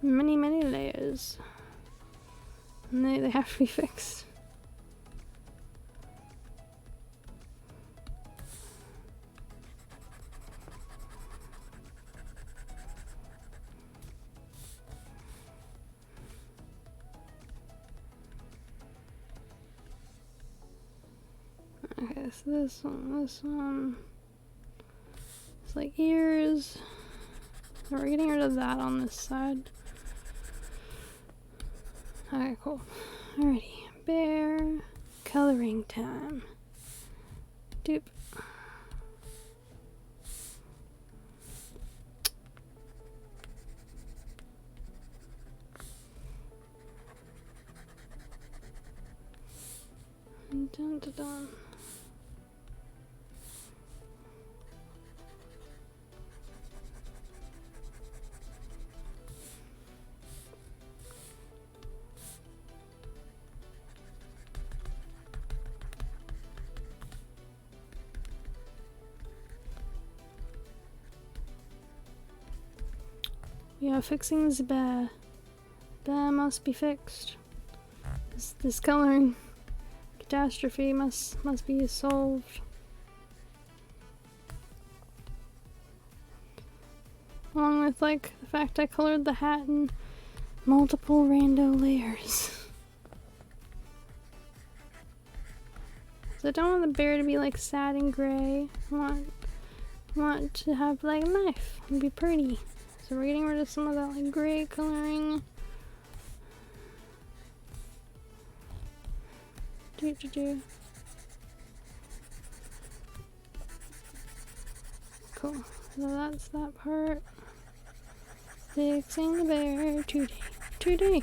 Many layers. And they have to be fixed. Okay, so this one, it's like ears. So we're getting rid of that on this side. Okay, cool. Alrighty, bear coloring time. Doop. Dun. We are fixing the bear. Bear must be fixed. This coloring catastrophe must be solved. Along with like the fact I colored the hat in multiple rando layers. So I don't want the bear to be like sad and gray. I want to have like a knife and be pretty. So we're getting rid of some of that like gray coloring. Cool. So that's that part. Fixing the bear today. Today.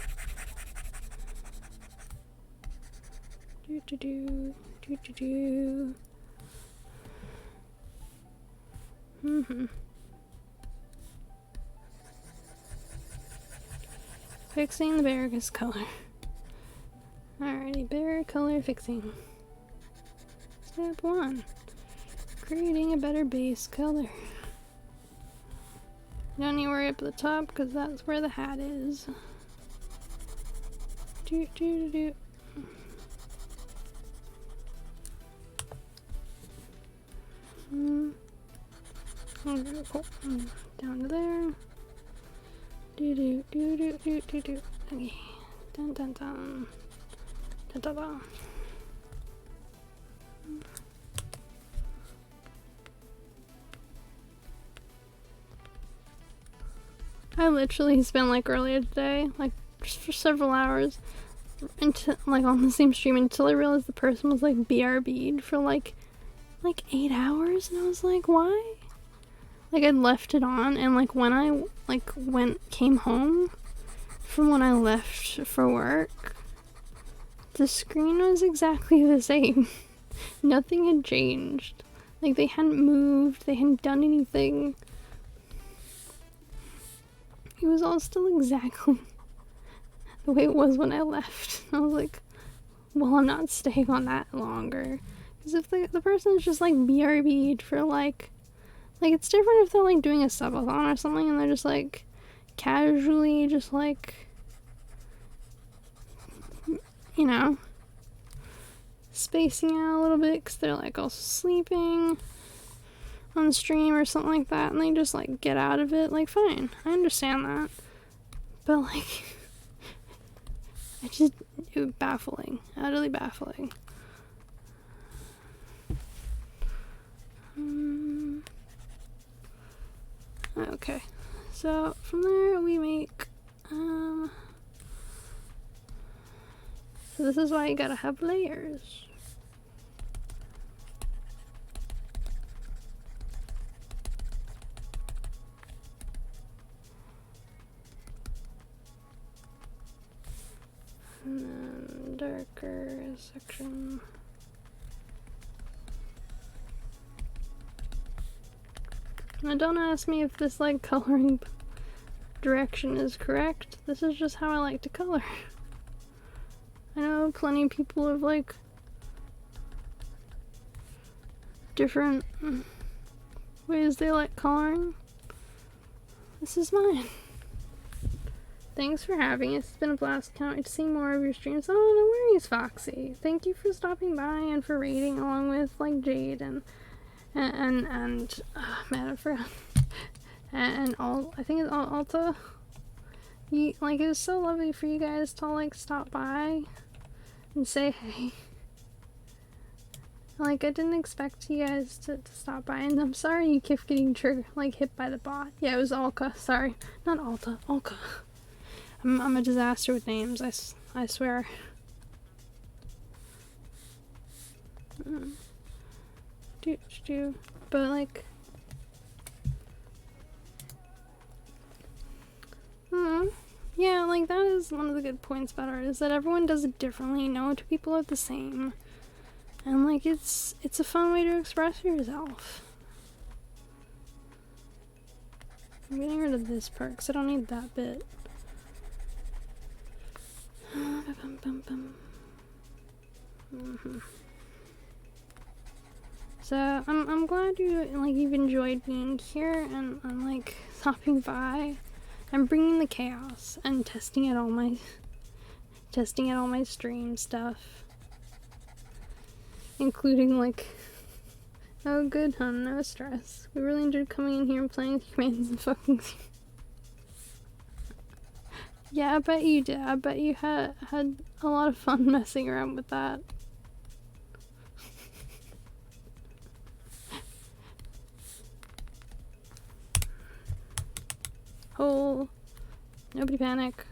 Fixing the bear's color. Alrighty, bear color fixing. Step 1. Creating a better base color. You don't need to worry up at the top because that's where the hat is. Okay, cool. Down to there. Okay. Dun dun dun. Dun dun dun. I literally spent like earlier today, like just for several hours, into like on the same stream until I realized the person was like BRB'd for like 8 hours, and I was like, why? Like I'd left it on, and like when I came home from when I left for work, the screen was exactly the same. Nothing had changed. Like they hadn't moved, they hadn't done anything. It was all still exactly the way it was when I left. I was like, well, I'm not staying on that longer. Because if the person's just like BRB'd for like it's different if they're like doing a subathon or something and they're just like casually just like, you know, spacing out a little bit because they're like also sleeping on stream or something like that and they just like get out of it. Like, fine, I understand that. But like, it was baffling, utterly baffling. Okay, so from there we make, so this is why you gotta have layers. And then darker section. Now don't ask me if this like coloring direction is correct. This is just how I like to color. I know plenty of people have like different ways they like coloring. This is mine. Thanks for having us. It's been a blast. Can't wait to see more of your streams. Oh, no worries, Foxy. Thank you for stopping by and for raiding along with like Jade and man, I forgot. And all, I think it's Alta. It was so lovely for you guys to like stop by and say hey. Like, I didn't expect you guys to stop by, and I'm sorry you kept getting hit by the bot. Yeah, it was Alka. Sorry, not Alta. Alka. I'm a disaster with names. I swear. But like, yeah, like that is one of the good points about art is that everyone does it differently. No two people are the same, and like it's a fun way to express yourself. I'm getting rid of this part because I don't need that bit. So I'm glad you've enjoyed being here and like stopping by and bringing the chaos and testing out all my stream stuff, including like, oh good hun, no stress. We really enjoyed coming in here and playing with humans and fucking. Yeah, I bet you did. I bet you had a lot of fun messing around with that. Nobody panic.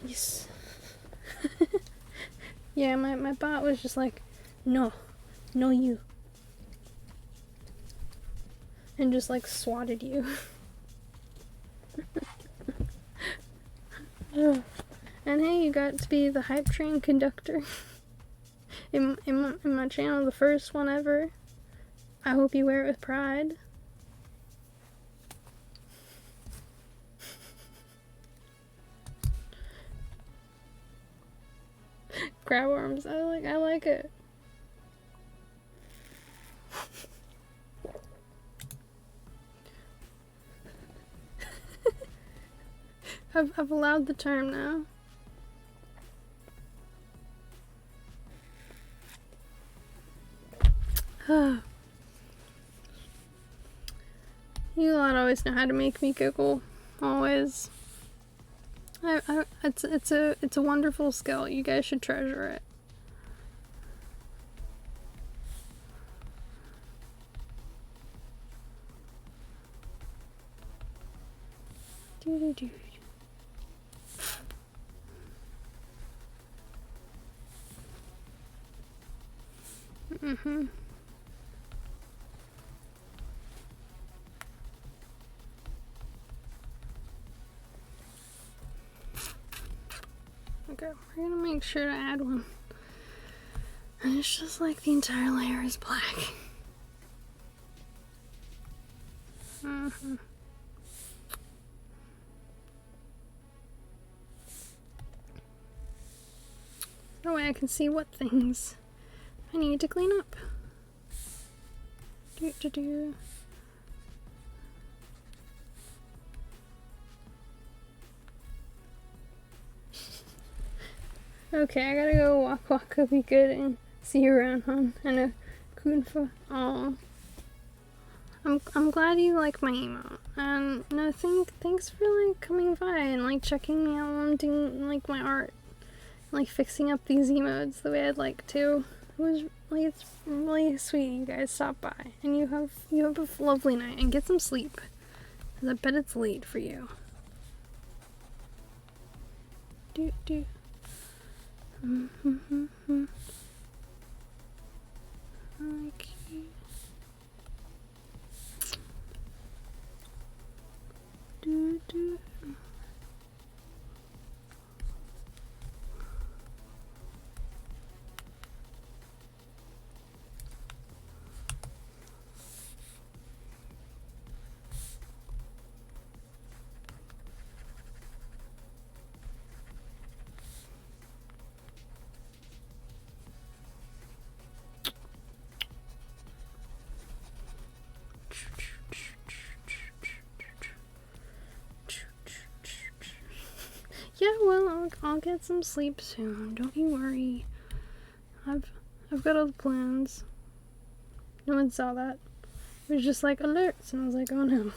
Yes. Yeah, my bot was just like, no, no you. And just like swatted you. And hey, you got to be the hype train conductor. in my channel, the first one ever. I hope you wear it with pride. Crab worms, I like it. I've allowed the term now. You lot always know how to make me giggle. Always. It's a wonderful skill. You guys should treasure it. Okay, we're gonna make sure to add one. And it's just like the entire layer is black. That way I can see what things I need to clean up. Okay, I gotta go walk, be good, and see you around, hon. And a Kunfa. Oh, I'm glad you like my emote. And no, thanks for like coming by and like checking me out while I'm doing like my art, like fixing up these emotes the way I'd like to. It was like, it's really sweet you guys stopped by, and you have a lovely night and get some sleep, 'cause I bet it's late for you. Okay. Yeah, well, I'll get some sleep soon. Don't you worry. I've got all the plans. No one saw that. It was just like alerts, and I was like, oh no.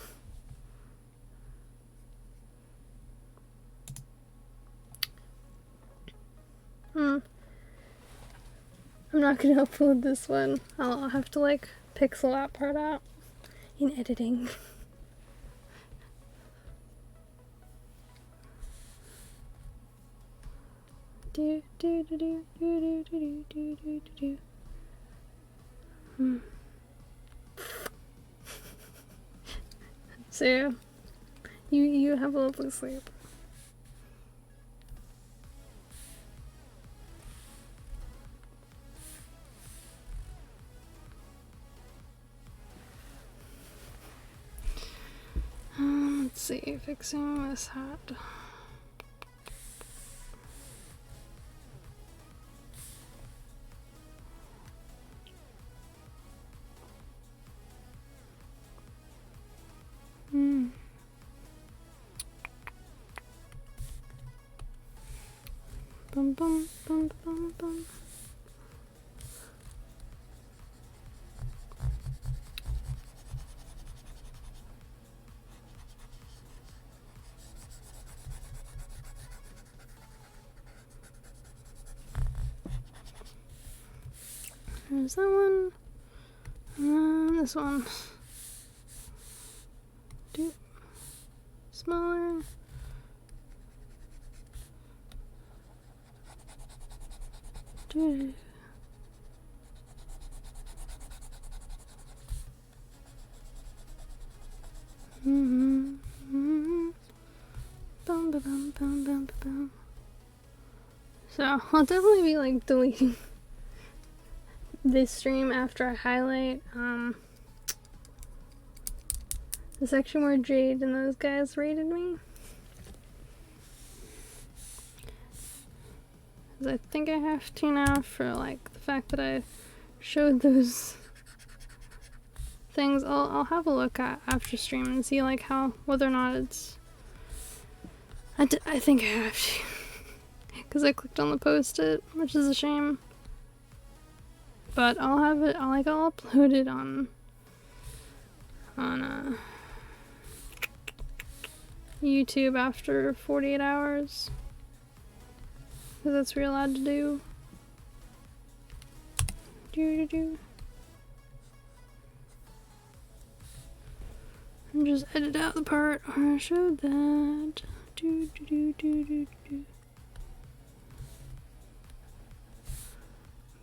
I'm not gonna upload this one. I'll have to like pixel that part out in editing. So yeah, you have a lovely sleep. Let's see, fixing this hat. Bum bum bum bum bum. There's that one. And then this one. Doop. Smaller. Doop. Bum, bum, bum, bum, bum, bum. So I'll definitely be like deleting this stream after I highlight the section where Jade and those guys rated me. Because I think I have to now for like the fact that I showed those things. I'll have a look at after stream and see like how, whether or not it's, I think I have to. Because I clicked on the post-it, which is a shame. But I'll have it, I'll upload it on YouTube after 48 hours. Because that's what you're allowed to do. And just edit out the part where I showed that.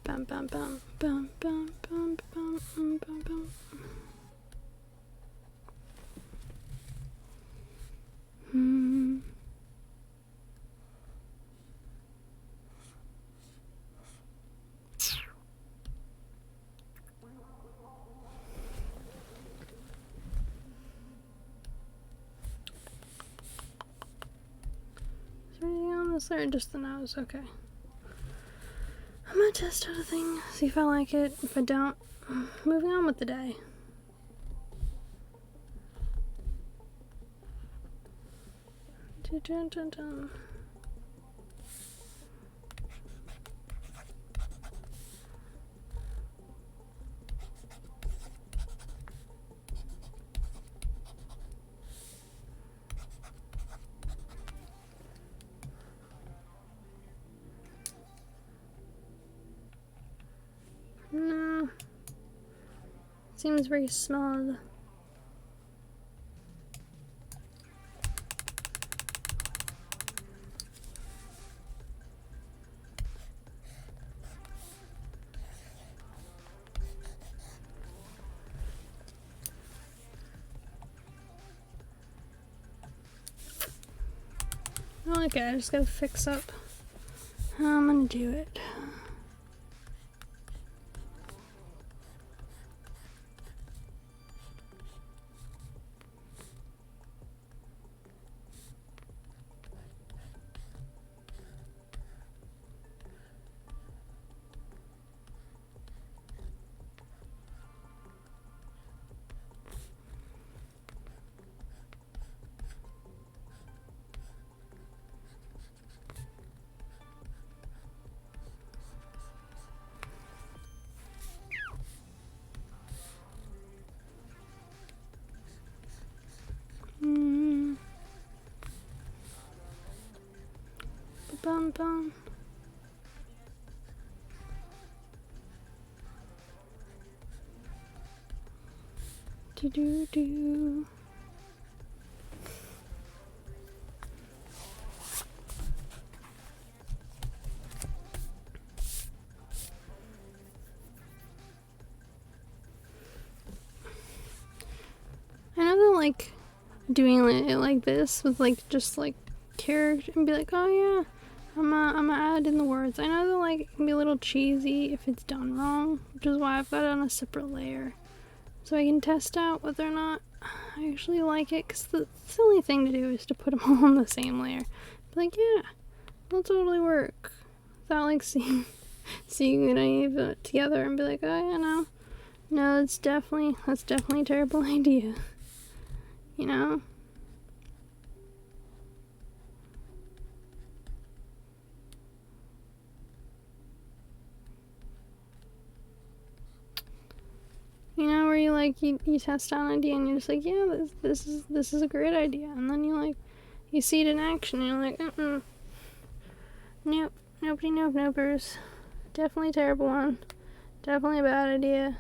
Bam bam bam bam bam bam bam bam bam. Is there anything on this or just the nose? Okay. I'm gonna test out a thing, see if I like it. If I don't, moving on with the day. Dun, dun, dun, dun. No. Seems very small. Okay, I just gotta fix up how I'm gonna do it. Bum bum. Do do do. I know that like doing it like this with like just like character and be like, oh yeah, I'm gonna add in the words. I know that like it can be a little cheesy if it's done wrong, which is why I've got it on a separate layer, so I can test out whether or not I actually like it. Because the silly thing to do is to put them all on the same layer. Be like, yeah, that'll totally work. Without like seeing any of it together and be like, oh yeah, no, that's definitely a terrible idea. You know? You know, where you like you test out an idea and you're just like, yeah, this is a great idea, and then you see it in action and you're like, nope, nopers, definitely terrible one, Definitely a bad idea.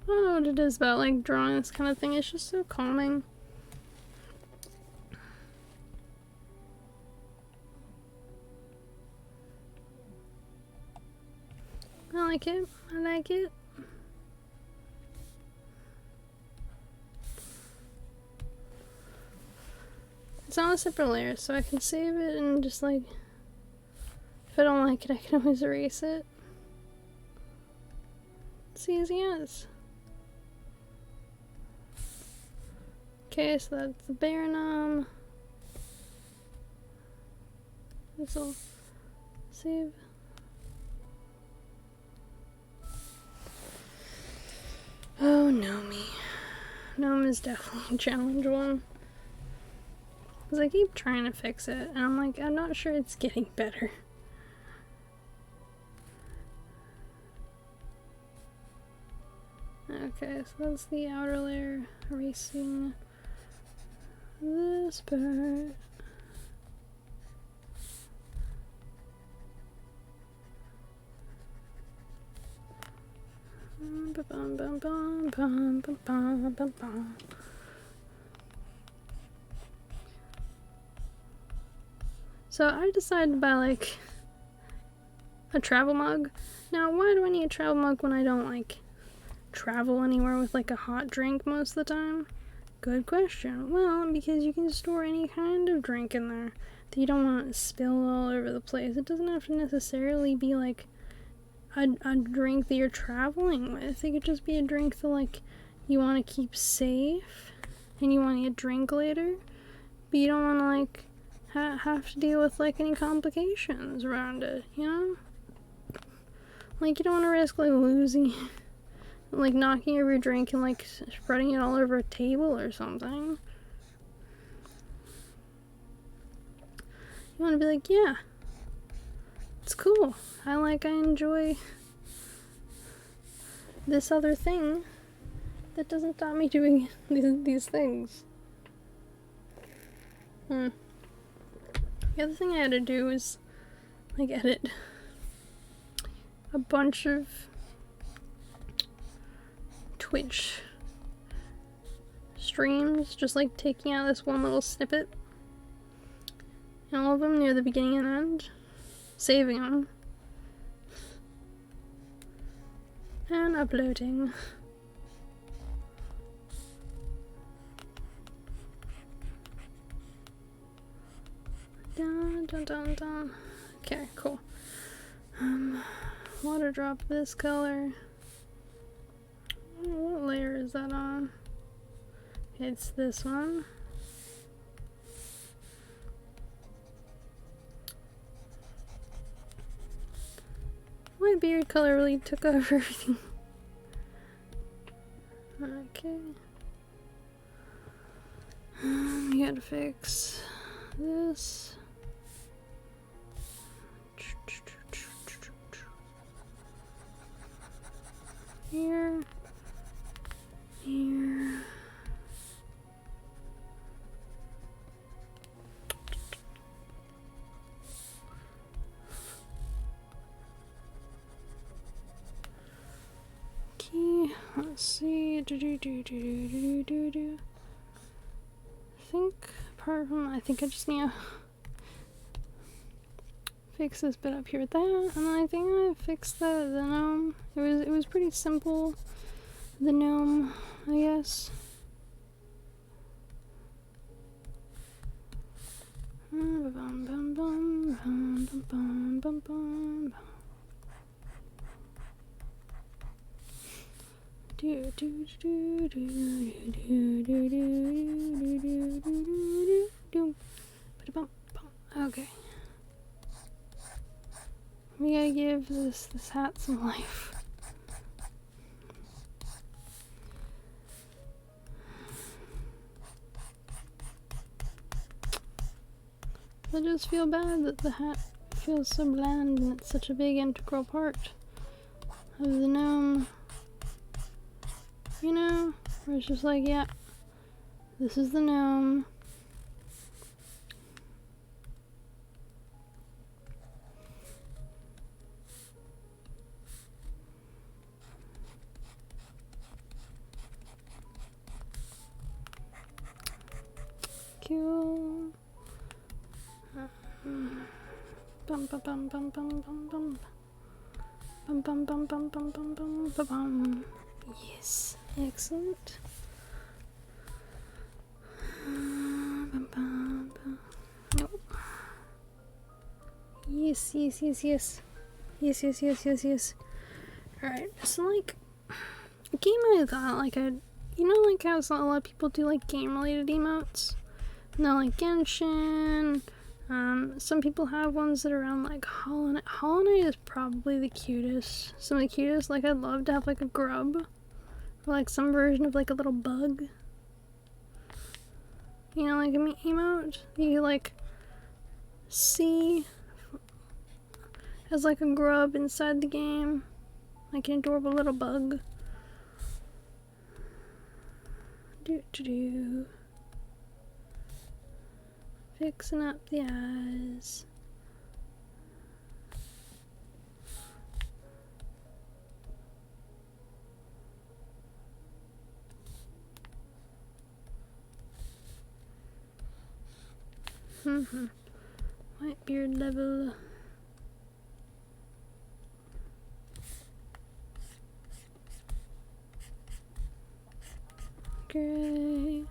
I don't know what it is about like drawing this kind of thing. It's just so calming. I like it. I like it. It's on a separate layer, so I can save it and just like, if I don't like it, I can always erase it. It's easy as. Okay, so that's the Baronum. This will save. Oh, Nomi. Gnome is definitely a challenge one. Because I keep trying to fix it, and I'm like, I'm not sure it's getting better. Okay, so that's the outer layer, erasing this part. So I decided to buy like a travel mug. Now why do I need a travel mug when I don't like travel anywhere with like a hot drink most of the time? Good question. Well, because you can store any kind of drink in there that you don't want to spill all over the place. It doesn't have to necessarily be like a drink that you're traveling with. It could just be a drink that like you want to keep safe and you want to drink later, but you don't want to like have to deal with like any complications around it, you know? Like you don't want to risk like losing, like knocking over your drink and like spreading it all over a table or something. You want to be like, yeah, it's cool. I enjoy this other thing that doesn't stop me doing these things. The other thing I had to do is like edit a bunch of Twitch streams, just like taking out this one little snippet, and all of them near the beginning and end, saving them, and uploading. Dun, dun, dun, dun. Okay, cool. Water drop this color. What layer is that on? It's this one. My beard color really took over everything. Okay. You gotta fix this. Here. Here. Okay, let's see. I think apart from, I think I just need to fix this bit up here with that, and then I think I fixed the gnome. It was pretty simple, the gnome, I guess. Okay. We gotta give this hat some life. I just feel bad that the hat feels so bland and it's such a big integral part of the gnome. You know? Where it's just like, yeah, this is the gnome. Cool. Bum bum bum bum bum bum bum. Bum bum bum bum bum bum bum bum bum. Yes, excellent. Bum bum bum. Nope. Yes, yes, yes, yes. Yes, yes, yes, yes, yes. Alright, so like a game I thought like you know like how a lot of people do like game related emotes? No, like Genshin. Some people have ones that are around like Hollow Knight. Hollow Knight is probably the cutest. Some of the cutest. Like I'd love to have like a grub. Or like some version of like a little bug. You know, like an emote you like see as like a grub inside the game. Like an adorable little bug. Do. Fixing up the eyes. White beard level. Gray.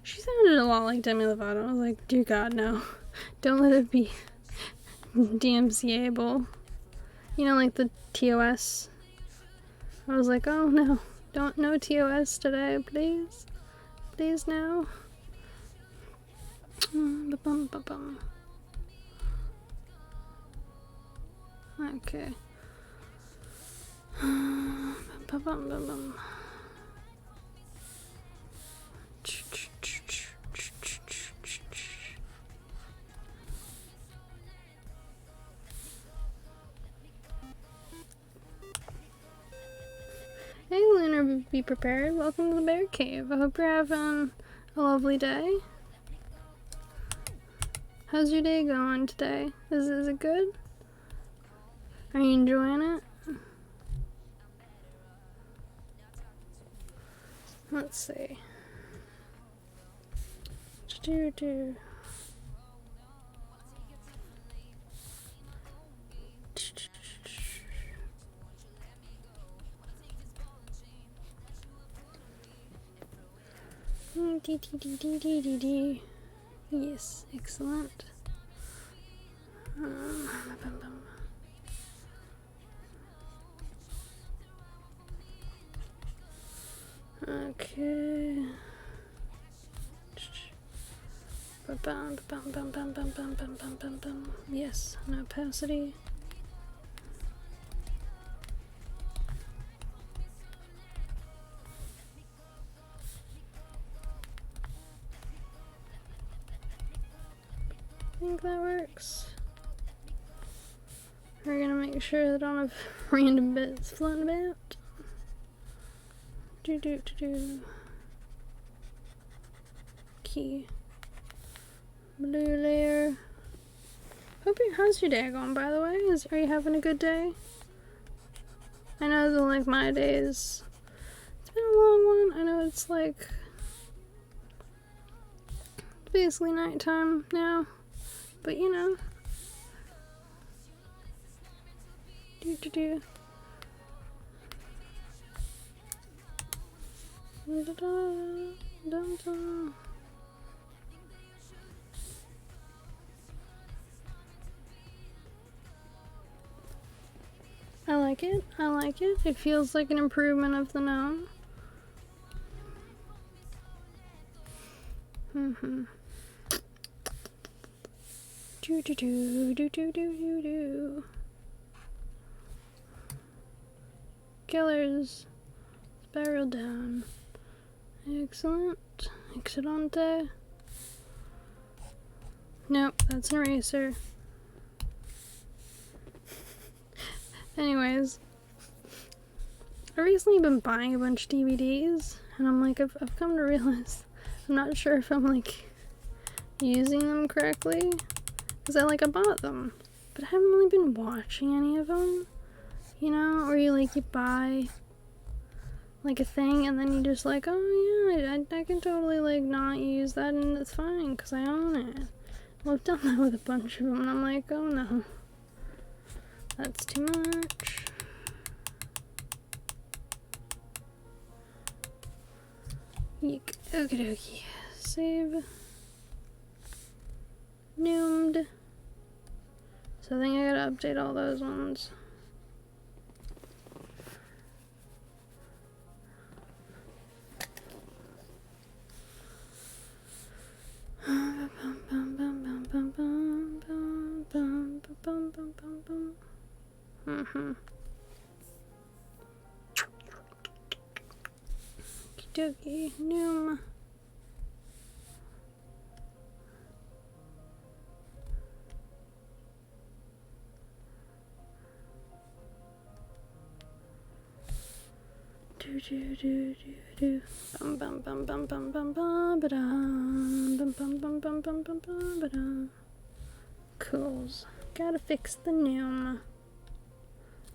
She sounded a lot like Demi Lovato. I was like, dear God, no. Don't let it be DMCA-able. You know, like the TOS. I was like, oh no. No TOS today, please. Please, no. Okay. Hey Lunar, be prepared. Welcome to the Bear Cave. I hope you're having a lovely day. How's your day going today? Is it good? Are you enjoying it? Let's see. Do. Yes, excellent. Okay. Yes, no opacity. I think that works. We're gonna make sure that I don't have random bits floating about. Do. Key. Blue layer. How's your day going, by the way? Are you having a good day? I know that like my days, it's been a long one. I know it's like basically nighttime now, but you know. Do. I like it. I like it. It feels like an improvement of the Nano. Do do do do do do do do. Killers. Spiral down. Excellent. Excellente. Nope, that's an eraser. Anyways, I've recently been buying a bunch of DVDs, and I'm like, I've come to realize I'm not sure if I'm like using them correctly, because I bought them, but I haven't really been watching any of them, you know, or you buy like a thing and then you just like, oh yeah, I can totally like not use that and it's fine because I own it. Well, I've done that with a bunch of them and I'm like, oh no, that's too much. Yeek. Okie dokie. Save. Noomed. So I think I gotta update all those ones. Okey-dokey, Noom. Do do do do do. Bum bum bum bum bum bum bum ba dum. Bum bum bum bum bum bum bum ba dum. Cools. Gotta fix the Noom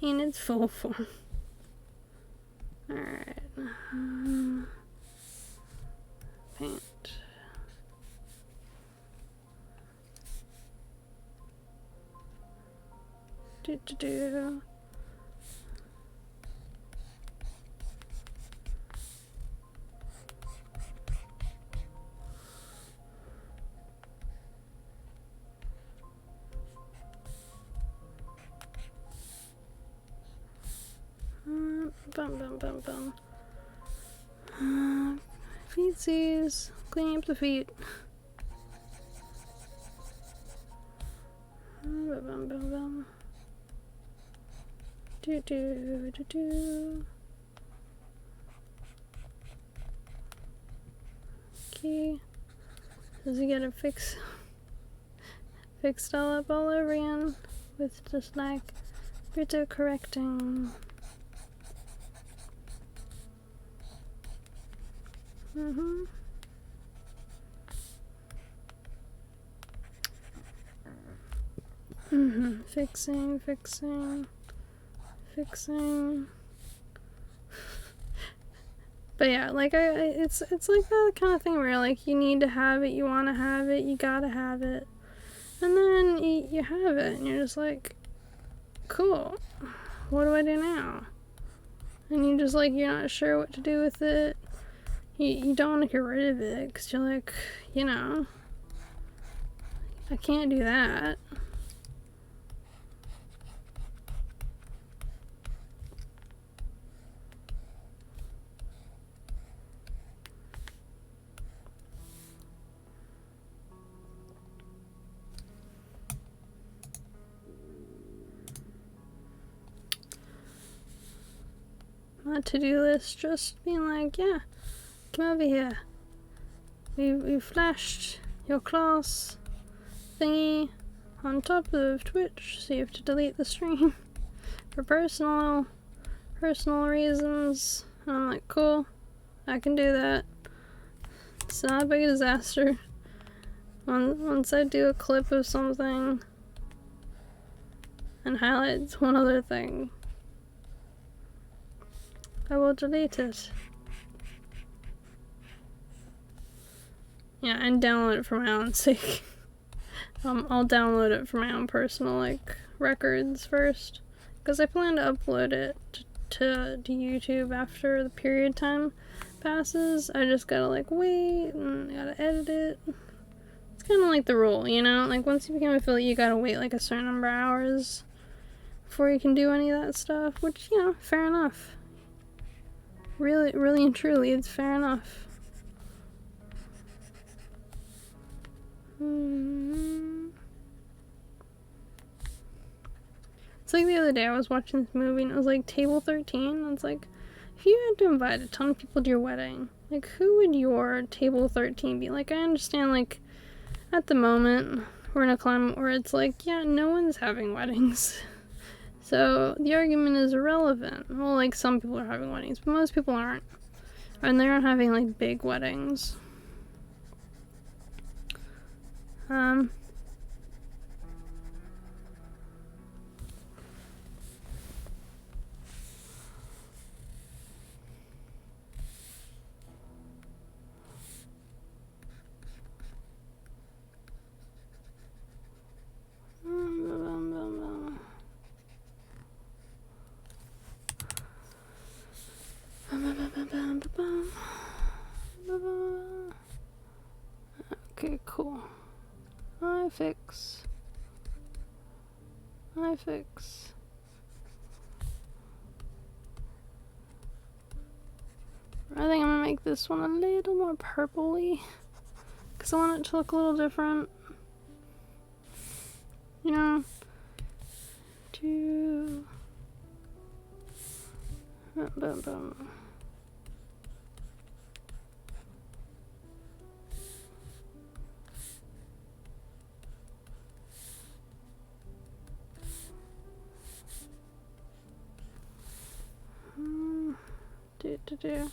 in its full form. Alright. Paint. Do do do. Bum bum bum bum. Feetsies. Cleaning up the feet. Bum bum bum bum. Do do do do. Okay. Does he get it fixed all up all over again with just like bit of correcting. Fixing. But yeah, like it's like that kind of thing where like you need to have it, you want to have it, you gotta have it, and then you have it, and you're just like, cool. What do I do now? And you just like, you're not sure what to do with it. You don't want to get rid of it because you're like, you know, I can't do that. My to-do list just being like, yeah, come over here. We've flashed your class thingy on top of Twitch, so you have to delete the stream for personal reasons. And I'm like, cool, I can do that. It's not a big disaster. Once I do a clip of something and highlight one other thing, I will delete it. Yeah, and download it for my own sake. I'll download it for my own personal, like, records first. Because I plan to upload it to YouTube after the period time. passes, I just gotta like wait and I gotta edit it. It's kind of like the rule, you know? Like once you become affiliate, you gotta wait like a certain number of hours before you can do any of that stuff, which, you know, fair enough. Really, really and truly, it's fair enough. It's like the other day I was watching this movie and it was like Table 13, and it's like, if you had to invite a ton of people to your wedding, like who would your Table 13 be? Like I understand like at the moment we're in a climate where it's like, yeah, no one's having weddings. So the argument is irrelevant. Well, like some people are having weddings, but most people aren't. And they're not having like big weddings. Okay, cool. I fix. I think I'm gonna make this one a little more purpley, because I want it to look a little different. You know? Boom, boom. Okay.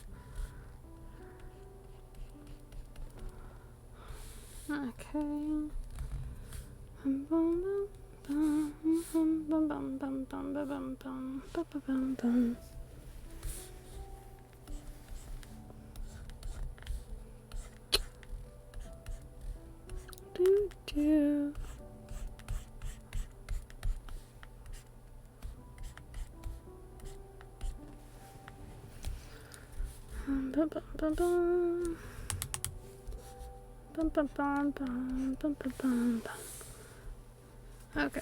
Okay.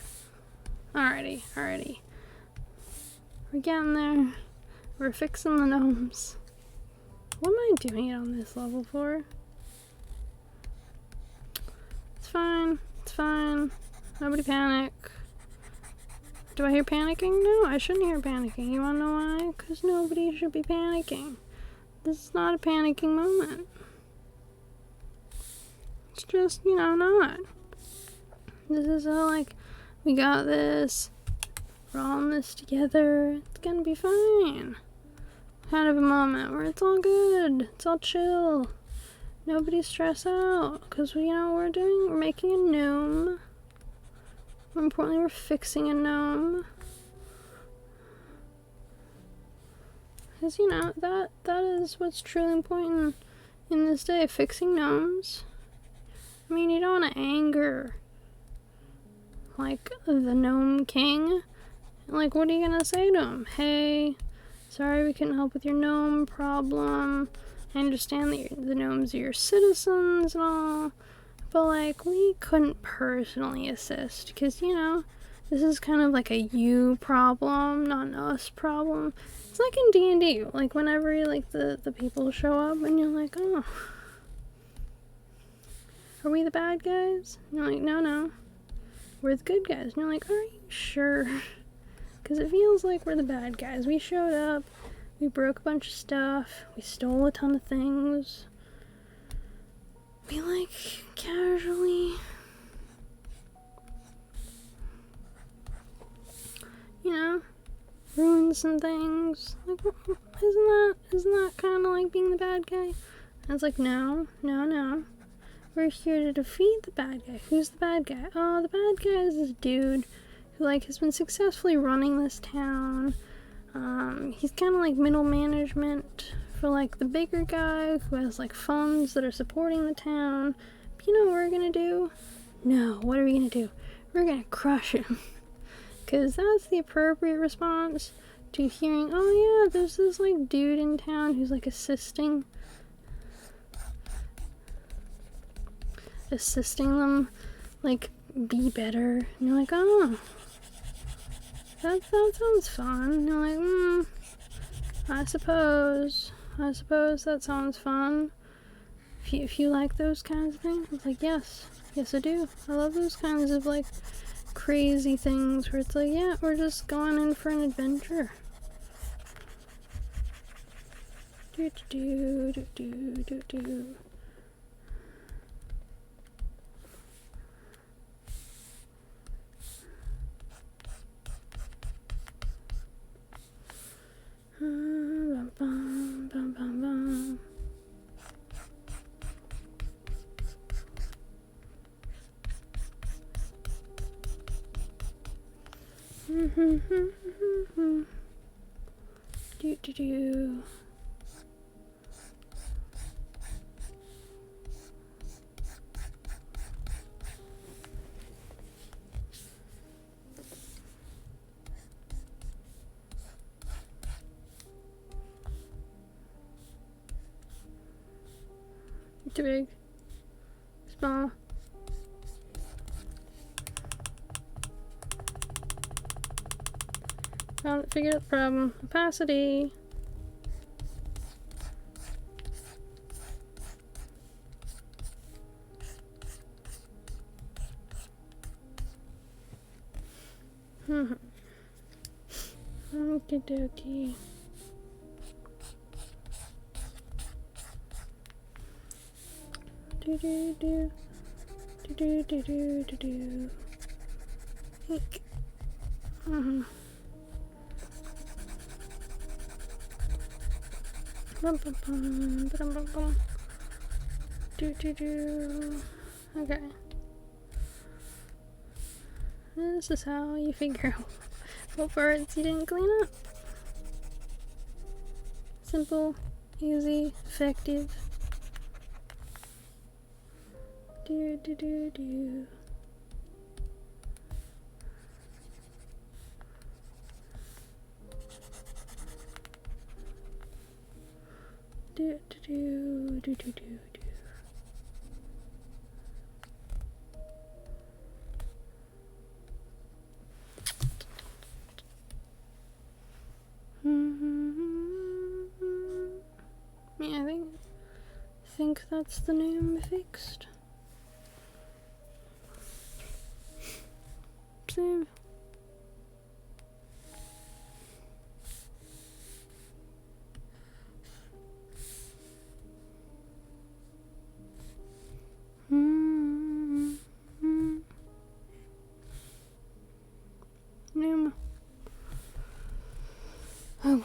Alrighty. We're getting there. We're fixing the gnomes. What am I doing it on this level for? It's fine. Nobody panic. Do I hear panicking? No, I shouldn't hear panicking. You wanna know why? Because nobody should be panicking. This is not a panicking moment. It's just, you know, not. This is like, we got this. We're all in this together. It's gonna be fine. Kind of a moment where it's all good. It's all chill. Nobody stress out. Because, you know what we're making a gnome. More importantly, we're fixing a gnome. Because, you know, that is what's truly important in this day. Fixing gnomes. I mean, you don't want to anger, like, the gnome king. Like, what are you gonna say to him? Hey, sorry we couldn't help with your gnome problem. I understand that the gnomes are your citizens and all, but, like, we couldn't personally assist, because, you know, this is kind of like a you problem, not an us problem. It's like in D&D, like, whenever, like, the people show up, and you're like, oh, are we the bad guys? And you're like, no, we're the good guys. And you're like, are you sure? Because it feels like we're the bad guys. We showed up, we broke a bunch of stuff, we stole a ton of things. We, like, casually, you know, ruined some things. Like, isn't that kind of like being the bad guy? And it's like, no. We're here to defeat the bad guy. Who's the bad guy? Oh, the bad guy is this dude who, like, has been successfully running this town. He's kind of like middle management for, like, the bigger guy who has, like, funds that are supporting the town. But you know what we're gonna do? No, what are we gonna do? We're gonna crush him. Because that's the appropriate response to hearing, oh yeah, there's this like dude in town who's like assisting them like be better. And you're like, oh, that sounds fun. And you're like, I suppose that sounds fun. If you like those kinds of things, it's like, yes I do. I love those kinds of like crazy things where it's like, yeah, we're just going in for an adventure. Do do do do do do. Bum, bum, bum, bum, bum. Do do do. Too big. Small. Figured out the problem. Opacity. Okie dokie. Do do do do do do do do. Eek. Bum bum bum bum bum bum. Do do do. Okay. This is how you figure out what parts you didn't clean up. Simple, easy, effective. Do do do do. Do do do do do do do. Yeah, I think that's the name fixed. Save. Name. Oh boy.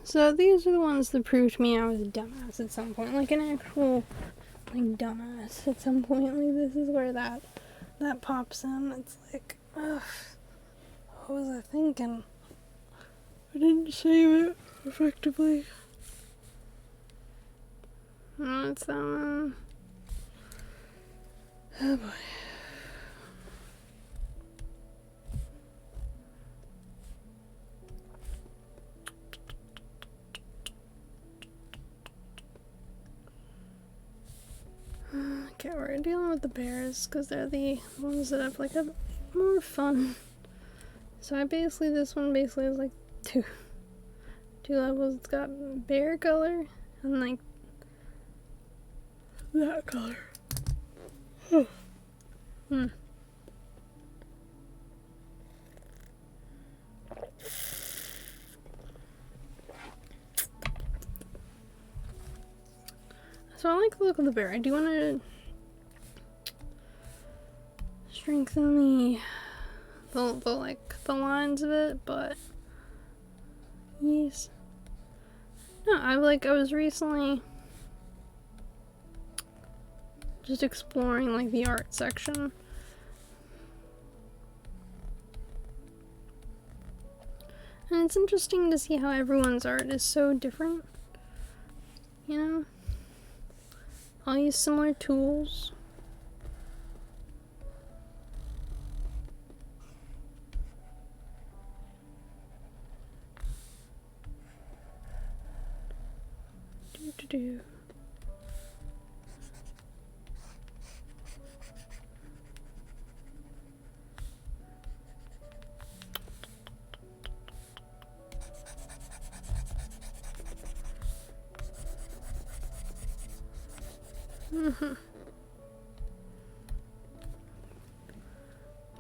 So these are the ones that proved to me I was a dumbass at some point, like an actual, like, dumbass at some point. Like, this is where that pops in. It's like, ugh, what was I thinking? I didn't save it effectively. No, it's that one. Oh boy. Okay, we're dealing with the bears because they're the ones that have like a more fun. So this one basically has like two levels. It's got bear color and like that color. So I like the look of the bear. I do want to strengthen the lines of it, but yes. No, I was recently just exploring like the art section. And it's interesting to see how everyone's art is so different. You know? All use similar tools. do.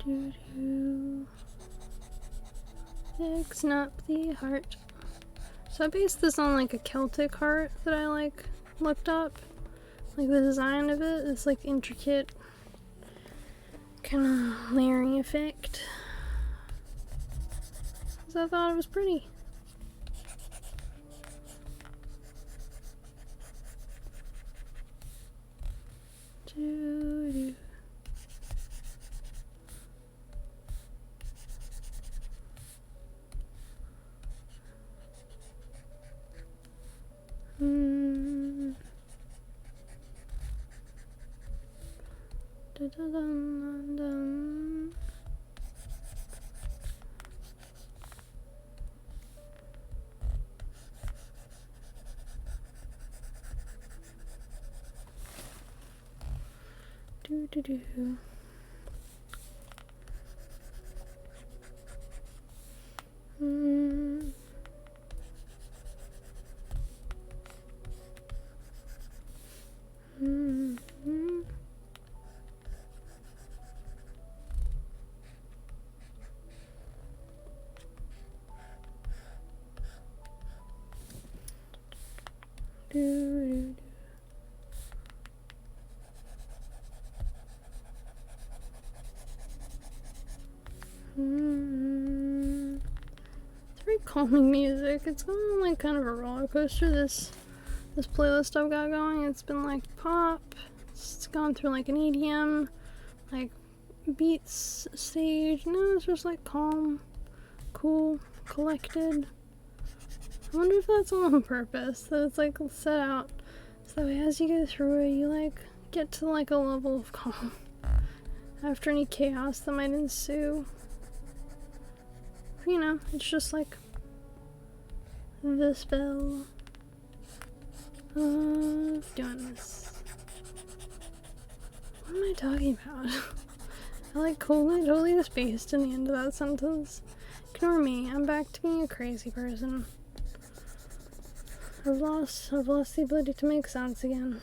Do do. Fixing up the heart. So I based this on like a Celtic heart that I like looked up. Like the design of it, this like intricate kind of layering effect. So I thought it was pretty. Do do. Da, da, dun, dun, dun. Do do do. Do, It's very calming music. It's going on like kind of a roller coaster. This playlist I've got going. It's been like pop. It's gone through like an EDM, like beats stage. No, it's just like calm, cool, collected. I wonder if that's on purpose, that it's like set out so that way as you go through it, you like get to like a level of calm after any chaos that might ensue. You know, it's just like the spell of doing this. What am I talking about? I like totally spaced in the end of that sentence. Ignore me, I'm back to being a crazy person. I've lost the ability to make sense again.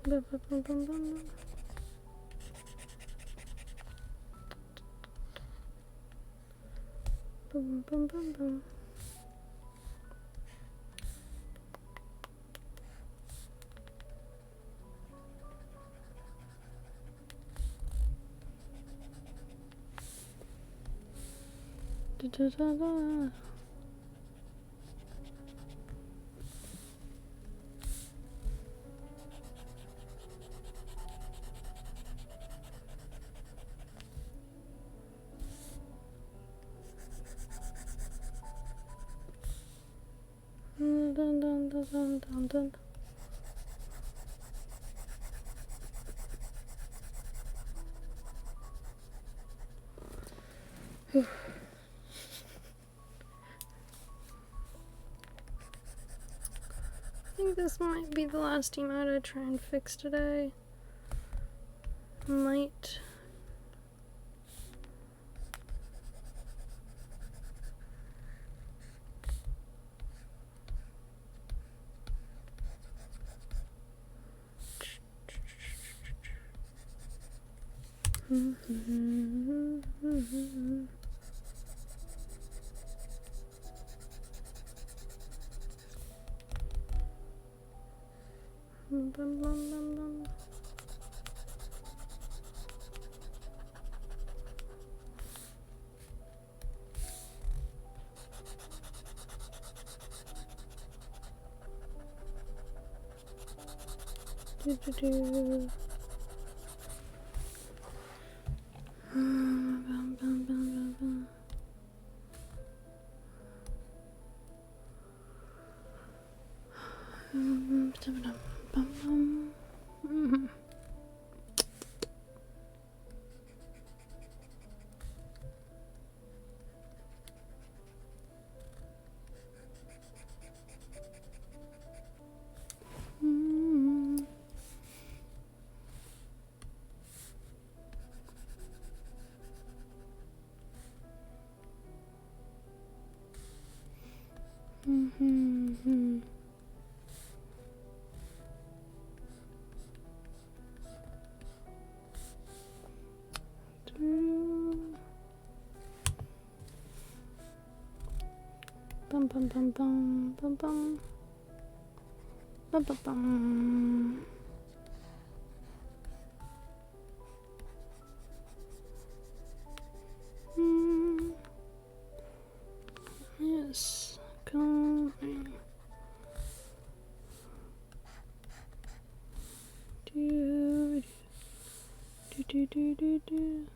Bum, bum, bum, bum, bum. Bum, bum, bum, bum. Da, da, da, da. Dun, dun, dun, dun, dun, dun. I think this might be the last emote I try and fix today. Might. Bum, bum, bum, bum. Do, do, do. Bum, bum, bum, bum, bum. bum, bum. Mm-hmm. Mm-hmm. Bum bum bum bum bum bum bum bum bum. Yes, come. Do do do do do do.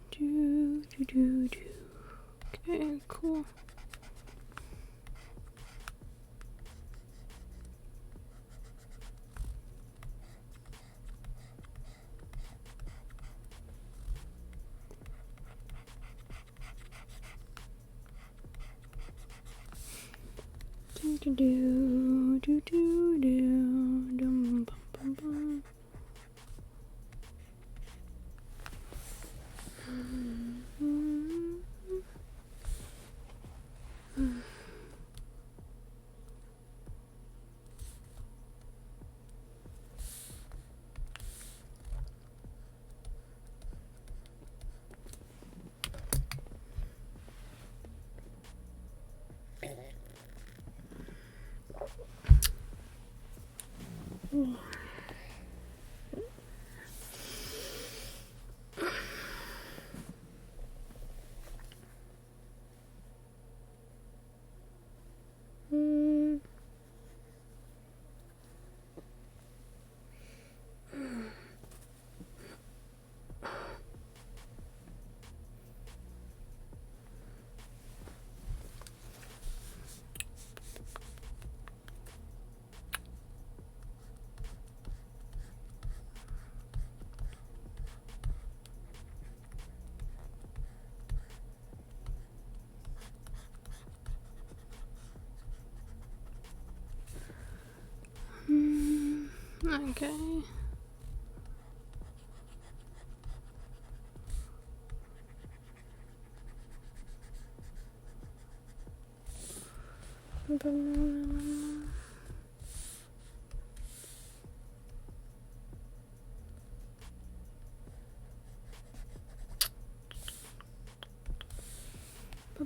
Do do do do. Okay, cool. Do do do do do do dum bum bum bum. Okay. Bum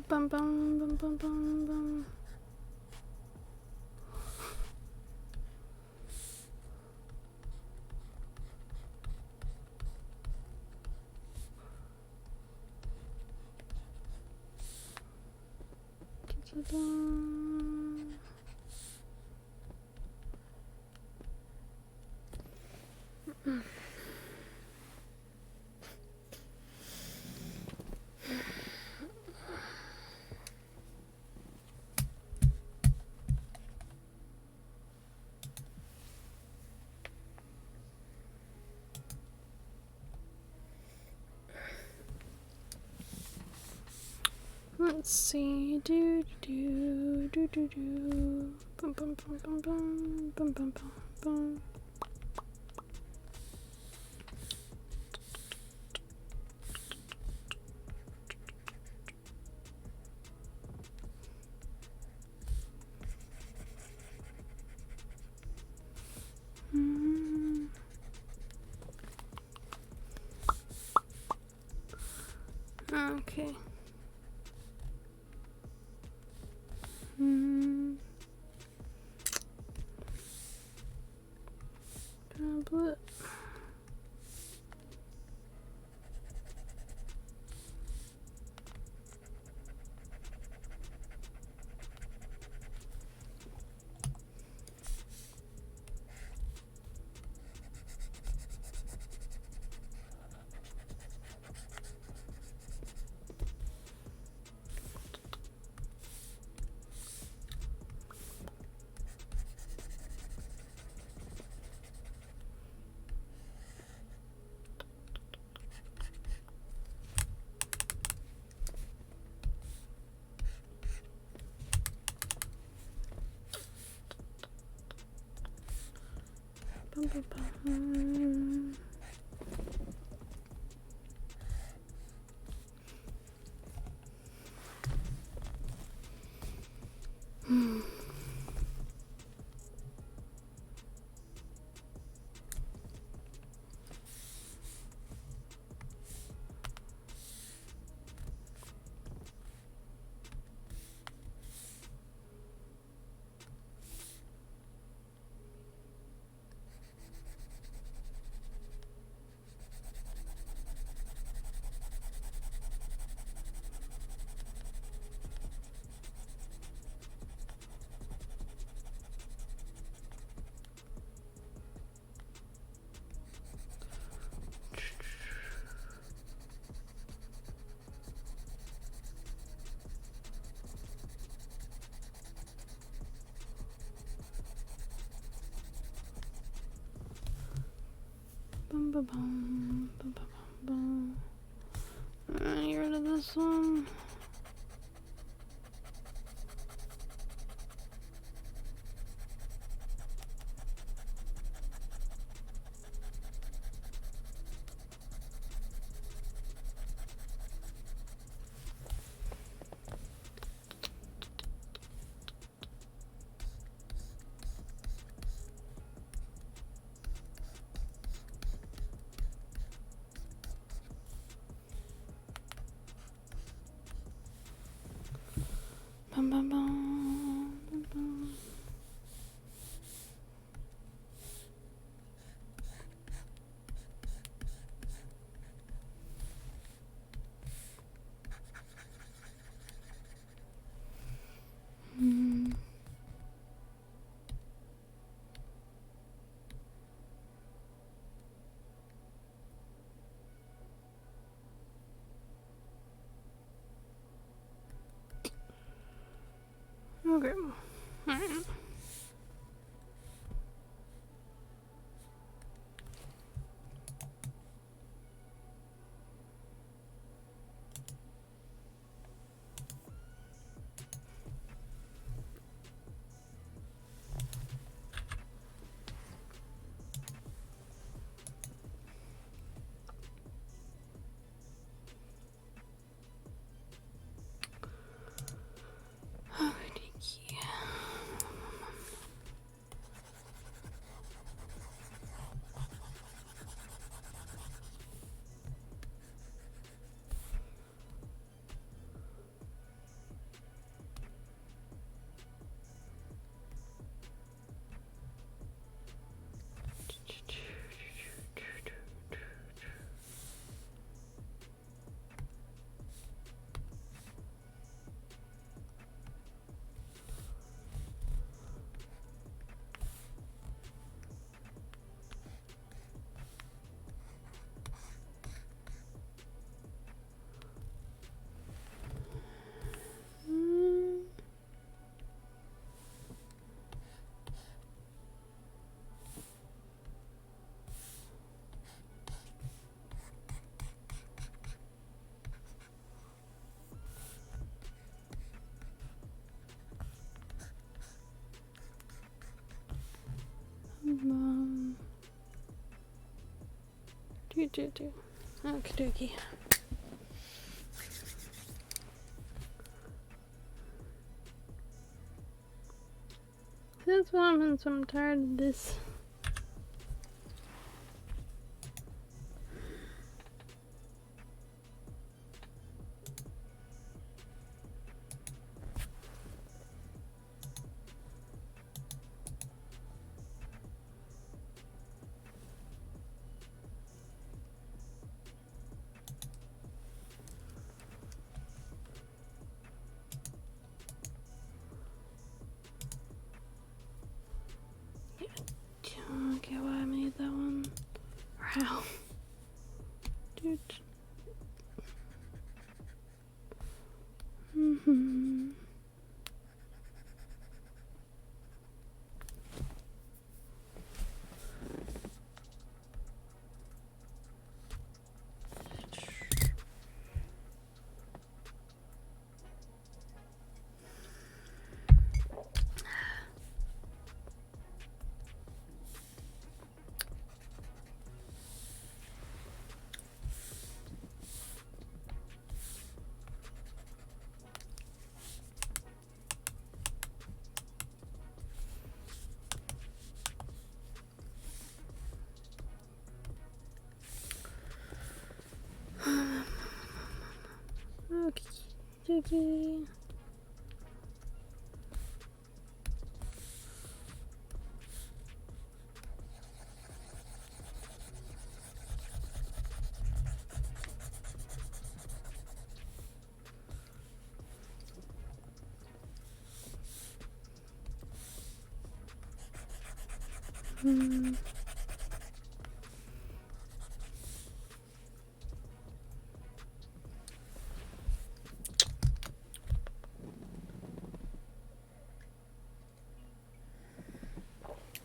bum bum bum bum bum. Let's see. Do do do do do. Bum bum bum bum bum bum bum bum bum. Okay. Tablet. Bum, bum, bum. Bum, bum, bum, bum, bum, bum, bum. Get rid of this one. Bum, bum, bum, bum, bum. Okay. Alright. Do. Okie dokie. That's what I'm so I'm tired of this. Okay, dokie.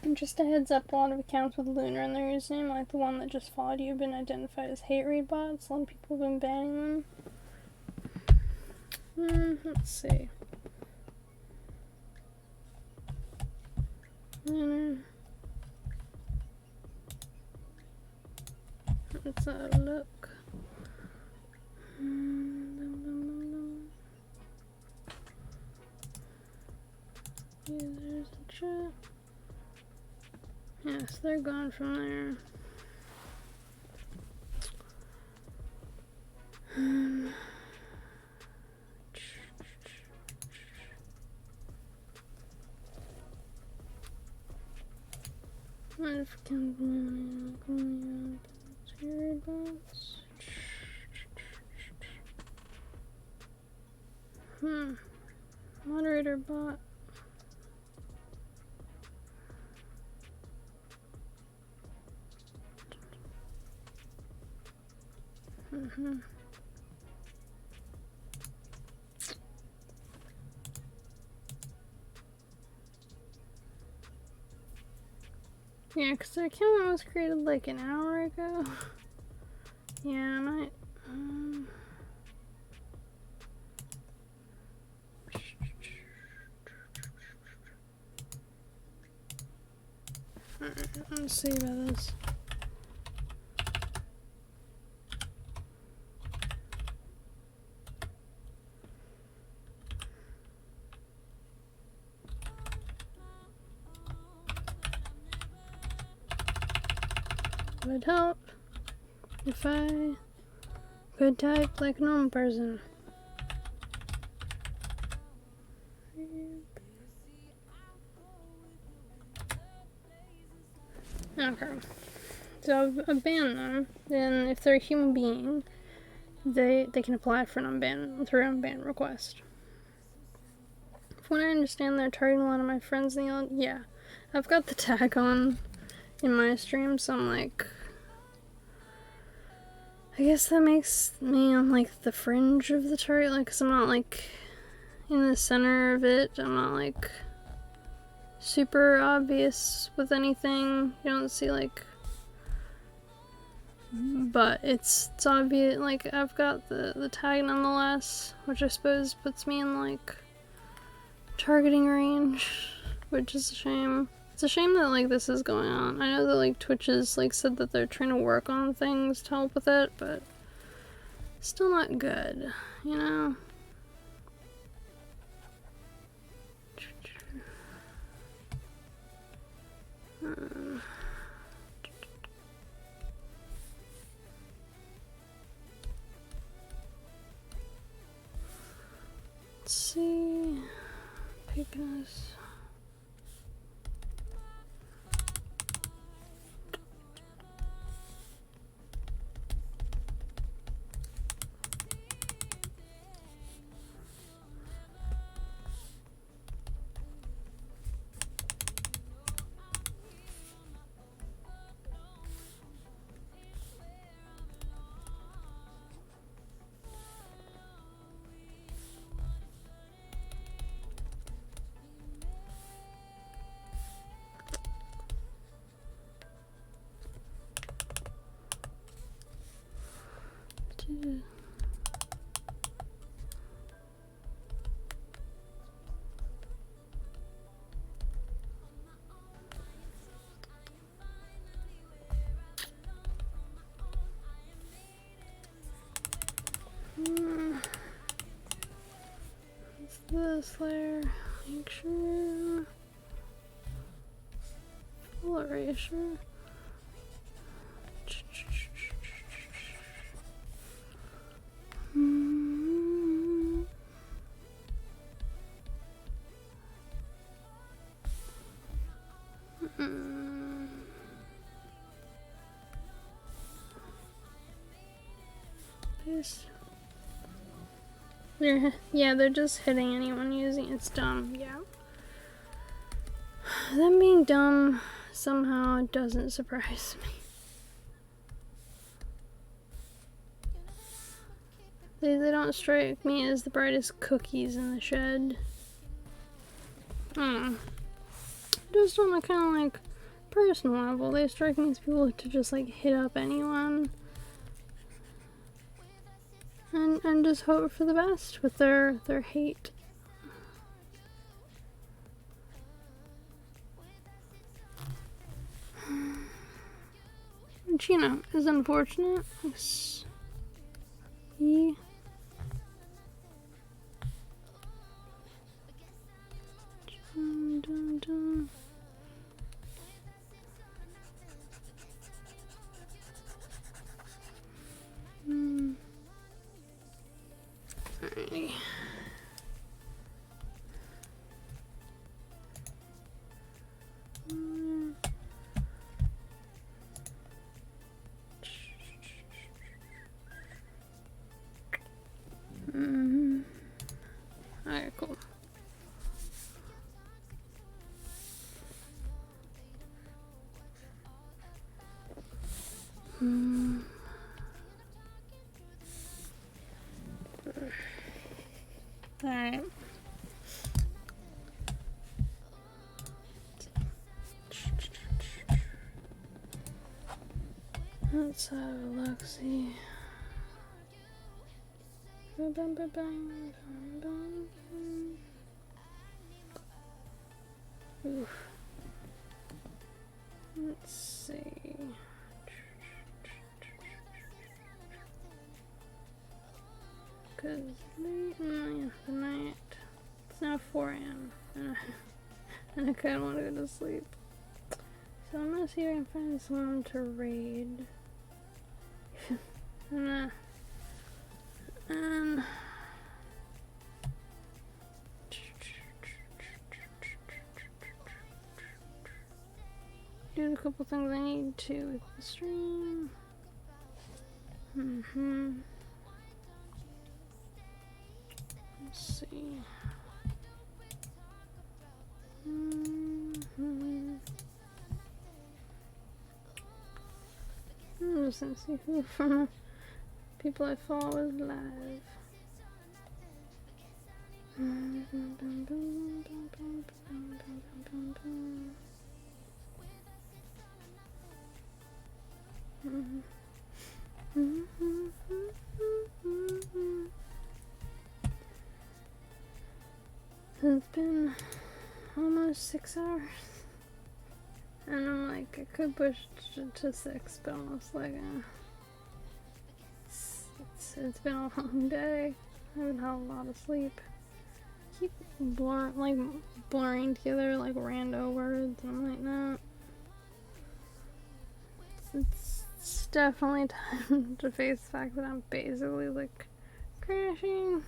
And just a heads up, a lot of accounts with Lunar in their username, like the one that just followed you, have been identified as hate read bots. A lot of people have been banning them. Let's see. Lunar. Let's have a look. Users and chat. Yes, they're gone from there. Moderator bot. Yeah, because the account was created like an hour ago. Yeah, I might. Alright, let's see about this. Would help if I could type like a normal person. Okay. So I've banned them. Then if they're a human being, they can apply for an unban through an unban request. From what I understand, they're targeting a lot of my friends in the yeah. I've got the tag on in my stream, so I'm like, I guess that makes me on like the fringe of the target, like, 'cause I'm not like in the center of it. I'm not like super obvious with anything. You don't see like, but it's obvious. Like, I've got the tag nonetheless, which I suppose puts me in like targeting range, which is a shame. It's a shame that like this is going on. I know that like Twitch has like said that they're trying to work on things to help with it, but still not good, you know? Let's see. Pegasus. this layer, make sure full erasure. Yeah, they're just hitting anyone using it's dumb, yeah. Them being dumb somehow doesn't surprise me. They don't strike me as the brightest cookies in the shed. I don't know. Just on a kind of like personal level, they strike me as people to just like hit up anyone. And just hope for the best with their hate. Which, you know, is unfortunate. Yeah. Dun, dun, dun. Alrighty. Alright, cool. Alright. Let's have a look-see. Oof. Let's see. Cause late in the night, it's now 4 a.m. and I kinda wanna go to sleep. So I'm gonna see if I can find someone to raid. and do a couple things I need to with the stream. Let's see. I'm just gonna see who from people I follow is live. It's been almost 6 hours. And I'm like, I could push to 6, but I'm almost like, it's been a long day. I haven't had a lot of sleep. I keep blurring together like rando words, and I'm like, no. It's definitely time to face the fact that I'm basically like crashing.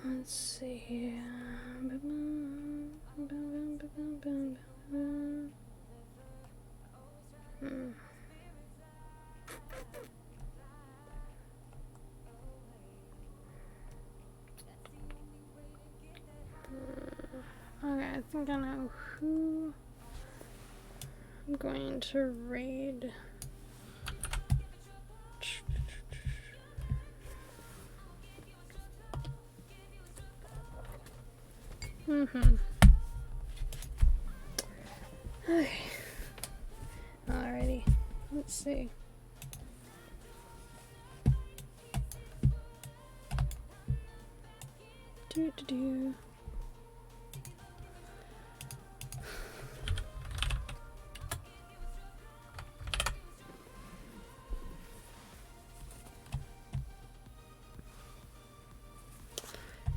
Let's see here. Okay, I think I know who I'm going to raid. Okay. Alrighty. Let's see. Do.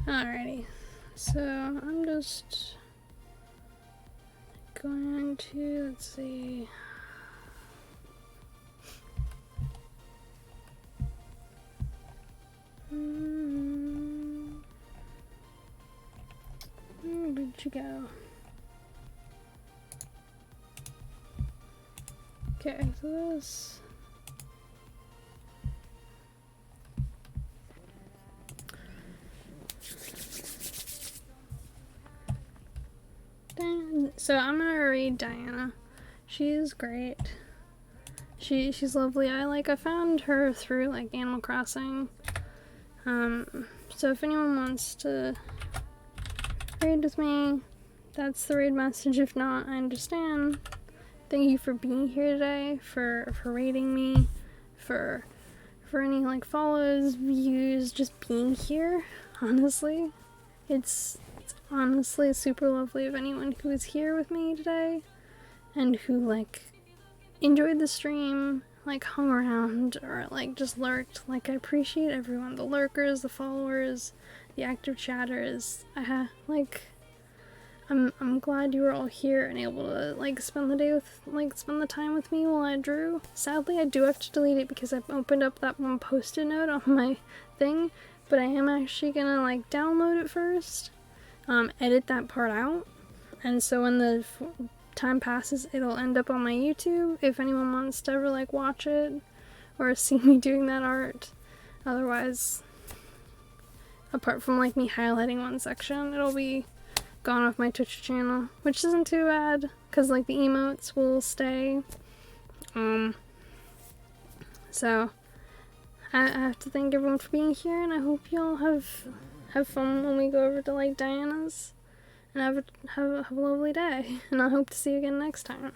Alrighty, so I'm just going to, let's see. Where did you go? Okay, so this. So I'm gonna read Diana. She's great. She's lovely. I found her through like Animal Crossing. So if anyone wants to raid with me, that's the raid message. If not, I understand. Thank you for being here today, for raiding me, for any like follows, views, just being here. Honestly, it's honestly super lovely of anyone who is here with me today and who like enjoyed the stream, like hung around or like just lurked. Like I appreciate everyone, the lurkers, the followers, the active chatters. I'm glad you were all here and able to like spend the time with me while I drew. Sadly, I do have to delete it because I opened up that one post-it note on my thing, but I am actually gonna like download it first, edit that part out, and so when the time passes, it'll end up on my YouTube if anyone wants to ever like watch it or see me doing that art. Otherwise, apart from like me highlighting one section, it'll be gone off my Twitch channel, which isn't too bad because like the emotes will stay. So I have to thank everyone for being here, and I hope y'all have fun when we go over to like Diana's, and have a lovely day, and I hope to see you again next time.